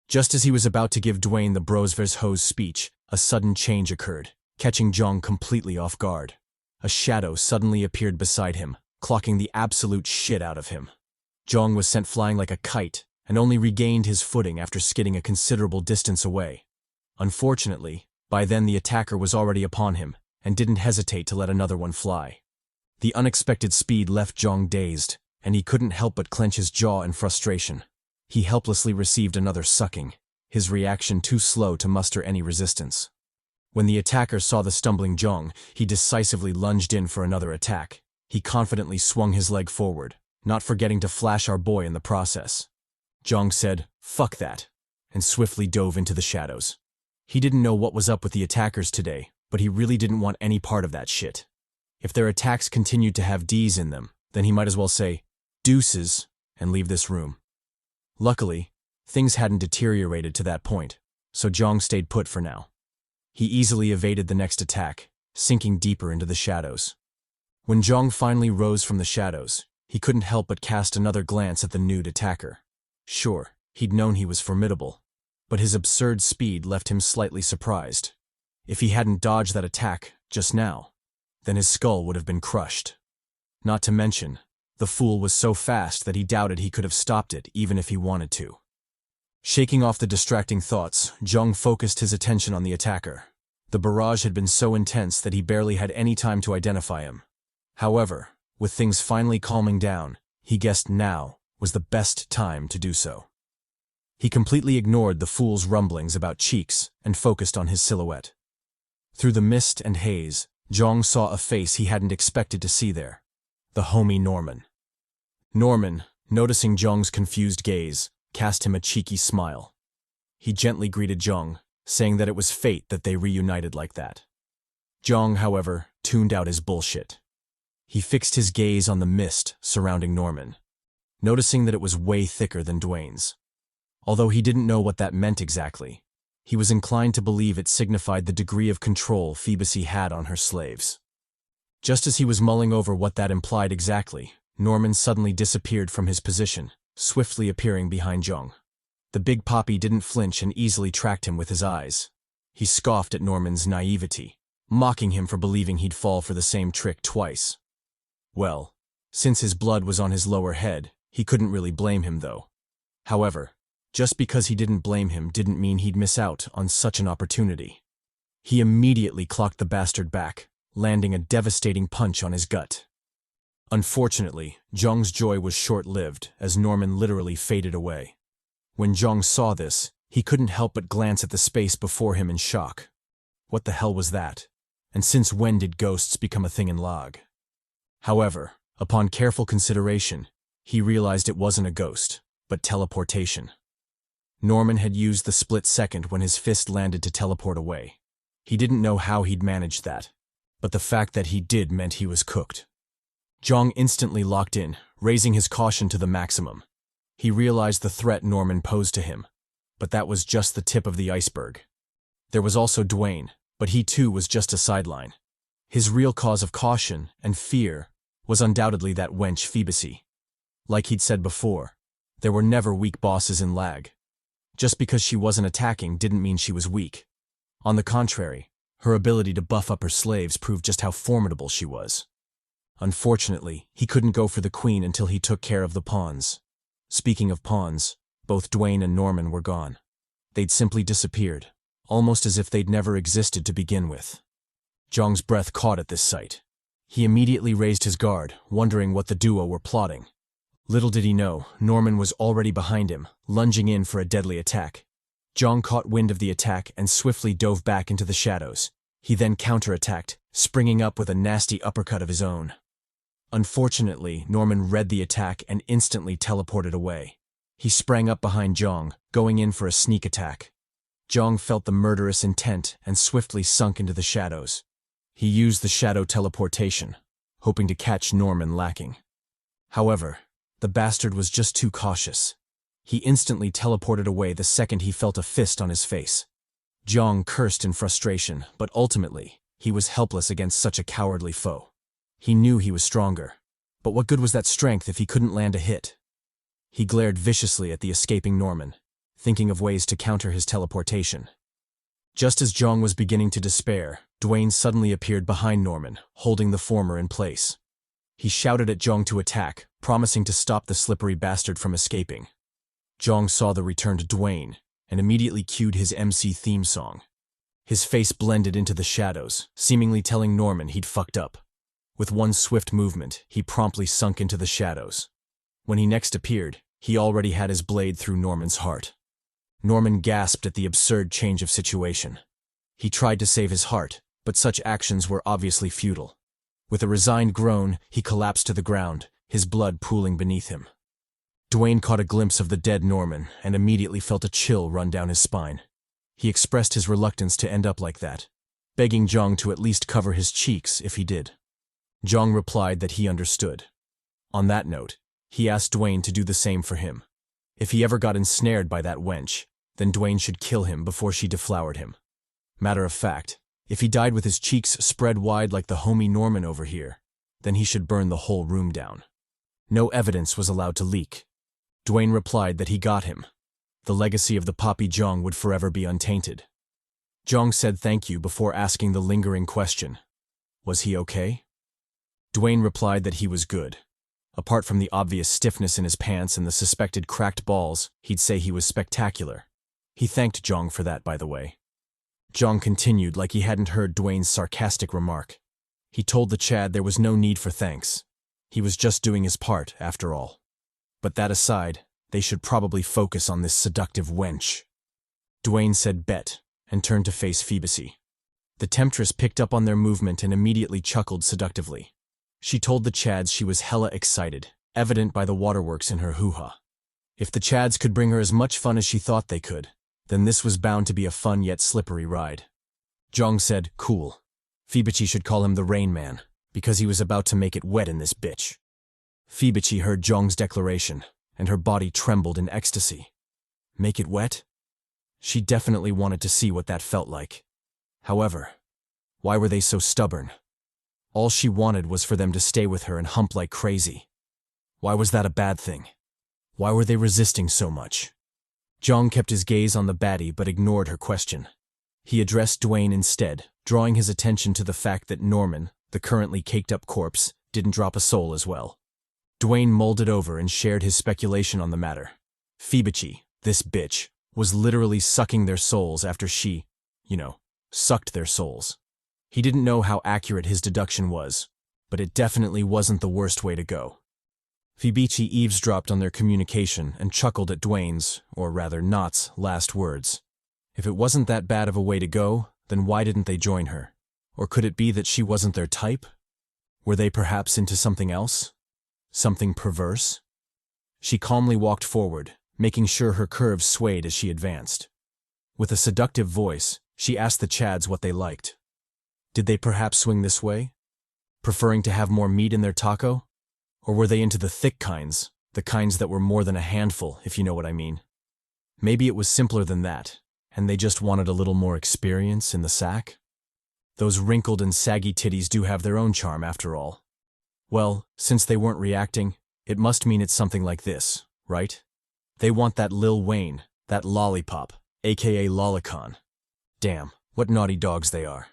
Just as he was about to give Dwayne the bros vs hoes speech, a sudden change occurred, catching Jeong completely off guard. A shadow suddenly appeared beside him, clocking the absolute shit out of him. Jeong was sent flying like a kite, and only regained his footing after skidding a considerable distance away. Unfortunately, by then the attacker was already upon him, and didn't hesitate to let another one fly. The unexpected speed left Jeong dazed, and he couldn't help but clench his jaw in frustration. He helplessly received another sucking, his reaction too slow to muster any resistance. When the attacker saw the stumbling Jeong, he decisively lunged in for another attack. He confidently swung his leg forward, not forgetting to flash our boy in the process. Jeong said, "Fuck that," and swiftly dove into the shadows. He didn't know what was up with the attackers today, but he really didn't want any part of that shit. If their attacks continued to have D's in them, then he might as well say, "Deuces," and leave this room. Luckily, things hadn't deteriorated to that point, so Jeong stayed put for now. He easily evaded the next attack, sinking deeper into the shadows. When Jeong finally rose from the shadows, he couldn't help but cast another glance at the nude attacker. Sure, he'd known he was formidable, but his absurd speed left him slightly surprised. If he hadn't dodged that attack just now, then his skull would have been crushed. Not to mention, the fool was so fast that he doubted he could have stopped it even if he wanted to. Shaking off the distracting thoughts, Jeong focused his attention on the attacker. The barrage had been so intense that he barely had any time to identify him. However, with things finally calming down, he guessed now was the best time to do so. He completely ignored the fool's rumblings about cheeks and focused on his silhouette. Through the mist and haze, Jeong saw a face he hadn't expected to see there. The homie Norman. Norman, noticing Jeong's confused gaze, cast him a cheeky smile. He gently greeted Jeong, saying that it was fate that they reunited like that. Jeong, however, tuned out his bullshit. He fixed his gaze on the mist surrounding Norman, noticing that it was way thicker than Dwayne's. Although he didn't know what that meant exactly, he was inclined to believe it signified the degree of control Phoebus had on her slaves. Just as he was mulling over what that implied exactly, Norman suddenly disappeared from his position, swiftly appearing behind Jeong. The big poppy didn't flinch and easily tracked him with his eyes. He scoffed at Norman's naivety, mocking him for believing he'd fall for the same trick twice. Well, since his blood was on his lower head, he couldn't really blame him though. However, just because he didn't blame him didn't mean he'd miss out on such an opportunity. He immediately clocked the bastard back, landing a devastating punch on his gut. Unfortunately, Jeong's joy was short-lived as Norman literally faded away. When Jeong saw this, he couldn't help but glance at the space before him in shock. What the hell was that? And since when did ghosts become a thing in L.A.G? However, upon careful consideration, he realized it wasn't a ghost, but teleportation. Norman had used the split second when his fist landed to teleport away. He didn't know how he'd managed that, but the fact that he did meant he was cooked. Jeong instantly locked in, raising his caution to the maximum. He realized the threat Norman posed to him, but that was just the tip of the iceberg. There was also Dwayne, but he too was just a sideline. His real cause of caution and fear was undoubtedly that wench Phoebus. Like he'd said before, there were never weak bosses in L.A.G. Just because she wasn't attacking didn't mean she was weak. On the contrary, her ability to buff up her slaves proved just how formidable she was. Unfortunately, he couldn't go for the queen until he took care of the pawns. Speaking of pawns, both Dwayne and Norman were gone. They'd simply disappeared, almost as if they'd never existed to begin with. Jeong's breath caught at this sight. He immediately raised his guard, wondering what the duo were plotting. Little did he know, Norman was already behind him, lunging in for a deadly attack. Jeong caught wind of the attack and swiftly dove back into the shadows. He then counterattacked, springing up with a nasty uppercut of his own. Unfortunately, Norman read the attack and instantly teleported away. He sprang up behind Jeong, going in for a sneak attack. Jeong felt the murderous intent and swiftly sunk into the shadows. He used the shadow teleportation, hoping to catch Norman lacking. However, the bastard was just too cautious. He instantly teleported away the second he felt a fist on his face. Jeong cursed in frustration, but ultimately, he was helpless against such a cowardly foe. He knew he was stronger, but what good was that strength if he couldn't land a hit? He glared viciously at the escaping Norman, thinking of ways to counter his teleportation. Just as Jeong was beginning to despair, Dwayne suddenly appeared behind Norman, holding the former in place. He shouted at Jeong to attack, promising to stop the slippery bastard from escaping. Jeong saw the returned Dwayne and immediately cued his MC theme song. His face blended into the shadows, seemingly telling Norman he'd fucked up. With one swift movement, he promptly sunk into the shadows. When he next appeared, he already had his blade through Norman's heart. Norman gasped at the absurd change of situation. He tried to save his heart, but such actions were obviously futile. With a resigned groan, he collapsed to the ground, his blood pooling beneath him. Dwayne caught a glimpse of the dead Norman and immediately felt a chill run down his spine. He expressed his reluctance to end up like that, begging Jeong to at least cover his cheeks if he did. Jeong replied that he understood. On that note, he asked Dwayne to do the same for him. If he ever got ensnared by that wench, then Dwayne should kill him before she deflowered him. Matter of fact, if he died with his cheeks spread wide like the homie Norman over here, then he should burn the whole room down. No evidence was allowed to leak. Dwayne replied that he got him. The legacy of the Poppy Jeong would forever be untainted. Jeong said thank you before asking the lingering question. Was he okay? Dwayne replied that he was good. Apart from the obvious stiffness in his pants and the suspected cracked balls, he'd say he was spectacular. He thanked Jeong for that, by the way. Jeong continued like he hadn't heard Dwayne's sarcastic remark. He told the Chad there was no need for thanks. He was just doing his part, after all. But that aside, they should probably focus on this seductive wench. Dwayne said bet, and turned to face Phoebus. The temptress picked up on their movement and immediately chuckled seductively. She told the Chads she was hella excited, evident by the waterworks in her hoo-ha. If the Chads could bring her as much fun as she thought they could, then this was bound to be a fun yet slippery ride. Jeong said, cool. Phoebus should call him the Rain Man, because he was about to make it wet in this bitch. Phoebus heard Jeong's declaration, and her body trembled in ecstasy. Make it wet? She definitely wanted to see what that felt like. However, why were they so stubborn? All she wanted was for them to stay with her and hump like crazy. Why was that a bad thing? Why were they resisting so much? Jeong kept his gaze on the baddie but ignored her question. He addressed Dwayne instead, drawing his attention to the fact that Norman, the currently caked-up corpse, didn't drop a soul as well. Dwayne mulled it over and shared his speculation on the matter. Phoebus, this bitch, was literally sucking their souls after she, sucked their souls. He didn't know how accurate his deduction was, but it definitely wasn't the worst way to go. Phoebe eavesdropped on their communication and chuckled at Dwayne's, or rather Not's, last words. If it wasn't that bad of a way to go, then why didn't they join her? Or could it be that she wasn't their type? Were they perhaps into something else? Something perverse? She calmly walked forward, making sure her curves swayed as she advanced. With a seductive voice, she asked the Chads what they liked. Did they perhaps swing this way? Preferring to have more meat in their taco? Or were they into the thick kinds, the kinds that were more than a handful, if you know what I mean? Maybe it was simpler than that, and they just wanted a little more experience in the sack? Those wrinkled and saggy titties do have their own charm, after all. Well, since they weren't reacting, it must mean it's something like this, right? They want that Lil Wayne, that lollipop, aka Lolicon. Damn, what naughty dogs they are.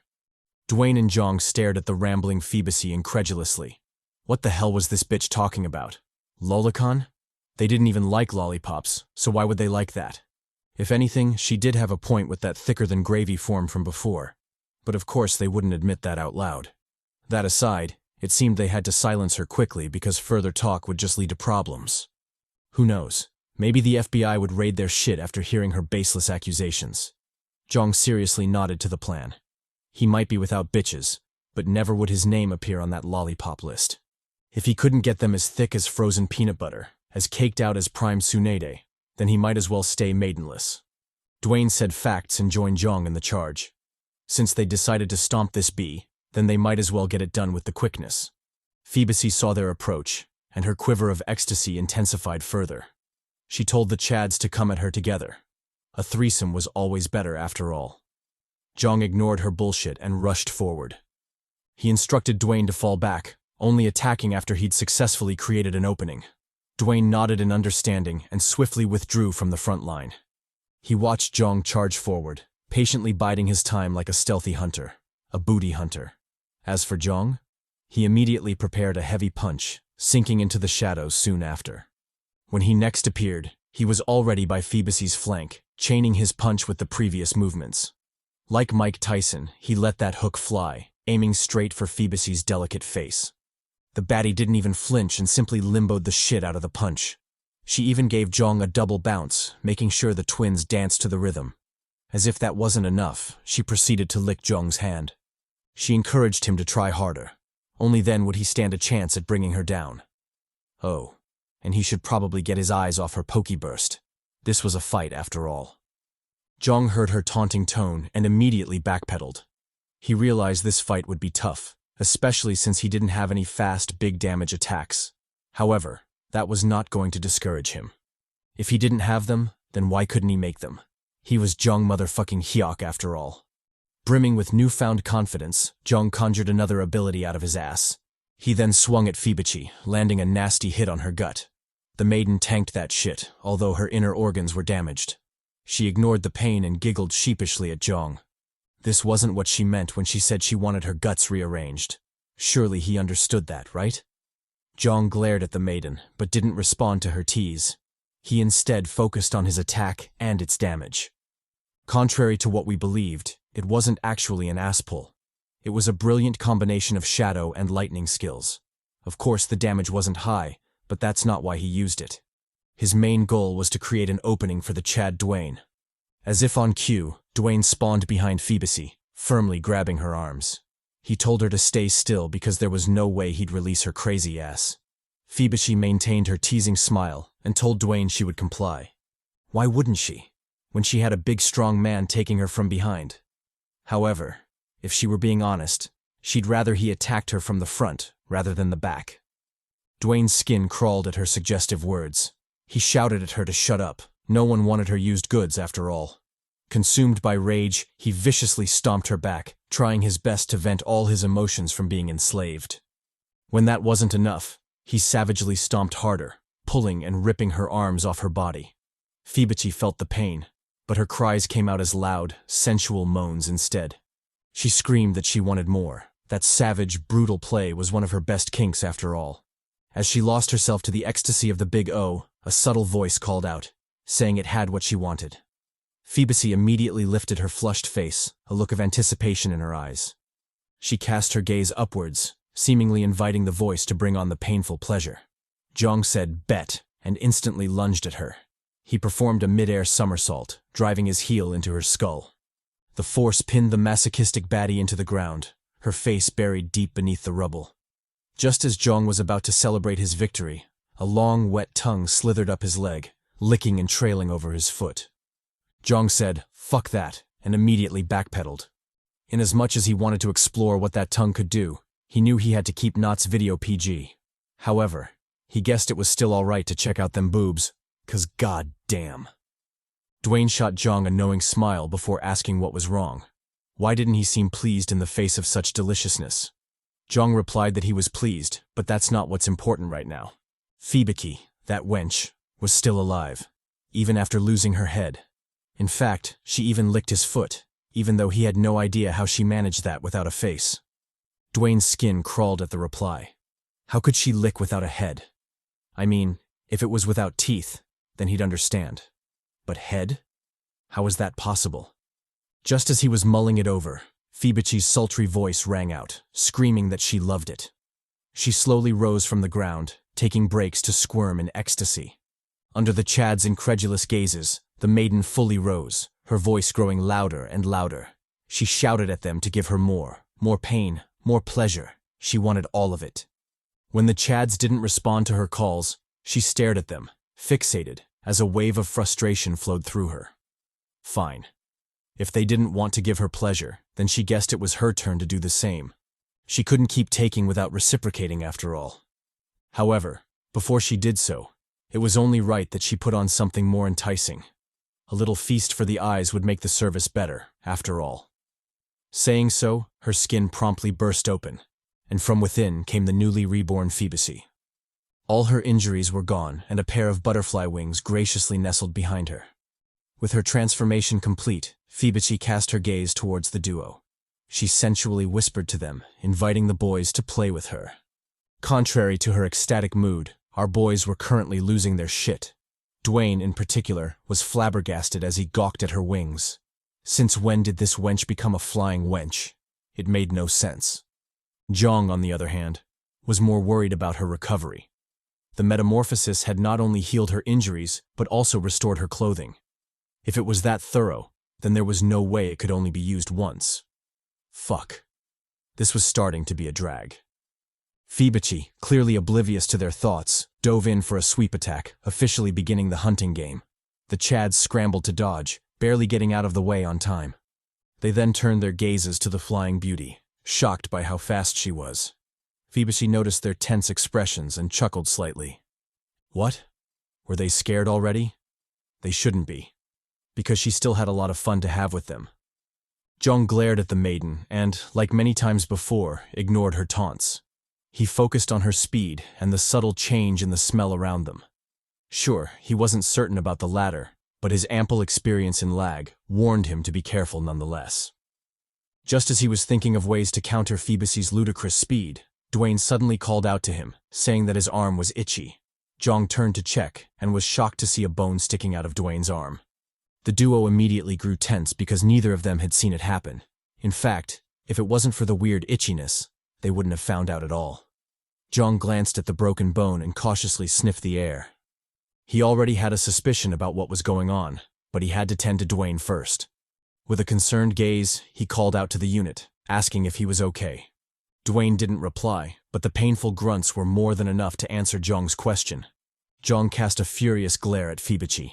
Dwayne and Jeong stared at the rambling Phoebe incredulously. What the hell was this bitch talking about? Lolicon? They didn't even like lollipops, so why would they like that? If anything, she did have a point with that thicker-than-gravy form from before. But of course they wouldn't admit that out loud. That aside, it seemed they had to silence her quickly because further talk would just lead to problems. Who knows? Maybe the FBI would raid their shit after hearing her baseless accusations. Jeong seriously nodded to the plan. He might be without bitches, but never would his name appear on that lollipop list. If he couldn't get them as thick as frozen peanut butter, as caked out as prime tsunade, then he might as well stay maidenless. Dwayne said facts and joined Jeong in the charge. Since they decided to stomp this bee, then they might as well get it done with the quickness. Phoebe saw their approach, and her quiver of ecstasy intensified further. She told the Chads to come at her together. A threesome was always better after all. Jeong ignored her bullshit and rushed forward. He instructed Dwayne to fall back, only attacking after he'd successfully created an opening. Dwayne nodded in understanding and swiftly withdrew from the front line. He watched Jeong charge forward, patiently biding his time like a stealthy hunter, a booty hunter. As for Jeong, he immediately prepared a heavy punch, sinking into the shadows soon after. When he next appeared, he was already by Phoebe's flank, chaining his punch with the previous movements. Like Mike Tyson, he let that hook fly, aiming straight for Phoebe's delicate face. The baddie didn't even flinch and simply limboed the shit out of the punch. She even gave Jeong a double bounce, making sure the twins danced to the rhythm. As if that wasn't enough, she proceeded to lick Jeong's hand. She encouraged him to try harder. Only then would he stand a chance at bringing her down. Oh, and he should probably get his eyes off her pokeburst. This was a fight after all. Jeong heard her taunting tone and immediately backpedaled. He realized this fight would be tough, especially since he didn't have any fast, big damage attacks. However, that was not going to discourage him. If he didn't have them, then why couldn't he make them? He was Jeong motherfucking Hyeok after all. Brimming with newfound confidence, Jeong conjured another ability out of his ass. He then swung at Phoebe, landing a nasty hit on her gut. The maiden tanked that shit, although her inner organs were damaged. She ignored the pain and giggled sheepishly at Jeong. This wasn't what she meant when she said she wanted her guts rearranged. Surely he understood that, right? Jeong glared at the maiden, but didn't respond to her tease. He instead focused on his attack and its damage. Contrary to what we believed, it wasn't actually an ass pull. It was a brilliant combination of shadow and lightning skills. Of course, the damage wasn't high, but that's not why he used it. His main goal was to create an opening for the Chad Dwayne. As if on cue, Dwayne spawned behind Phoebe, firmly grabbing her arms. He told her to stay still because there was no way he'd release her crazy ass. Phoebe maintained her teasing smile and told Dwayne she would comply. Why wouldn't she, when she had a big strong man taking her from behind? However, if she were being honest, she'd rather he attacked her from the front rather than the back. Dwayne's skin crawled at her suggestive words. He shouted at her to shut up. No one wanted her used goods after all. Consumed by rage, he viciously stomped her back, trying his best to vent all his emotions from being enslaved. When that wasn't enough, he savagely stomped harder, pulling and ripping her arms off her body. Phoebe felt the pain, but her cries came out as loud, sensual moans instead. She screamed that she wanted more. That savage, brutal play was one of her best kinks after all. As she lost herself to the ecstasy of the Big O, a subtle voice called out, saying it had what she wanted. Phoebe immediately lifted her flushed face, a look of anticipation in her eyes. She cast her gaze upwards, seemingly inviting the voice to bring on the painful pleasure. Jeong said, "Bet," and instantly lunged at her. He performed a mid-air somersault, driving his heel into her skull. The force pinned the masochistic baddie into the ground, her face buried deep beneath the rubble. Just as Jeong was about to celebrate his victory, a long, wet tongue slithered up his leg, licking and trailing over his foot. Jeong said, "Fuck that," and immediately backpedaled. Inasmuch as he wanted to explore what that tongue could do, he knew he had to keep Not's video PG. However, he guessed it was still alright to check out them boobs, 'cause god damn. Dwayne shot Jeong a knowing smile before asking what was wrong. Why didn't he seem pleased in the face of such deliciousness? Jeong replied that he was pleased, but that's not what's important right now. Phoebeke, that wench, was still alive, even after losing her head. In fact, she even licked his foot, even though he had no idea how she managed that without a face. Dwayne's skin crawled at the reply. How could she lick without a head? I mean, if it was without teeth, then he'd understand. But head? How was that possible? Just as he was mulling it over, Phoebeke's sultry voice rang out, screaming that she loved it. She slowly rose from the ground, taking breaks to squirm in ecstasy. Under the Chad's incredulous gazes, the maiden fully rose, her voice growing louder and louder. She shouted at them to give her more pain, more pleasure. She wanted all of it. When the Chads didn't respond to her calls, she stared at them, fixated, as a wave of frustration flowed through her. Fine. If they didn't want to give her pleasure, then she guessed it was her turn to do the same. She couldn't keep taking without reciprocating after all. However, before she did so, it was only right that she put on something more enticing. A little feast for the eyes would make the service better, after all. Saying so, her skin promptly burst open, and from within came the newly reborn Phoebeke. All her injuries were gone, and a pair of butterfly wings graciously nestled behind her. With her transformation complete, Phoebeke cast her gaze towards the duo. She sensually whispered to them, inviting the boys to play with her. Contrary to her ecstatic mood, our boys were currently losing their shit. Dwayne, in particular, was flabbergasted as he gawked at her wings. Since when did this wench become a flying wench? It made no sense. Jeong, on the other hand, was more worried about her recovery. The metamorphosis had not only healed her injuries, but also restored her clothing. If it was that thorough, then there was no way it could only be used once. Fuck. This was starting to be a drag. Phoebeke, clearly oblivious to their thoughts, dove in for a sweep attack, officially beginning the hunting game. The Chads scrambled to dodge, barely getting out of the way on time. They then turned their gazes to the flying beauty, shocked by how fast she was. Phoebeke noticed their tense expressions and chuckled slightly. What? Were they scared already? They shouldn't be, because she still had a lot of fun to have with them. Jeong glared at the maiden and, like many times before, ignored her taunts. He focused on her speed and the subtle change in the smell around them. Sure, he wasn't certain about the latter, but his ample experience in L.A.G warned him to be careful nonetheless. Just as he was thinking of ways to counter Phoebeke's ludicrous speed, Dwayne suddenly called out to him, saying that his arm was itchy. Jeong turned to check and was shocked to see a bone sticking out of Dwayne's arm. The duo immediately grew tense because neither of them had seen it happen. In fact, if it wasn't for the weird itchiness, they wouldn't have found out at all. Jeong glanced at the broken bone and cautiously sniffed the air. He already had a suspicion about what was going on, but he had to tend to Dwayne first. With a concerned gaze, he called out to the unit, asking if he was okay. Dwayne didn't reply, but the painful grunts were more than enough to answer Jeong's question. Jeong cast a furious glare at Phoebeke.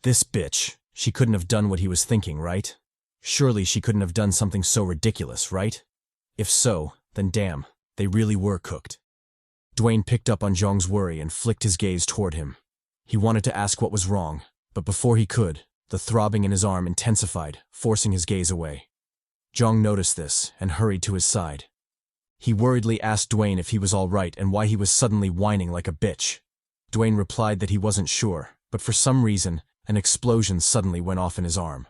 This bitch, she couldn't have done what he was thinking, right? Surely she couldn't have done something so ridiculous, right? If so, then damn, they really were cooked. Dwayne picked up on Jeong's worry and flicked his gaze toward him. He wanted to ask what was wrong, but before he could, the throbbing in his arm intensified, forcing his gaze away. Jeong noticed this and hurried to his side. He worriedly asked Dwayne if he was all right and why he was suddenly whining like a bitch. Dwayne replied that he wasn't sure, but for some reason, an explosion suddenly went off in his arm.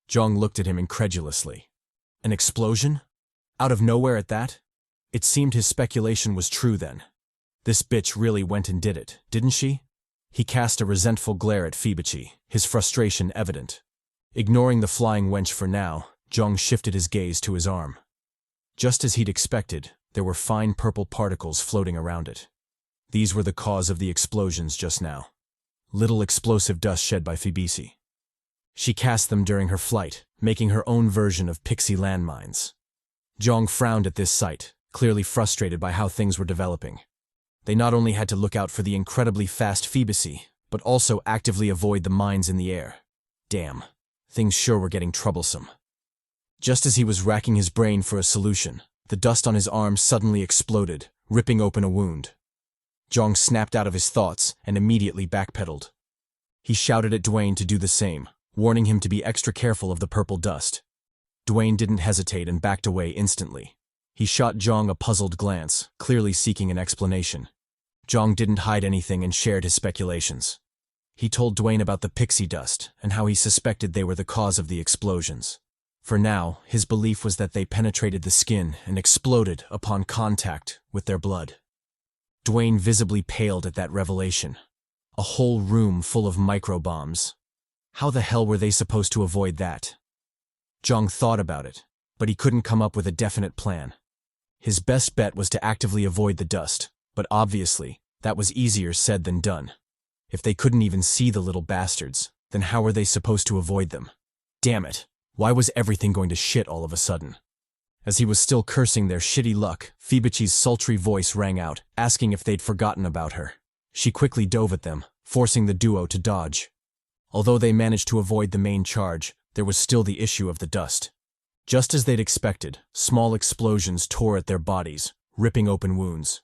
Jeong looked at him incredulously. An explosion? Out of nowhere at that? It seemed his speculation was true then. This bitch really went and did it, didn't she? He cast a resentful glare at Phoebeke, his frustration evident. Ignoring the flying wench for now, Jeong shifted his gaze to his arm. Just as he'd expected, There were fine purple particles floating around it. These were the cause of the explosions just now. Little explosive dust shed by Phoebe. She cast them during her flight, making her own version of pixie landmines. Jeong frowned at this sight, clearly frustrated by how things were developing. They not only had to look out for the incredibly fast Phoebe, but also actively avoid the mines in the air. Damn, things sure were getting troublesome. Just as he was racking his brain for a solution, the dust on his arm suddenly exploded, ripping open a wound. Jeong snapped out of his thoughts and immediately backpedaled. He shouted at Dwayne to do the same, warning him to be extra careful of the purple dust. Dwayne didn't hesitate and backed away instantly. He shot Jeong a puzzled glance, clearly seeking an explanation. Jeong didn't hide anything and shared his speculations. He told Dwayne about the pixie dust and how he suspected they were the cause of the explosions. For now, his belief was that they penetrated the skin and exploded upon contact with their blood. Dwayne visibly paled at that revelation. A whole room full of microbombs. How the hell were they supposed to avoid that? Jeong thought about it, but he couldn't come up with a definite plan. His best bet was to actively avoid the dust, but obviously, that was easier said than done. If they couldn't even see the little bastards, then how were they supposed to avoid them? Damn it, why was everything going to shit all of a sudden? As he was still cursing their shitty luck, Phoebe's sultry voice rang out, asking if they'd forgotten about her. She quickly dove at them, forcing the duo to dodge. Although they managed to avoid the main charge, there was still the issue of the dust. Just as they'd expected, small explosions tore at their bodies, ripping open wounds.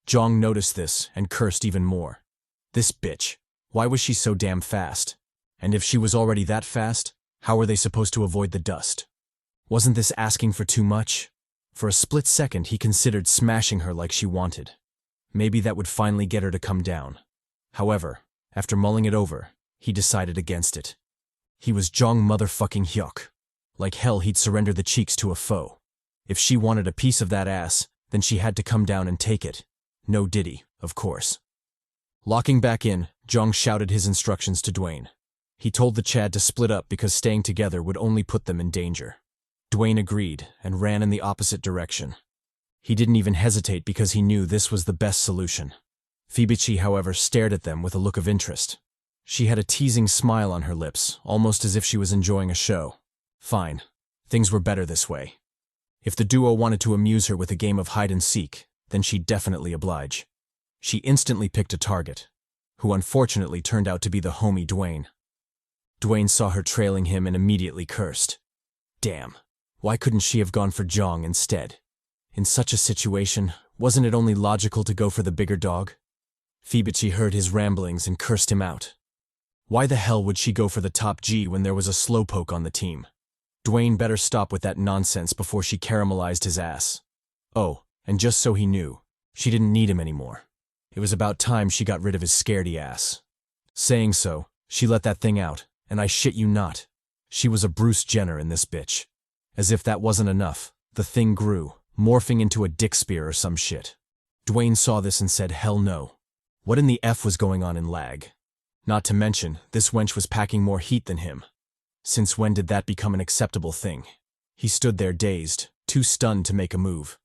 Jeong noticed this and cursed even more. This bitch. Why was she so damn fast? And if she was already that fast, how were they supposed to avoid the dust? Wasn't this asking for too much? For a split second, he considered smashing her like she wanted. Maybe that would finally get her to come down. However, after mulling it over, he decided against it. He was Jeong motherfucking Hyeok. Like hell, he'd surrender the cheeks to a foe. If she wanted a piece of that ass, then she had to come down and take it. No diddy, of course. Locking back in, Jeong shouted his instructions to Dwayne. He told the Chad to split up because staying together would only put them in danger. Dwayne agreed and ran in the opposite direction. He didn't even hesitate because he knew this was the best solution. Phoebe, however, stared at them with a look of interest. She had a teasing smile on her lips, almost as if she was enjoying a show. Fine. Things were better this way. If the duo wanted to amuse her with a game of hide-and-seek, then she'd definitely oblige. She instantly picked a target, who unfortunately turned out to be the homie Dwayne. Dwayne saw her trailing him and immediately cursed. Damn, why couldn't she have gone for Jeong instead? In such a situation, wasn't it only logical to go for the bigger dog? Phoebe heard his ramblings and cursed him out. Why the hell would she go for the top G when there was a slowpoke on the team? Dwayne better stop with that nonsense before she caramelized his ass. Oh, and just so he knew, she didn't need him anymore. It was about time she got rid of his scaredy ass. Saying so, she let that thing out, and I shit you not. She was a Bruce Jenner in this bitch. As if that wasn't enough, the thing grew, morphing into a dick spear or some shit. Dwayne saw this and said hell no. What in the F was going on in L.A.G? Not to mention, this wench was packing more heat than him. Since when did that become an acceptable thing? He stood there dazed, too stunned to make a move.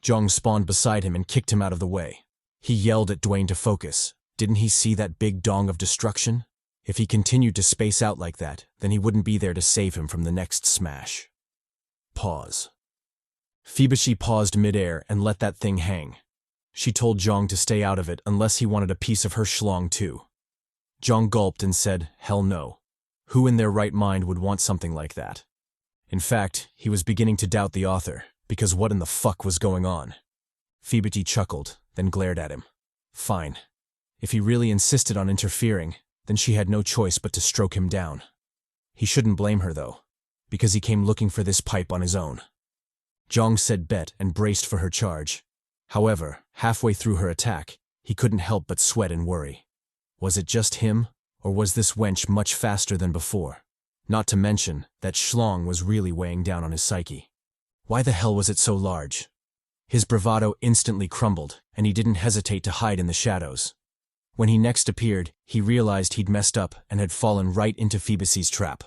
Jeong spawned beside him and kicked him out of the way. He yelled at Dwayne to focus. Didn't he see that big dong of destruction? If he continued to space out like that, then he wouldn't be there to save him from the next smash. Pause. Phoebe paused midair and let that thing hang. She told Jeong to stay out of it unless he wanted a piece of her schlong too. Jeong gulped and said, hell no. Who in their right mind would want something like that? In fact, he was beginning to doubt the author, because what in the fuck was going on? Phoebe chuckled, then glared at him. Fine. If he really insisted on interfering, then she had no choice but to stroke him down. He shouldn't blame her though, because he came looking for this pipe on his own. Jeong said bet and braced for her charge. However, halfway through her attack, he couldn't help but sweat and worry. Was it just him, or was this wench much faster than before? Not to mention that schlong was really weighing down on his psyche. Why the hell was it so large? His bravado instantly crumbled, and he didn't hesitate to hide in the shadows. When he next appeared, he realized he'd messed up and had fallen right into Phoebe's trap.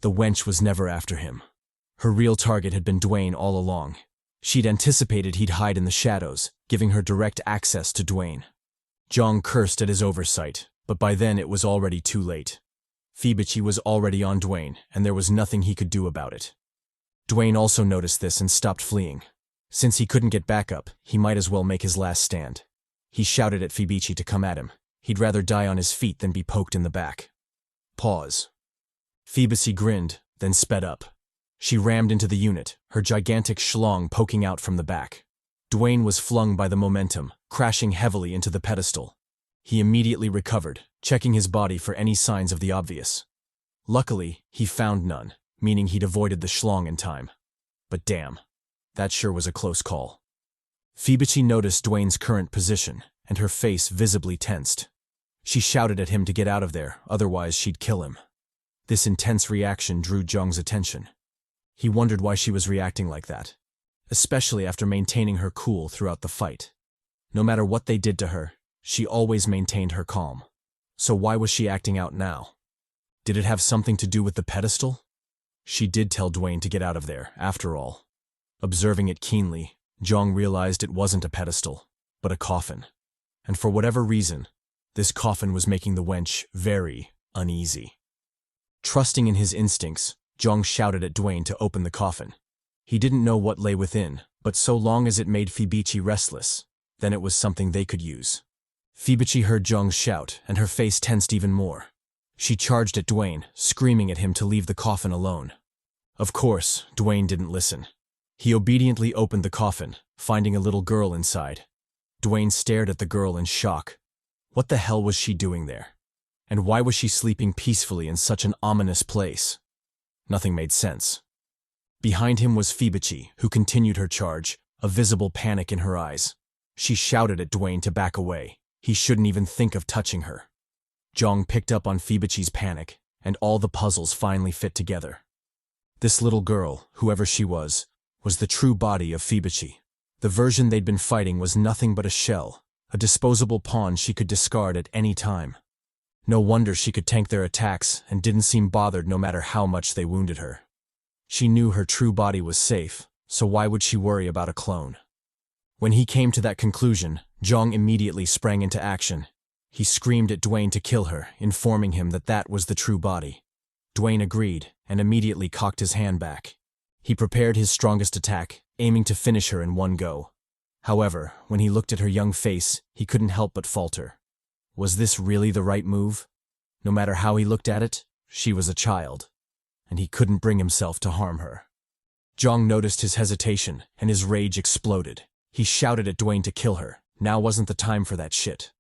The wench was never after him. Her real target had been Dwayne all along. She'd anticipated he'd hide in the shadows, giving her direct access to Dwayne. Jeong cursed at his oversight, but by then it was already too late. Fibici was already on Dwayne, and there was nothing he could do about it. Dwayne also noticed this and stopped fleeing. Since he couldn't get back up, he might as well make his last stand. He shouted at Fibici to come at him. He'd rather die on his feet than be poked in the back. Pause. Fibici grinned, then sped up. She rammed into the unit, her gigantic schlong poking out from the back. Dwayne was flung by the momentum, crashing heavily into the pedestal. He immediately recovered, checking his body for any signs of the obvious. Luckily, he found none, meaning he'd avoided the schlong in time. But damn, that sure was a close call. Fibici noticed Dwayne's current position, and her face visibly tensed. She shouted at him to get out of there, otherwise she'd kill him. This intense reaction drew Jeong's attention. He wondered why she was reacting like that, especially after maintaining her cool throughout the fight. No matter what they did to her, she always maintained her calm. So why was she acting out now? Did it have something to do with the pedestal? She did tell Dwayne to get out of there, after all. Observing it keenly, Jeong realized it wasn't a pedestal, but a coffin. And for whatever reason, this coffin was making the wench very uneasy. Trusting in his instincts, Jeong shouted at Dwayne to open the coffin. He didn't know what lay within, but so long as it made Fibici restless, then it was something they could use. Fibici heard Jeong's shout, and her face tensed even more. She charged at Dwayne, screaming at him to leave the coffin alone. Of course, Dwayne didn't listen. He obediently opened the coffin, finding a little girl inside. Dwayne stared at the girl in shock. What the hell was she doing there? And why was she sleeping peacefully in such an ominous place? Nothing made sense. Behind him was Fibici, who continued her charge, a visible panic in her eyes. She shouted at Dwayne to back away. He shouldn't even think of touching her. Jeong picked up on Fibici's panic, and all the puzzles finally fit together. This little girl, whoever she was the true body of Fibici. The version they'd been fighting was nothing but a shell, a disposable pawn she could discard at any time. No wonder she could tank their attacks and didn't seem bothered no matter how much they wounded her. She knew her true body was safe, so why would she worry about a clone? When he came to that conclusion, Jeong immediately sprang into action. He screamed at Dwayne to kill her, informing him that that was the true body. Dwayne agreed and immediately cocked his hand back. He prepared his strongest attack, aiming to finish her in one go. However, when he looked at her young face, he couldn't help but falter. Was this really the right move? No matter how he looked at it, she was a child, and he couldn't bring himself to harm her. Jeong noticed his hesitation, and his rage exploded. He shouted at Dwayne to kill her. Now wasn't the time for that shit.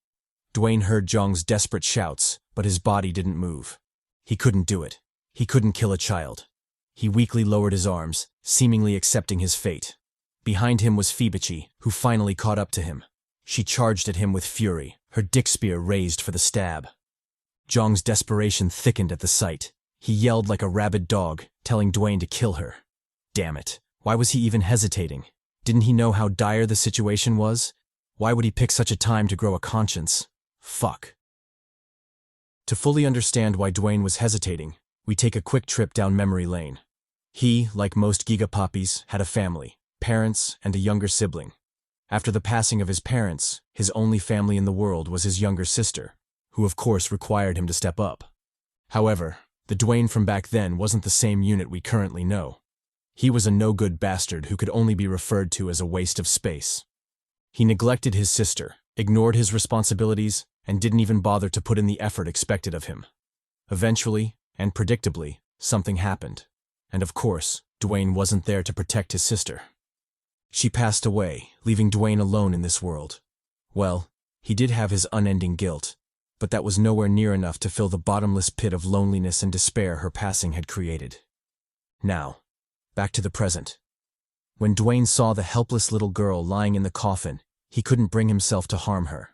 Dwayne heard Jeong's desperate shouts, but his body didn't move. He couldn't do it. He couldn't kill a child. He weakly lowered his arms, seemingly accepting his fate. Behind him was Fibici, who finally caught up to him. She charged at him with fury, her dick spear raised for the stab. Jeong's desperation thickened at the sight. He yelled like a rabid dog, telling Dwayne to kill her. Damn it, why was he even hesitating? Didn't he know how dire the situation was? Why would he pick such a time to grow a conscience? Fuck. To fully understand why Dwayne was hesitating, we take a quick trip down memory lane. He, like most gigapoppies, had a family, parents, and a younger sibling. After the passing of his parents, his only family in the world was his younger sister, who of course required him to step up. However, the Dwayne from back then wasn't the same unit we currently know. He was a no-good bastard who could only be referred to as a waste of space. He neglected his sister, ignored his responsibilities, and didn't even bother to put in the effort expected of him. Eventually, and predictably, something happened. And of course, Dwayne wasn't there to protect his sister. She passed away, leaving Dwayne alone in this world. Well, he did have his unending guilt, but that was nowhere near enough to fill the bottomless pit of loneliness and despair her passing had created. Now, back to the present. When Dwayne saw the helpless little girl lying in the coffin, he couldn't bring himself to harm her.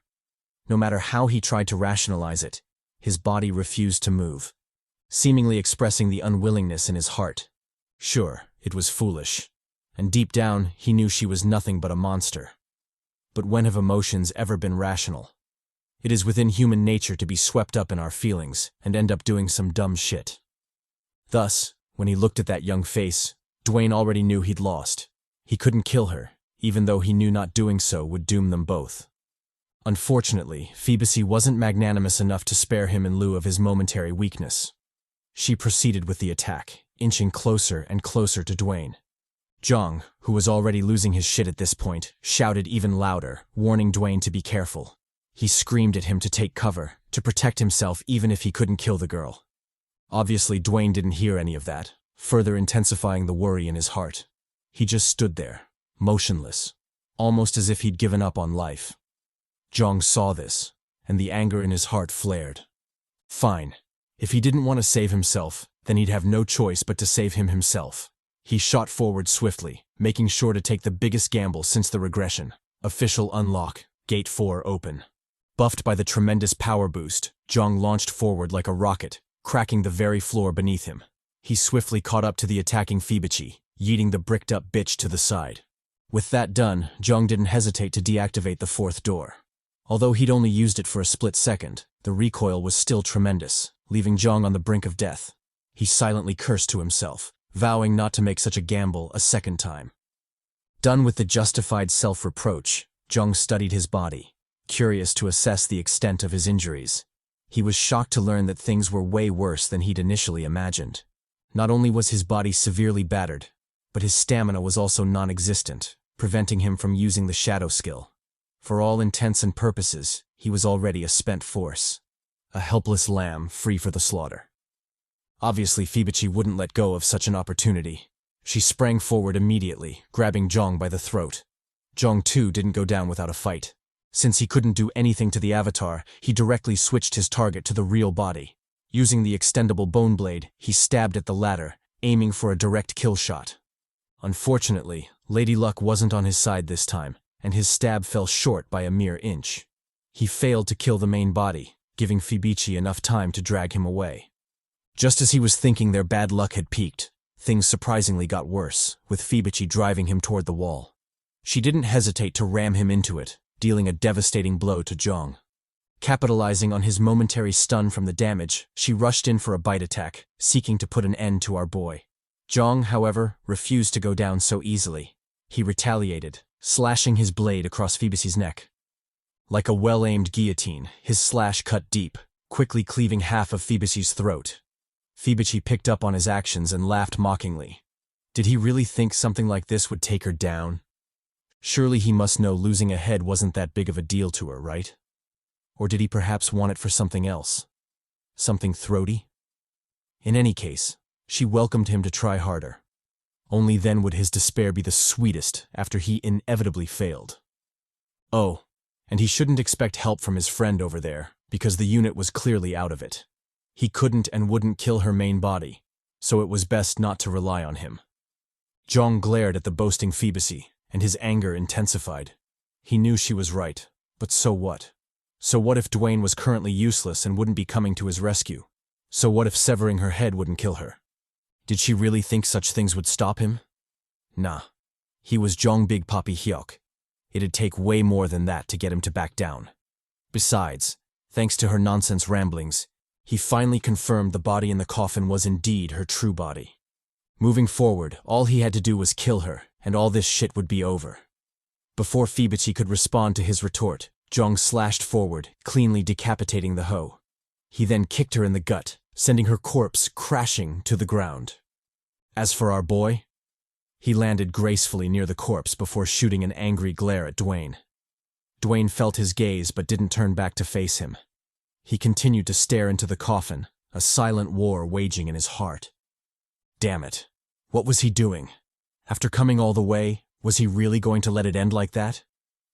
No matter how he tried to rationalize it, his body refused to move, seemingly expressing the unwillingness in his heart. Sure, it was foolish, and deep down he knew she was nothing but a monster. But when have emotions ever been rational? It is within human nature to be swept up in our feelings and end up doing some dumb shit. Thus, when he looked at that young face, Dwayne already knew he'd lost. He couldn't kill her, even though he knew not doing so would doom them both. Unfortunately, Phoebus wasn't magnanimous enough to spare him in lieu of his momentary weakness. She proceeded with the attack, inching closer and closer to Dwayne. Jeong, who was already losing his shit at this point, shouted even louder, warning Dwayne to be careful. He screamed at him to take cover, to protect himself even if he couldn't kill the girl. Obviously, Dwayne didn't hear any of that, further intensifying the worry in his heart. He just stood there, motionless, almost as if he'd given up on life. Jeong saw this, and the anger in his heart flared. Fine. If he didn't want to save himself, then he'd have no choice but to save him himself. He shot forward swiftly, making sure to take the biggest gamble since the regression. Official unlock, Gate 4 open. Buffed by the tremendous power boost, Jeong launched forward like a rocket, cracking the very floor beneath him. He swiftly caught up to the attacking Phoebus, yeeting the bricked-up bitch to the side. With that done, Jeong didn't hesitate to deactivate the fourth door. Although he'd only used it for a split second, the recoil was still tremendous, leaving Jeong on the brink of death. He silently cursed to himself, vowing not to make such a gamble a second time. Done with the justified self-reproach, Jeong studied his body, curious to assess the extent of his injuries. He was shocked to learn that things were way worse than he'd initially imagined. Not only was his body severely battered, but his stamina was also non-existent, preventing him from using the shadow skill. For all intents and purposes, he was already a spent force. A helpless lamb free for the slaughter. Obviously, Phoebus wouldn't let go of such an opportunity. She sprang forward immediately, grabbing Jeong by the throat. Jeong too didn't go down without a fight. Since he couldn't do anything to the avatar, he directly switched his target to the real body. Using the extendable bone blade, he stabbed at the latter, aiming for a direct kill shot. Unfortunately, Lady Luck wasn't on his side this time, and his stab fell short by a mere inch. He failed to kill the main body, giving Phoebus enough time to drag him away. Just as he was thinking their bad luck had peaked, things surprisingly got worse, with Phoebus driving him toward the wall. She didn't hesitate to ram him into it, dealing a devastating blow to Jeong. Capitalizing on his momentary stun from the damage, she rushed in for a bite attack, seeking to put an end to our boy. Jeong, however, refused to go down so easily. He retaliated, slashing his blade across Phoebus's neck. Like a well-aimed guillotine, his slash cut deep, quickly cleaving half of Phoebus's throat. Phoebus picked up on his actions and laughed mockingly. Did he really think something like this would take her down? Surely he must know losing a head wasn't that big of a deal to her, right? Or did he perhaps want it for something else? Something throaty? In any case, she welcomed him to try harder. Only then would his despair be the sweetest after he inevitably failed. Oh, and he shouldn't expect help from his friend over there, because the unit was clearly out of it. He couldn't and wouldn't kill her main body, so it was best not to rely on him. Jeong glared at the boasting Phoebus, and his anger intensified. He knew she was right, but so what? So what if Dwayne was currently useless and wouldn't be coming to his rescue? So what if severing her head wouldn't kill her? Did she really think such things would stop him? Nah. He was Jeong Big Papi Hyeok. It'd take way more than that to get him to back down. Besides, thanks to her nonsense ramblings, he finally confirmed the body in the coffin was indeed her true body. Moving forward, all he had to do was kill her, and all this shit would be over. Before Phoebus could respond to his retort, Jeong slashed forward, cleanly decapitating the hoe. He then kicked her in the gut, sending her corpse crashing to the ground. As for our boy, he landed gracefully near the corpse before shooting an angry glare at Dwayne. Dwayne felt his gaze but didn't turn back to face him. He continued to stare into the coffin, a silent war waging in his heart. Damn it. What was he doing? After coming all the way, was he really going to let it end like that?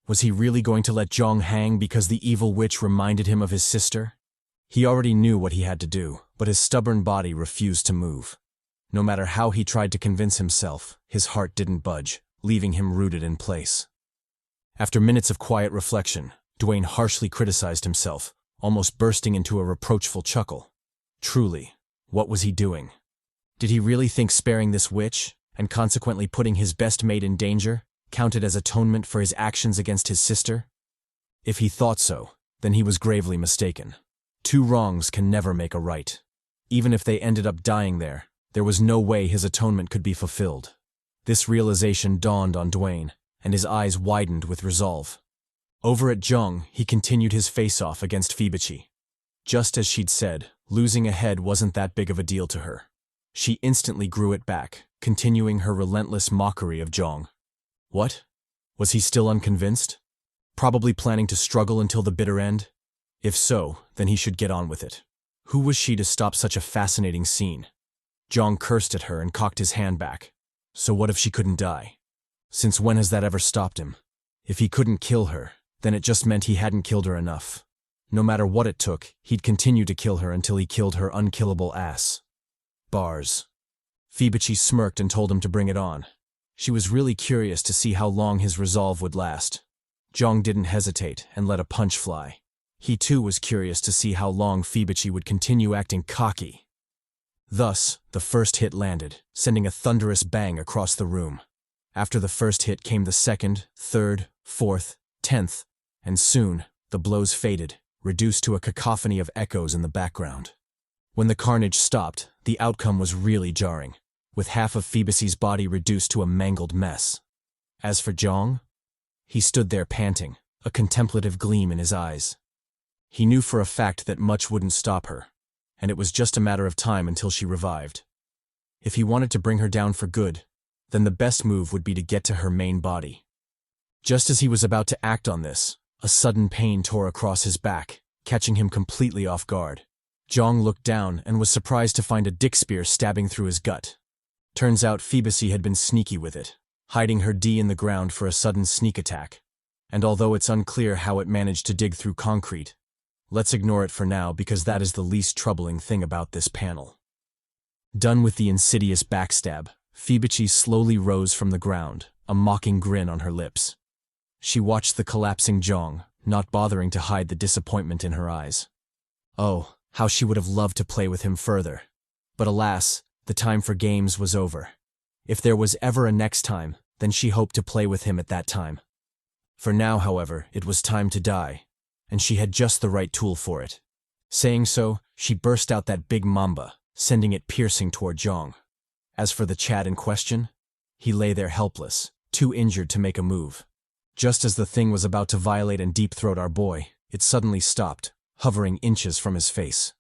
Was he really going to let Jeong hang because the evil witch reminded him of his sister? He already knew what he had to do, but his stubborn body refused to move. No matter how he tried to convince himself, his heart didn't budge, leaving him rooted in place. After minutes of quiet reflection, Dwayne harshly criticized himself, almost bursting into a reproachful chuckle. Truly, what was he doing? Did he really think sparing this witch, and consequently putting his best mate in danger, counted as atonement for his actions against his sister? If he thought so, then he was gravely mistaken. Two wrongs can never make a right. Even if they ended up dying there was no way his atonement could be fulfilled. This realization dawned on Dwayne, and his eyes widened with resolve. Over at Jeong, he continued his face-off against Fibichi. Just as she'd said, losing a head wasn't that big of a deal to her. She instantly grew it back, continuing her relentless mockery of Jeong. What? Was he still unconvinced? Probably planning to struggle until the bitter end? If so, then he should get on with it. Who was she to stop such a fascinating scene? Jeong cursed at her and cocked his hand back. So what if she couldn't die? Since when has that ever stopped him? If he couldn't kill her, then it just meant he hadn't killed her enough. No matter what it took, he'd continue to kill her until he killed her unkillable ass. Bars. Fibichi smirked and told him to bring it on. She was really curious to see how long his resolve would last. Jeong didn't hesitate and let a punch fly. He too was curious to see how long Fibichi would continue acting cocky. Thus, the first hit landed, sending a thunderous bang across the room. After the first hit came the second, third, fourth, 10th, and soon, the blows faded, reduced to a cacophony of echoes in the background. When the carnage stopped, the outcome was really jarring, with half of Phoebus's body reduced to a mangled mess. As for Jeong, he stood there panting, a contemplative gleam in his eyes. He knew for a fact that much wouldn't stop her, and it was just a matter of time until she revived. If he wanted to bring her down for good, then the best move would be to get to her main body. Just as he was about to act on this, a sudden pain tore across his back, catching him completely off guard. Jeong looked down and was surprised to find a dick spear stabbing through his gut. Turns out Phoebus had been sneaky with it, hiding her D in the ground for a sudden sneak attack. And although it's unclear how it managed to dig through concrete, let's ignore it for now because that is the least troubling thing about this panel. Done with the insidious backstab, Phoebus slowly rose from the ground, a mocking grin on her lips. She watched the collapsing Jeong, not bothering to hide the disappointment in her eyes. Oh, how she would have loved to play with him further. But alas, the time for games was over. If there was ever a next time, then she hoped to play with him at that time. For now, however, it was time to die, and she had just the right tool for it. Saying so, she burst out that big mamba, sending it piercing toward Jeong. As for the Chad in question, he lay there helpless, too injured to make a move. Just as the thing was about to violate and deep-throat our boy, it suddenly stopped, hovering inches from his face.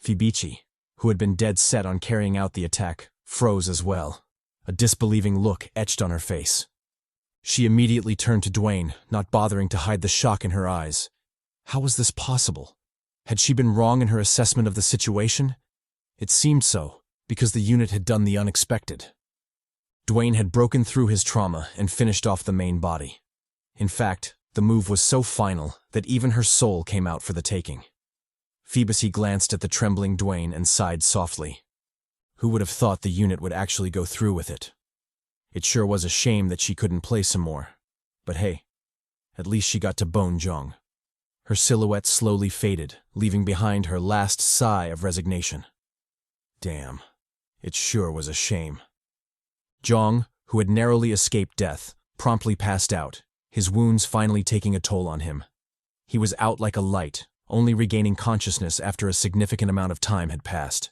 Fibichi, who had been dead set on carrying out the attack, froze as well. A disbelieving look etched on her face. She immediately turned to Dwayne, not bothering to hide the shock in her eyes. How was this possible? Had she been wrong in her assessment of the situation? It seemed so, because the unit had done the unexpected. Dwayne had broken through his trauma and finished off the main body. In fact, the move was so final that even her soul came out for the taking. Phoebus glanced at the trembling Dwayne and sighed softly. Who would have thought the unit would actually go through with it? It sure was a shame that she couldn't play some more. But hey, at least she got to bone Jeong. Her silhouette slowly faded, leaving behind her last sigh of resignation. Damn, it sure was a shame. Jeong, who had narrowly escaped death, promptly passed out, his wounds finally taking a toll on him. He was out like a light, only regaining consciousness after a significant amount of time had passed.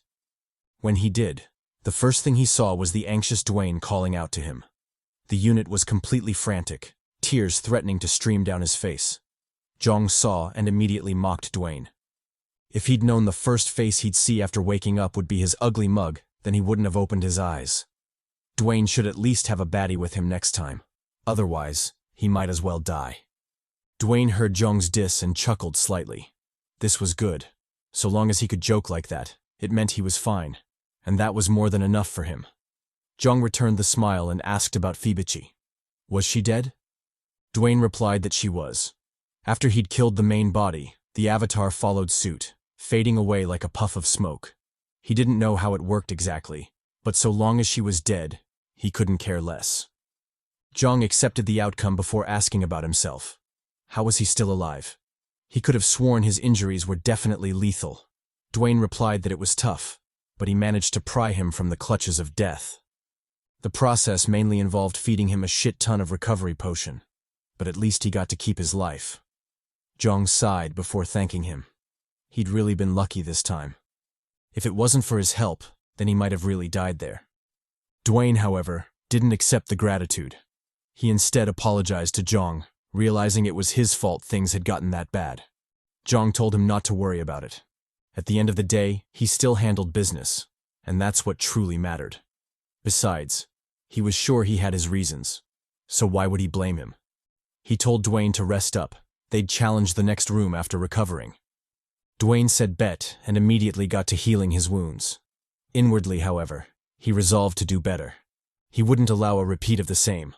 When he did, the first thing he saw was the anxious Dwayne calling out to him. The unit was completely frantic, tears threatening to stream down his face. Jeong saw and immediately mocked Dwayne. If he'd known the first face he'd see after waking up would be his ugly mug, then he wouldn't have opened his eyes. Dwayne should at least have a baddie with him next time. Otherwise, he might as well die. Dwayne heard Jeong's diss and chuckled slightly. This was good. So long as he could joke like that, it meant he was fine. And that was more than enough for him. Jeong returned the smile and asked about Fibichi. Was she dead? Dwayne replied that she was. After he'd killed the main body, the avatar followed suit, fading away like a puff of smoke. He didn't know how it worked exactly, but so long as she was dead, he couldn't care less. Jeong accepted the outcome before asking about himself. How was he still alive? He could have sworn his injuries were definitely lethal. Dwayne replied that it was tough, but he managed to pry him from the clutches of death. The process mainly involved feeding him a shit ton of recovery potion, but at least he got to keep his life. Jeong sighed before thanking him. He'd really been lucky this time. If it wasn't for his help, then he might have really died there. Dwayne, however, didn't accept the gratitude. He instead apologized to Jeong, realizing it was his fault things had gotten that bad. Jeong told him not to worry about it. At the end of the day, he still handled business, and that's what truly mattered. Besides, he was sure he had his reasons, so why would he blame him? He told Dwayne to rest up. They'd challenge the next room after recovering. Dwayne said bet and immediately got to healing his wounds. Inwardly, however, he resolved to do better. He wouldn't allow a repeat of the same.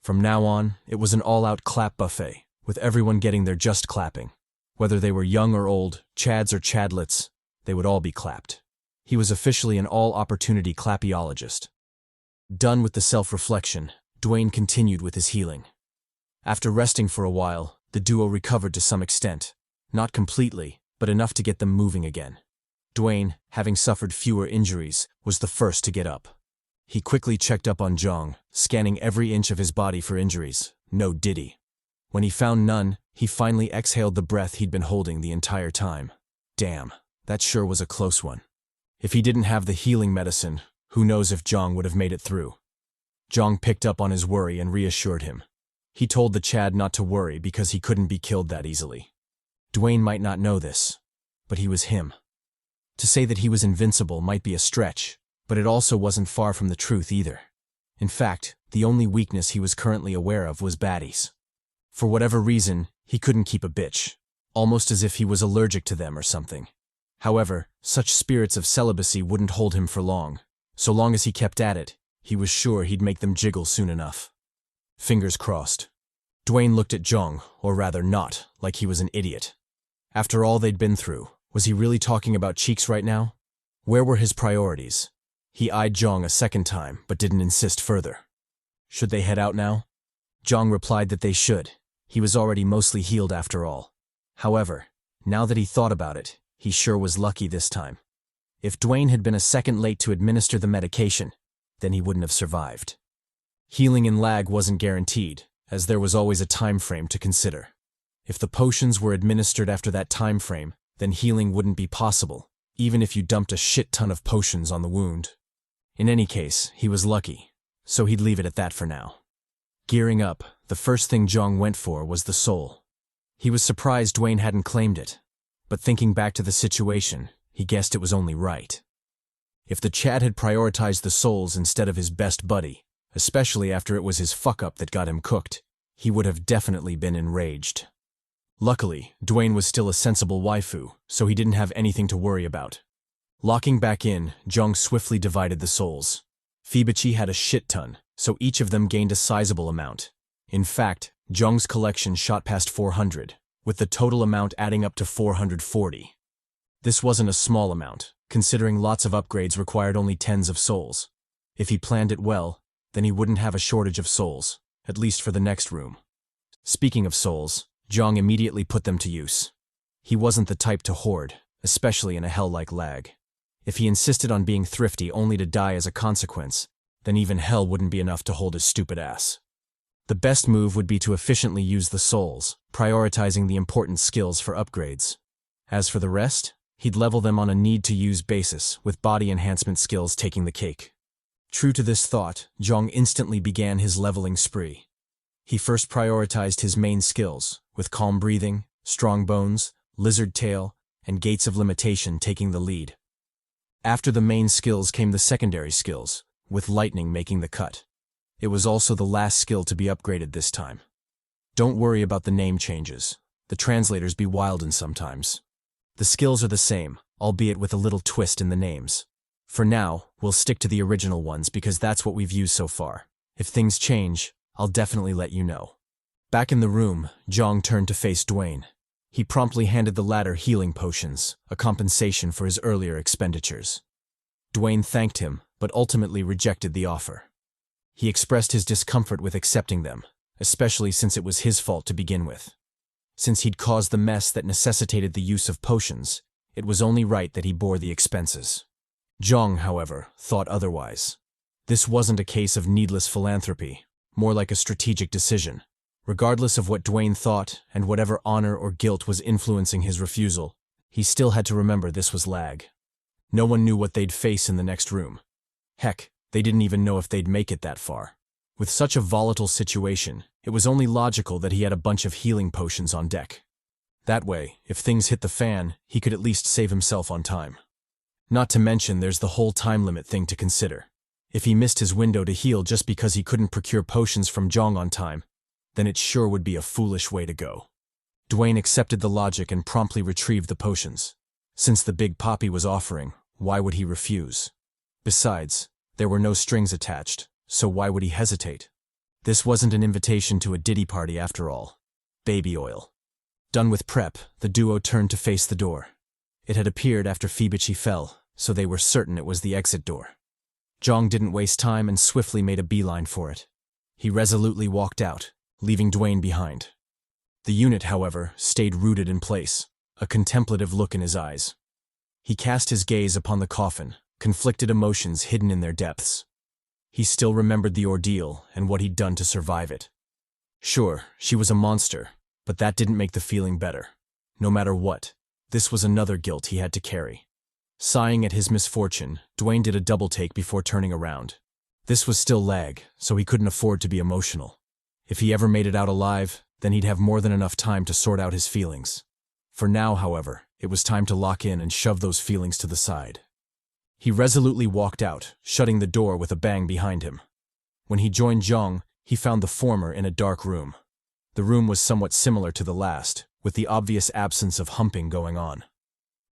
From now on, it was an all-out clap buffet, with everyone getting their just clapping. Whether they were young or old, Chads or Chadlets, they would all be clapped. He was officially an all-opportunity clappiologist. Done with the self-reflection, Dwayne continued with his healing. After resting for a while, the duo recovered to some extent. Not completely, but enough to get them moving again. Dwayne, having suffered fewer injuries, was the first to get up. He quickly checked up on Jeong, scanning every inch of his body for injuries. No diddy. When he found none, he finally exhaled the breath he'd been holding the entire time. Damn, that sure was a close one. If he didn't have the healing medicine, who knows if Jeong would have made it through. Jeong picked up on his worry and reassured him. He told the Chad not to worry because he couldn't be killed that easily. Dwayne might not know this, but he was him. To say that he was invincible might be a stretch, but it also wasn't far from the truth either. In fact, the only weakness he was currently aware of was baddies. For whatever reason, he couldn't keep a bitch, almost as if he was allergic to them or something. However, such spirits of celibacy wouldn't hold him for long. So long as he kept at it, he was sure he'd make them jiggle soon enough. Fingers crossed. Dwayne looked at Jeong, or rather not, like he was an idiot. After all they'd been through, was he really talking about cheeks right now? Where were his priorities? He eyed Jeong a second time, but didn't insist further. Should they head out now? Jeong replied that they should. He was already mostly healed after all. However, now that he thought about it, he sure was lucky this time. If Dwayne had been a second late to administer the medication, then he wouldn't have survived. Healing in L.A.G wasn't guaranteed, as there was always a time frame to consider. If the potions were administered after that time frame, then healing wouldn't be possible, even if you dumped a shit ton of potions on the wound. In any case, he was lucky, so he'd leave it at that for now. Gearing up, the first thing Jeong went for was the soul. He was surprised Dwayne hadn't claimed it, but thinking back to the situation, he guessed it was only right. If the Chad had prioritized the souls instead of his best buddy, especially after it was his fuck-up that got him cooked, he would have definitely been enraged. Luckily, Dwayne was still a sensible waifu, so he didn't have anything to worry about. Locking back in, Jeong swiftly divided the souls. Fibachi had a shit ton, so each of them gained a sizable amount. In fact, Jeong's collection shot past 400, with the total amount adding up to 440. This wasn't a small amount, considering lots of upgrades required only tens of souls. If he planned it well, then he wouldn't have a shortage of souls, at least for the next room. Speaking of souls, Jeong immediately put them to use. He wasn't the type to hoard, especially in a hell like L.A.G. If he insisted on being thrifty only to die as a consequence, then even hell wouldn't be enough to hold his stupid ass. The best move would be to efficiently use the souls, prioritizing the important skills for upgrades. As for the rest, he'd level them on a need-to-use basis, with body enhancement skills taking the cake. True to this thought, Jeong instantly began his leveling spree. He first prioritized his main skills, with calm breathing, strong bones, lizard tail, and gates of limitation taking the lead. After the main skills came the secondary skills, with lightning making the cut. It was also the last skill to be upgraded this time. Don't worry about the name changes. The translators be wildin' sometimes. The skills are the same, albeit with a little twist in the names. For now, we'll stick to the original ones because that's what we've used so far. If things change, I'll definitely let you know. Back in the room, Jeong turned to face Dwayne. He promptly handed the latter healing potions, a compensation for his earlier expenditures. Dwayne thanked him, but ultimately rejected the offer. He expressed his discomfort with accepting them, especially since it was his fault to begin with. Since he'd caused the mess that necessitated the use of potions, it was only right that he bore the expenses. Jeong, however, thought otherwise. This wasn't a case of needless philanthropy, more like a strategic decision. Regardless of what Dwayne thought and whatever honor or guilt was influencing his refusal, he still had to remember this was L.A.G. No one knew what they'd face in the next room. Heck, They didn't even know if they'd make it that far. With such a volatile situation, it was only logical that he had a bunch of healing potions on deck. That way, if things hit the fan, he could at least save himself on time. Not to mention there's the whole time limit thing to consider. If he missed his window to heal just because he couldn't procure potions from Jeong on time, then it sure would be a foolish way to go. Dwayne accepted the logic and promptly retrieved the potions. Since the Big Papi was offering, why would he refuse? Besides, there were no strings attached, so why would he hesitate? This wasn't an invitation to a ditty party after all. Baby oil. Done with prep, the duo turned to face the door. It had appeared after Fibichi fell, so they were certain it was the exit door. Jeong didn't waste time and swiftly made a beeline for it. He resolutely walked out, leaving Dwayne behind. The unit, however, stayed rooted in place, a contemplative look in his eyes. He cast his gaze upon the coffin, conflicted emotions hidden in their depths. He still remembered the ordeal and what he'd done to survive it. Sure, she was a monster, but that didn't make the feeling better. No matter what, this was another guilt he had to carry. Sighing at his misfortune, Dwayne did a double-take before turning around. This was still L.A.G, so he couldn't afford to be emotional. If he ever made it out alive, then he'd have more than enough time to sort out his feelings. For now, however, it was time to lock in and shove those feelings to the side. He resolutely walked out, shutting the door with a bang behind him. When he joined Jeong, he found the former in a dark room. The room was somewhat similar to the last, with the obvious absence of humping going on.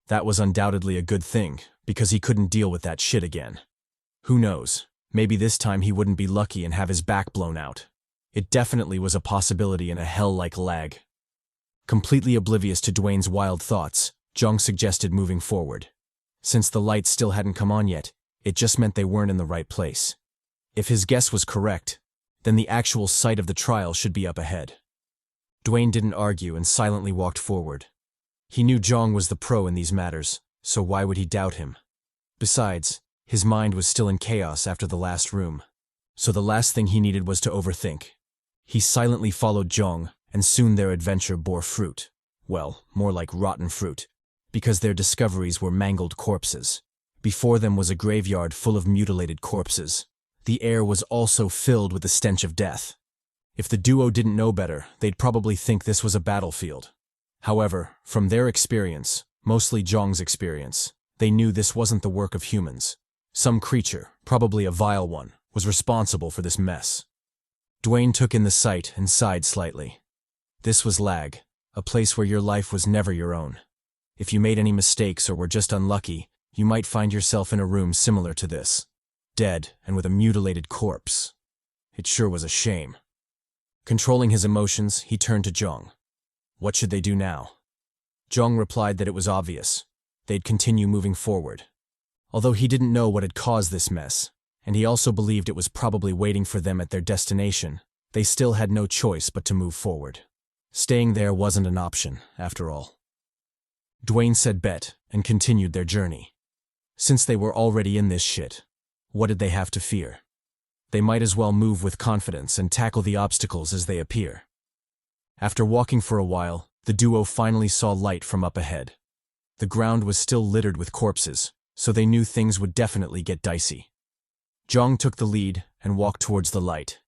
That was undoubtedly a good thing, because he couldn't deal with that shit again. Who knows, maybe this time he wouldn't be lucky and have his back blown out. It definitely was a possibility in a hell like L.A.G. Completely oblivious to Dwayne's wild thoughts, Jeong suggested moving forward. Since the lights still hadn't come on yet, it just meant they weren't in the right place. If his guess was correct, then the actual site of the trial should be up ahead. Dwayne didn't argue and silently walked forward. He knew Jeong was the pro in these matters, so why would he doubt him? Besides, his mind was still in chaos after the last room, so the last thing he needed was to overthink. He silently followed Jeong, and soon their adventure bore fruit. Well, more like rotten fruit, because their discoveries were mangled corpses. Before them was a graveyard full of mutilated corpses. The air was also filled with the stench of death. If the duo didn't know better, they'd probably think this was a battlefield. However, from their experience, mostly Jeong's experience, they knew this wasn't the work of humans. Some creature, probably a vile one, was responsible for this mess. Dwayne took in the sight and sighed slightly. This was L.A.G, a place where your life was never your own. If you made any mistakes or were just unlucky, you might find yourself in a room similar to this. Dead and with a mutilated corpse. It sure was a shame. Controlling his emotions, he turned to Jeong. What should they do now? Jeong replied that it was obvious. They'd continue moving forward. Although he didn't know what had caused this mess, and he also believed it was probably waiting for them at their destination, they still had no choice but to move forward. Staying there wasn't an option, after all. Dwayne said bet and continued their journey. Since they were already in this shit, what did they have to fear? They might as well move with confidence and tackle the obstacles as they appear. After walking for a while, the duo finally saw light from up ahead. The ground was still littered with corpses, so they knew things would definitely get dicey. Jeong took the lead and walked towards the light.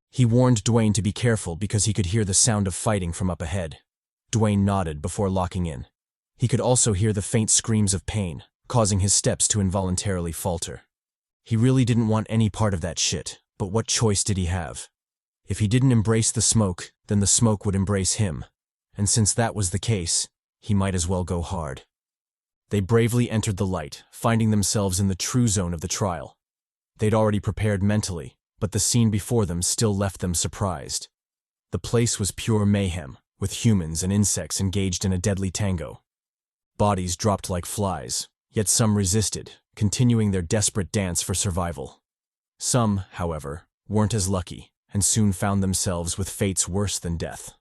He warned Dwayne to be careful because he could hear the sound of fighting from up ahead. Dwayne nodded before locking in. He could also hear the faint screams of pain, causing his steps to involuntarily falter. He really didn't want any part of that shit, but what choice did he have? If he didn't embrace the smoke, then the smoke would embrace him. And since that was the case, he might as well go hard. They bravely entered the light, finding themselves in the true zone of the trial. They'd already prepared mentally, but the scene before them still left them surprised. The place was pure mayhem, with humans and insects engaged in a deadly tango. Bodies dropped like flies, yet some resisted, continuing their desperate dance for survival. Some, however, weren't as lucky, and soon found themselves with fates worse than death.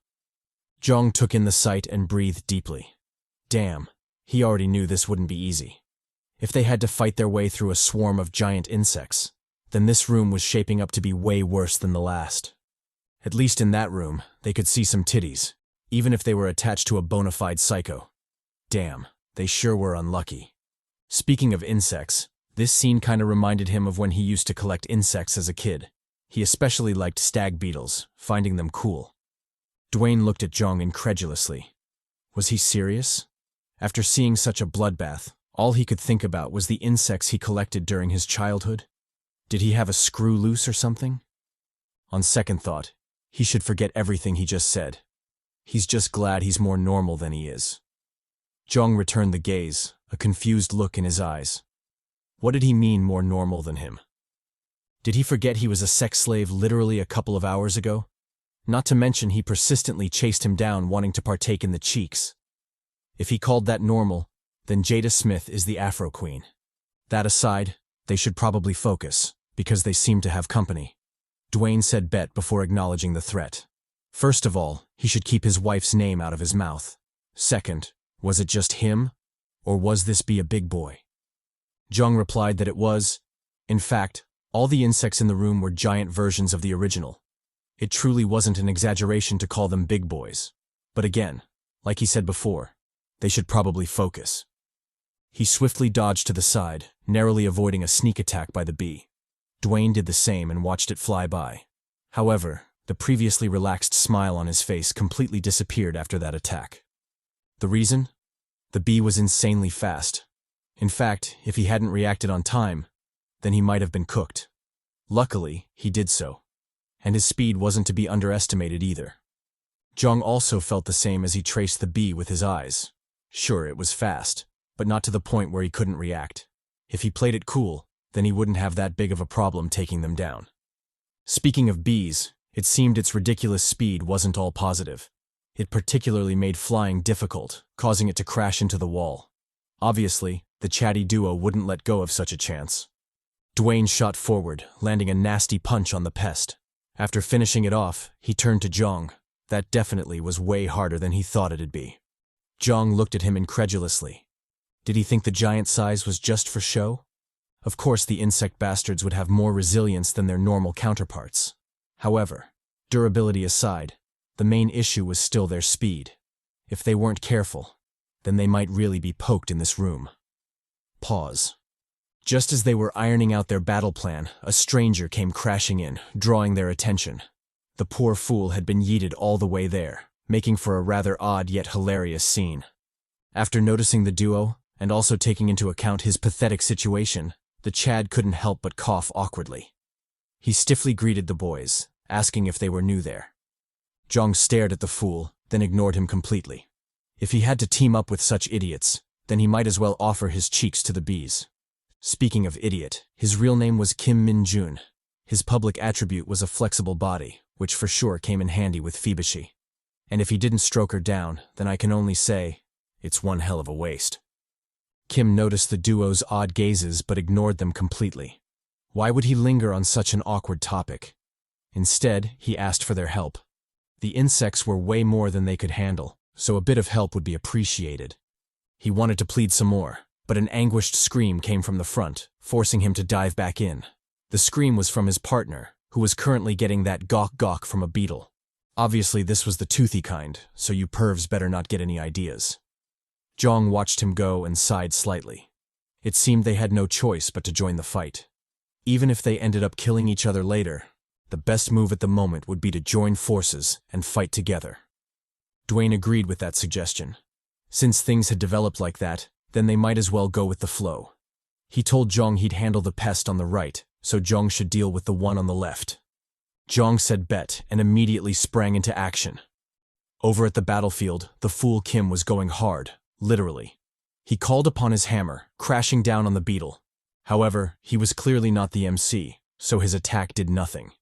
Jeong took in the sight and breathed deeply. Damn, he already knew this wouldn't be easy. If they had to fight their way through a swarm of giant insects, then this room was shaping up to be way worse than the last. At least in that room, they could see some titties, even if they were attached to a bona fide psycho. Damn, they sure were unlucky. Speaking of insects, This scene kinda reminded him of when he used to collect insects as a kid. He especially liked stag beetles, finding them cool. Dwayne looked at Jeong incredulously. Was he serious? After seeing such a bloodbath, all he could think about was the insects he collected during his childhood. Did he have a screw loose or something? On second thought, he should forget everything he just said. He's just glad he's more normal than he is. Jeong returned the gaze, a confused look in his eyes. What did he mean more normal than him? Did he forget he was a sex slave literally a couple of hours ago? Not to mention he persistently chased him down wanting to partake in the cheeks. If he called that normal, then Jada Smith is the Afro Queen. That aside, they should probably focus, because they seem to have company. Dwayne said bet before acknowledging the threat. First of all, he should keep his wife's name out of his mouth. Second, was it just him? Or was this be a big boy? Jeong replied that it was. In fact, all the insects in the room were giant versions of the original. It truly wasn't an exaggeration to call them big boys. But again, like he said before, they should probably focus. He swiftly dodged to the side, narrowly avoiding a sneak attack by the bee. Dwayne did the same and watched it fly by. However, the previously relaxed smile on his face completely disappeared after that attack. The reason? The bee was insanely fast. In fact, if he hadn't reacted on time, then he might have been cooked. Luckily, he did so. And his speed wasn't to be underestimated either. Jeong also felt the same as he traced the bee with his eyes. Sure, it was fast, but not to the point where he couldn't react. If he played it cool, then he wouldn't have that big of a problem taking them down. Speaking of bees, it seemed its ridiculous speed wasn't all positive. It particularly made flying difficult, causing it to crash into the wall. Obviously, the CHADY duo wouldn't let go of such a chance. Dwayne shot forward, landing a nasty punch on the pest. After finishing it off, he turned to Jeong. That definitely was way harder than he thought it'd be. Jeong looked at him incredulously. Did he think the giant size was just for show? Of course the insect bastards would have more resilience than their normal counterparts. However, durability aside, the main issue was still their speed. If they weren't careful, then they might really be poked in this room. Pause. Just as they were ironing out their battle plan, a stranger came crashing in, drawing their attention. The poor fool had been yeeted all the way there, making for a rather odd yet hilarious scene. After noticing the duo, and also taking into account his pathetic situation, the Chad couldn't help but cough awkwardly. He stiffly greeted the boys, asking if they were new there. Jeong stared at the fool, then ignored him completely. If he had to team up with such idiots, then he might as well offer his cheeks to the bees. Speaking of idiot, his real name was Kim Min-jun. His public attribute was a flexible body, which for sure came in handy with Phoebishi. And if he didn't stroke her down, then I can only say, it's one hell of a waste. Kim noticed the duo's odd gazes but ignored them completely. Why would he linger on such an awkward topic? Instead, he asked for their help. The insects were way more than they could handle, so a bit of help would be appreciated. He wanted to plead some more, but an anguished scream came from the front, forcing him to dive back in. The scream was from his partner, who was currently getting that gawk from a beetle. Obviously this was the toothy kind, so you pervs better not get any ideas. Jeong watched him go and sighed slightly. It seemed they had no choice but to join the fight. Even if they ended up killing each other later, the best move at the moment would be to join forces and fight together. Dwayne agreed with that suggestion. Since things had developed like that, then they might as well go with the flow. He told Jeong he'd handle the pest on the right, so Jeong should deal with the one on the left. Jeong said bet and immediately sprang into action. Over at the battlefield, the fool Kim was going hard, literally. He called upon his hammer, crashing down on the beetle. However, he was clearly not the MC, so his attack did nothing.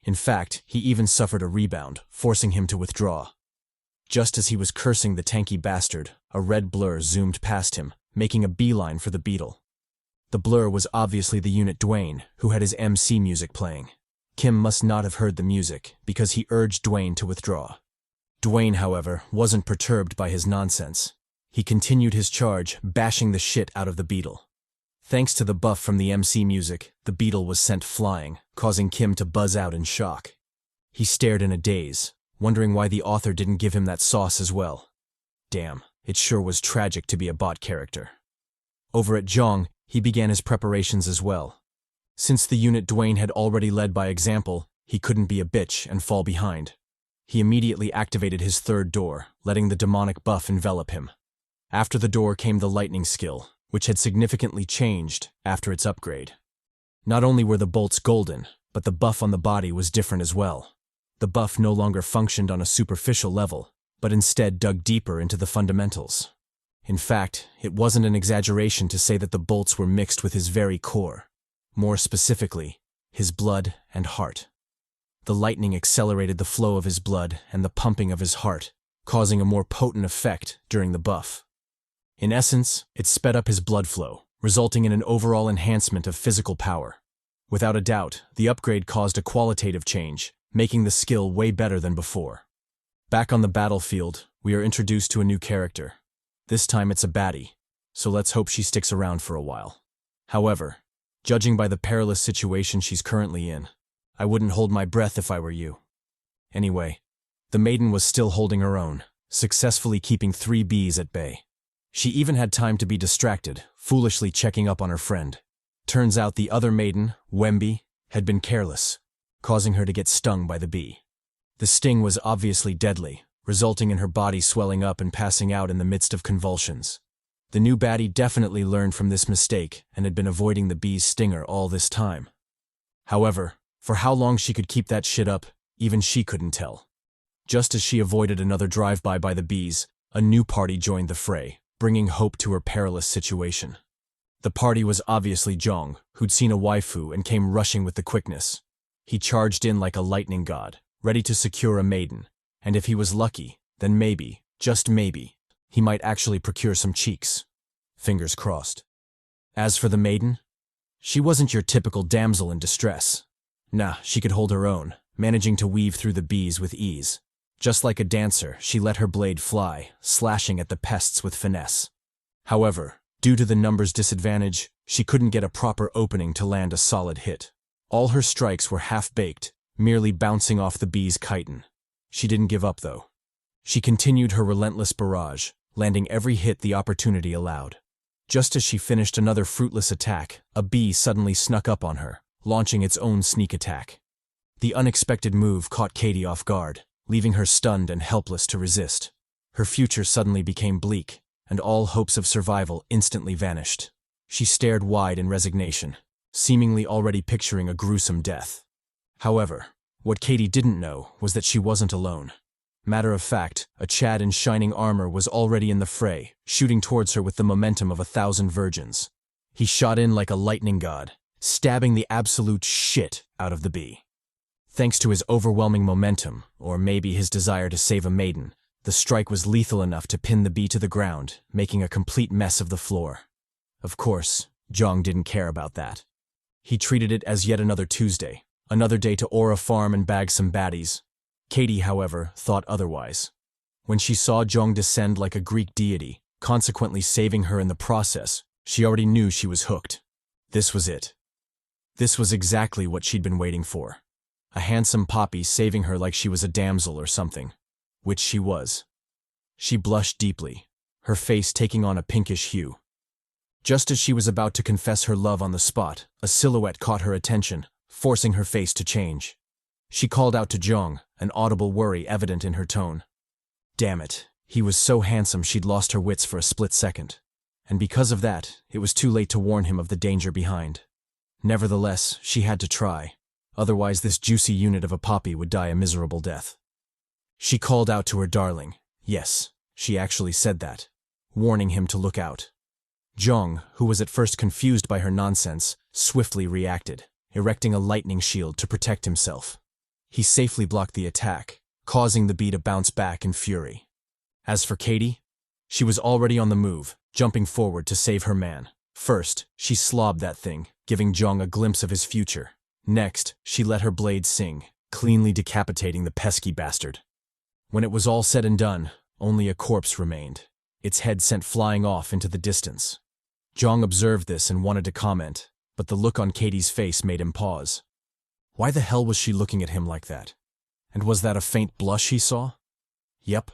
In fact, he even suffered a rebound, forcing him to withdraw. Just as he was cursing the tanky bastard, a red blur zoomed past him, making a beeline for the beetle. The blur was obviously the unit Dwayne, who had his MC music playing. Kim must not have heard the music, because he urged Dwayne to withdraw. Dwayne, however, wasn't perturbed by his nonsense. He continued his charge, bashing the shit out of the beetle. Thanks to the buff from the MC music, the beetle was sent flying, causing Kim to buzz out in shock. He stared in a daze, wondering why the author didn't give him that sauce as well. Damn, it sure was tragic to be a bot character. Over at Jeong, He began his preparations as well. Since the unit Dwayne had already led by example, he couldn't be a bitch and fall behind. He immediately activated his third door, letting the demonic buff envelop him. After the door came the lightning skill, which had significantly changed after its upgrade. Not only were the bolts golden, but the buff on the body was different as well. The buff no longer functioned on a superficial level, but instead dug deeper into the fundamentals. In fact, it wasn't an exaggeration to say that the bolts were mixed with his very core. More specifically, his blood and heart. The lightning accelerated the flow of his blood and the pumping of his heart, causing a more potent effect during the buff. In essence, it sped up his blood flow, resulting in an overall enhancement of physical power. Without a doubt, the upgrade caused a qualitative change, making the skill way better than before. Back on the battlefield, we are introduced to a new character. This time it's a baddie, so let's hope she sticks around for a while. However, judging by the perilous situation she's currently in, I wouldn't hold my breath if I were you. Anyway, the maiden was still holding her own, successfully keeping 3 bees at bay. She even had time to be distracted, foolishly checking up on her friend. Turns out the other maiden, Wemby, had been careless, causing her to get stung by the bee. The sting was obviously deadly, resulting in her body swelling up and passing out in the midst of convulsions. The new baddie definitely learned from this mistake and had been avoiding the bee's stinger all this time. However, for how long she could keep that shit up, even she couldn't tell. Just as she avoided another drive-by by the bees, a new party joined the fray, bringing hope to her perilous situation. The party was obviously Jeong, who'd seen a waifu and came rushing with the quickness. He charged in like a lightning god, ready to secure a maiden, and if he was lucky, then maybe, just maybe, he might actually procure some cheeks. Fingers crossed. As for the maiden, she wasn't your typical damsel in distress. Nah, she could hold her own, managing to weave through the bees with ease. Just like a dancer, she let her blade fly, slashing at the pests with finesse. However, due to the numbers disadvantage, she couldn't get a proper opening to land a solid hit. All her strikes were half-baked, merely bouncing off the bee's chitin. She didn't give up, though. She continued her relentless barrage, landing every hit the opportunity allowed. Just as she finished another fruitless attack, a bee suddenly snuck up on her, launching its own sneak attack. The unexpected move caught CHADY off guard, leaving her stunned and helpless to resist. Her future suddenly became bleak, and all hopes of survival instantly vanished. She stared wide in resignation, seemingly already picturing a gruesome death. However, what CHADY didn't know was that she wasn't alone. Matter of fact, a Chad in shining armor was already in the fray, shooting towards her with the momentum of 1,000 virgins. He shot in like a lightning god, stabbing the absolute shit out of the bee. Thanks to his overwhelming momentum, or maybe his desire to save a maiden, the strike was lethal enough to pin the bee to the ground, making a complete mess of the floor. Of course, Jeong didn't care about that. He treated it as yet another Tuesday, another day to aura farm and bag some baddies. CHADY, however, thought otherwise. When she saw Jeong descend like a Greek deity, consequently saving her in the process, she already knew she was hooked. This was it. This was exactly what she'd been waiting for. A handsome poppy saving her like she was a damsel or something. Which she was. She blushed deeply, her face taking on a pinkish hue. Just as she was about to confess her love on the spot, a silhouette caught her attention, forcing her face to change. She called out to Jeong, an audible worry evident in her tone. Damn it, he was so handsome she'd lost her wits for a split second. And because of that, it was too late to warn him of the danger behind. Nevertheless, she had to try. Otherwise this juicy unit of a poppy would die a miserable death. She called out to her darling. Yes, she actually said that, warning him to look out. Jeong, who was at first confused by her nonsense, swiftly reacted, erecting a lightning shield to protect himself. He safely blocked the attack, causing the bee to bounce back in fury. As for CHADY, she was already on the move, jumping forward to save her man. First, she slobbed that thing, giving Jeong a glimpse of his future. Next, she let her blade sing, cleanly decapitating the pesky bastard. When it was all said and done, only a corpse remained, its head sent flying off into the distance. Jeong observed this and wanted to comment, but the look on CHADY's face made him pause. Why the hell was she looking at him like that? And was that a faint blush he saw? Yep.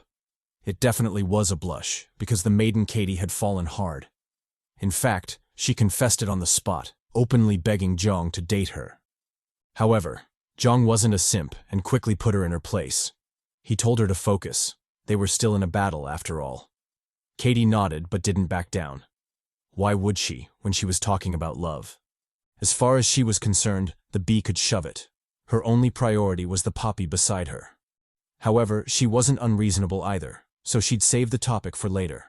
It definitely was a blush, because the maiden CHADY had fallen hard. In fact, She confessed it on the spot, openly begging Jeong to date her. However, Jeong wasn't a simp and quickly put her in her place. He told her to focus. They were still in a battle after all. CHADY nodded but didn't back down. Why would she, when she was talking about love? As far as she was concerned, the bee could shove it. Her only priority was the poppy beside her. However, she wasn't unreasonable either, so she'd save the topic for later.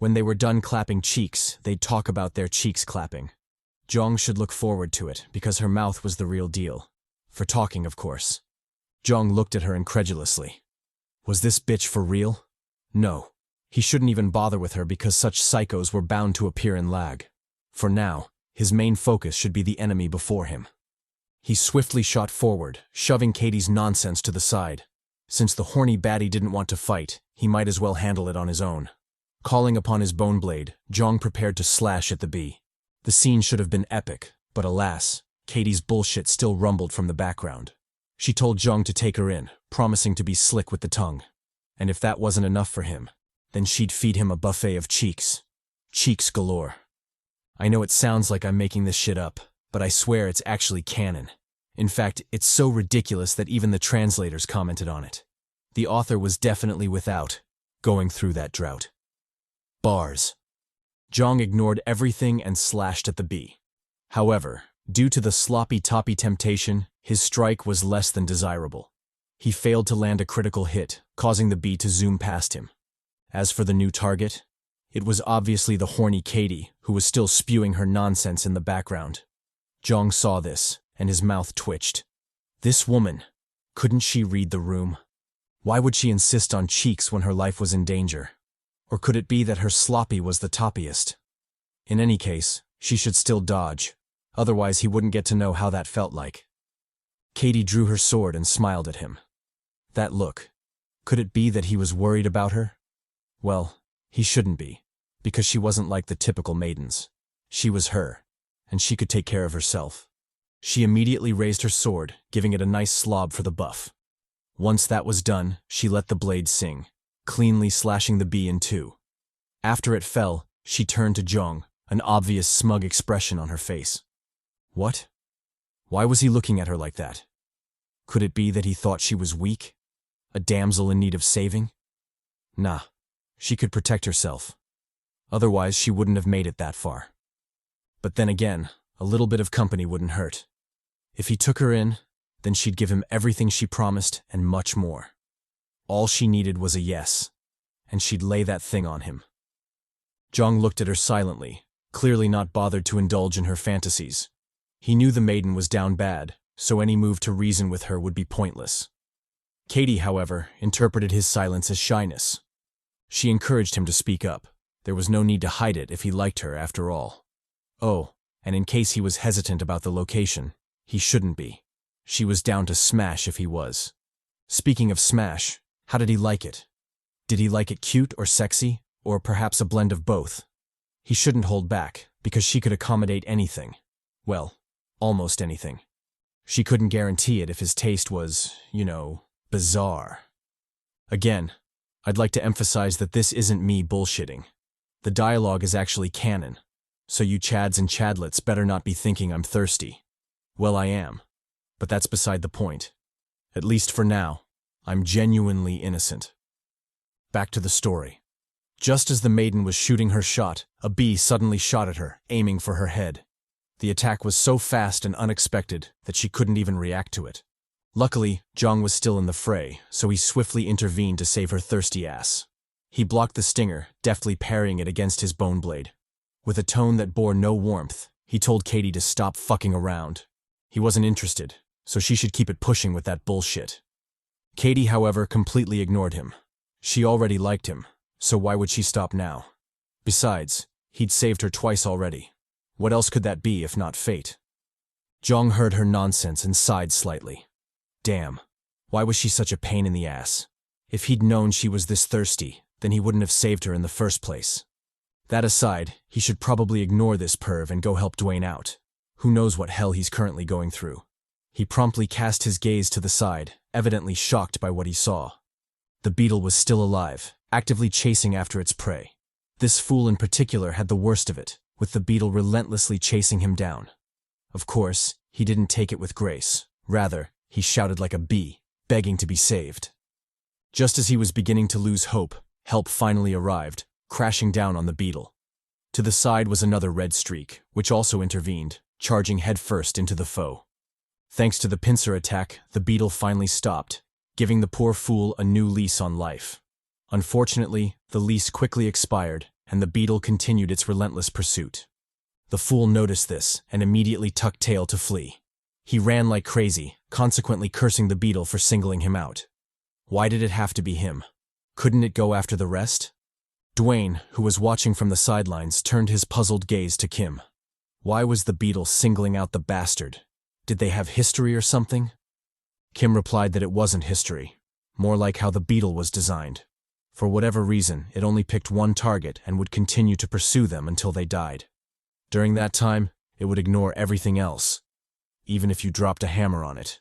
When they were done clapping cheeks, they'd talk about their cheeks clapping. Jeong should look forward to it, because her mouth was the real deal. For talking, of course. Jeong looked at her incredulously. Was this bitch for real? No. He shouldn't even bother with her because such psychos were bound to appear in L.A.G. For now, his main focus should be the enemy before him. He swiftly shot forward, shoving CHADY's nonsense to the side. Since the horny baddie didn't want to fight, he might as well handle it on his own. Calling upon his bone blade, Jeong prepared to slash at the bee. The scene should have been epic, but alas, CHADY's bullshit still rumbled from the background. She told Jeong to take her in, promising to be slick with the tongue. And if that wasn't enough for him, then she'd feed him a buffet of cheeks. Cheeks galore. I know it sounds like I'm making this shit up, but I swear it's actually canon. In fact, it's so ridiculous that even the translators commented on it. The author was definitely without going through that drought. Bars. Jeong ignored everything and slashed at the bee. However, due to the sloppy-toppy temptation, his strike was less than desirable. He failed to land a critical hit, causing the bee to zoom past him. As for the new target, it was obviously the horny CHADY, who was still spewing her nonsense in the background. Jeong saw this, and his mouth twitched. This woman, couldn't she read the room? Why would she insist on cheeks when her life was in danger? Or could it be that her sloppy was the toppiest? In any case, she should still dodge. Otherwise he wouldn't get to know how that felt like. CHADY drew her sword and smiled at him. That look. Could it be that he was worried about her? Well, he shouldn't be, because she wasn't like the typical maidens. She was her, and she could take care of herself. She immediately raised her sword, giving it a nice slob for the buff. Once that was done, she let the blade sing, cleanly slashing the bee in two. After it fell, she turned to Jeong, an obvious smug expression on her face. What? Why was he looking at her like that? Could it be that he thought she was weak? A damsel in need of saving? Nah, she could protect herself. Otherwise, she wouldn't have made it that far. But then again, a little bit of company wouldn't hurt. If he took her in, then she'd give him everything she promised and much more. All she needed was a yes, and she'd lay that thing on him. Jeong looked at her silently, clearly not bothered to indulge in her fantasies. He knew the maiden was down bad, so any move to reason with her would be pointless. CHADY, however, interpreted his silence as shyness. She encouraged him to speak up. There was no need to hide it if he liked her, after all. Oh, and in case he was hesitant about the location, he shouldn't be. She was down to smash if he was. Speaking of smash, how did he like it? Did he like it cute or sexy, or perhaps a blend of both? He shouldn't hold back, because she could accommodate anything. Well, almost anything. She couldn't guarantee it if his taste was, bizarre. Again, I'd like to emphasize that this isn't me bullshitting. The dialogue is actually canon, so you chads and chadlets better not be thinking I'm thirsty. Well, I am, but that's beside the point. At least for now, I'm genuinely innocent. Back to the story. Just as the maiden was shooting her shot, a bee suddenly shot at her, aiming for her head. The attack was so fast and unexpected that she couldn't even react to it. Luckily, Jeong was still in the fray, so he swiftly intervened to save her thirsty ass. He blocked the stinger, deftly parrying it against his bone blade. With a tone that bore no warmth, he told CHADY to stop fucking around. He wasn't interested, so she should keep it pushing with that bullshit. CHADY, however, completely ignored him. She already liked him, so why would she stop now? Besides, he'd saved her twice already. What else could that be if not fate? Jeong heard her nonsense and sighed slightly. Damn, why was she such a pain in the ass? If he'd known she was this thirsty, then he wouldn't have saved her in the first place. That aside, he should probably ignore this perv and go help Dwayne out. Who knows what hell he's currently going through. He promptly cast his gaze to the side, evidently shocked by what he saw. The beetle was still alive, actively chasing after its prey. This fool in particular had the worst of it, with the beetle relentlessly chasing him down. Of course, he didn't take it with grace. Rather, he shouted like a bee, begging to be saved. Just as he was beginning to lose hope, help finally arrived, crashing down on the beetle. To the side was another red streak, which also intervened, charging headfirst into the foe. Thanks to the pincer attack, the beetle finally stopped, giving the poor fool a new lease on life. Unfortunately, the lease quickly expired, and the beetle continued its relentless pursuit. The fool noticed this and immediately tucked tail to flee. He ran like crazy, consequently cursing the beetle for singling him out. Why did it have to be him? Couldn't it go after the rest? Dwayne, who was watching from the sidelines, turned his puzzled gaze to Kim. Why was the beetle singling out the bastard? Did they have history or something? Kim replied that it wasn't history, more like how the beetle was designed. For whatever reason, it only picked one target and would continue to pursue them until they died. During that time, it would ignore everything else, even if you dropped a hammer on it.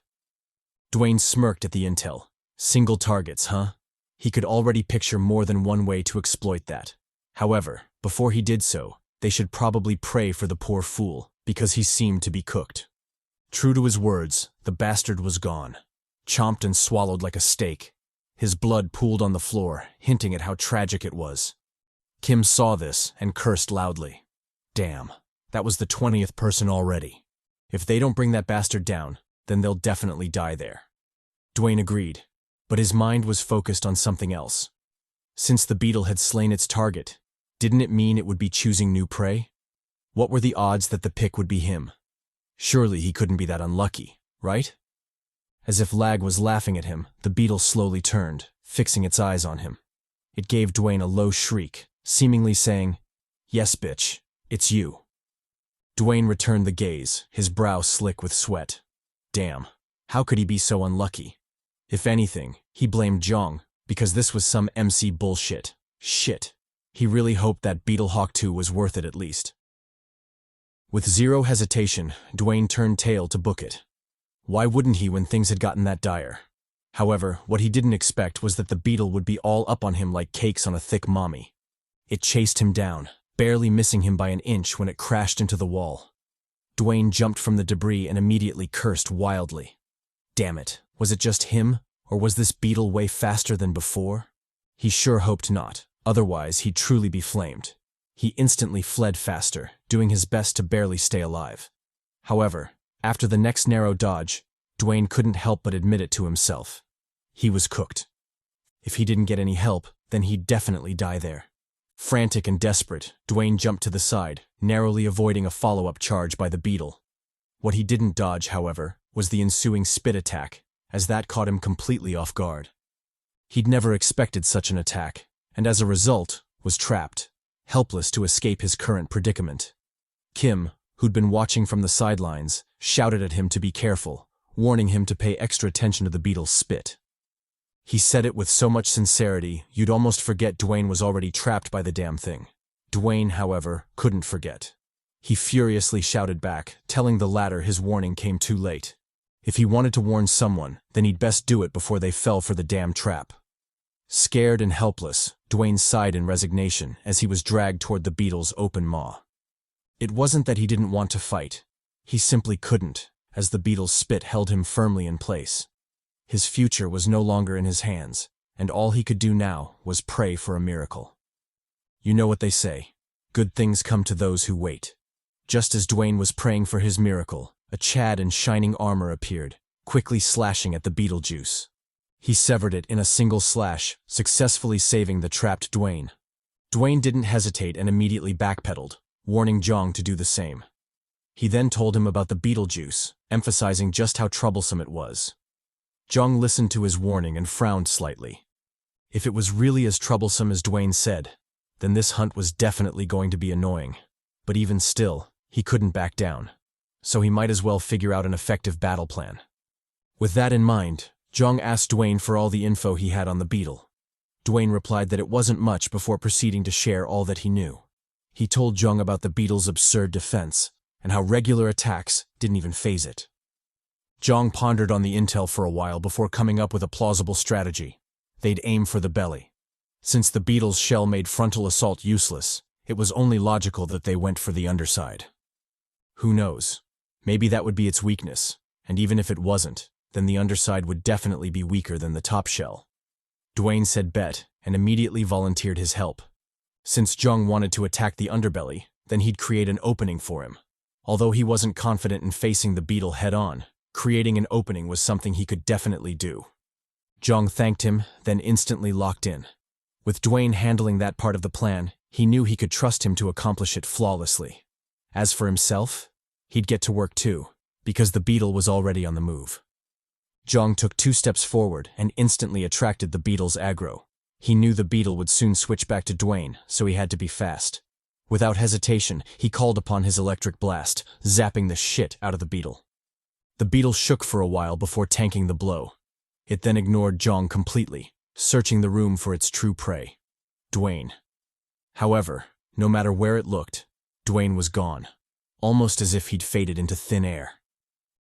Dwayne smirked at the intel. Single targets, huh? He could already picture more than one way to exploit that. However, before he did so, they should probably pray for the poor fool, because he seemed to be cooked. True to his words, the bastard was gone, chomped and swallowed like a steak. His blood pooled on the floor, hinting at how tragic it was. Kim saw this and cursed loudly. Damn, that was the 20th person already. If they don't bring that bastard down, then they'll definitely die there. Dwayne agreed, but his mind was focused on something else. Since the beetle had slain its target, didn't it mean it would be choosing new prey? What were the odds that the pick would be him? Surely he couldn't be that unlucky, right? As if L.A.G was laughing at him, the beetle slowly turned, fixing its eyes on him. It gave Dwayne a low shriek, seemingly saying, "Yes, bitch, it's you." Dwayne returned the gaze, his brow slick with sweat. Damn, how could he be so unlucky? If anything, he blamed Jeong, because this was some MC bullshit. Shit. He really hoped that Beetlehawk 2 was worth it at least. With zero hesitation, Dwayne turned tail to book it. Why wouldn't he when things had gotten that dire? However, what he didn't expect was that the beetle would be all up on him like cakes on a thick mommy. It chased him down, barely missing him by an inch when it crashed into the wall. Dwayne jumped from the debris and immediately cursed wildly. Damn it, was it just him, or was this beetle way faster than before? He sure hoped not, otherwise he'd truly be flamed. He instantly fled faster, doing his best to barely stay alive. However, after the next narrow dodge, Dwayne couldn't help but admit it to himself. He was cooked. If he didn't get any help, then he'd definitely die there. Frantic and desperate, Dwayne jumped to the side, narrowly avoiding a follow-up charge by the beetle. What he didn't dodge, however, was the ensuing spit attack, as that caught him completely off guard. He'd never expected such an attack, and as a result, was trapped, helpless to escape his current predicament. Kim, who'd been watching from the sidelines, shouted at him to be careful, warning him to pay extra attention to the beetle's spit. He said it with so much sincerity, you'd almost forget Dwayne was already trapped by the damn thing. Dwayne, however, couldn't forget. He furiously shouted back, telling the latter his warning came too late. If he wanted to warn someone, then he'd best do it before they fell for the damn trap. Scared and helpless, Dwayne sighed in resignation as he was dragged toward the beetle's open maw. It wasn't that he didn't want to fight. He simply couldn't, as the beetle's spit held him firmly in place. His future was no longer in his hands, and all he could do now was pray for a miracle. You know what they say, good things come to those who wait. Just as Dwayne was praying for his miracle, a Chad in shining armor appeared, quickly slashing at the Beetlejuice. He severed it in a single slash, successfully saving the trapped Dwayne. Dwayne didn't hesitate and immediately backpedaled, warning Jeong to do the same. He then told him about the Beetlejuice, emphasizing just how troublesome it was. Jeong listened to his warning and frowned slightly. If it was really as troublesome as Dwayne said, then this hunt was definitely going to be annoying. But even still, he couldn't back down. So he might as well figure out an effective battle plan. With that in mind, Jeong asked Dwayne for all the info he had on the beetle. Dwayne replied that it wasn't much before proceeding to share all that he knew. He told Jeong about the beetle's absurd defense, and how regular attacks didn't even faze it. Jeong pondered on the intel for a while before coming up with a plausible strategy. They'd aim for the belly. Since the beetle's shell made frontal assault useless, It was only logical that they went for the underside. Who knows? Maybe that would be its weakness, and even if it wasn't, then the underside would definitely be weaker than the top shell. Dwayne said bet and immediately volunteered his help. Since Jeong wanted to attack the underbelly, then he'd create an opening for him. Although he wasn't confident in facing the beetle head-on, creating an opening was something he could definitely do. Jeong thanked him, then instantly locked in. With Dwayne handling that part of the plan, he knew he could trust him to accomplish it flawlessly. As for himself, he'd get to work too, because the beetle was already on the move. Jeong took 2 steps forward and instantly attracted the beetle's aggro. He knew the beetle would soon switch back to Dwayne, so he had to be fast. Without hesitation, he called upon his electric blast, zapping the shit out of the beetle. The beetle shook for a while before tanking the blow. It then ignored Jeong completely, searching the room for its true prey, Dwayne. However, no matter where it looked, Dwayne was gone, almost as if he'd faded into thin air.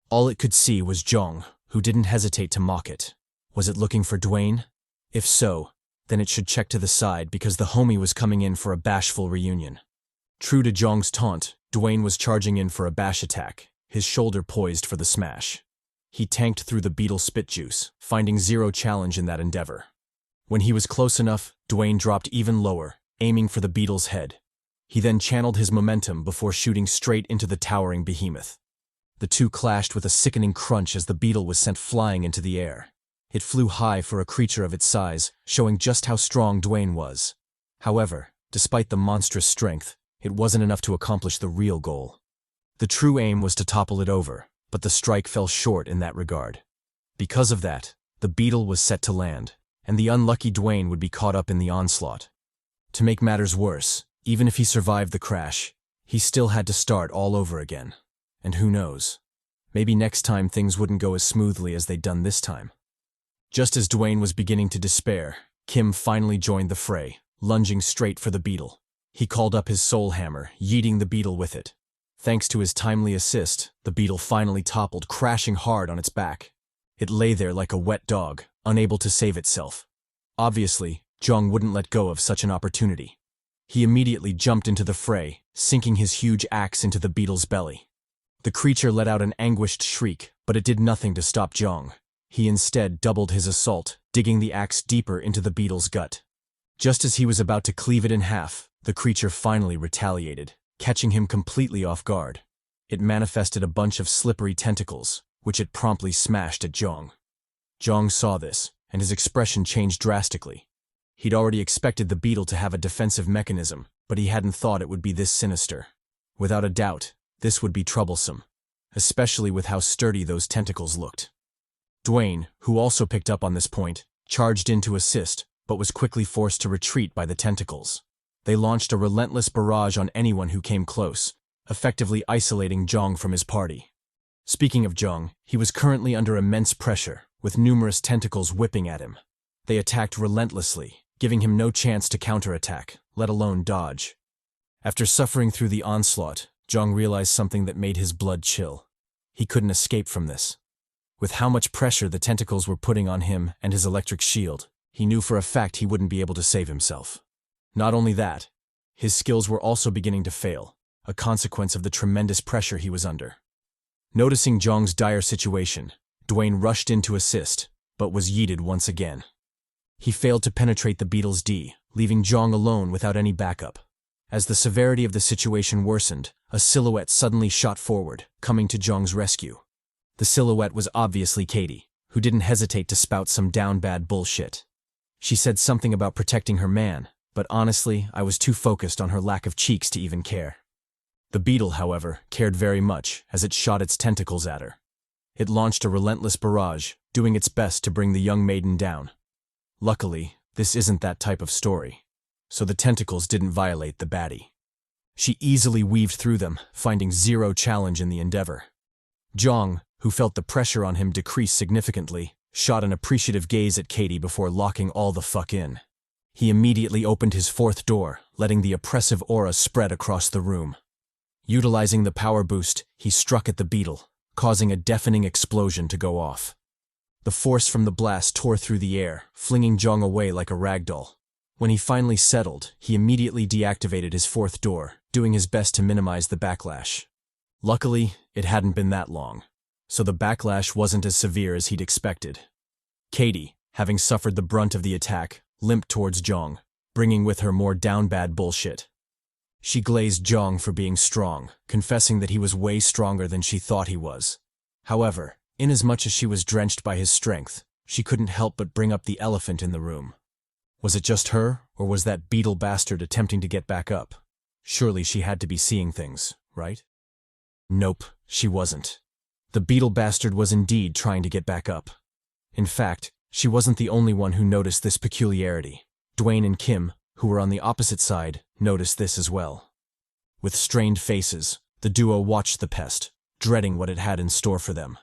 All it could see was Jeong, who didn't hesitate to mock it. Was it looking for Dwayne? If so, then it should check to the side because the homie was coming in for a bashful reunion. True to Jeong's taunt, Dwayne was charging in for a bash attack, his shoulder poised for the smash. He tanked through the beetle's spit juice, finding zero challenge in that endeavor. When he was close enough, Dwayne dropped even lower, aiming for the beetle's head. He then channeled his momentum before shooting straight into the towering behemoth. The two clashed with a sickening crunch as the beetle was sent flying into the air. It flew high for a creature of its size, showing just how strong Dwayne was. However, despite the monstrous strength, it wasn't enough to accomplish the real goal. The true aim was to topple it over, but the strike fell short in that regard. Because of that, the beetle was set to land, and the unlucky Dwayne would be caught up in the onslaught. To make matters worse, even if he survived the crash, he still had to start all over again. And who knows? Maybe next time things wouldn't go as smoothly as they'd done this time. Just as Dwayne was beginning to despair, Kim finally joined the fray, lunging straight for the beetle. He called up his soul hammer, yeeting the beetle with it. Thanks to his timely assist, the beetle finally toppled, crashing hard on its back. It lay there like a wet dog, unable to save itself. Obviously, Jeong wouldn't let go of such an opportunity. He immediately jumped into the fray, sinking his huge axe into the beetle's belly. The creature let out an anguished shriek, but it did nothing to stop Jeong. He instead doubled his assault, digging the axe deeper into the beetle's gut. Just as he was about to cleave it in half, the creature finally retaliated, catching him completely off guard. It manifested a bunch of slippery tentacles, which it promptly smashed at Jeong. Jeong saw this, and his expression changed drastically. He'd already expected the beetle to have a defensive mechanism, but he hadn't thought it would be this sinister. Without a doubt, this would be troublesome, especially with how sturdy those tentacles looked. Dwayne, who also picked up on this point, charged in to assist, but was quickly forced to retreat by the tentacles. They launched a relentless barrage on anyone who came close, effectively isolating Jeong from his party. Speaking of Jeong, he was currently under immense pressure, with numerous tentacles whipping at him. They attacked relentlessly, giving him no chance to counterattack, let alone dodge. After suffering through the onslaught, Jeong realized something that made his blood chill. He couldn't escape from this. With how much pressure the tentacles were putting on him and his electric shield, he knew for a fact he wouldn't be able to save himself. Not only that, his skills were also beginning to fail, a consequence of the tremendous pressure he was under. Noticing Jeong's dire situation, Dwayne rushed in to assist, but was yeeted once again. He failed to penetrate the beetle's D, leaving Jeong alone without any backup. As the severity of the situation worsened, a silhouette suddenly shot forward, coming to Jeong's rescue. The silhouette was obviously CHADY, who didn't hesitate to spout some down bad bullshit. She said something about protecting her man, but honestly, I was too focused on her lack of cheeks to even care. The beetle, however, cared very much as it shot its tentacles at her. It launched a relentless barrage, doing its best to bring the young maiden down. Luckily, this isn't that type of story, so the tentacles didn't violate the baddie. She easily weaved through them, finding zero challenge in the endeavor. Jeong, who felt the pressure on him decrease significantly, shot an appreciative gaze at CHADY before locking all the fuck in. He immediately opened his fourth door, letting the oppressive aura spread across the room. Utilizing the power boost, he struck at the beetle, causing a deafening explosion to go off. The force from the blast tore through the air, flinging Jeong away like a ragdoll. When he finally settled, he immediately deactivated his fourth door, doing his best to minimize the backlash. Luckily, it hadn't been that long, so the backlash wasn't as severe as he'd expected. CHADY, having suffered the brunt of the attack, limped towards Jeong, bringing with her more down-bad bullshit. She glazed Jeong for being strong, confessing that he was way stronger than she thought he was. However, inasmuch as she was drenched by his strength, she couldn't help but bring up the elephant in the room. Was it just her, or was that beetle bastard attempting to get back up? Surely she had to be seeing things, right? Nope, she wasn't. The beetle bastard was indeed trying to get back up. In fact, she wasn't the only one who noticed this peculiarity. Dwayne and Kim, who were on the opposite side, noticed this as well. With strained faces, the duo watched the pest, dreading what it had in store for them.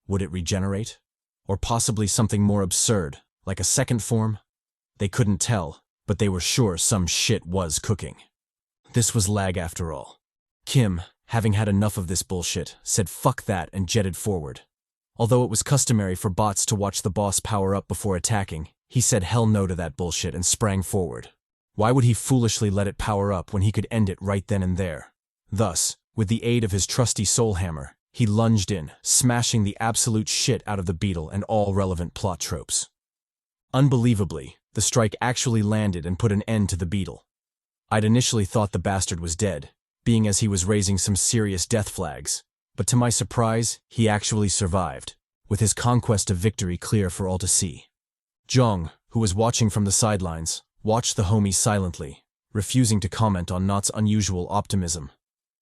Would it regenerate? Or possibly something more absurd, like a second form? They couldn't tell, but they were sure some shit was cooking. This was L.A.G after all. Kim, having had enough of this bullshit, said fuck that and jetted forward. Although it was customary for bots to watch the boss power up before attacking, he said hell no to that bullshit and sprang forward. Why would he foolishly let it power up when he could end it right then and there? Thus, with the aid of his trusty soul hammer, he lunged in, smashing the absolute shit out of the beetle and all relevant plot tropes. Unbelievably, the strike actually landed and put an end to the beetle. I'd initially thought the bastard was dead, being as he was raising some serious death flags, but to my surprise, he actually survived, with his conquest of victory clear for all to see. Jeong, who was watching from the sidelines, watched the homie silently, refusing to comment on Not's unusual optimism.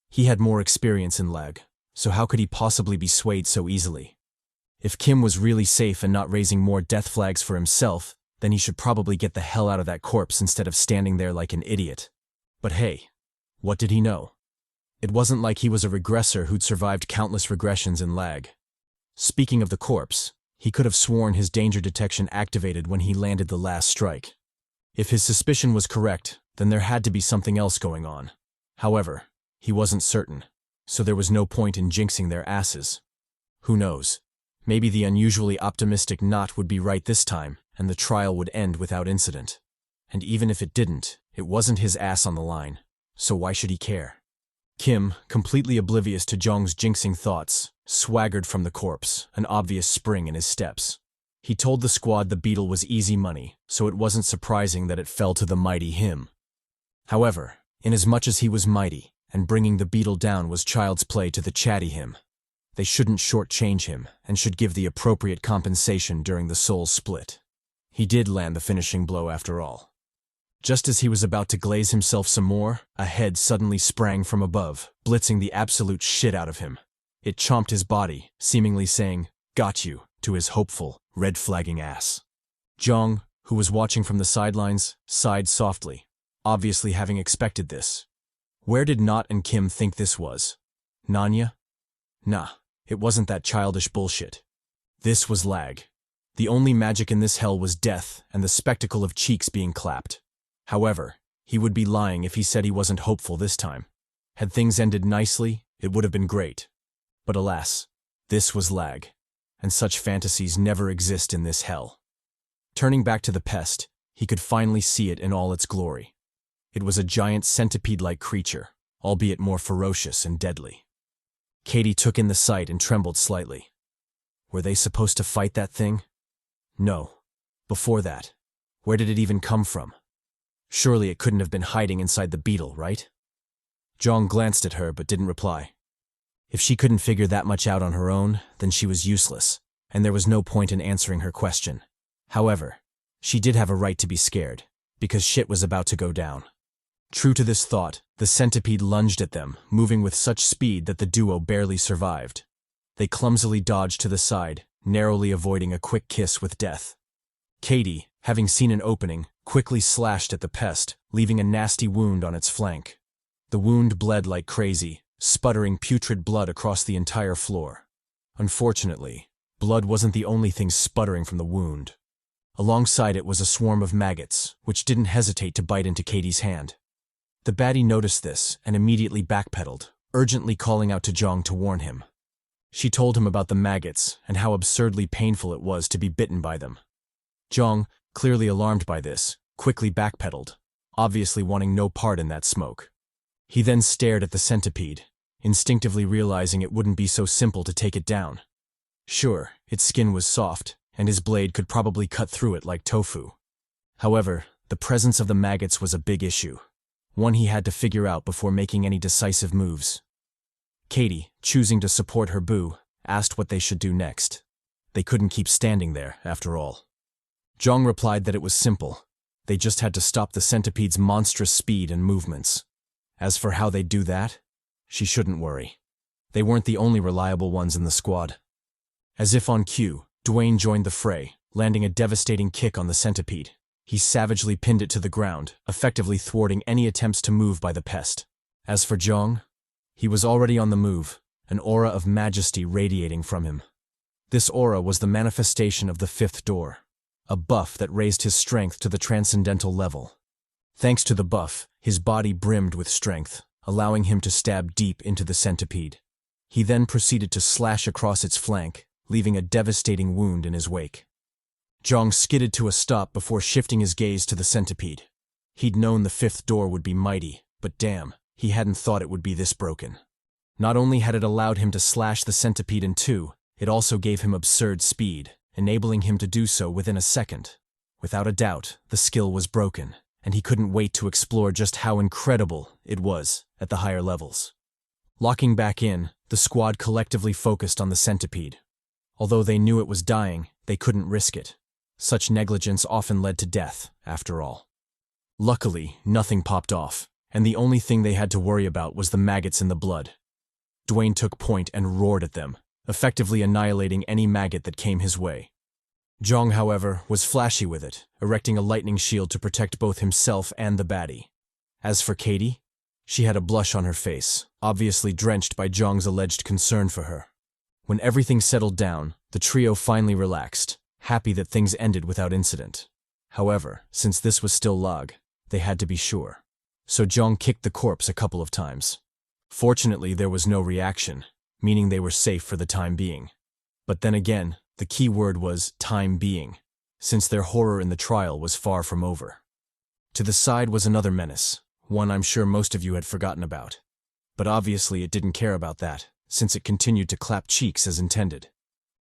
He had more experience in L.A.G, so how could he possibly be swayed so easily? If Kim was really safe and not raising more death flags for himself, then he should probably get the hell out of that corpse instead of standing there like an idiot. But hey, what did he know? It wasn't like he was a regressor who'd survived countless regressions in L.A.G. Speaking of the corpse, he could have sworn his danger detection activated when he landed the last strike. If his suspicion was correct, then there had to be something else going on. However, he wasn't certain, so there was no point in jinxing their asses. Who knows? Maybe the unusually optimistic Not would be right this time, and the trial would end without incident. And even if it didn't, it wasn't his ass on the line, so why should he care? Kim, completely oblivious to Jeong's jinxing thoughts, swaggered from the corpse, an obvious spring in his steps. He told the squad the beetle was easy money, so it wasn't surprising that it fell to the mighty him. However, inasmuch as he was mighty, and bringing the beetle down was child's play to the CHADY him, they shouldn't shortchange him and should give the appropriate compensation during the soul split. He did land the finishing blow after all. Just as he was about to glaze himself some more, a head suddenly sprang from above, blitzing the absolute shit out of him. It chomped his body, seemingly saying, "Got you," to his hopeful, red-flagging ass. Jeong, who was watching from the sidelines, sighed softly, obviously having expected this. Where did Not and Kim think this was? Nanya? Nah, it wasn't that childish bullshit. This was L.A.G. The only magic in this hell was death and the spectacle of cheeks being clapped. However, he would be lying if he said he wasn't hopeful this time. Had things ended nicely, it would have been great. But alas, this was L.A.G, and such fantasies never exist in this hell. Turning back to the pest, he could finally see it in all its glory. It was a giant centipede-like creature, albeit more ferocious and deadly. CHADY took in the sight and trembled slightly. Were they supposed to fight that thing? No. Before that, where did it even come from? Surely it couldn't have been hiding inside the beetle, right? Jeong glanced at her but didn't reply. If she couldn't figure that much out on her own, then she was useless, and there was no point in answering her question. However, she did have a right to be scared, because shit was about to go down. True to this thought, the centipede lunged at them, moving with such speed that the duo barely survived. They clumsily dodged to the side, narrowly avoiding a quick kiss with death. CHADY, having seen an opening, quickly slashed at the pest, leaving a nasty wound on its flank. The wound bled like crazy, sputtering putrid blood across the entire floor. Unfortunately, blood wasn't the only thing sputtering from the wound. Alongside it was a swarm of maggots, which didn't hesitate to bite into CHADY's hand. The baddie noticed this and immediately backpedaled, urgently calling out to Jeong to warn him. She told him about the maggots and how absurdly painful it was to be bitten by them. Jeong, clearly alarmed by this, quickly backpedaled, obviously wanting no part in that smoke. He then stared at the centipede, instinctively realizing it wouldn't be so simple to take it down. Sure, its skin was soft, and his blade could probably cut through it like tofu. However, the presence of the maggots was a big issue, one he had to figure out before making any decisive moves. CHADY, choosing to support her boo, asked what they should do next. They couldn't keep standing there, after all. Jeong replied that it was simple. They just had to stop the centipede's monstrous speed and movements. As for how they'd do that, she shouldn't worry. They weren't the only reliable ones in the squad. As if on cue, Dwayne joined the fray, landing a devastating kick on the centipede. He savagely pinned it to the ground, effectively thwarting any attempts to move by the pest. As for Jeong, he was already on the move, an aura of majesty radiating from him. This aura was the manifestation of the fifth door, a buff that raised his strength to the transcendental level. Thanks to the buff, his body brimmed with strength, allowing him to stab deep into the centipede. He then proceeded to slash across its flank, leaving a devastating wound in his wake. Jeong skidded to a stop before shifting his gaze to the centipede. He'd known the fifth door would be mighty, but damn, he hadn't thought it would be this broken. Not only had it allowed him to slash the centipede in two, it also gave him absurd speed, enabling him to do so within a second. Without a doubt, the skill was broken, and he couldn't wait to explore just how incredible it was at the higher levels. Locking back in, the squad collectively focused on the centipede. Although they knew it was dying, they couldn't risk it. Such negligence often led to death, after all. Luckily, nothing popped off, and the only thing they had to worry about was the maggots in the blood. Dwayne took point and roared at them, effectively annihilating any maggot that came his way. Jeong, however, was flashy with it, erecting a lightning shield to protect both himself and the baddie. As for CHADY, she had a blush on her face, obviously drenched by Jeong's alleged concern for her. When everything settled down, the trio finally relaxed, happy that things ended without incident. However, since this was still L.A.G, they had to be sure. So Jeong kicked the corpse a couple of times. Fortunately, there was no reaction, meaning they were safe for the time being. But then again, the key word was time being, since their horror in the trial was far from over. To the side was another menace, one I'm sure most of you had forgotten about. But obviously it didn't care about that, since it continued to clap cheeks as intended.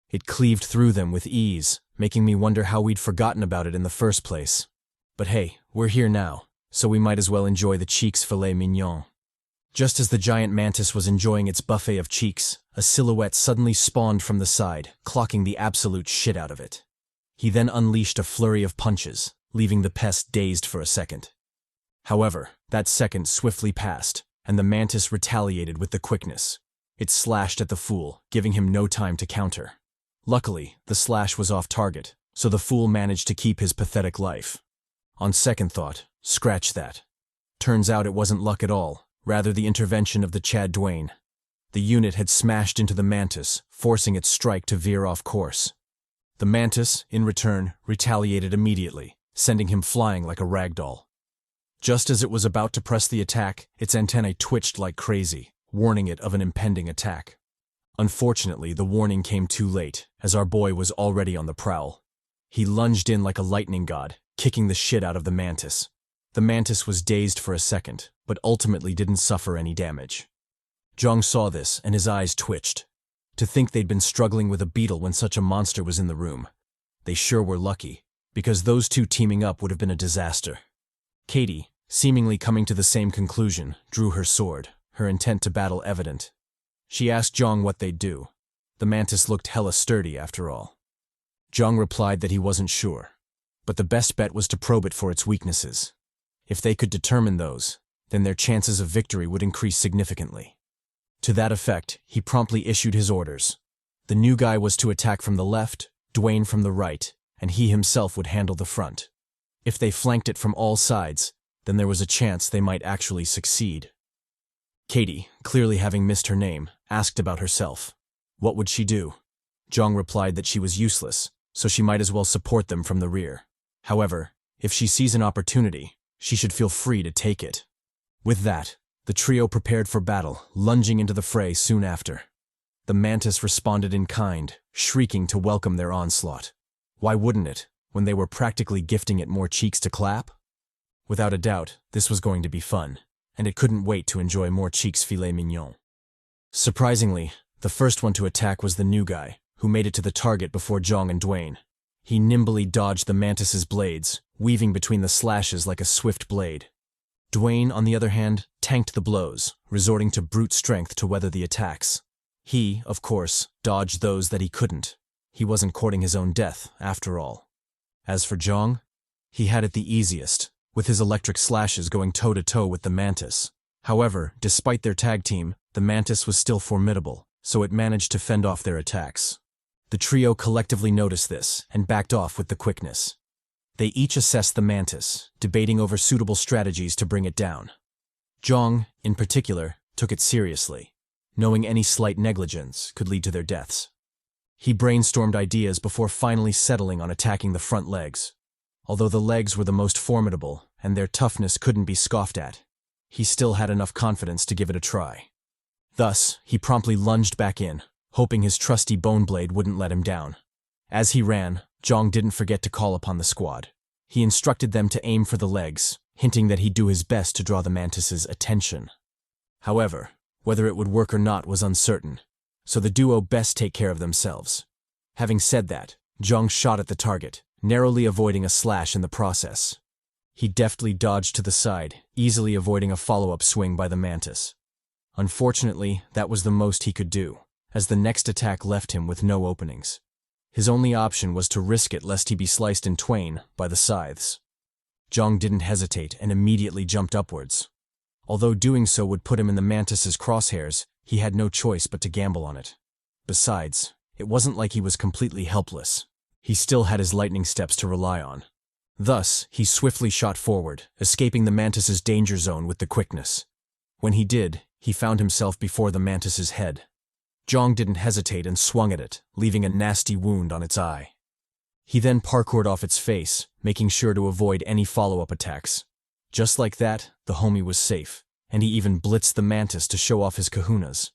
It cleaved through them with ease, making me wonder how we'd forgotten about it in the first place. But hey, we're here now, so we might as well enjoy the cheeks filet mignon. Just as the giant mantis was enjoying its buffet of cheeks, a silhouette suddenly spawned from the side, clocking the absolute shit out of it. He then unleashed a flurry of punches, leaving the pest dazed for a second. However, that second swiftly passed, and the mantis retaliated with the quickness. It slashed at the fool, giving him no time to counter. Luckily, the slash was off target, so the fool managed to keep his pathetic life. On second thought, scratch that. Turns out it wasn't luck at all, rather the intervention of the Chad Dwayne. The unit had smashed into the mantis, forcing its strike to veer off course. The mantis, in return, retaliated immediately, sending him flying like a rag doll. Just as it was about to press the attack, its antennae twitched like crazy, warning it of an impending attack. Unfortunately, the warning came too late, as our boy was already on the prowl. He lunged in like a lightning god, kicking the shit out of the mantis. The mantis was dazed for a second, but ultimately didn't suffer any damage. Jeong saw this, and his eyes twitched. To think they'd been struggling with a beetle when such a monster was in the room. They sure were lucky, because those two teaming up would have been a disaster. CHADY, seemingly coming to the same conclusion, drew her sword, her intent to battle evident. She asked Jeong what they'd do. The mantis looked hella sturdy, after all. Jeong replied that he wasn't sure, but the best bet was to probe it for its weaknesses. If they could determine those, then their chances of victory would increase significantly. To that effect, he promptly issued his orders. The new guy was to attack from the left, Dwayne from the right, and he himself would handle the front. If they flanked it from all sides, then there was a chance they might actually succeed. CHADY, clearly having missed her name, asked about herself. What would she do? Jeong replied that she was useless, so she might as well support them from the rear. However, if she sees an opportunity, she should feel free to take it. With that, the trio prepared for battle, lunging into the fray soon after. The mantis responded in kind, shrieking to welcome their onslaught. Why wouldn't it, when they were practically gifting it more cheeks to clap? Without a doubt, this was going to be fun, and it couldn't wait to enjoy more Cheek's filet mignon. Surprisingly, the first one to attack was the new guy, who made it to the target before Jeong and Dwayne. He nimbly dodged the mantis's blades, weaving between the slashes like a swift blade. Dwayne, on the other hand, tanked the blows, resorting to brute strength to weather the attacks. He, of course, dodged those that he couldn't. He wasn't courting his own death, after all. As for Jeong, he had it the easiest, with his electric slashes going toe-to-toe with the mantis. However, despite their tag team, the mantis was still formidable, so it managed to fend off their attacks. The trio collectively noticed this and backed off with the quickness. They each assessed the mantis, debating over suitable strategies to bring it down. Jeong, in particular, took it seriously, knowing any slight negligence could lead to their deaths. He brainstormed ideas before finally settling on attacking the front legs. Although the legs were the most formidable and their toughness couldn't be scoffed at, he still had enough confidence to give it a try. Thus, he promptly lunged back in, hoping his trusty bone blade wouldn't let him down. As he ran, Jeong didn't forget to call upon the squad. He instructed them to aim for the legs, hinting that he'd do his best to draw the mantis's attention. However, whether it would work or not was uncertain, so the duo best take care of themselves. Having said that, Jeong shot at the target, narrowly avoiding a slash in the process. He deftly dodged to the side, easily avoiding a follow-up swing by the mantis. Unfortunately, that was the most he could do, as the next attack left him with no openings. His only option was to risk it lest he be sliced in twain by the scythes. Jeong didn't hesitate and immediately jumped upwards. Although doing so would put him in the mantis's crosshairs, he had no choice but to gamble on it. Besides, it wasn't like he was completely helpless. He still had his lightning steps to rely on. Thus, he swiftly shot forward, escaping the mantis's danger zone with the quickness. When he did, he found himself before the mantis's head. Jeong didn't hesitate and swung at it, leaving a nasty wound on its eye. He then parkoured off its face, making sure to avoid any follow-up attacks. Just like that, the homie was safe, and he even blitzed the mantis to show off his kahunas.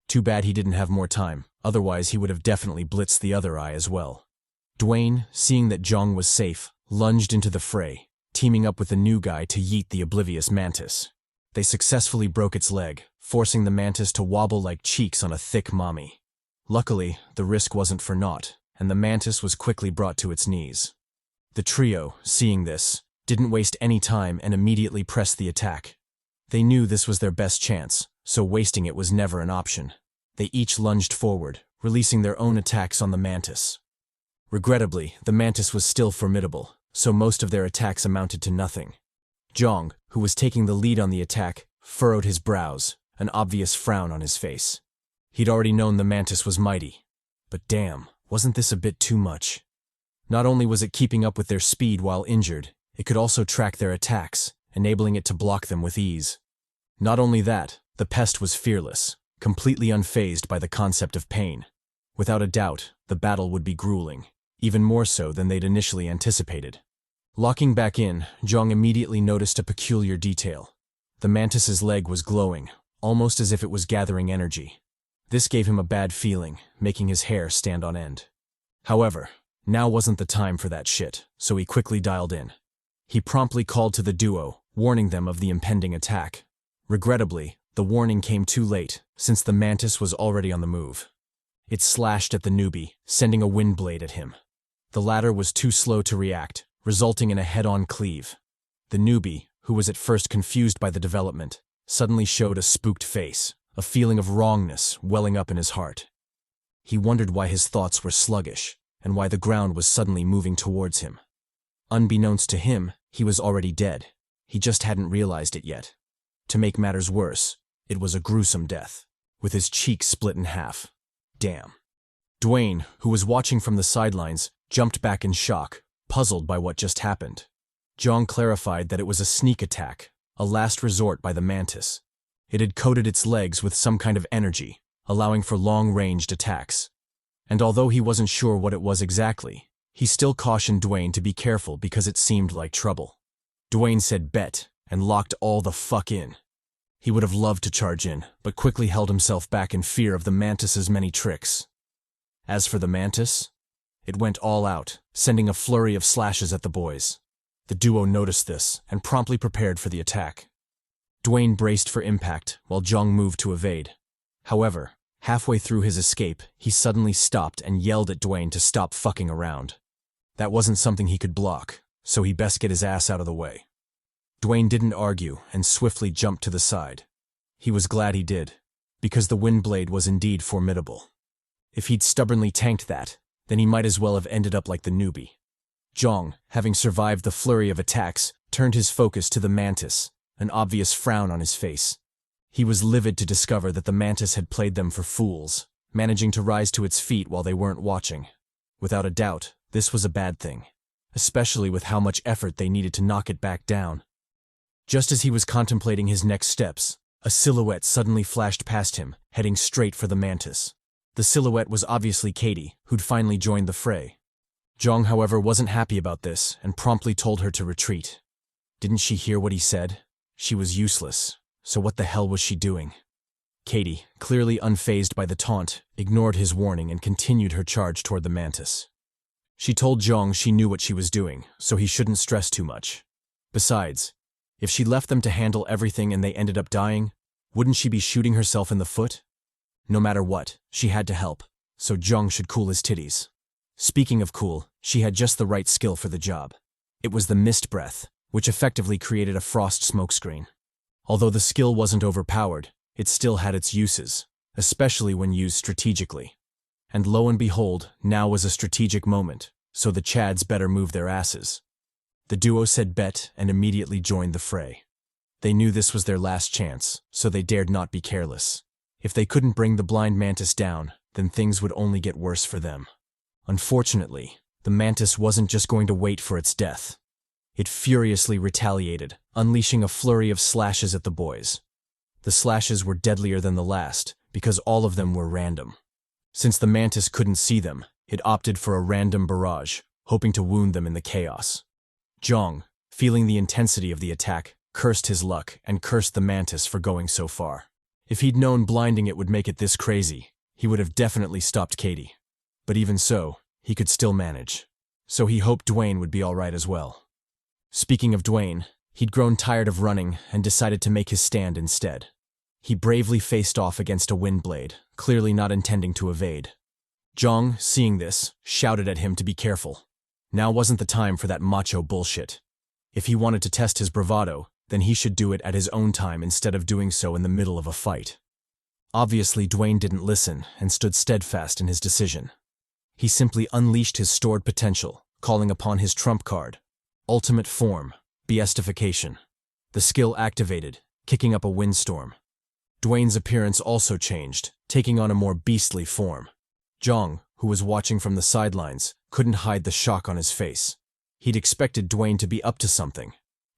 Too bad he didn't have more time, otherwise he would have definitely blitzed the other eye as well. Dwayne, seeing that Jeong was safe, lunged into the fray, teaming up with the new guy to yeet the oblivious mantis. They successfully broke its leg, forcing the mantis to wobble like cheeks on a thick mommy. Luckily, the risk wasn't for naught, and the mantis was quickly brought to its knees. The trio, seeing this, didn't waste any time and immediately pressed the attack. They knew this was their best chance, so wasting it was never an option. They each lunged forward, releasing their own attacks on the mantis. Regrettably, the mantis was still formidable, so most of their attacks amounted to nothing. Jeong, who was taking the lead on the attack, furrowed his brows, an obvious frown on his face. He'd already known the mantis was mighty. But damn, wasn't this a bit too much? Not only was it keeping up with their speed while injured, it could also track their attacks, enabling it to block them with ease. Not only that, the pest was fearless, completely unfazed by the concept of pain. Without a doubt, the battle would be grueling, even more so than they'd initially anticipated. Locking back in, Jeong immediately noticed a peculiar detail. The mantis's leg was glowing, almost as if it was gathering energy. This gave him a bad feeling, making his hair stand on end. However, now wasn't the time for that shit, so he quickly dialed in. He promptly called to the duo, warning them of the impending attack. Regrettably, the warning came too late, since the mantis was already on the move. It slashed at the newbie, sending a wind blade at him. The latter was too slow to react, resulting in a head-on cleave. The newbie, who was at first confused by the development, suddenly showed a spooked face, a feeling of wrongness welling up in his heart. He wondered why his thoughts were sluggish, and why the ground was suddenly moving towards him. Unbeknownst to him, he was already dead. He just hadn't realized it yet. To make matters worse, it was a gruesome death, with his cheek split in half. Damn. Dwayne, who was watching from the sidelines, jumped back in shock, puzzled by what just happened. Jeong clarified that it was a sneak attack, a last resort by the mantis. It had coated its legs with some kind of energy, allowing for long-ranged attacks. And although he wasn't sure what it was exactly, he still cautioned Dwayne to be careful because it seemed like trouble. Dwayne said bet, and locked all the fuck in. He would have loved to charge in, but quickly held himself back in fear of the mantis's many tricks. As for the mantis, it went all out, sending a flurry of slashes at the boys. The duo noticed this and promptly prepared for the attack. Dwayne braced for impact while Jeong moved to evade. However, halfway through his escape, he suddenly stopped and yelled at Dwayne to stop fucking around. That wasn't something he could block, so he best get his ass out of the way. Dwayne didn't argue and swiftly jumped to the side. He was glad he did, because the wind blade was indeed formidable. If he'd stubbornly tanked that, then he might as well have ended up like the newbie. Jeong, having survived the flurry of attacks, turned his focus to the mantis, an obvious frown on his face. He was livid to discover that the mantis had played them for fools, managing to rise to its feet while they weren't watching. Without a doubt, this was a bad thing, especially with how much effort they needed to knock it back down. Just as he was contemplating his next steps, a silhouette suddenly flashed past him, heading straight for the mantis. The silhouette was obviously CHADY, who'd finally joined the fray. Jeong, however, wasn't happy about this and promptly told her to retreat. Didn't she hear what he said? She was useless, so what the hell was she doing? CHADY, clearly unfazed by the taunt, ignored his warning and continued her charge toward the mantis. She told Jeong she knew what she was doing, so he shouldn't stress too much. Besides, if she left them to handle everything and they ended up dying, wouldn't she be shooting herself in the foot? No matter what, she had to help, so Jeong should cool his titties. Speaking of cool, she had just the right skill for the job. It was the mist breath, which effectively created a frost smokescreen. Although the skill wasn't overpowered, it still had its uses, especially when used strategically. And lo and behold, now was a strategic moment, so the Chads better move their asses. The duo said bet and immediately joined the fray. They knew this was their last chance, so they dared not be careless. If they couldn't bring the blind mantis down, then things would only get worse for them. Unfortunately, the mantis wasn't just going to wait for its death. It furiously retaliated, unleashing a flurry of slashes at the boys. The slashes were deadlier than the last, because all of them were random. Since the mantis couldn't see them, it opted for a random barrage, hoping to wound them in the chaos. Jeong, feeling the intensity of the attack, cursed his luck and cursed the mantis for going so far. If he'd known blinding it would make it this crazy, he would have definitely stopped CHADY. But even so, he could still manage. So he hoped Dwayne would be alright as well. Speaking of Dwayne, he'd grown tired of running and decided to make his stand instead. He bravely faced off against a wind blade, clearly not intending to evade. Jeong, seeing this, shouted at him to be careful. Now wasn't the time for that macho bullshit. If he wanted to test his bravado, then he should do it at his own time instead of doing so in the middle of a fight. Obviously, Dwayne didn't listen and stood steadfast in his decision. He simply unleashed his stored potential, calling upon his trump card, Ultimate Form, Beastification. The skill activated, kicking up a windstorm. Dwayne's appearance also changed, taking on a more beastly form. Jeong, who was watching from the sidelines, couldn't hide the shock on his face. He'd expected Dwayne to be up to something.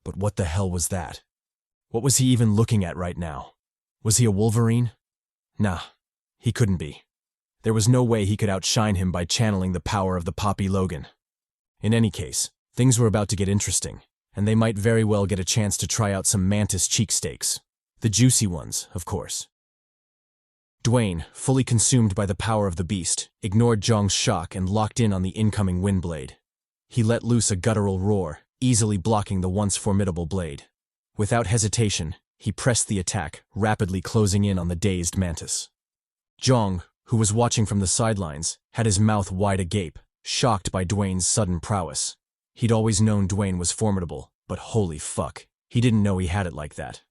But what the hell was that? What was he even looking at right now? Was he a Wolverine? Nah, he couldn't be. There was no way he could outshine him by channeling the power of the Poppy Logan. In any case, things were about to get interesting, and they might very well get a chance to try out some mantis cheek steaks. The juicy ones, of course. Dwayne, fully consumed by the power of the beast, ignored Jeong's shock and locked in on the incoming wind blade. He let loose a guttural roar, easily blocking the once formidable blade. Without hesitation, he pressed the attack, rapidly closing in on the dazed mantis. Jeong, who was watching from the sidelines, had his mouth wide agape, shocked by Dwayne's sudden prowess. He'd always known Dwayne was formidable, but holy fuck, he didn't know he had it like that.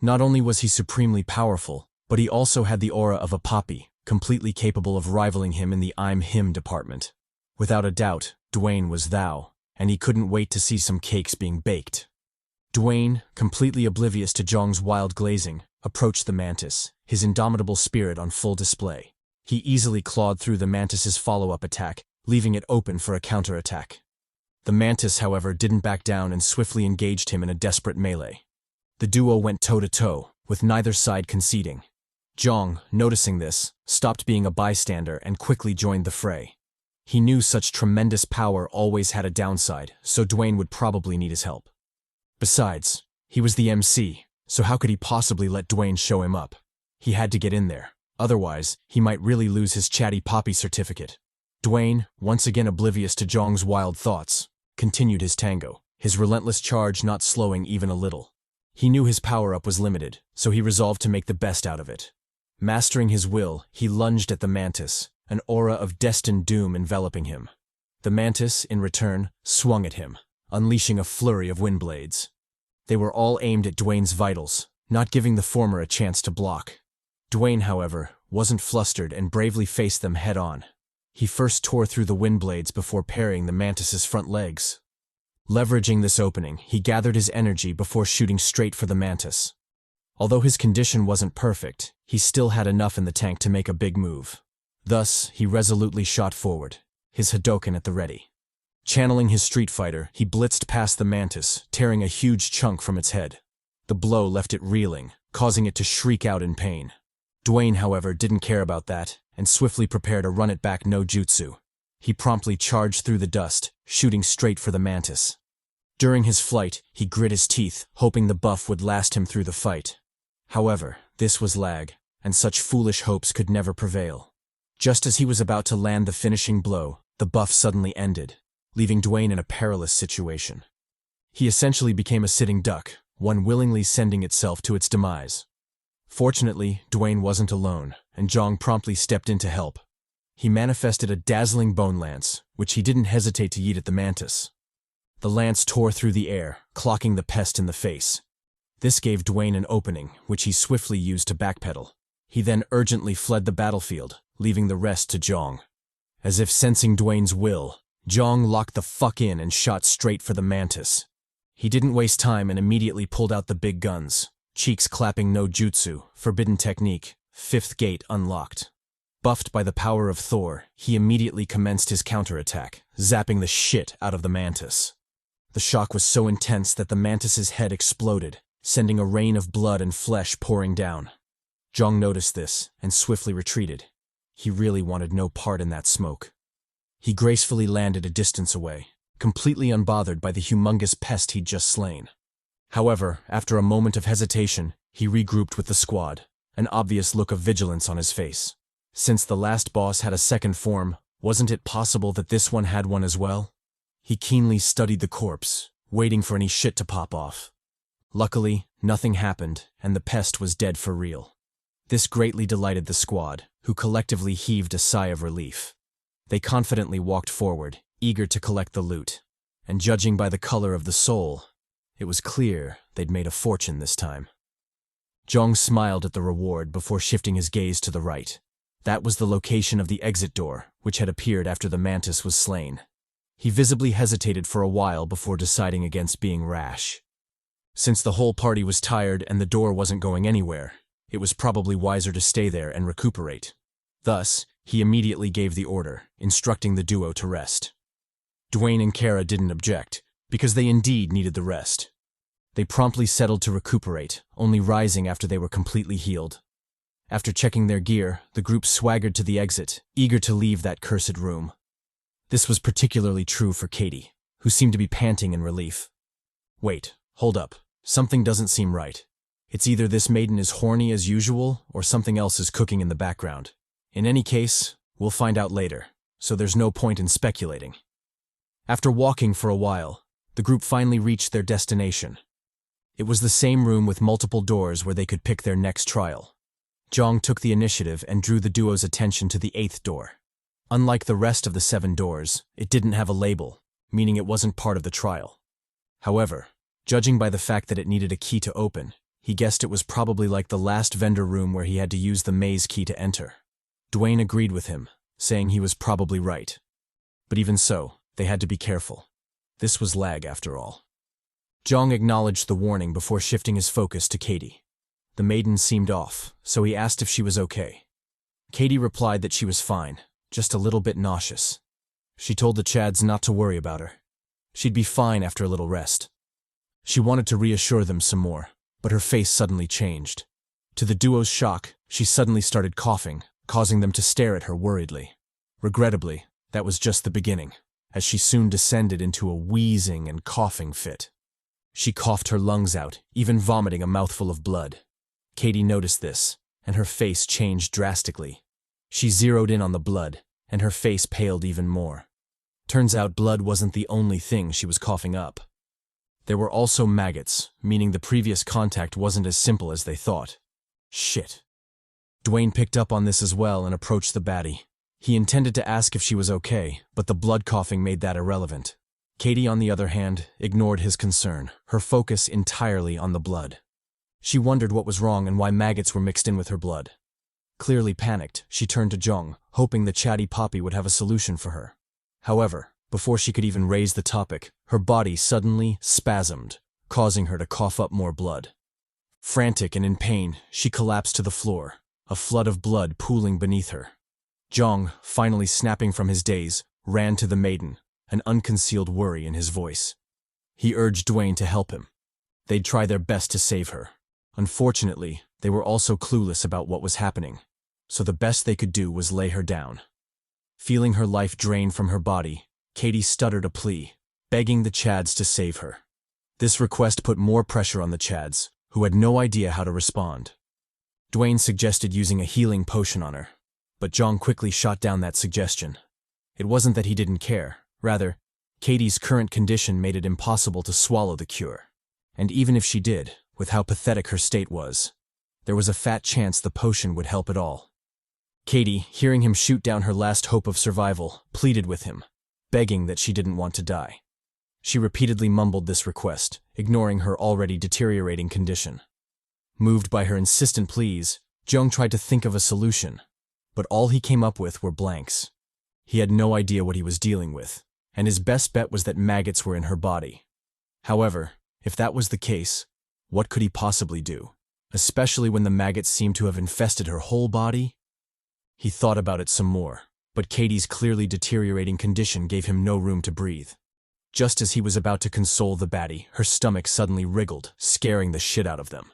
Not only was he supremely powerful, but he also had the aura of a poppy, completely capable of rivaling him in the I'm him department. Without a doubt, Dwayne was thou, and he couldn't wait to see some cakes being baked. Dwayne, completely oblivious to Jeong's wild glazing, approached the mantis, his indomitable spirit on full display. He easily clawed through the mantis's follow-up attack, leaving it open for a counterattack. The mantis, however, didn't back down and swiftly engaged him in a desperate melee. The duo went toe-to-toe, with neither side conceding. Jeong, noticing this, stopped being a bystander and quickly joined the fray. He knew such tremendous power always had a downside, so Dwayne would probably need his help. Besides, he was the MC, so how could he possibly let Dwayne show him up? He had to get in there, otherwise he might really lose his CHADY Poppy certificate. Dwayne, once again oblivious to Jeong's wild thoughts, continued his tango, his relentless charge not slowing even a little. He knew his power-up was limited, so he resolved to make the best out of it. Mastering his will, he lunged at the mantis, an aura of destined doom enveloping him. The mantis, in return, swung at him, unleashing a flurry of wind blades. They were all aimed at Dwayne's vitals, not giving the former a chance to block. Dwayne, however, wasn't flustered and bravely faced them head-on. He first tore through the wind blades before parrying the mantis's front legs. Leveraging this opening, he gathered his energy before shooting straight for the mantis. Although his condition wasn't perfect, he still had enough in the tank to make a big move. Thus, he resolutely shot forward, his Hadoken at the ready. Channeling his Street Fighter, he blitzed past the mantis, tearing a huge chunk from its head. The blow left it reeling, causing it to shriek out in pain. Dwayne, however, didn't care about that, and swiftly prepared a run-it-back no jutsu. He promptly charged through the dust, shooting straight for the mantis. During his flight, he grit his teeth, hoping the buff would last him through the fight. However, this was lag, and such foolish hopes could never prevail. Just as he was about to land the finishing blow, the buff suddenly ended, leaving Dwayne in a perilous situation. He essentially became a sitting duck, one willingly sending itself to its demise. Fortunately, Dwayne wasn't alone, and Jeong promptly stepped in to help. He manifested a dazzling bone lance, which he didn't hesitate to yeet at the mantis. The lance tore through the air, clocking the pest in the face. This gave Dwayne an opening, which he swiftly used to backpedal. He then urgently fled the battlefield, leaving the rest to Jeong. As if sensing Dwayne's will, Jeong locked the fuck in and shot straight for the mantis. He didn't waste time and immediately pulled out the big guns, cheeks clapping no jutsu, forbidden technique, fifth gate unlocked. Buffed by the power of Thor, he immediately commenced his counterattack, zapping the shit out of the mantis. The shock was so intense that the mantis's head exploded, sending a rain of blood and flesh pouring down. Jeong noticed this and swiftly retreated. He really wanted no part in that smoke. He gracefully landed a distance away, completely unbothered by the humongous pest he'd just slain. However, after a moment of hesitation, he regrouped with the squad, an obvious look of vigilance on his face. Since the last boss had a second form, wasn't it possible that this one had one as well? He keenly studied the corpse, waiting for any shit to pop off. Luckily, nothing happened, and the pest was dead for real. This greatly delighted the squad, who collectively heaved a sigh of relief. They confidently walked forward, eager to collect the loot, and judging by the color of the soul, it was clear they'd made a fortune this time. Jeong smiled at the reward before shifting his gaze to the right. That was the location of the exit door, which had appeared after the mantis was slain. He visibly hesitated for a while before deciding against being rash. Since the whole party was tired and the door wasn't going anywhere, it was probably wiser to stay there and recuperate. Thus, he immediately gave the order, instructing the duo to rest. Dwayne and Kara didn't object, because they indeed needed the rest. They promptly settled to recuperate, only rising after they were completely healed. After checking their gear, the group swaggered to the exit, eager to leave that cursed room. This was particularly true for CHADY, who seemed to be panting in relief. Wait, hold up. Something doesn't seem right. It's either this maiden is horny as usual, or something else is cooking in the background. In any case, we'll find out later, so there's no point in speculating. After walking for a while, the group finally reached their destination. It was the same room with multiple doors where they could pick their next trial. Jeong took the initiative and drew the duo's attention to the 8th door. Unlike the rest of the 7 doors, it didn't have a label, meaning it wasn't part of the trial. However, judging by the fact that it needed a key to open, he guessed it was probably like the last vendor room where he had to use the maze key to enter. Dwayne agreed with him, saying he was probably right. But even so, they had to be careful. This was L.A.G after all. Jeong acknowledged the warning before shifting his focus to CHADY. The maiden seemed off, so he asked if she was okay. CHADY replied that she was fine, just a little bit nauseous. She told the Chads not to worry about her. She'd be fine after a little rest. She wanted to reassure them some more, but her face suddenly changed. To the duo's shock, she suddenly started coughing, causing them to stare at her worriedly. Regrettably, that was just the beginning, as she soon descended into a wheezing and coughing fit. She coughed her lungs out, even vomiting a mouthful of blood. CHADY noticed this, and her face changed drastically. She zeroed in on the blood, and her face paled even more. Turns out blood wasn't the only thing she was coughing up. There were also maggots, meaning the previous contact wasn't as simple as they thought. Shit. Dwayne picked up on this as well and approached the baddie. He intended to ask if she was okay, but the blood coughing made that irrelevant. CHADY, on the other hand, ignored his concern, her focus entirely on the blood. She wondered what was wrong and why maggots were mixed in with her blood. Clearly panicked, she turned to Jeong, hoping the CHADY poppy would have a solution for her. However, before she could even raise the topic, her body suddenly spasmed, causing her to cough up more blood. Frantic and in pain, she collapsed to the floor, a flood of blood pooling beneath her. Jeong, finally snapping from his daze, ran to the maiden, an unconcealed worry in his voice. He urged Dwayne to help him. They'd try their best to save her. Unfortunately, they were also clueless about what was happening, so the best they could do was lay her down. Feeling her life drain from her body, CHADY stuttered a plea, begging the Chads to save her. This request put more pressure on the Chads, who had no idea how to respond. Dwayne suggested using a healing potion on her, but Jeong quickly shot down that suggestion. It wasn't that he didn't care, rather, CHADY's current condition made it impossible to swallow the cure. And even if she did, with how pathetic her state was, there was a fat chance the potion would help at all. CHADY, hearing him shoot down her last hope of survival, pleaded with him, begging that she didn't want to die. She repeatedly mumbled this request, ignoring her already deteriorating condition. Moved by her insistent pleas, Jeong tried to think of a solution, but all he came up with were blanks. He had no idea what he was dealing with, and his best bet was that maggots were in her body. However, if that was the case, what could he possibly do, especially when the maggots seemed to have infested her whole body? He thought about it some more, but CHADY's clearly deteriorating condition gave him no room to breathe. Just as he was about to console the baddie, her stomach suddenly wriggled, scaring the shit out of them.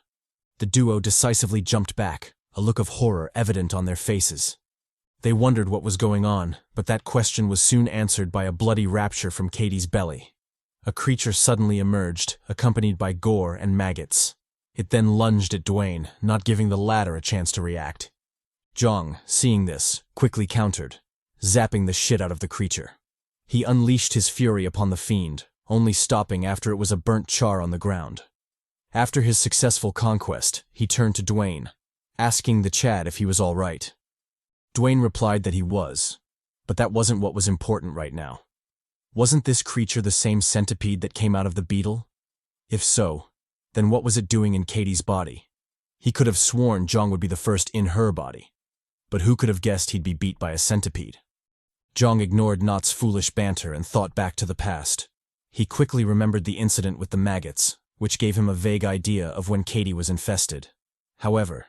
The duo decisively jumped back, a look of horror evident on their faces. They wondered what was going on, but that question was soon answered by a bloody rapture from CHADY's belly. A creature suddenly emerged, accompanied by gore and maggots. It then lunged at Dwayne, not giving the latter a chance to react. Jeong, seeing this, quickly countered, zapping the shit out of the creature. He unleashed his fury upon the fiend, only stopping after it was a burnt char on the ground. After his successful conquest, he turned to Dwayne, asking the Chad if he was all right. Dwayne replied that he was, but that wasn't what was important right now. Wasn't this creature the same centipede that came out of the beetle? If so, then what was it doing in CHADY's body? He could have sworn Jeong would be the first in her body, but who could have guessed he'd be beat by a centipede? Jeong ignored Not's foolish banter and thought back to the past. He quickly remembered the incident with the maggots, which gave him a vague idea of when CHADY was infested. However,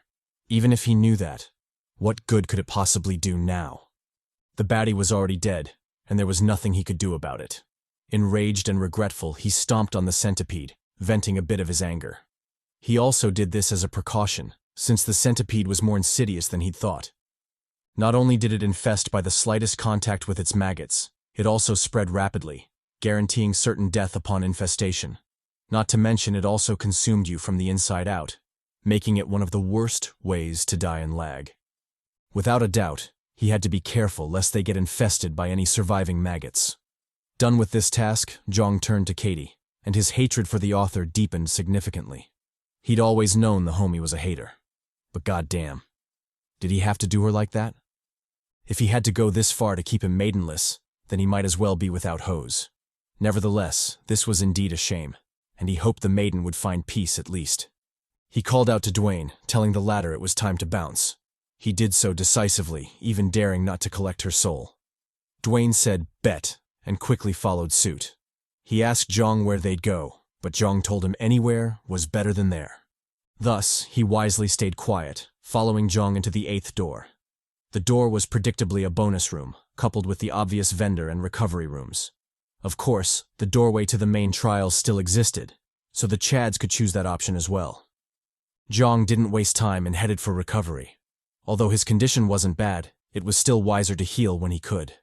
even if he knew that, what good could it possibly do now? The baddie was already dead, and there was nothing he could do about it. Enraged and regretful, he stomped on the centipede, venting a bit of his anger. He also did this as a precaution, since the centipede was more insidious than he'd thought. Not only did it infest by the slightest contact with its maggots, it also spread rapidly, guaranteeing certain death upon infestation. Not to mention it also consumed you from the inside out, making it one of the worst ways to die in L.A.G. Without a doubt, he had to be careful lest they get infested by any surviving maggots. Done with this task, Jeong turned to CHADY, and his hatred for the author deepened significantly. He'd always known the homie was a hater. But goddamn, did he have to do her like that? If he had to go this far to keep him maidenless, then he might as well be without hose. Nevertheless, this was indeed a shame, and he hoped the maiden would find peace at least. He called out to Dwayne, telling the latter it was time to bounce. He did so decisively, even daring not to collect her soul. Dwayne said, "Bet," and quickly followed suit. He asked Jeong where they'd go, but Jeong told him anywhere was better than there. Thus, he wisely stayed quiet, following Jeong into the 8th door. The door was predictably a bonus room, coupled with the obvious vendor and recovery rooms. Of course, the doorway to the main trial still existed, so the Chads could choose that option as well. Jeong didn't waste time and headed for recovery. Although his condition wasn't bad, it was still wiser to heal when he could.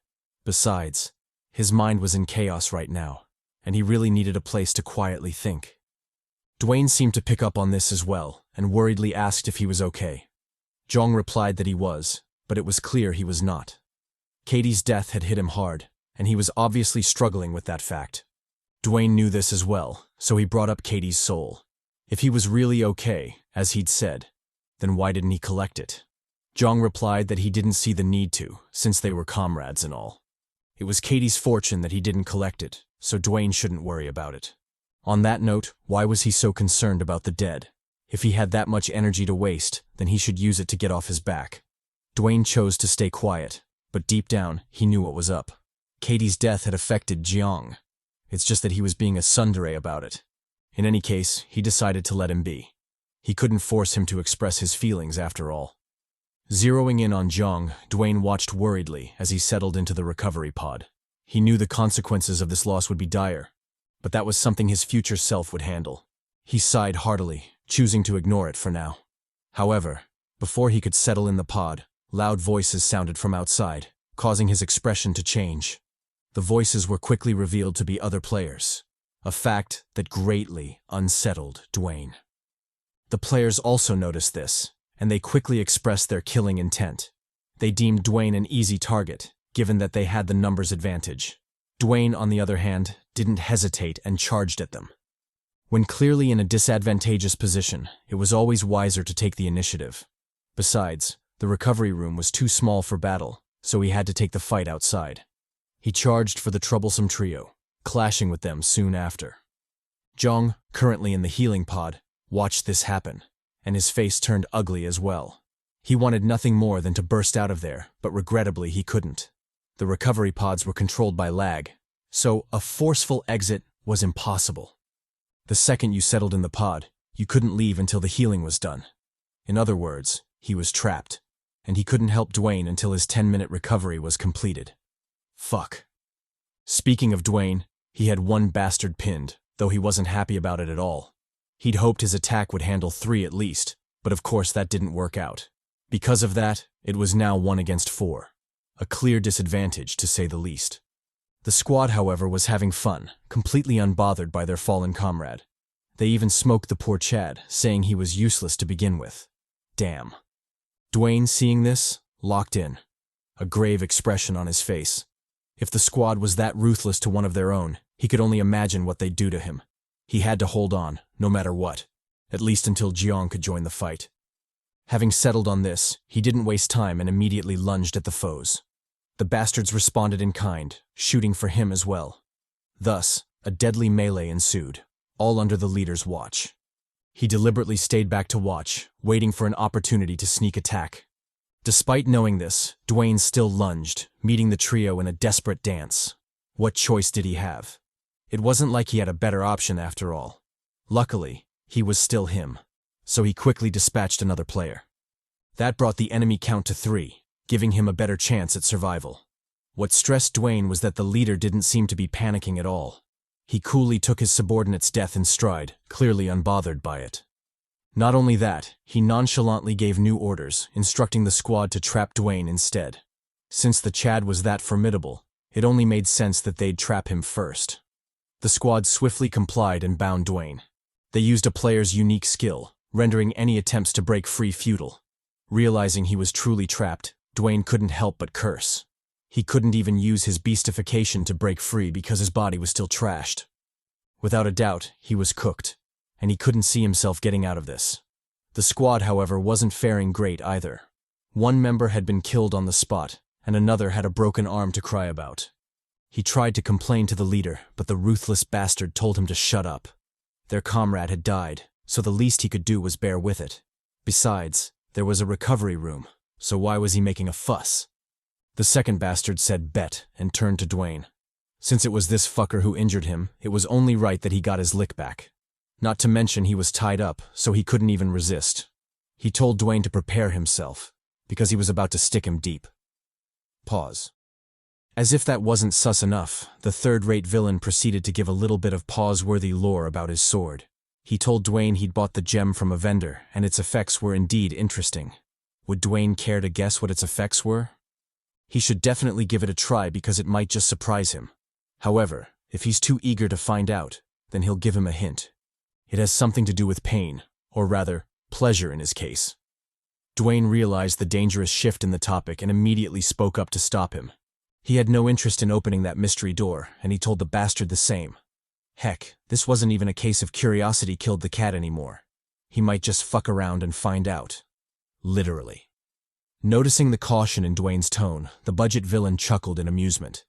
Besides, his mind was in chaos right now, and he really needed a place to quietly think. Dwayne seemed to pick up on this as well, and worriedly asked if he was okay. Jeong replied that he was, but it was clear he was not. CHADY's death had hit him hard, and he was obviously struggling with that fact. Dwayne knew this as well, so he brought up Katie's soul. If he was really okay, as he'd said, then why didn't he collect it? Jeong replied that he didn't see the need to, since they were comrades and all. It was Katie's fortune that he didn't collect it, so Dwayne shouldn't worry about it. On that note, why was he so concerned about the dead? If he had that much energy to waste, then he should use it to get off his back. Dwayne chose to stay quiet, but deep down, he knew what was up. Katie's death had affected Jeong. It's just that he was being a tsundere about it. In any case, he decided to let him be. He couldn't force him to express his feelings after all. Zeroing in on Jeong, Dwayne watched worriedly as he settled into the recovery pod. He knew the consequences of this loss would be dire, but that was something his future self would handle. He sighed heartily, choosing to ignore it for now. However, before he could settle in the pod, loud voices sounded from outside, causing his expression to change. The voices were quickly revealed to be other players, a fact that greatly unsettled Dwayne. The players also noticed this, and they quickly expressed their killing intent. They deemed Dwayne an easy target, given that they had the numbers advantage. Dwayne, on the other hand, didn't hesitate and charged at them. When clearly in a disadvantageous position, it was always wiser to take the initiative. Besides, the recovery room was too small for battle, so he had to take the fight outside. He charged for the troublesome trio, clashing with them soon after. Jeong, currently in the healing pod, watched this happen, and his face turned ugly as well. He wanted nothing more than to burst out of there, but regrettably he couldn't. The recovery pods were controlled by L.A.G, so a forceful exit was impossible. The second you settled in the pod, you couldn't leave until the healing was done. In other words, he was trapped, and he couldn't help Dwayne until his 10-minute recovery was completed. Fuck. Speaking of Dwayne, he had one bastard pinned, though he wasn't happy about it at all. He'd hoped his attack would handle 3 at least, but of course that didn't work out. Because of that, it was now 1 against 4. A clear disadvantage, to say the least. The squad, however, was having fun, completely unbothered by their fallen comrade. They even smoked the poor Chad, saying he was useless to begin with. Damn. Dwayne, seeing this, locked in, a grave expression on his face. If the squad was that ruthless to one of their own, he could only imagine what they'd do to him. He had to hold on, no matter what, at least until Jeong could join the fight. Having settled on this, he didn't waste time and immediately lunged at the foes. The bastards responded in kind, shooting for him as well. Thus, a deadly melee ensued, all under the leader's watch. He deliberately stayed back to watch, waiting for an opportunity to sneak attack. Despite knowing this, Dwayne still lunged, meeting the trio in a desperate dance. What choice did he have? It wasn't like he had a better option after all. Luckily, he was still him, so he quickly dispatched another player. That brought the enemy count to 3, giving him a better chance at survival. What stressed Dwayne was that the leader didn't seem to be panicking at all. He coolly took his subordinate's death in stride, clearly unbothered by it. Not only that, he nonchalantly gave new orders, instructing the squad to trap Dwayne instead. Since the Chad was that formidable, it only made sense that they'd trap him first. The squad swiftly complied and bound Dwayne. They used a player's unique skill, rendering any attempts to break free futile. Realizing he was truly trapped, Dwayne couldn't help but curse. He couldn't even use his beastification to break free because his body was still trashed. Without a doubt, he was cooked, and he couldn't see himself getting out of this. The squad, however, wasn't faring great either. One member had been killed on the spot, and another had a broken arm to cry about. He tried to complain to the leader, but the ruthless bastard told him to shut up. Their comrade had died, so the least he could do was bear with it. Besides, there was a recovery room, so why was he making a fuss? The second bastard said bet and turned to Dwayne. Since it was this fucker who injured him, it was only right that he got his lick back. Not to mention he was tied up, so he couldn't even resist. He told Dwayne to prepare himself, because he was about to stick him deep. Pause. As if that wasn't sus enough, the third-rate villain proceeded to give a little bit of pause-worthy lore about his sword. He told Dwayne he'd bought the gem from a vendor, and its effects were indeed interesting. Would Dwayne care to guess what its effects were? He should definitely give it a try because it might just surprise him. However, if he's too eager to find out, then he'll give him a hint. It has something to do with pain, or rather, pleasure in his case. Dwayne realized the dangerous shift in the topic and immediately spoke up to stop him. He had no interest in opening that mystery door, and he told the bastard the same. Heck, this wasn't even a case of curiosity killed the cat anymore. He might just fuck around and find out. Literally. Noticing the caution in Dwayne's tone, the budget villain chuckled in amusement.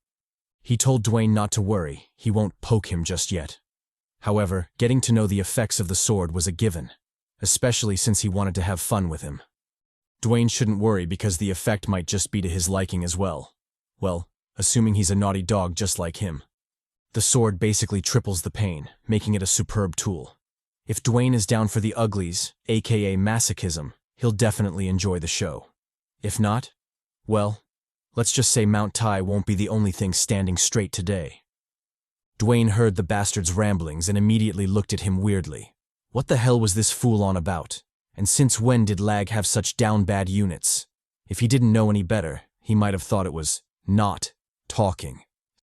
He told Dwayne not to worry, he won't poke him just yet. However, getting to know the effects of the sword was a given, especially since he wanted to have fun with him. Dwayne shouldn't worry because the effect might just be to his liking as well. Well, assuming he's a naughty dog just like him. The sword basically triples the pain, making it a superb tool. If Dwayne is down for the uglies, aka masochism, he'll definitely enjoy the show. If not, well, let's just say Mount Tai won't be the only thing standing straight today. Dwayne heard the bastard's ramblings and immediately looked at him weirdly. What the hell was this fool on about? And since when did L.A.G have such down bad units? If he didn't know any better, he might have thought it was not talking.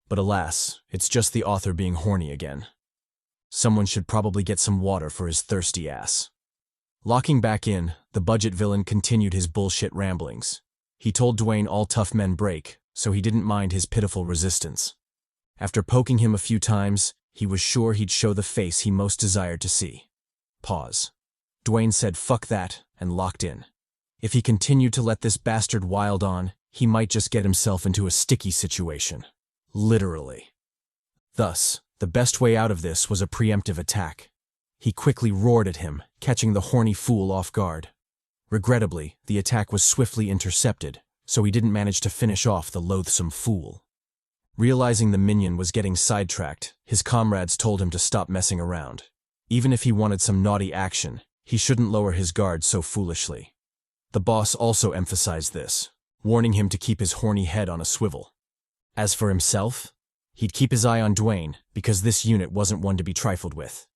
But alas, it's just the author being horny again. Someone should probably get some water for his thirsty ass. Locking back in, the budget villain continued his bullshit ramblings. He told Dwayne all tough men break, so he didn't mind his pitiful resistance. After poking him a few times, he was sure he'd show the face he most desired to see. Pause. Dwayne said fuck that, and locked in. If he continued to let this bastard wild on, he might just get himself into a sticky situation. Literally. Thus, the best way out of this was a preemptive attack. He quickly roared at him, catching the horny fool off guard. Regrettably, the attack was swiftly intercepted, so he didn't manage to finish off the loathsome fool. Realizing the minion was getting sidetracked, his comrades told him to stop messing around. Even if he wanted some naughty action, he shouldn't lower his guard so foolishly. The boss also emphasized this, warning him to keep his horny head on a swivel. As for himself, he'd keep his eye on Dwayne, because this unit wasn't one to be trifled with.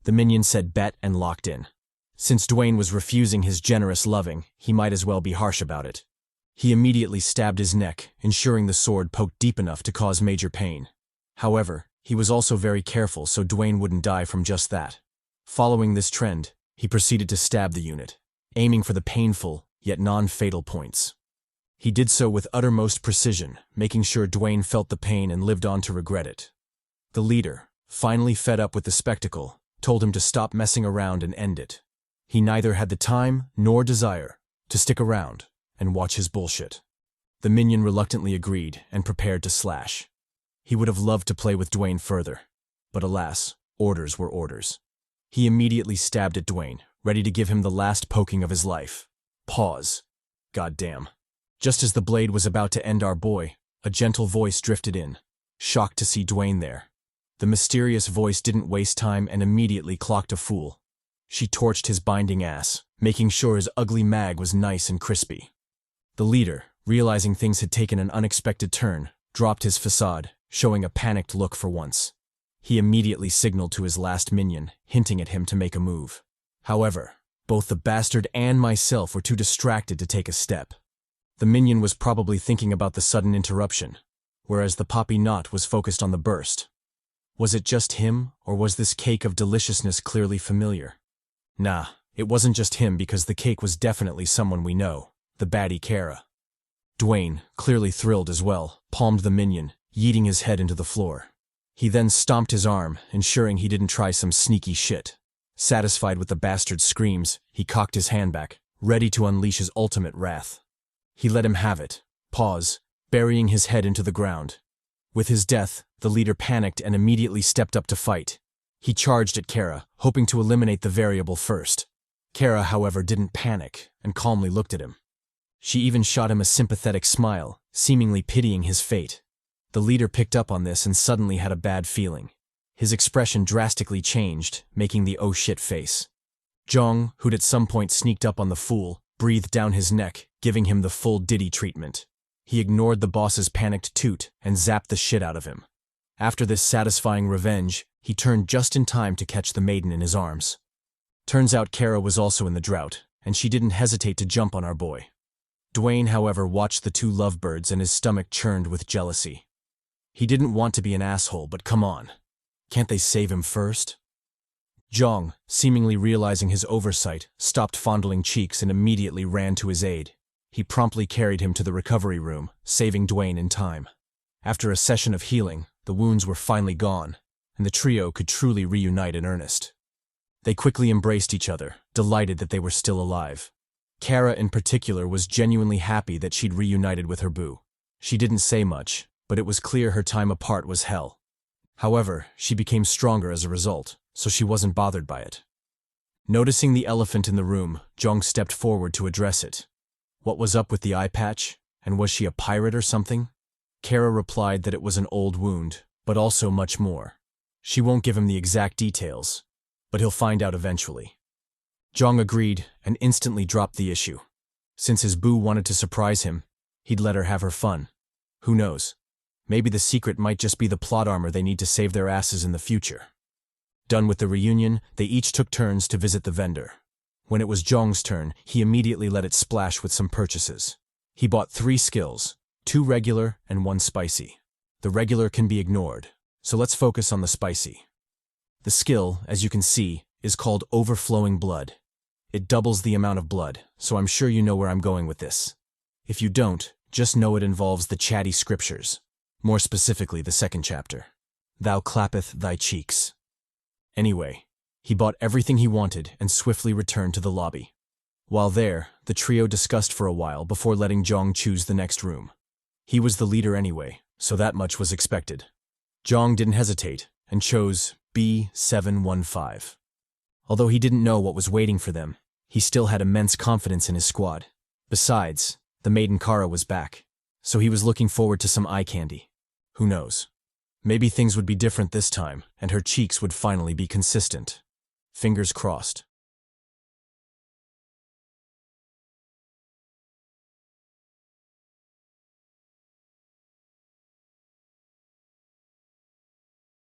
The minion said bet and locked in. Since Dwayne was refusing his generous loving, he might as well be harsh about it. He immediately stabbed his neck, ensuring the sword poked deep enough to cause major pain. However, he was also very careful so Dwayne wouldn't die from just that. Following this trend, he proceeded to stab the unit, aiming for the painful, yet non-fatal points. He did so with uttermost precision, making sure Dwayne felt the pain and lived on to regret it. The leader, finally fed up with the spectacle, told him to stop messing around and end it. He neither had the time nor desire to stick around and watch his bullshit. The minion reluctantly agreed and prepared to slash. He would have loved to play with Dwayne further, but alas, orders were orders. He immediately stabbed at Dwayne, ready to give him the last poking of his life. Pause. Goddamn. Just as the blade was about to end our boy, a gentle voice drifted in, shocked to see Dwayne there. The mysterious voice didn't waste time and immediately clocked a fool. She torched his binding ass, making sure his ugly mag was nice and crispy. The leader, realizing things had taken an unexpected turn, dropped his facade, showing a panicked look for once. He immediately signaled to his last minion, hinting at him to make a move. However, both the bastard and myself were too distracted to take a step. The minion was probably thinking about the sudden interruption, whereas the poppy knot was focused on the burst. Was it just him, or was this cake of deliciousness clearly familiar? Nah, it wasn't just him because the cake was definitely someone we know, the baddie Kara. Dwayne, clearly thrilled as well, palmed the minion, yeeting his head into the floor. He then stomped his arm, ensuring he didn't try some sneaky shit. Satisfied with the bastard's screams, he cocked his hand back, ready to unleash his ultimate wrath. He let him have it. Pause, burying his head into the ground. With his death, the leader panicked and immediately stepped up to fight. He charged at Kara, hoping to eliminate the variable first. Kara, however, didn't panic and calmly looked at him. She even shot him a sympathetic smile, seemingly pitying his fate. The leader picked up on this and suddenly had a bad feeling. His expression drastically changed, making the oh shit face. Jeong, who'd at some point sneaked up on the fool, breathed down his neck, giving him the full Diddy treatment. He ignored the boss's panicked toot and zapped the shit out of him. After this satisfying revenge, he turned just in time to catch the maiden in his arms. Turns out Kara was also in the drought, and she didn't hesitate to jump on our boy. Dwayne, however, watched the two lovebirds and his stomach churned with jealousy. He didn't want to be an asshole, but come on. Can't they save him first? Jeong, seemingly realizing his oversight, stopped fondling cheeks and immediately ran to his aid. He promptly carried him to the recovery room, saving Dwayne in time. After a session of healing, the wounds were finally gone, and the trio could truly reunite in earnest. They quickly embraced each other, delighted that they were still alive. Kara in particular was genuinely happy that she'd reunited with her boo. She didn't say much, but it was clear her time apart was hell. However, she became stronger as a result, so she wasn't bothered by it. Noticing the elephant in the room, Jeong stepped forward to address it. What was up with the eye patch, and was she a pirate or something? Kara replied that it was an old wound, but also much more. She won't give him the exact details, but he'll find out eventually. Jeong agreed and instantly dropped the issue. Since his boo wanted to surprise him, he'd let her have her fun. Who knows? Maybe the secret might just be the plot armor they need to save their asses in the future. Done with the reunion, they each took turns to visit the vendor. When it was Jeong's turn, he immediately let it splash with some purchases. He bought 3 skills, 2 regular and 1 spicy. The regular can be ignored, so let's focus on the spicy. The skill, as you can see, is called Overflowing Blood. It doubles the amount of blood, so I'm sure you know where I'm going with this. If you don't, just know it involves the CHADY scriptures. More specifically, the 2nd chapter. Thou clappeth thy cheeks. Anyway, he bought everything he wanted and swiftly returned to the lobby. While there, the trio discussed for a while before letting Jeong choose the next room. He was the leader anyway, so that much was expected. Jeong didn't hesitate and chose B715. Although he didn't know what was waiting for them, he still had immense confidence in his squad. Besides, the maiden Kara was back, so he was looking forward to some eye candy. Who knows? Maybe things would be different this time, and her cheeks would finally be consistent. Fingers crossed.